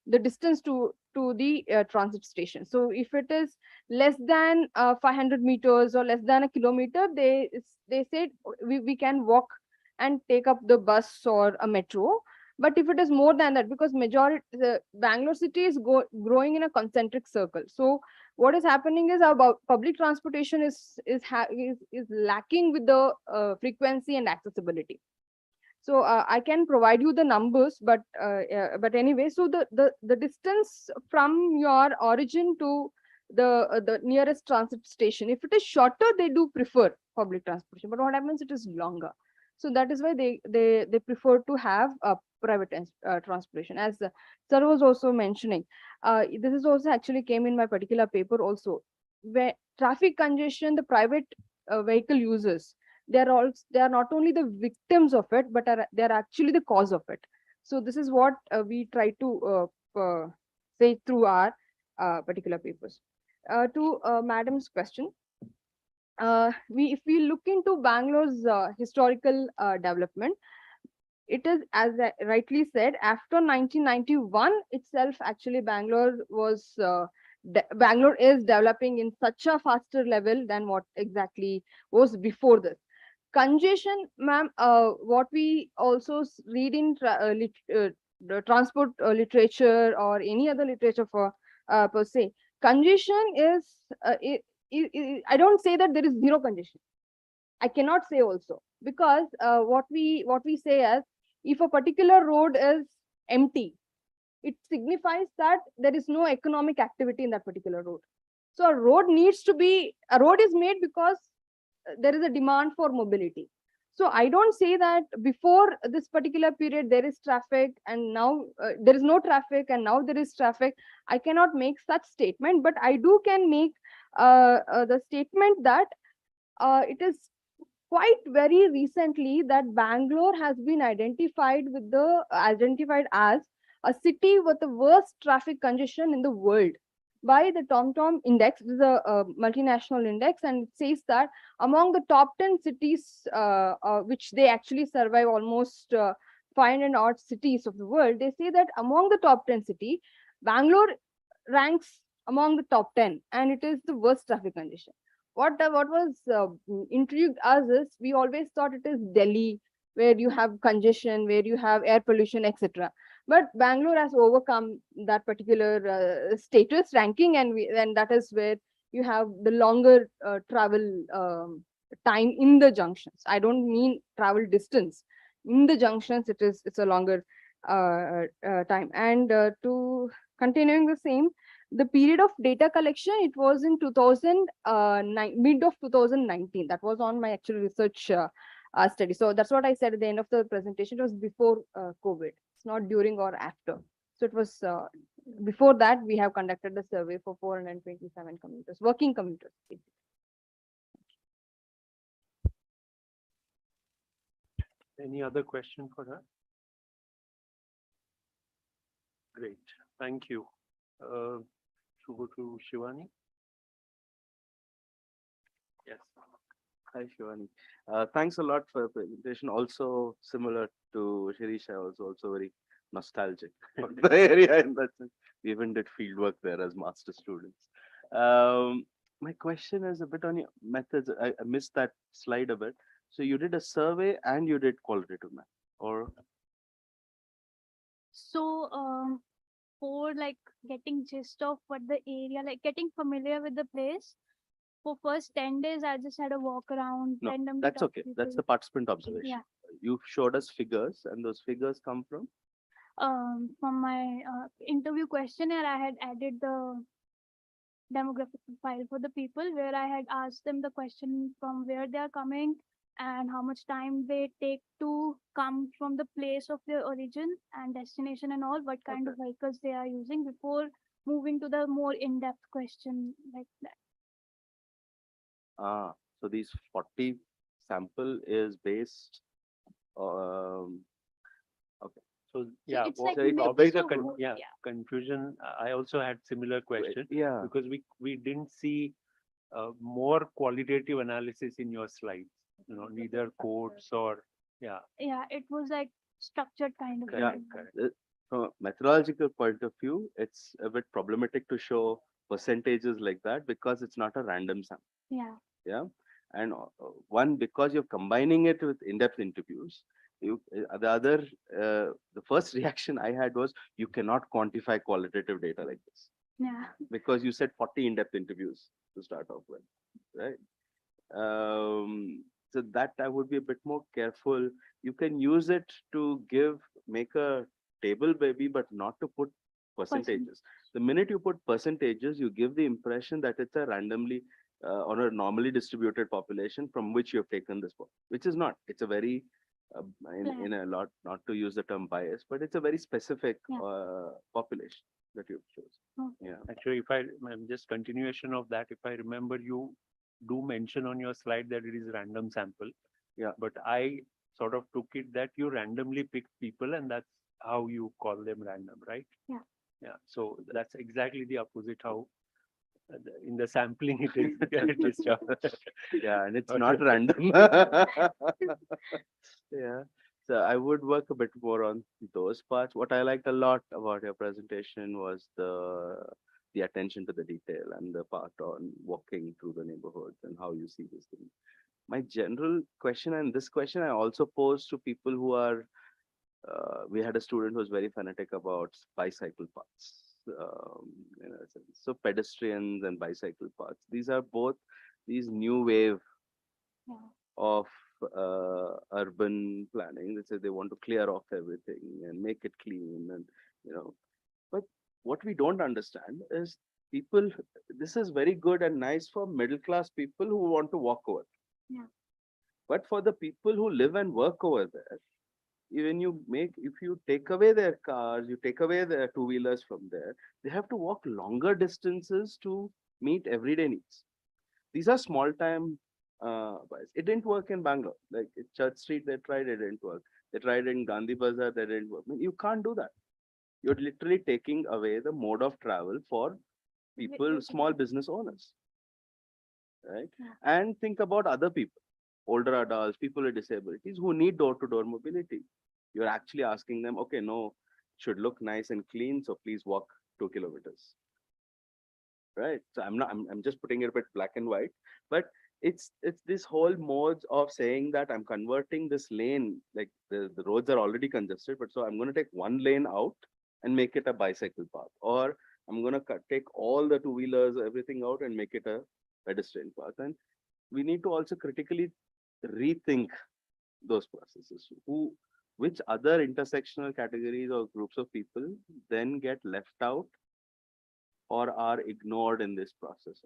the distance to the transit station. So if it is less than 500 meters or less than a kilometer, they said we can walk and take up the bus or a metro. But if it is more than that, because majority Bangalore city is growing in a concentric circle. So what is happening is our public transportation is lacking with the frequency and accessibility. So I can provide you the numbers, but anyway, so the distance from your origin to the nearest transit station, if it is shorter, they do prefer public transportation. But what happens, it is longer. So that is why they prefer to have a private transportation. As sir was also mentioning, this is also actually came in my particular paper also, where traffic congestion, the private vehicle users, they are not only the victims of it, but they are actually the cause of it. So this is what we try to say through our particular papers. To madam's question, if we look into Bangalore's historical development, it is, as I rightly said, after 1991 itself, actually Bangalore is developing in such a faster level than what exactly was before this. Congestion, ma'am, what we also read in the transport literature or any other literature for per se, congestion is, I don't say that there is zero congestion. I cannot say also, because what we say as, if a particular road is empty, it signifies that there is no economic activity in that particular road. So a road is made because there is a demand for mobility. So I don't say that before this particular period there is traffic and now there is no traffic and now there is traffic. I cannot make such statement, but I can make the statement that it is quite very recently that Bangalore has been identified as a city with the worst traffic congestion in the world by the TomTom index. This is a multinational index, and it says that among the top 10 cities, which they actually survey almost 500 odd cities of the world, they say that among the top 10 cities, Bangalore ranks among the top 10, and it is the worst traffic congestion. What was intrigued us is, we always thought it is Delhi, where you have congestion, where you have air pollution, etc. But Bangalore has overcome that particular status ranking, and that is where you have the longer travel time in the junctions. I don't mean travel distance. In the junctions, it's a longer time. And to continuing the same, the period of data collection, it was in mid of 2019. That was on my actual research study. So that's what I said at the end of the presentation. It was before COVID. It's not during or after. So it was before that we have conducted the survey for 427 commuters, working commuters. Any other question for her? Great, thank you. Should go to Shivani. Yes. Hi, Shivani. Thanks a lot for the presentation. Also similar to Shirish, I was also very nostalgic for the area in that sense. We even did field work there as master students. My question is a bit on your methods. I missed that slide a bit. So you did a survey and you did qualitative math, or? So for like getting gist of what the area, like getting familiar with the place, for first 10 days I just had a walk around. No, randomly that's talk to okay. That's people. the participant observation. Yeah. You showed us figures, and those figures come from? From my interview questionnaire, I had added the demographic profile for the people, where I had asked them the question from where they are coming and how much time they take to come from the place of their origin and destination, and all, what kind of vehicles they are using, before moving to the more in-depth question like that. So these 40 sample is based, okay. So yeah, it's like probably mix the of both, yeah. confusion. I also had similar question. Yeah. Because we didn't see more qualitative analysis in your slides. You know, neither quotes or yeah. Yeah, it was like structured kind of. Yeah, thing. from a methodological point of view, it's a bit problematic to show percentages like that because it's not a random sample. Yeah. Yeah, and one, because you're combining it with in-depth interviews. The first reaction I had was, you cannot quantify qualitative data like this, Yeah. because you said 40 in-depth interviews to start off with, right? So that I would be a bit more careful. You can use it to make a table maybe, but not to put percentages. The minute you put percentages, you give the impression that it's a randomly or a normally distributed population from which you have taken this, which is not. It's a very in a lot, not to use the term bias, but it's a very specific population that you've chosen. Yeah. Actually, I'm just continuation of that, if I remember, you do mention on your slide that it is random sample. Yeah. But I sort of took it that you randomly pick people and that's how you call them random, right? Yeah. Yeah. So that's exactly the opposite how in the sampling it is. It is Yeah, and it's not random. Yeah. So I would work a bit more on those parts. What I liked a lot about your presentation was the attention to the detail and the part on walking through the neighborhoods and how you see this thing. My general question, and this question I also posed to people who are, we had a student who was very fanatic about bicycle paths. In a sense. So pedestrians and bicycle paths, these are both these new wave of urban planning. They say they want to clear off everything and make it clean, and but what we don't understand is people. This is very good and nice for middle class people who want to walk over. Yeah. But for the people who live and work over there, if you take away their cars, you take away their two-wheelers from there, they have to walk longer distances to meet everyday needs. These are small time buys. It didn't work in Bangalore. Like in Church Street, they tried, it didn't work. They tried in Gandhi Bazaar, that didn't work. I mean, you can't do that. You're literally taking away the mode of travel for people, small business owners. Right? And think about other people, older adults, people with disabilities who need door-to-door mobility. You're actually asking them, okay, no, should look nice and clean, so please walk 2 kilometers. Right? So I'm just putting it a bit black and white, but it's this whole modes of saying that I'm converting this lane, like the roads are already congested, but so I'm going to take one lane out and make it a bicycle path, or I'm going to take all the two-wheelers, everything out and make it a pedestrian path. And we need to also critically rethink those processes. Which other intersectional categories or groups of people then get left out or are ignored in this process?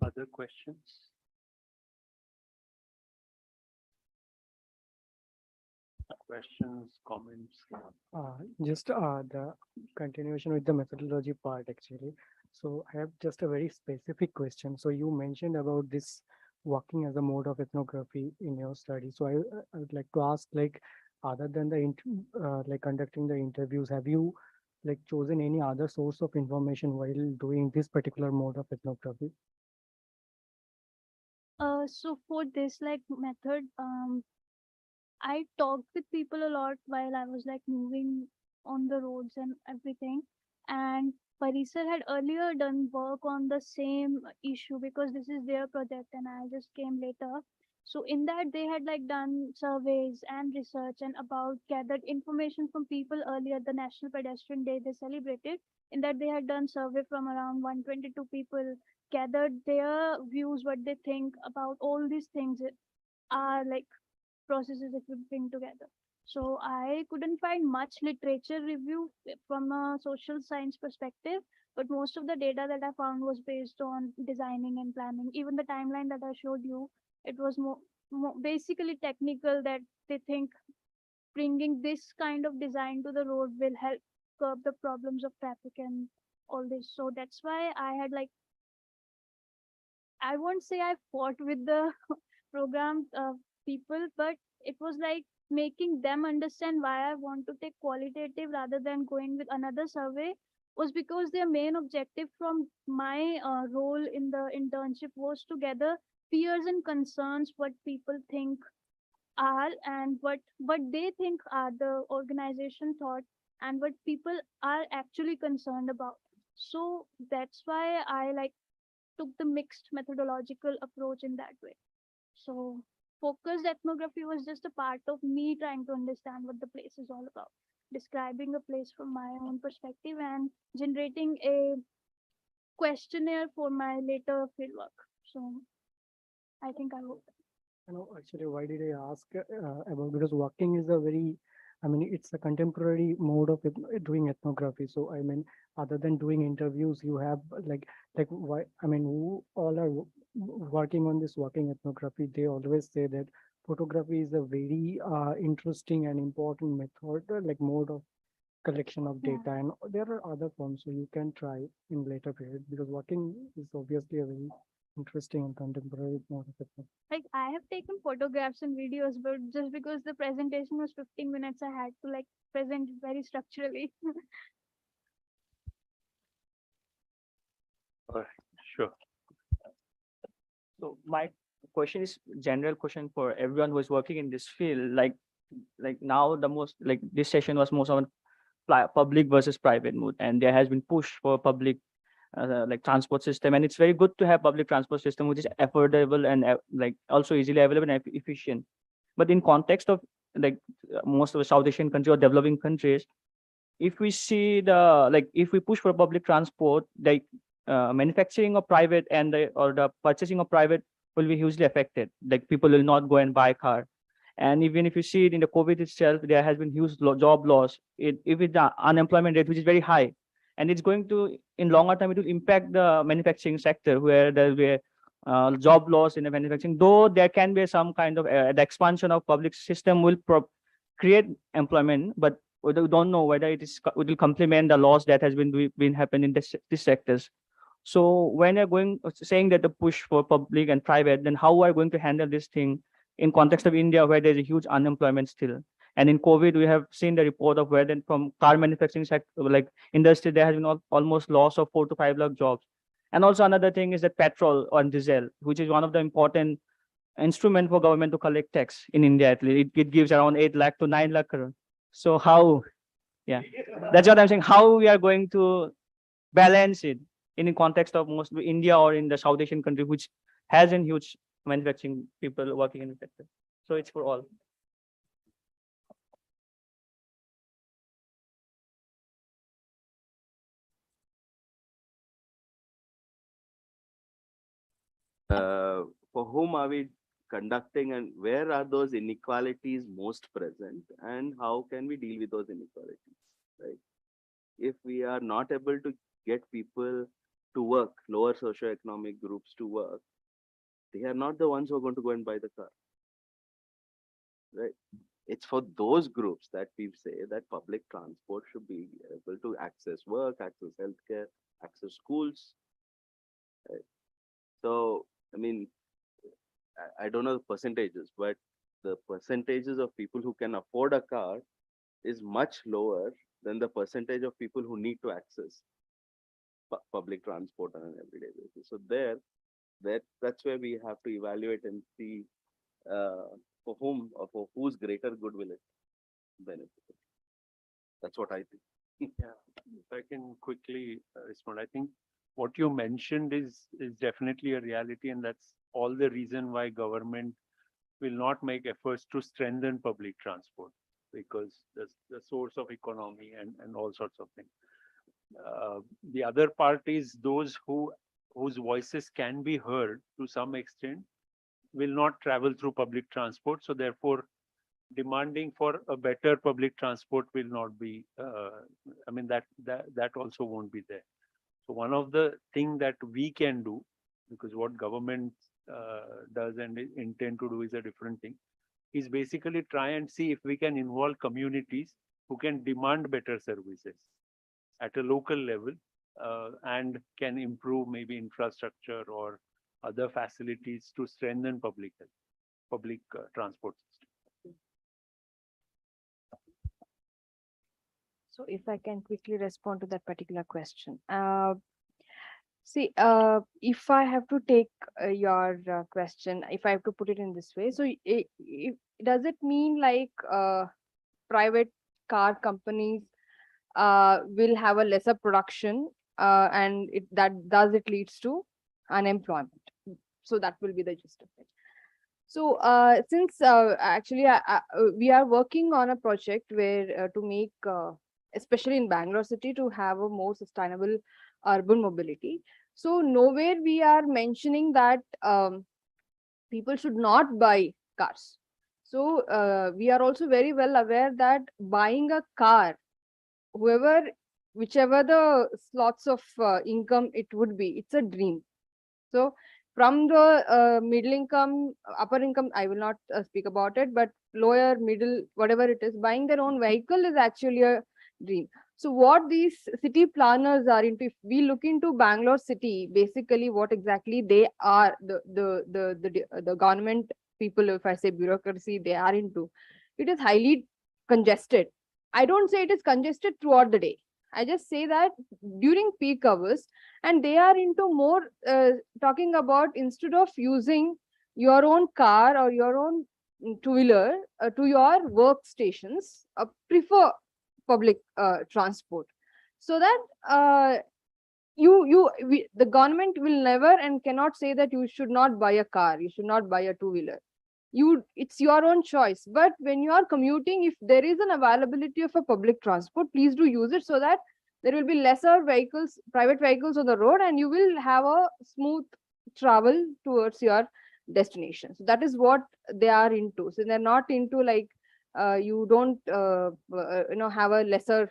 Other questions? Questions, comments? Just the continuation with the methodology part actually. So I have just a very specific question. So you mentioned about this walking as a mode of ethnography in your study. So I would like to ask, like, other than the like conducting the interviews, have you like chosen any other source of information while doing this particular mode of ethnography? So for this like method, I talked with people a lot while I was like moving on the roads and everything. And Parisar had earlier done work on the same issue because this is their project and I just came later. So in that they had like done surveys and research and about gathered information from people earlier, the National Pedestrian Day they celebrated. In that they had done survey from around 122 people, gathered their views, what they think about all these things are like processes that we bring together. So I couldn't find much literature review from a social science perspective, but most of the data that I found was based on designing and planning. Even the timeline that I showed you, it was more basically technical, that they think bringing this kind of design to the road will help curb the problems of traffic and all this. So that's why I had like, I won't say I fought with the program people, but it was like making them understand why I want to take qualitative rather than going with another survey, was because their main objective from my role in the internship was to gather fears and concerns, what people think are and what they think are the organization thought and what people are actually concerned about. So that's why I like took the mixed methodological approach in that way. So focused ethnography was just a part of me trying to understand what the place is all about, describing a place from my own perspective and generating a questionnaire for my later fieldwork. So I think I hope. Actually, why did I ask about, because walking is a very, I mean, it's a contemporary mode of doing ethnography. So I mean, other than doing interviews, you have like why, I mean, who all are working on this walking ethnography, they always say that photography is a very interesting and important method, like mode of collection of data, and there are other forms, so you can try in later period, because walking is obviously a very interesting and contemporary mode of ethnography. Like I have taken photographs and videos, but just because the presentation was 15 minutes, I had to like present it very structurally. All right, sure. So my question is general question for everyone who is working in this field. Like now the most, like this session was most on public versus private mode, and there has been push for public like transport system, and it's very good to have public transport system which is affordable and like also easily available and efficient. But in context of like most of the South Asian countries or developing countries, if we see the, like, if we push for public transport, like manufacturing of private and or the purchasing of private will be hugely affected. Like people will not go and buy a car. And even if you see it in the COVID itself, there has been huge job loss. If it's the unemployment rate, which is very high, and it's going to, in longer term, it will impact the manufacturing sector where there will be a job loss in the manufacturing. Though there can be some kind of the expansion of public system will create employment, but we don't know whether it will complement the loss that has been happening in these sectors. So when you're going saying that the push for public and private, then how are we going to handle this thing in context of India where there's a huge unemployment still? And in COVID, we have seen the report of where then from car manufacturing sector, like industry, there has been almost loss of 4 to 5 lakh jobs. And also another thing is that petrol or diesel, which is one of the important instrument for government to collect tax in India. At least it gives around 8 lakh to 9 lakh crore. So how, yeah, that's what I'm saying. How we are going to balance it in the context of mostly India or in the South Asian country, which has a huge manufacturing people working in the sector. So it's for all. For whom are we conducting and where are those inequalities most present and how can we deal with those inequalities, right? If we are not able to get people to work, lower socioeconomic groups to work, they are not the ones who are going to go and buy the car, right? It's for those groups that we say that public transport should be able to access work, access healthcare, access schools, right? So, I mean, I don't know the percentages, but the percentages of people who can afford a car is much lower than the percentage of people who need to access public transport on an everyday basis. So that's where we have to evaluate and see for whom or for whose greater good will it benefit. That's what I think. Yeah, if I can quickly respond, I think what you mentioned is definitely a reality, and that's all the reason why government will not make efforts to strengthen public transport, because that's the source of economy and all sorts of things. The other part is those whose voices can be heard to some extent will not travel through public transport. So therefore, demanding for a better public transport will not be, I mean, that also won't be there. So one of the thing that we can do, because what government does and intend to do is a different thing, is basically try and see if we can involve communities who can demand better services at a local level and can improve maybe infrastructure or other facilities to strengthen public health, public transport system. So if I can quickly respond to that particular question. See, if I have to take your question, if I have to put it in this way, so does it mean like private car companies will have a lesser production and it leads to unemployment? So that will be the gist of it. So since actually we are working on a project where to make especially in Bangalore city to have a more sustainable urban mobility. So nowhere we are mentioning that people should not buy cars. So we are also very well aware that buying a car, whichever the slots of income it would be, it's a dream. So from the middle income, upper income, I will not speak about it, but lower, middle, whatever it is, buying their own vehicle is actually a dream. So what these city planners are into, if we look into Bangalore city, basically what exactly they are, the government people, if I say bureaucracy, they are into, it is highly congested. I don't say it is congested throughout the day. I just say that during peak hours, and they are into more talking about, instead of using your own car or your own two-wheeler to your workstations, prefer public transport, so that the government will never and cannot say that you should not buy a car, you should not buy a two-wheeler. it's your own choice. But when you are commuting, if there is an availability of a public transport, please do use it, so that there will be lesser vehicles, private vehicles on the road, and you will have a smooth travel towards your destination. So that is what they are into. So they're not into like you don't have a lesser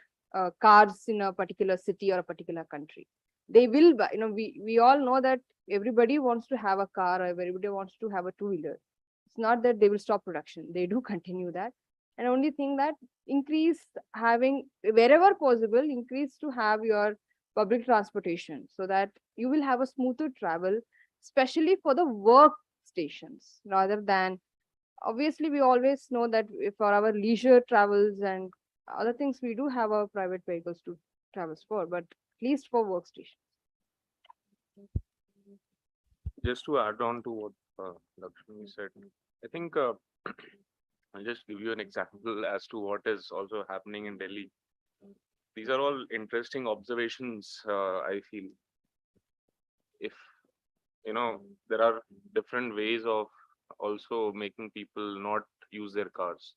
cars in a particular city or a particular country. They will buy, we all know that everybody wants to have a car, or everybody wants to have a two-wheeler. It's not that they will stop production. They do continue that. And only thing that increase having, wherever possible, increase to have your public transportation, so that you will have a smoother travel, especially for the work stations, rather than, obviously we always know that for our leisure travels and other things, we do have our private vehicles to travel for, but at least for workstation. Just to add on to what Lakshmi said, I think I'll just give you an example as to what is also happening in Delhi. These are all interesting observations, I feel. If, there are different ways of also making people not use their cars.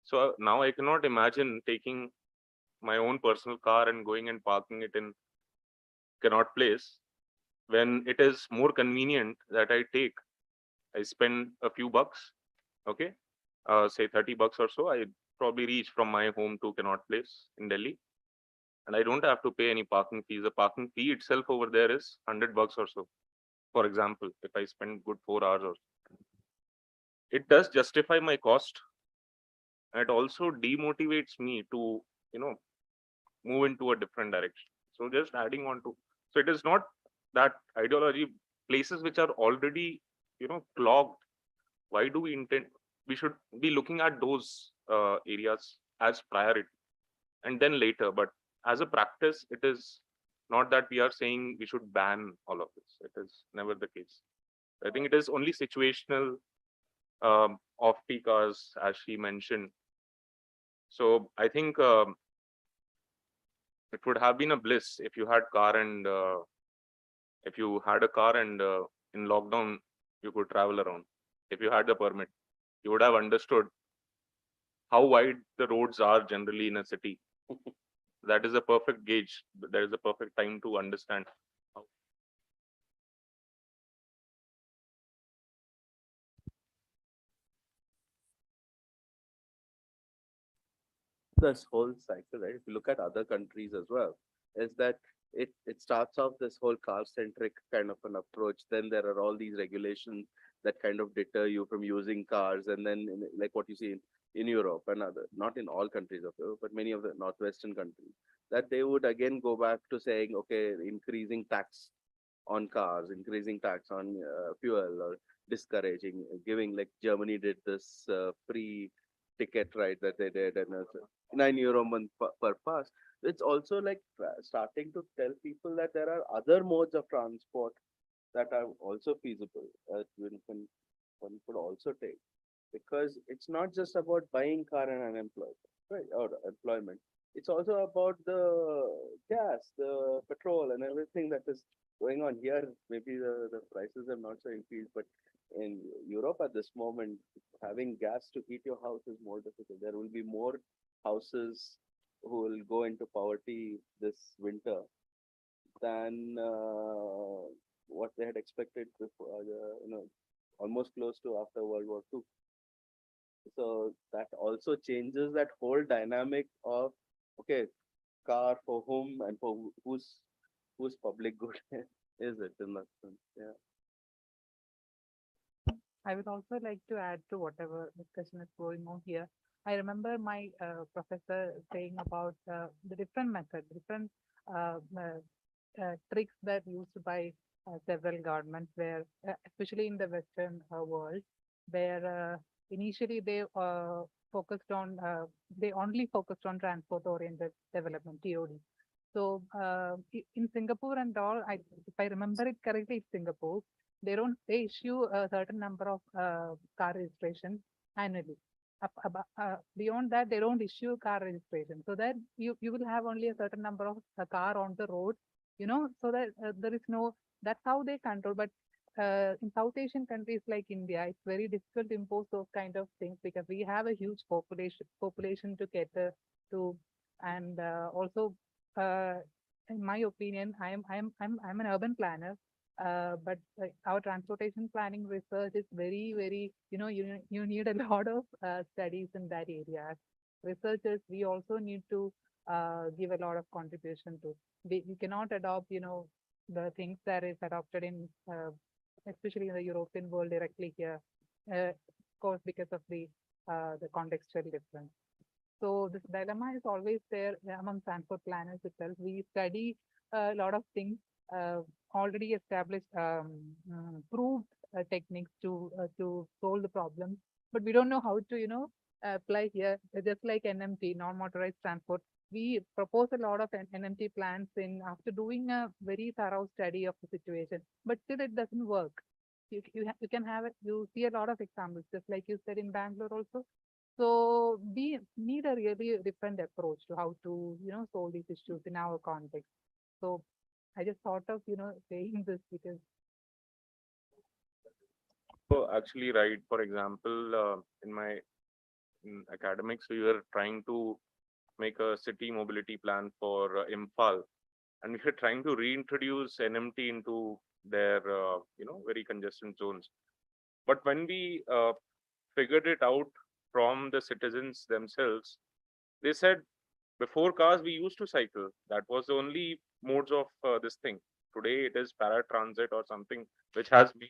So now I cannot imagine taking my own personal car and going and parking it in Connaught Place, when it is more convenient that I spend a few bucks, okay, say 30 bucks or so, I probably reach from my home to Connaught Place in Delhi, and I don't have to pay any parking fees. The parking fee itself over there is 100 bucks or so, for example, if I spend good 4 hours or so. It does justify my cost. And it also demotivates me to, move into a different direction. So just adding on to, so it is not that ideology, places which are already, clogged. Why do we intend? We should be looking at those areas as priority, and then later. But as a practice, it is not that we are saying we should ban all of this. It is never the case. I think it is only situational, off-peak hours, as she mentioned. So I think it would have been a bliss if you had car and if you had a car and in lockdown you could travel around. If you had the permit, you would have understood how wide the roads are generally in a city. That is a perfect gauge. That is a perfect time to understand. This whole cycle, right? If you look at other countries as well, is that it starts off this whole car-centric kind of an approach. Then there are all these regulations that kind of deter you from using cars. And then like what you see in Europe and other, not in all countries of Europe, but many of the Northwestern countries, that they would again go back to saying, okay, increasing tax on cars, increasing tax on fuel, or discouraging, giving, like Germany did this free ticket, right, that they did, and €9 a month per pass. It's also like starting to tell people that there are other modes of transport that are also feasible, one could also take, because it's not just about buying car and unemployment, right, or employment. It's also about the gas, the petrol, and everything that is going on here. Maybe the prices have not so increased, but in Europe at this moment, having gas to heat your house is more difficult. There will be more houses who will go into poverty this winter than what they had expected before, almost close to after World War II. So that also changes that whole dynamic of, okay, car for whom and for whose public good is it in that sense? Yeah. I would also like to add to whatever discussion is going on here. I remember my professor saying about the different methods, different tricks that used by several governments, where especially in the Western world, where initially they focused on they only focused on transport-oriented development (TOD). So in Singapore and all, if I remember it correctly, it's Singapore. They issue a certain number of car registration annually. Beyond that, they don't issue car registration, so that you will have only a certain number of car on the road, so that there is no, that's how they control. But in South Asian countries like India, it's very difficult to impose those kind of things because we have a huge population to cater to, and also, uh, in my opinion, I'm an urban planner. But our transportation planning research is very, you need a lot of studies in that area. Researchers, we also need to give a lot of contribution to. We cannot adopt, the things that is adopted in, especially in the European world directly here, of course, because of the contextual difference. So this dilemma is always there among transport planners itself. We study a lot of things, already established, proved techniques to solve the problem, but we don't know how to, apply here. Just like NMT, non-motorized transport, we propose a lot of NMT plans in after doing a very thorough study of the situation, but still it doesn't work. You can have it. You see a lot of examples, just like you said in Bangalore also. So we need a really different approach to how to, solve these issues in our context. So I just thought of, saying this because So actually, right, for example, in academics, we were trying to make a city mobility plan for Imphal, and we were trying to reintroduce NMT into their, very congested zones. But when we figured it out from the citizens themselves, they said before cars we used to cycle. That was the only modes of this thing. Today it is paratransit or something which has been.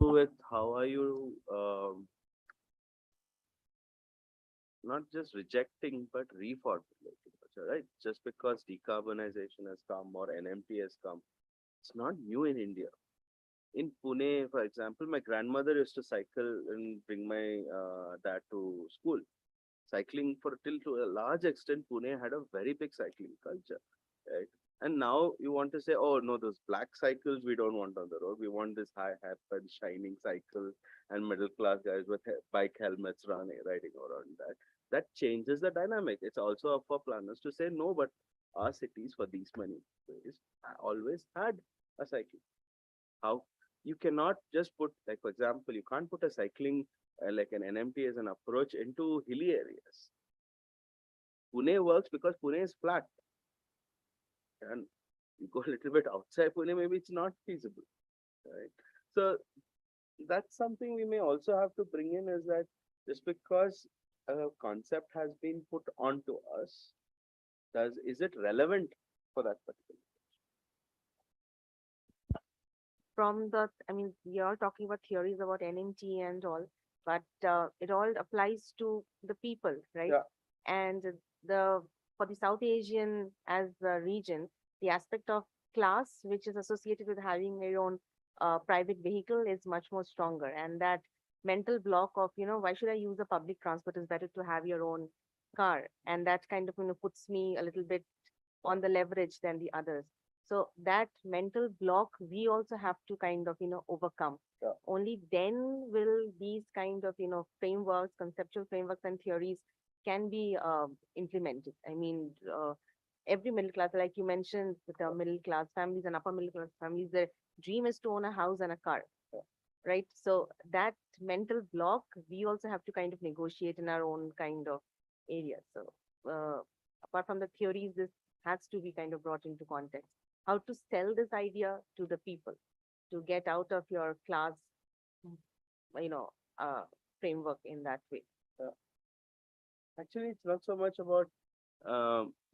With how are you not just rejecting but reformulating, right? Just because decarbonization has come or NMT has come, it's not new in India. In Pune, for example, my grandmother used to cycle and bring my dad to school. Cycling for till to a large extent, Pune had a very big cycling culture, right? And now you want to say, oh no, those black cycles we don't want on the road. We want this high and shining cycle and middle class guys with bike helmets riding around that. That changes the dynamic. It's also up for planners to say no, but our cities for these many ways always had a cycle. How you cannot just put, like for example, you can't put a cycling like an NMT as an approach into hilly areas. Pune works because Pune is flat. And you go a little bit outside Pune, maybe it's not feasible. Right. So that's something we may also have to bring in, is that just because a concept has been put onto us, is it relevant for that particular? From the, I mean, we are talking about theories about NMT and all, but it all applies to the people, right? Yeah. And for the South Asian as a region, the aspect of class, which is associated with having your own private vehicle, is much more stronger. And that mental block of, why should I use a public transport, is better to have your own car. And that kind of, puts me a little bit on the leverage than the others. So that mental block, we also have to kind of, overcome. Yeah. Only then will these kind of, frameworks, conceptual frameworks and theories can be implemented. I mean, every middle class, like you mentioned, with the middle class families and upper middle class families, their dream is to own a house and a car. Right? So that mental block, we also have to kind of negotiate in our own kind of area. So apart from the theories, this has to be kind of brought into context. How to sell this idea to the people to get out of your class, framework in that way. Actually, it's not so much about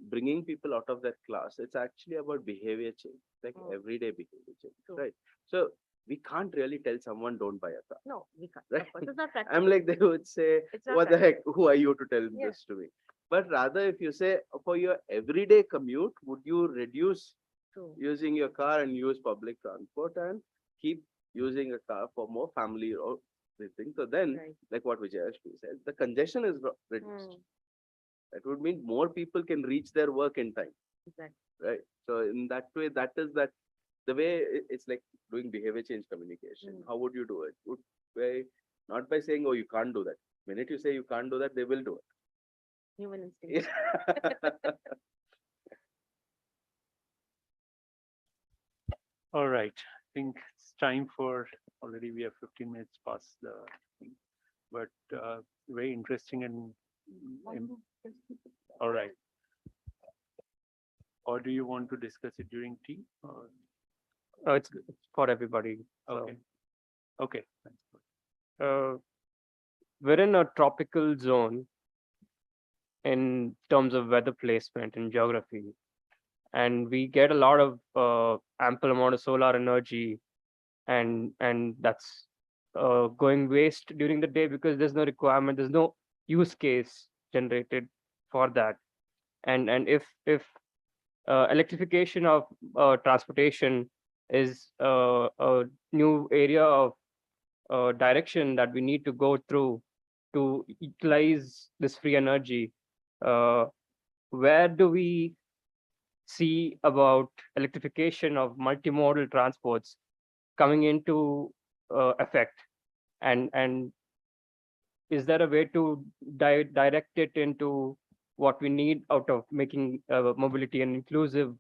bringing people out of that class. It's actually about behavior change, like everyday behavior change, True. right? So we can't really tell someone don't buy a car. No, we can't. Right? Of course, it's not practical. I'm like, they would say, It's not what the heck, practical. who are you to tell Yeah. this to me? But rather, if you say, for your everyday commute, would you reduce True. using your car and use public transport and keep using a car for more family or this thing? So then, Right. like what Vijayashri said, the congestion is reduced. Hmm. That would mean more people can reach their work in time, Exactly. right? So in that way, that is that the way it's like doing behavior change communication. How would you do it? Would by not by saying, oh, you can't do that. Minute you say you can't do that, they will do Human instinct. it. All right, I think it's time for, already we have 15 minutes past the thing, but very interesting and, all right. Or do you want to discuss it during tea? Or, It's for everybody. so, okay, okay. Thanks. We're in a tropical zone in terms of weather placement and geography. And we get a lot of ample amount of solar energy, and that's going waste during the day because there's no requirement, there's no use case generated for that. And if electrification of transportation is a new area of direction that we need to go through to utilize this free energy, where do we see about electrification of multimodal transports coming into effect? And is there a way to direct it into what we need out of making mobility an inclusive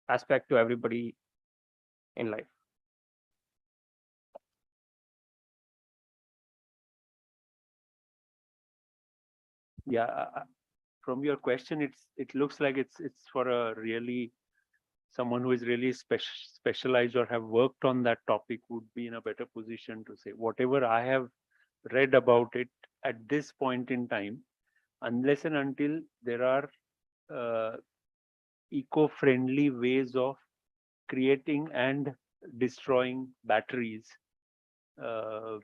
aspect to everybody in life? Yeah, from your question, it looks like it's for a really, someone who is really specialized or have worked on that topic would be in a better position to say. Whatever I have read about it at this point in time, unless and until there are eco-friendly ways of creating and destroying batteries, the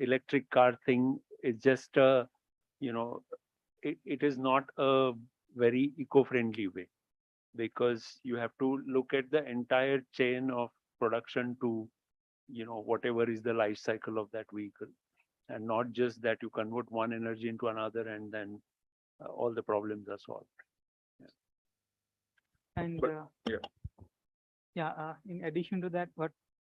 electric car thing is just a, it is not a very eco-friendly way, because you have to look at the entire chain of production to, whatever is the life cycle of that vehicle, and not just that you convert one energy into another and then all the problems are solved. And yeah. in addition to that, but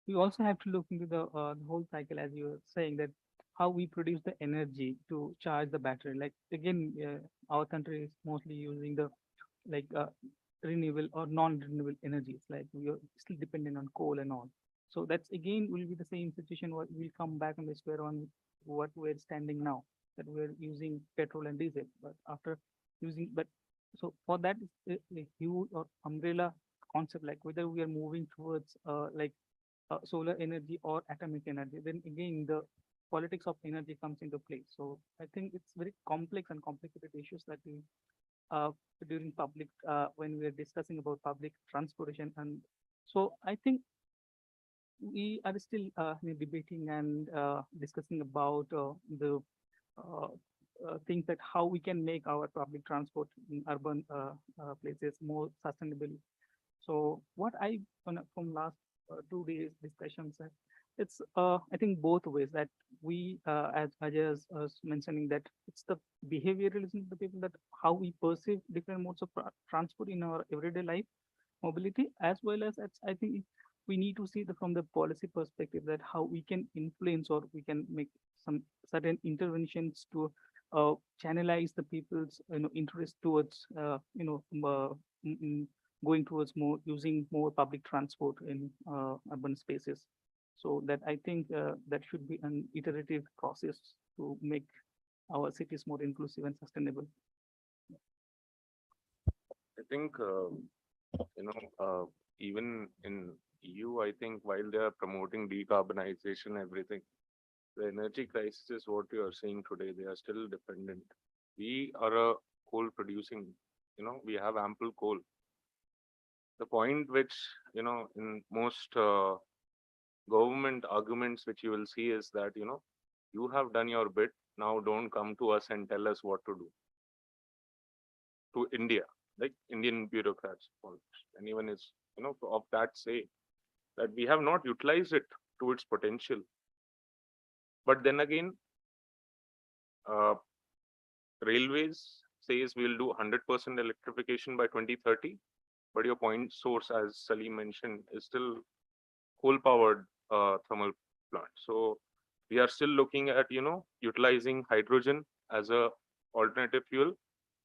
we also have to look into the whole cycle, as you were saying, that how we produce the energy to charge the battery. Like again, our country is mostly using the renewable or non-renewable energies. Like we are still dependent on coal and all. So that's again will be the same situation. What we'll come back on the square on what we're standing now, that we're using petrol and diesel. But after using, so for that is a huge or umbrella concept, like whether we are moving towards solar energy or atomic energy, then again the politics of energy comes into play. So I think it's very complex and complicated issues that we during public when we are discussing about public transportation. And so I think we are still debating and discussing about the things that how we can make our public transport in urban places more sustainable. So what I from last 2 days discussions, it's I think both ways that we as Ajay is mentioning that it's the behavioralism of the people, that how we perceive different modes of transport in our everyday life mobility, as well as I think we need to see the from the policy perspective that how we can influence or we can make some certain interventions to channelize the people's interest towards going towards more using more public transport in urban spaces. So that I think that should be an iterative process to make our cities more inclusive and sustainable. I think, even in EU, I think while they are promoting decarbonization, everything, the energy crisis is what you are seeing today. They are still dependent. We are a coal producing, we have ample coal. The point which, in most government arguments which you will see is that, you have done your bit, now don't come to us and tell us what to do. To India, like Indian bureaucrats, or anyone is, of that say that we have not utilized it to its potential. But then again, railways says we'll do 100% electrification by 2030, but your point source, as Salim mentioned, is still coal-powered thermal plant. So we are still looking at, utilizing hydrogen as a alternative fuel,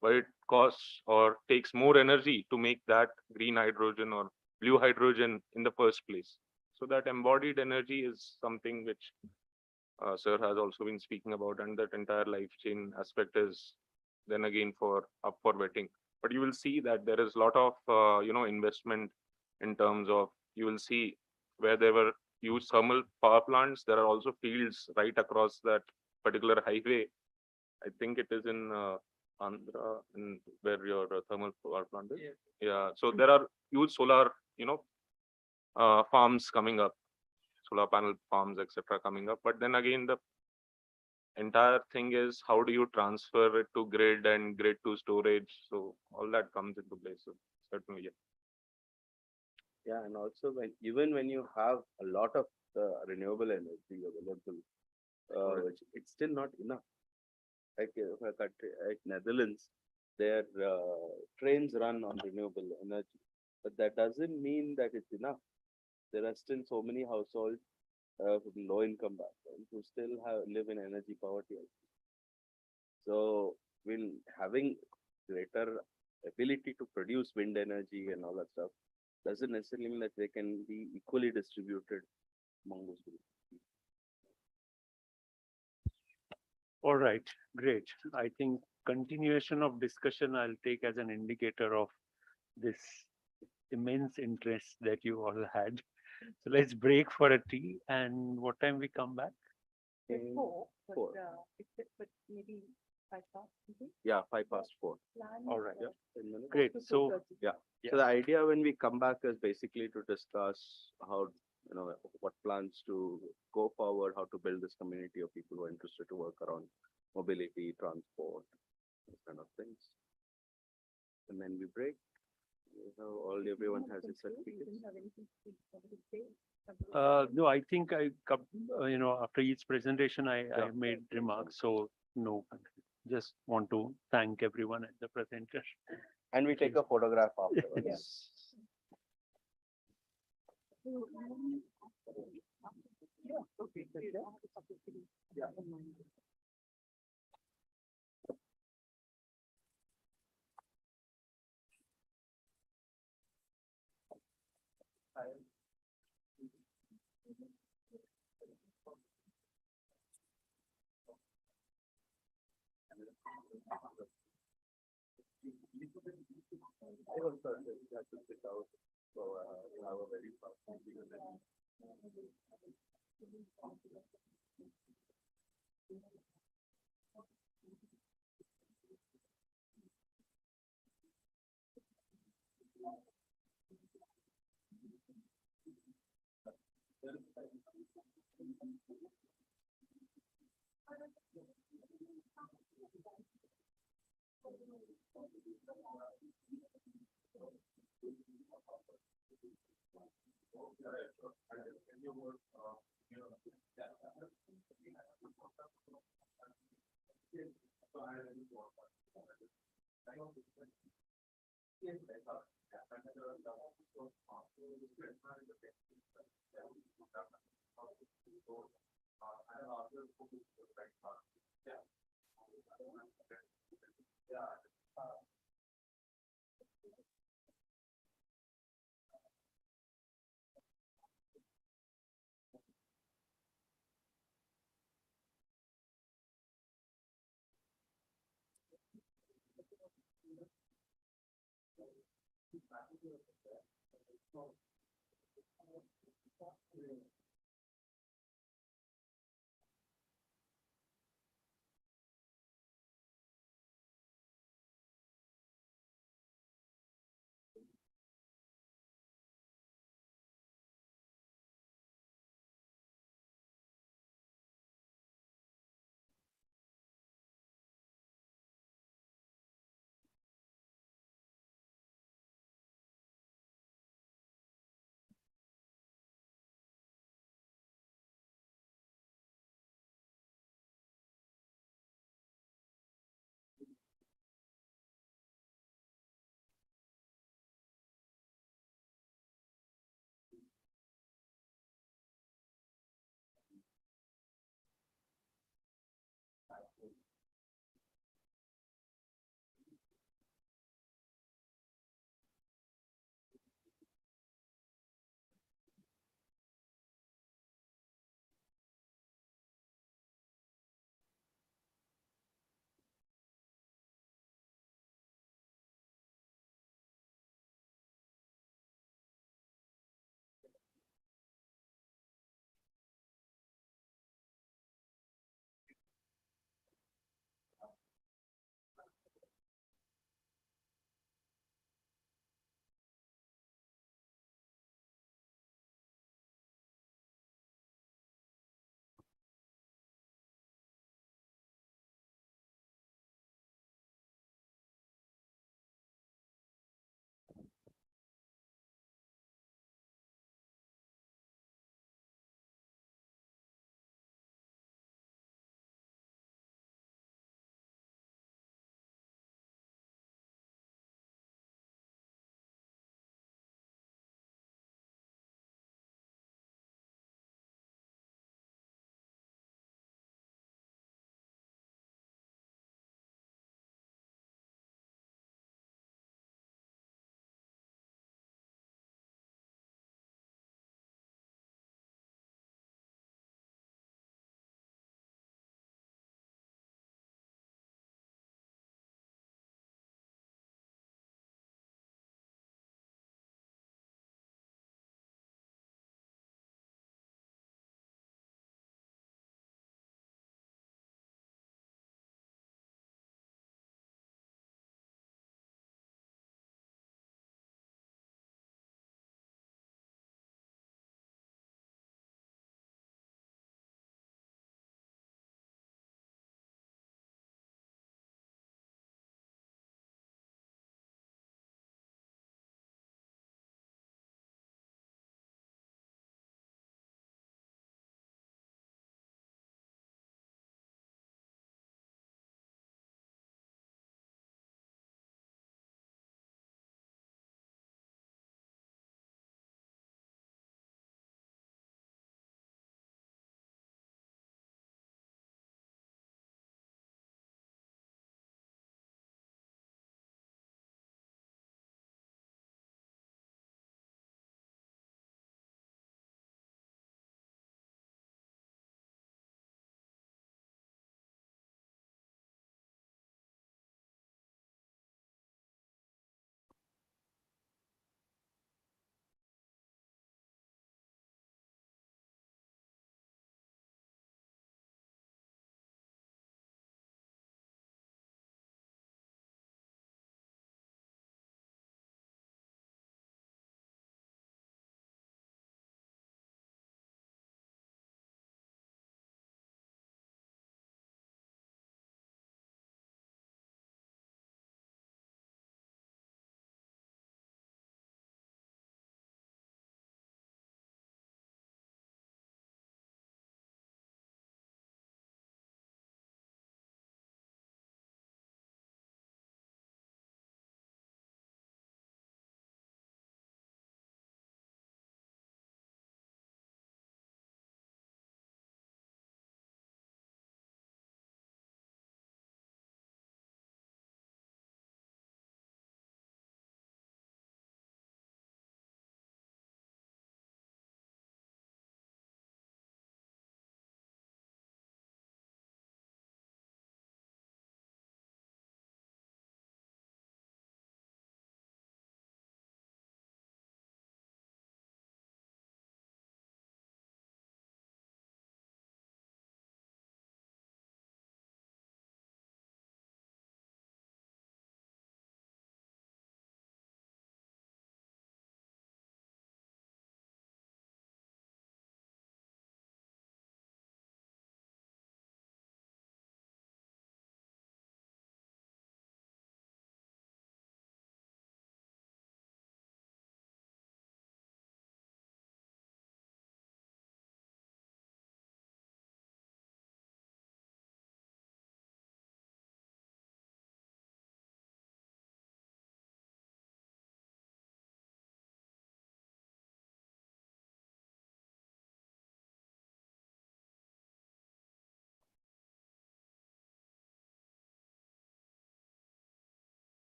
but it costs or takes more energy to make that green hydrogen or blue hydrogen in the first place. So that embodied energy is something which Sir has also been speaking about, and that entire life chain aspect is then again up for vetting. But you will see that there is a lot of investment in terms of, you will see where there were huge thermal power plants, there are also fields right across that particular highway. I think it is in Andhra, where your thermal power plant is. Yeah, so there are huge solar, farms coming up, solar panel farms, etc. coming up. But then again, the entire thing is how do you transfer it to grid and grid to storage? So all that comes into play. So certainly, yeah. Yeah, and also even when you have a lot of renewable energy available, it's still not enough. Like a country like Netherlands, their trains run on renewable energy, but that doesn't mean that it's enough. There are still so many households from low-income backgrounds who still live in energy poverty. So, having greater ability to produce wind energy and all that stuff doesn't necessarily mean that they can be equally distributed among those groups. All right, great. I think continuation of discussion I'll take as an indicator of this immense interest that you all had. So let's break for a tea, and what time we come back? Four, Four. but maybe 4:05. Yeah, 4:05. All right. Yeah, 10 minutes. Great. So Yeah. Yeah. So the idea when we come back is basically to discuss how, what plans to go forward, how to build this community of people who are interested to work around mobility, transport, those kind of things. And then we break. Everyone has its certificates. no, I think after each presentation, I made remarks. So no, just want to thank everyone and the presenter. And we take a photograph afterwards. Yes. I also had to sit out, so have a very fast meeting with them.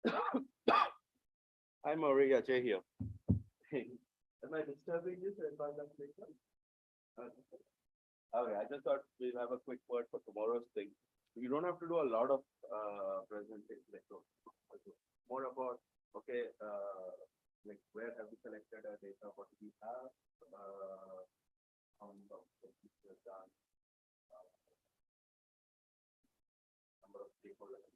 Hi, Maria, Jay here. Am I disturbing you? Okay, I just thought we'll have a quick word for tomorrow's thing. You don't have to do a lot of presentation, like, more about, okay, like where have we collected our data, what do we have, how many of the features done, number of stakeholders.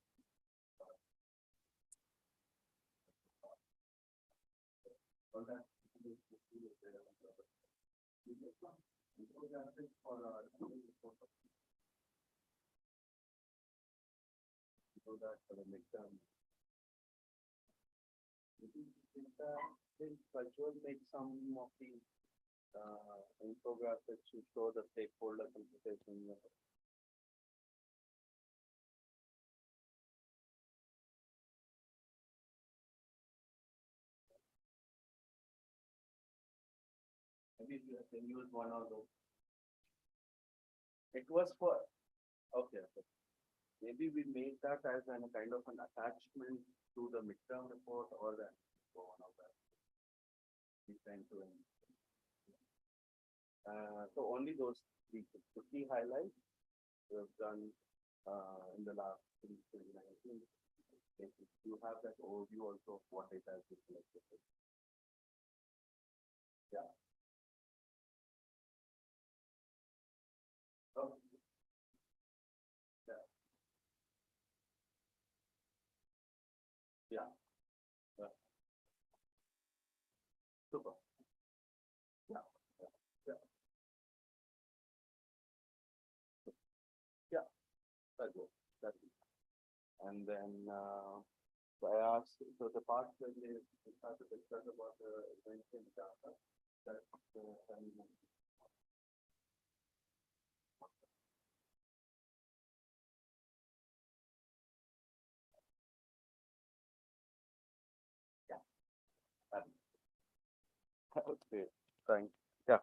All that. So that for the midterm. Think virtual make some of the infographics to show the stakeholder consultation. Maybe you can use one of those. It was for, okay, okay. Maybe we made that as an kind of an attachment to the midterm report or that, or one of that. We trying to. So only those three, the key highlights we have done in the last 2019. You have that overview also of what data has been collected. Yeah. Oh. Yeah. Yeah. Yeah. Super. Yeah. Yeah. Yeah. That goes. That is. And then so I asked, so the part when they start to discuss about the invention data, that's yeah. Okay. Thanks. Yeah.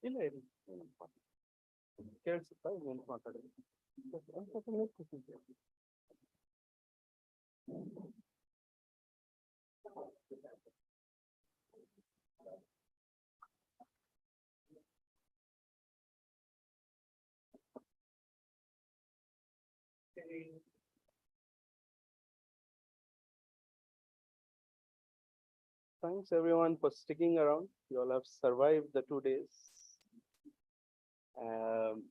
ಇಲ್ಲ ಇಲ್ಲ ಕೇಳಿಸುತ್ತಾ ಏನು ಮಾತಾಡೋದು Thanks everyone for sticking around. You all have survived the 2 days.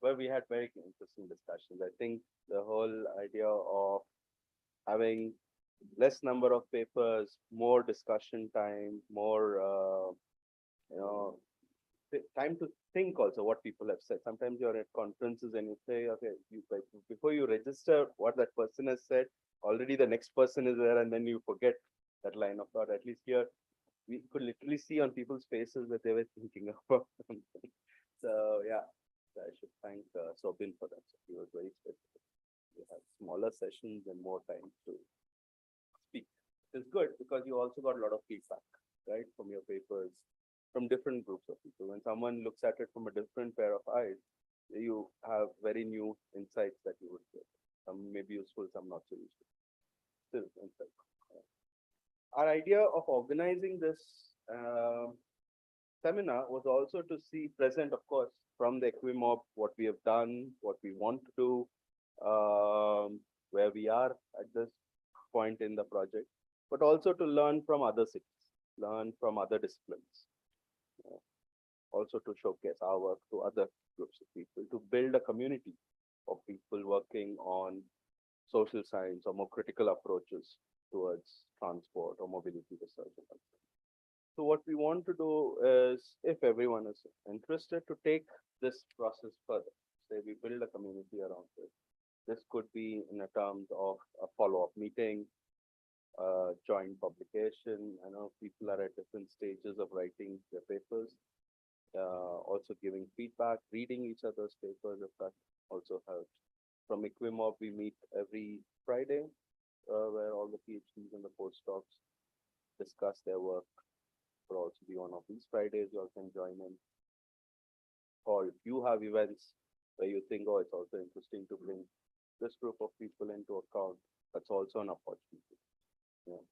Where we had very interesting discussions. I think the whole idea of having less number of papers, more discussion time, more time to think also what people have said. Sometimes you're at conferences and you say, okay, before you register what that person has said, already the next person is there, and then you forget that line of thought. At least here, we could literally see on people's faces that they were thinking about something. So yeah, I should thank Sobin for that. He was very specific. We have smaller sessions and more time to speak. It's good because you also got a lot of feedback, right, from your papers, from different groups of people. When someone looks at it from a different pair of eyes, you have very new insights that you would get. Some may be useful, some not so useful. Still, insight. Our idea of organizing this seminar was also to see present, of course, from the Equimob, what we have done, what we want to do, where we are at this point in the project, but also to learn from other cities, learn from other disciplines. Also to showcase our work to other groups of people, to build a community of people working on social science or more critical approaches towards transport or mobility research. So what we want to do is, if everyone is interested, to take this process further. Say we build a community around this. This could be in terms of a follow-up meeting, joint publication. I know people are at different stages of writing their papers, also giving feedback, reading each other's papers, if that also helps. From Equimob, we meet every Friday, where all the PhDs and the postdocs discuss their work. Will also be one of these Fridays, you all can join in. Or if you have events where you think, oh, it's also interesting to bring this group of people into account, that's also an opportunity. Yeah.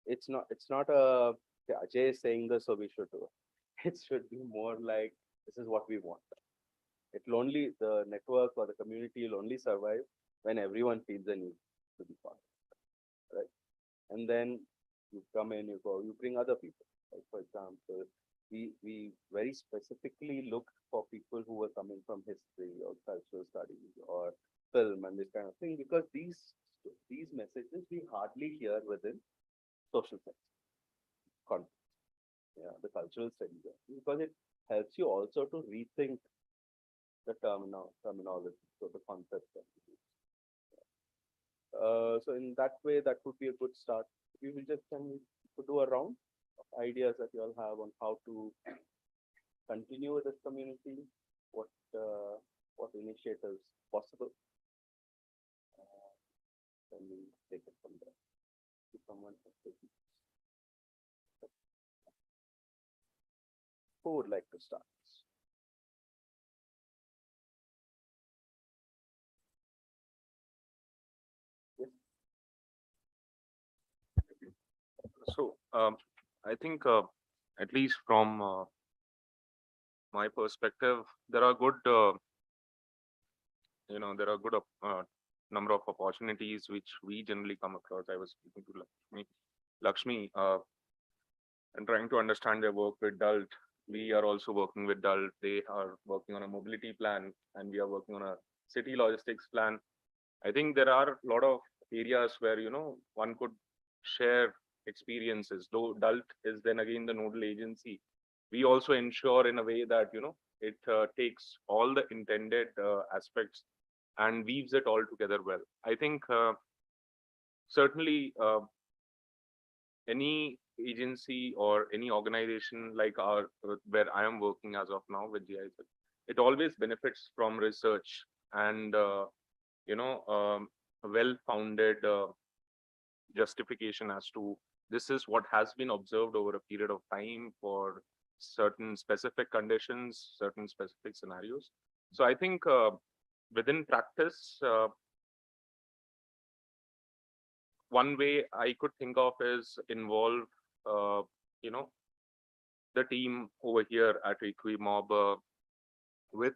It's not a Ajay is saying this, so we should do it. It should be more like, this is what we want. The network or the community will only survive when everyone feels the need to be part of it, right? And then you come in, you go, you bring other people. Like for example, we very specifically looked for people who were coming from history or cultural studies or film and this kind of thing, because these messages we hardly hear within social science, the cultural studies, because it helps you also to rethink the terminology, so the concepts that we use. So in that way, that would be a good start. We will just do a round of ideas that you all have on how to continue with this community, what initiatives possible. Then we take it from there. If someone has taken. Who would like to start? Yes. So I think at least from my perspective, there are good, number of opportunities which we generally come across. I was speaking to Lakshmi, and trying to understand their work with DALT. We are also working with DALT. They are working on a mobility plan, and we are working on a city logistics plan. I think there are a lot of areas where, one could share experiences. Though DALT is then again the nodal agency, we also ensure in a way that, it takes all the intended aspects and weaves it all together well. I think certainly any agency or any organization like where I am working as of now with GIZ, it always benefits from research and a well-founded justification as to this is what has been observed over a period of time for certain specific conditions, certain specific scenarios. So I think within practice, one way I could think of is involve, the team over here at Equimob with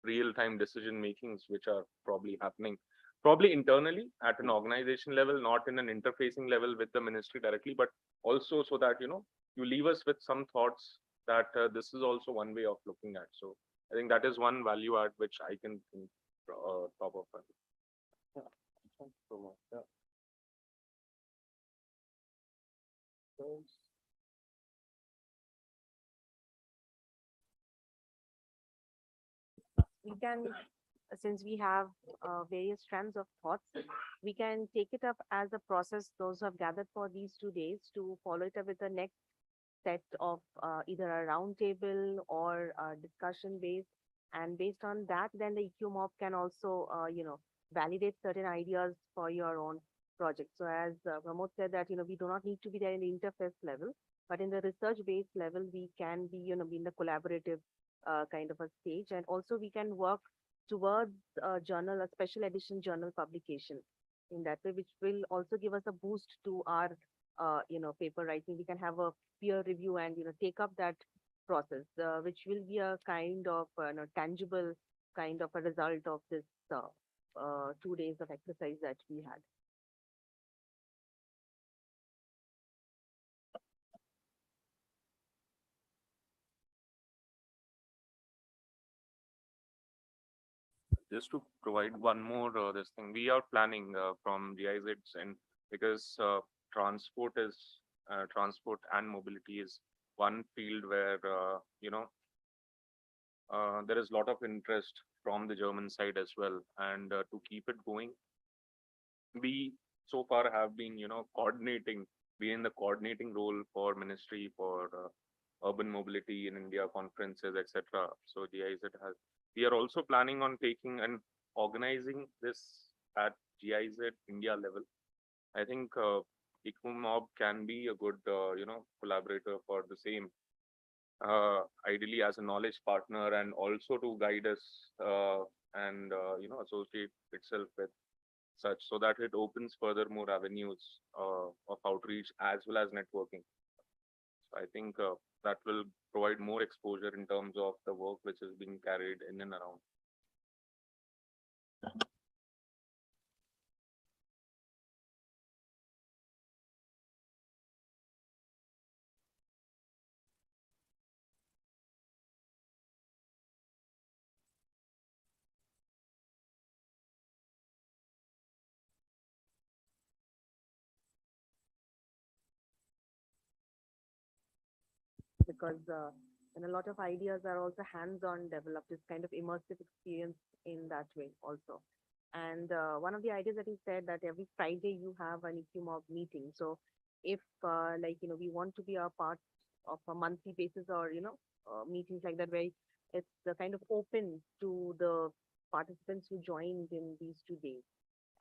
real-time decision makings, which are probably happening, probably internally at an organization level, not in an interfacing level with the ministry directly, but also so that, you leave us with some thoughts that this is also one way of looking at. So I think that is one value add which I can think top of mind. Yeah. Thank you so much. Yeah. We can, since we have various strands of thoughts, we can take it up as a process, those who have gathered for these 2 days, to follow it up with the next set of either a round table or a discussion base. And based on that, then the Equimob can also, validate certain ideas for your own project. So as Pramod said that, we do not need to be there in the interface level, but in the research-based level, we can be, be in the collaborative kind of a stage. And also we can work towards a journal, a special edition journal publication in that way, which will also give us a boost to our, paper writing. We can have a peer review and, take up that process, which will be a kind of tangible kind of a result of this 2 days of exercise that we had. Just to provide one more this thing, we are planning from GIZ's end, because transport and mobility is one field where there is a lot of interest from the German side as well, and to keep it going, we so far have been coordinating, be in the coordinating role for ministry for urban mobility in India conferences, etc. So GIZ has. We are also planning on taking and organizing this at GIZ India level. I think Equimob can be a good, collaborator for the same. Ideally as a knowledge partner, and also to guide us and associate itself with such, so that it opens further more avenues of outreach as well as networking. So I think that will provide more exposure in terms of the work which is being carried in and around. Because and a lot of ideas are also hands-on developed, this kind of immersive experience in that way also. And one of the ideas that he said that every Friday you have an Equimob meeting. So if we want to be a part of a monthly basis or, meetings like that, where it's kind of open to the participants who joined in these 2 days.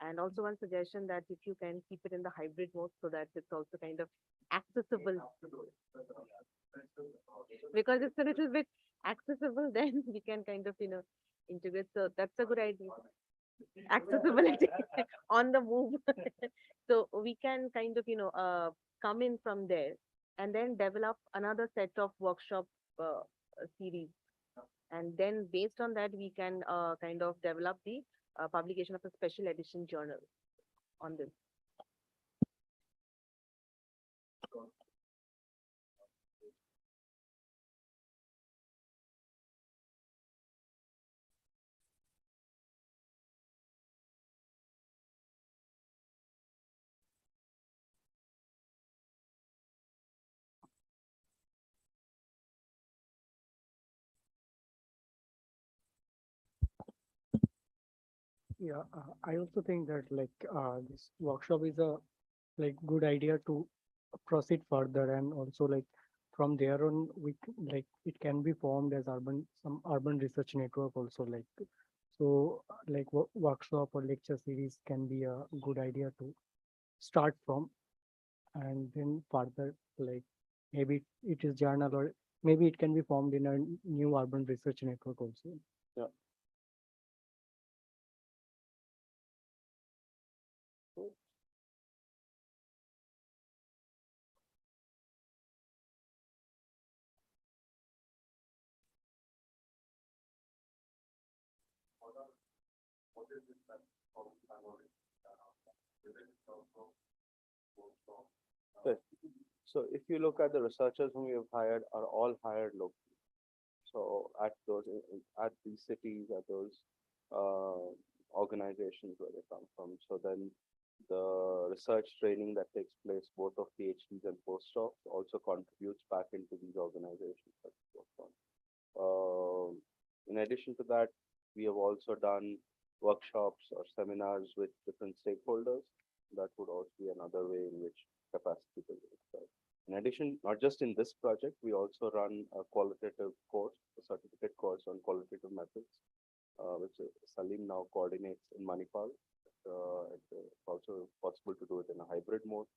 And also one suggestion that if you can keep it in the hybrid mode so that it's also kind of accessible. Because it's a little bit accessible, then we can kind of, integrate. So that's a good idea. Accessibility on the move. So we can kind of, come in from there and then develop another set of workshop series. And then based on that, we can kind of develop the publication of a special edition journal on this. Yeah, I also think that this workshop is a good idea to proceed further, and also from there on it can be formed as some urban research network also, so workshop or lecture series can be a good idea to start from, and then further maybe it is journal, or maybe it can be formed in a new urban research network also. Yeah. Good. So if you look at the researchers whom we have hired are all hired locally. So at those, at these cities, at those organizations where they come from. So then the research training that takes place, both of PhDs and postdocs, also contributes back into these organizations that we work on. In addition to that, we have also done workshops or seminars with different stakeholders. That would also be another way in which capacity building is done. In addition, not just in this project, we also run a qualitative course, a certificate course on qualitative methods, which Salim now coordinates in Manipal. It's also possible to do it in a hybrid mode.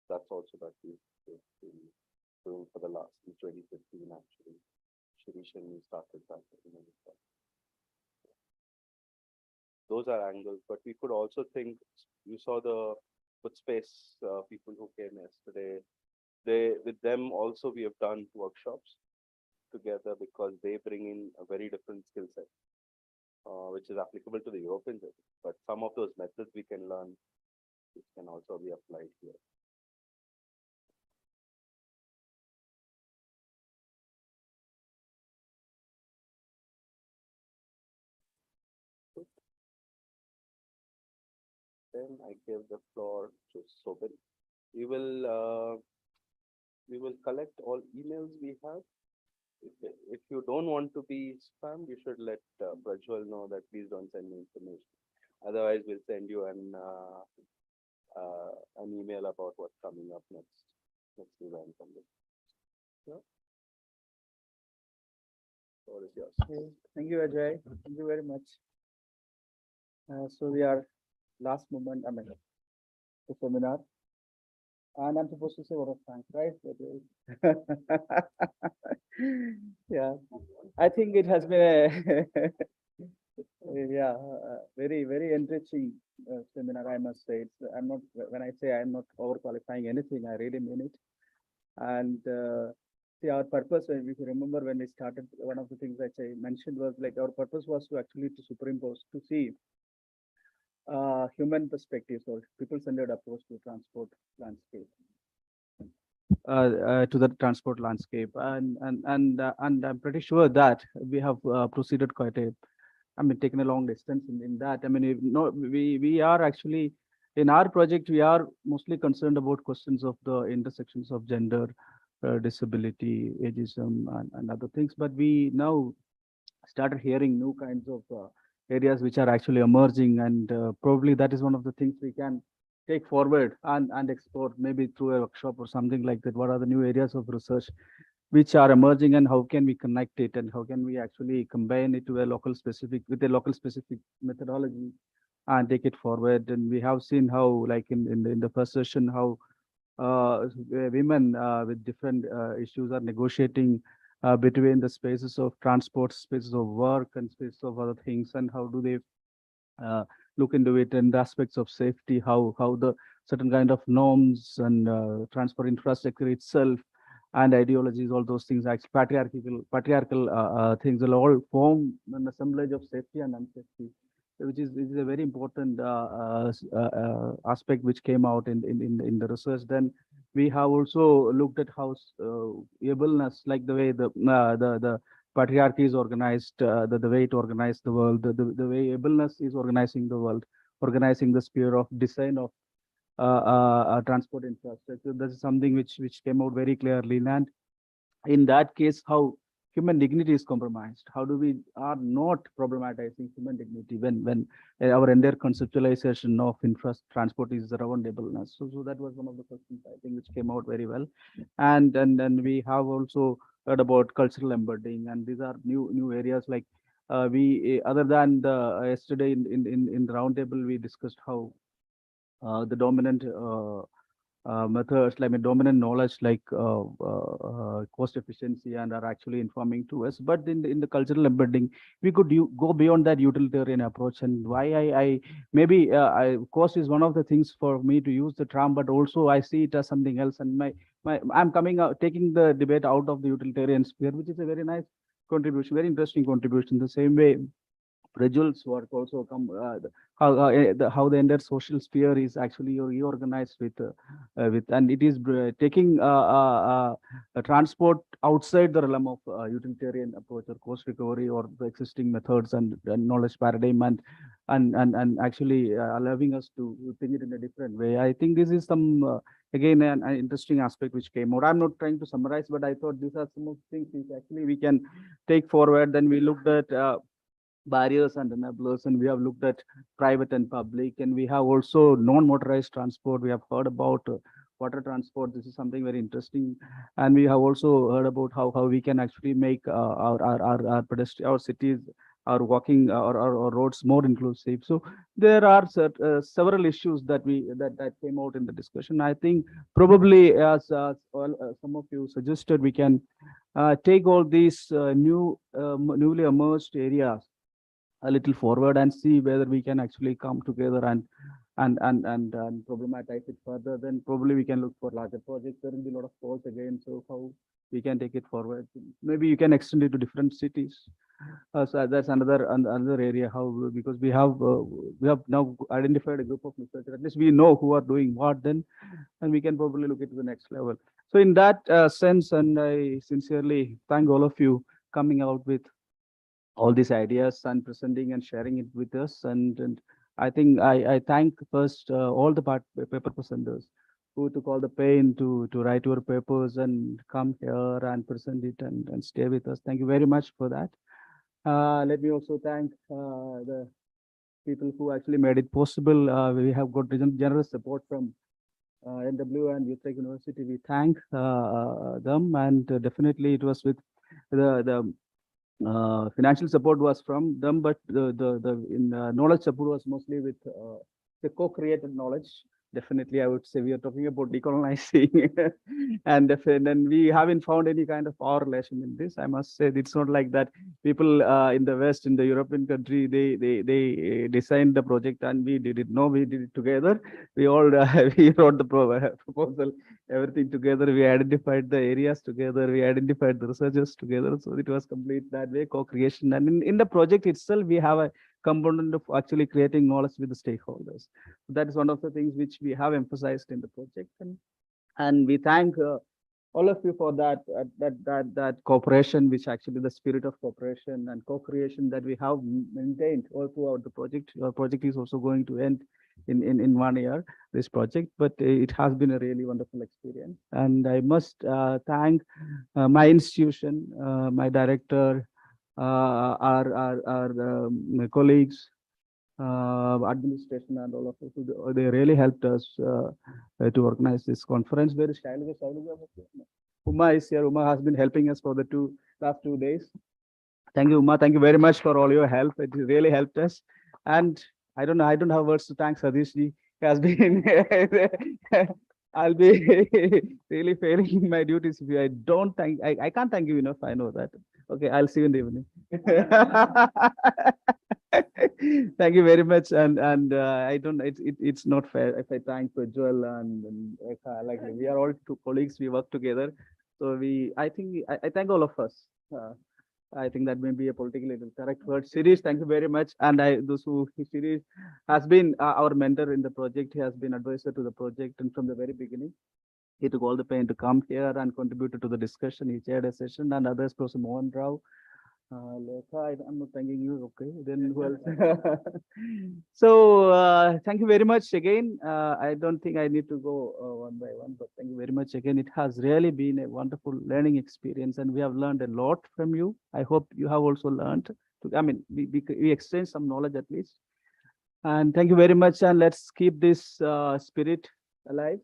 That's also that we've been doing for the last, in 2015 actually. Shirish and me started that in Manipal. Those are angles, but we could also think, you saw the Footspace people who came yesterday. With them also we have done workshops together because they bring in a very different skill set, which is applicable to the Europeans. But some of those methods we can learn, which can also be applied here. Then I give the floor to Sobin. We will collect all emails we have. If you don't want to be spammed, you should let Prajwal know that please don't send me information. Otherwise, we'll send you an email about what's coming up next event. Yeah. Floor is yours. Thank you, Ajay. Thank you very much. So we are last moment, the seminar. And I'm supposed to say what of thanks, right? Yeah, I think it has been a yeah, very, very enriching seminar, I must say. I'm not, when I say I'm not overqualifying anything, I really mean it. And see, our purpose, if you remember when we started, one of the things that I mentioned was our purpose was to actually to superimpose, to see human perspectives or people-centered approach to transport landscape. To the transport landscape, and I'm pretty sure that we have proceeded quite taken a long distance in that. We are actually in our project, we are mostly concerned about questions of the intersections of gender, disability, ageism, and other things. But we now started hearing new kinds of areas which are actually emerging, and probably that is one of the things we can take forward and explore, maybe through a workshop or something like that. What are the new areas of research which are emerging, and how can we connect it, and how can we actually combine it to a local specific methodology and take it forward? And we have seen how, like in the first session, how women with different issues are negotiating between the spaces of transport, spaces of work, and spaces of other things, and how do they look into it, and aspects of safety, how the certain kind of norms and transport infrastructure itself and ideologies, all those things, like patriarchal things will all form an assemblage of safety and unsafety, which is a very important aspect which came out in the research. Then we have also looked at how ableness, like the way the patriarchy is organized, the way it organized the world, the way ableness is organizing the world, organizing the sphere of design of transport infrastructure. This is something which came out very clearly. And in that case, how human dignity is compromised? How do we are not problematizing human dignity when our entire conceptualization of transport is roundableness? So that was one of the questions I think which came out very well, and we have also heard about cultural embedding, and these are new areas like we other than the yesterday in the roundtable we discussed how the dominant methods like dominant knowledge like cost efficiency and are actually informing to us, but in the cultural embedding we could go beyond that utilitarian approach. And why I maybe cost is one of the things for me to use the tram, but also I see it as something else, and I'm coming out taking the debate out of the utilitarian sphere, which is a very nice contribution, very interesting contribution. The same way Rajul's work also come how the entire social sphere is actually reorganized with and it is taking transport outside the realm of utilitarian approach or cost recovery or the existing methods and knowledge paradigm and actually allowing us to think it in a different way. I think this is some again an interesting aspect which came out. I'm not trying to summarize, but I thought these are some of the things which actually we can take forward. Then we looked at barriers and enablers, and we have looked at private and public, and we have also non-motorized transport. We have heard about water transport. This is something very interesting, and we have also heard about how we can actually make our pedestrian, our cities, our walking, our roads more inclusive. So there are several issues that came out in the discussion. I think probably as some of you suggested, we can take all these newly emerged areas a little forward and see whether we can actually come together and problematize it further. Then probably we can look for larger projects. There will be a lot of calls again, so how we can take it forward. Maybe you can extend it to different cities. So that's another area how, because we have now identified a group of researchers. At least we know who are doing what then, and we can probably look at the next level. So in that sense, and I sincerely thank all of you coming out with all these ideas and presenting and sharing it with us. And I think I thank first all the paper presenters who took all the pain to write your papers and come here and present it and stay with us. Thank you very much for that. Let me also thank the people who actually made it possible. We have got generous support from NW and Utrecht University. We thank them, and definitely it was with the financial support was from them, but the knowledge support was mostly with the co-created knowledge. Definitely, I would say we are talking about decolonizing, and then we haven't found any kind of power relation in this. I must say it's not like that. People in the West, in the European country, they designed the project and we did it. No, we did it together. We all we wrote the proposal, everything together. We identified the areas together. We identified the researchers together. So it was complete that way co-creation. And in the project itself, we have a component of actually creating knowledge with the stakeholders. That is one of the things which we have emphasized in the project, and we thank all of you for that cooperation, which actually the spirit of cooperation and co-creation that we have maintained all throughout the project. Our project is also going to end in 1 year, this project, but it has been a really wonderful experience. And I must thank my institution, my director, our colleagues, administration, and all of us. They really helped us to organize this conference. Where is Shailaja? Uma is here. Uma has been helping us for the last 2 days. Thank you, Uma. Thank you very much for all your help. It really helped us. And I don't have words to thank Sadish ji. He has been I'll be really failing in my duties if I don't thank. I can't thank you enough. I know that. Okay, I'll see you in the evening. Thank you very much. And I don't. It's not fair if I thank Prajwal and like we are all two colleagues. We work together. So I think I thank all of us. I think that may be a politically correct word. Shirish, thank you very much. And Shirish has been our mentor in the project. He has been advisor to the project, and from the very beginning, he took all the pain to come here and contributed to the discussion. He chaired a session, and others, Professor Mohan Rao, Lekha, I'm not thanking you. Okay, then who else? So, thank you very much again. I don't think I need to go one by one, but thank you very much again. It has really been a wonderful learning experience, and we have learned a lot from you. I hope you have also learned. I mean, we exchanged some knowledge at least. And thank you very much. And let's keep this spirit alive.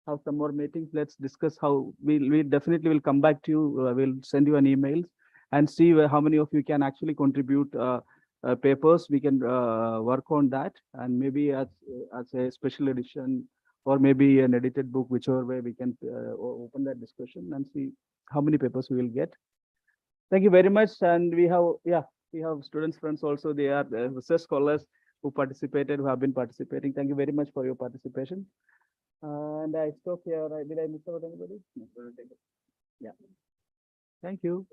Have some more meetings. Let's discuss how we definitely will come back to you. We'll send you an email and see how many of you can actually contribute papers. We can work on that, and maybe as a special edition or maybe an edited book, whichever way we can open that discussion and see how many papers we will get. Thank you very much. And we have students friends also. They are research scholars who participated, who have been participating. Thank you very much for your participation. And I stop here. Did I miss out anybody? No. Yeah. Thank you.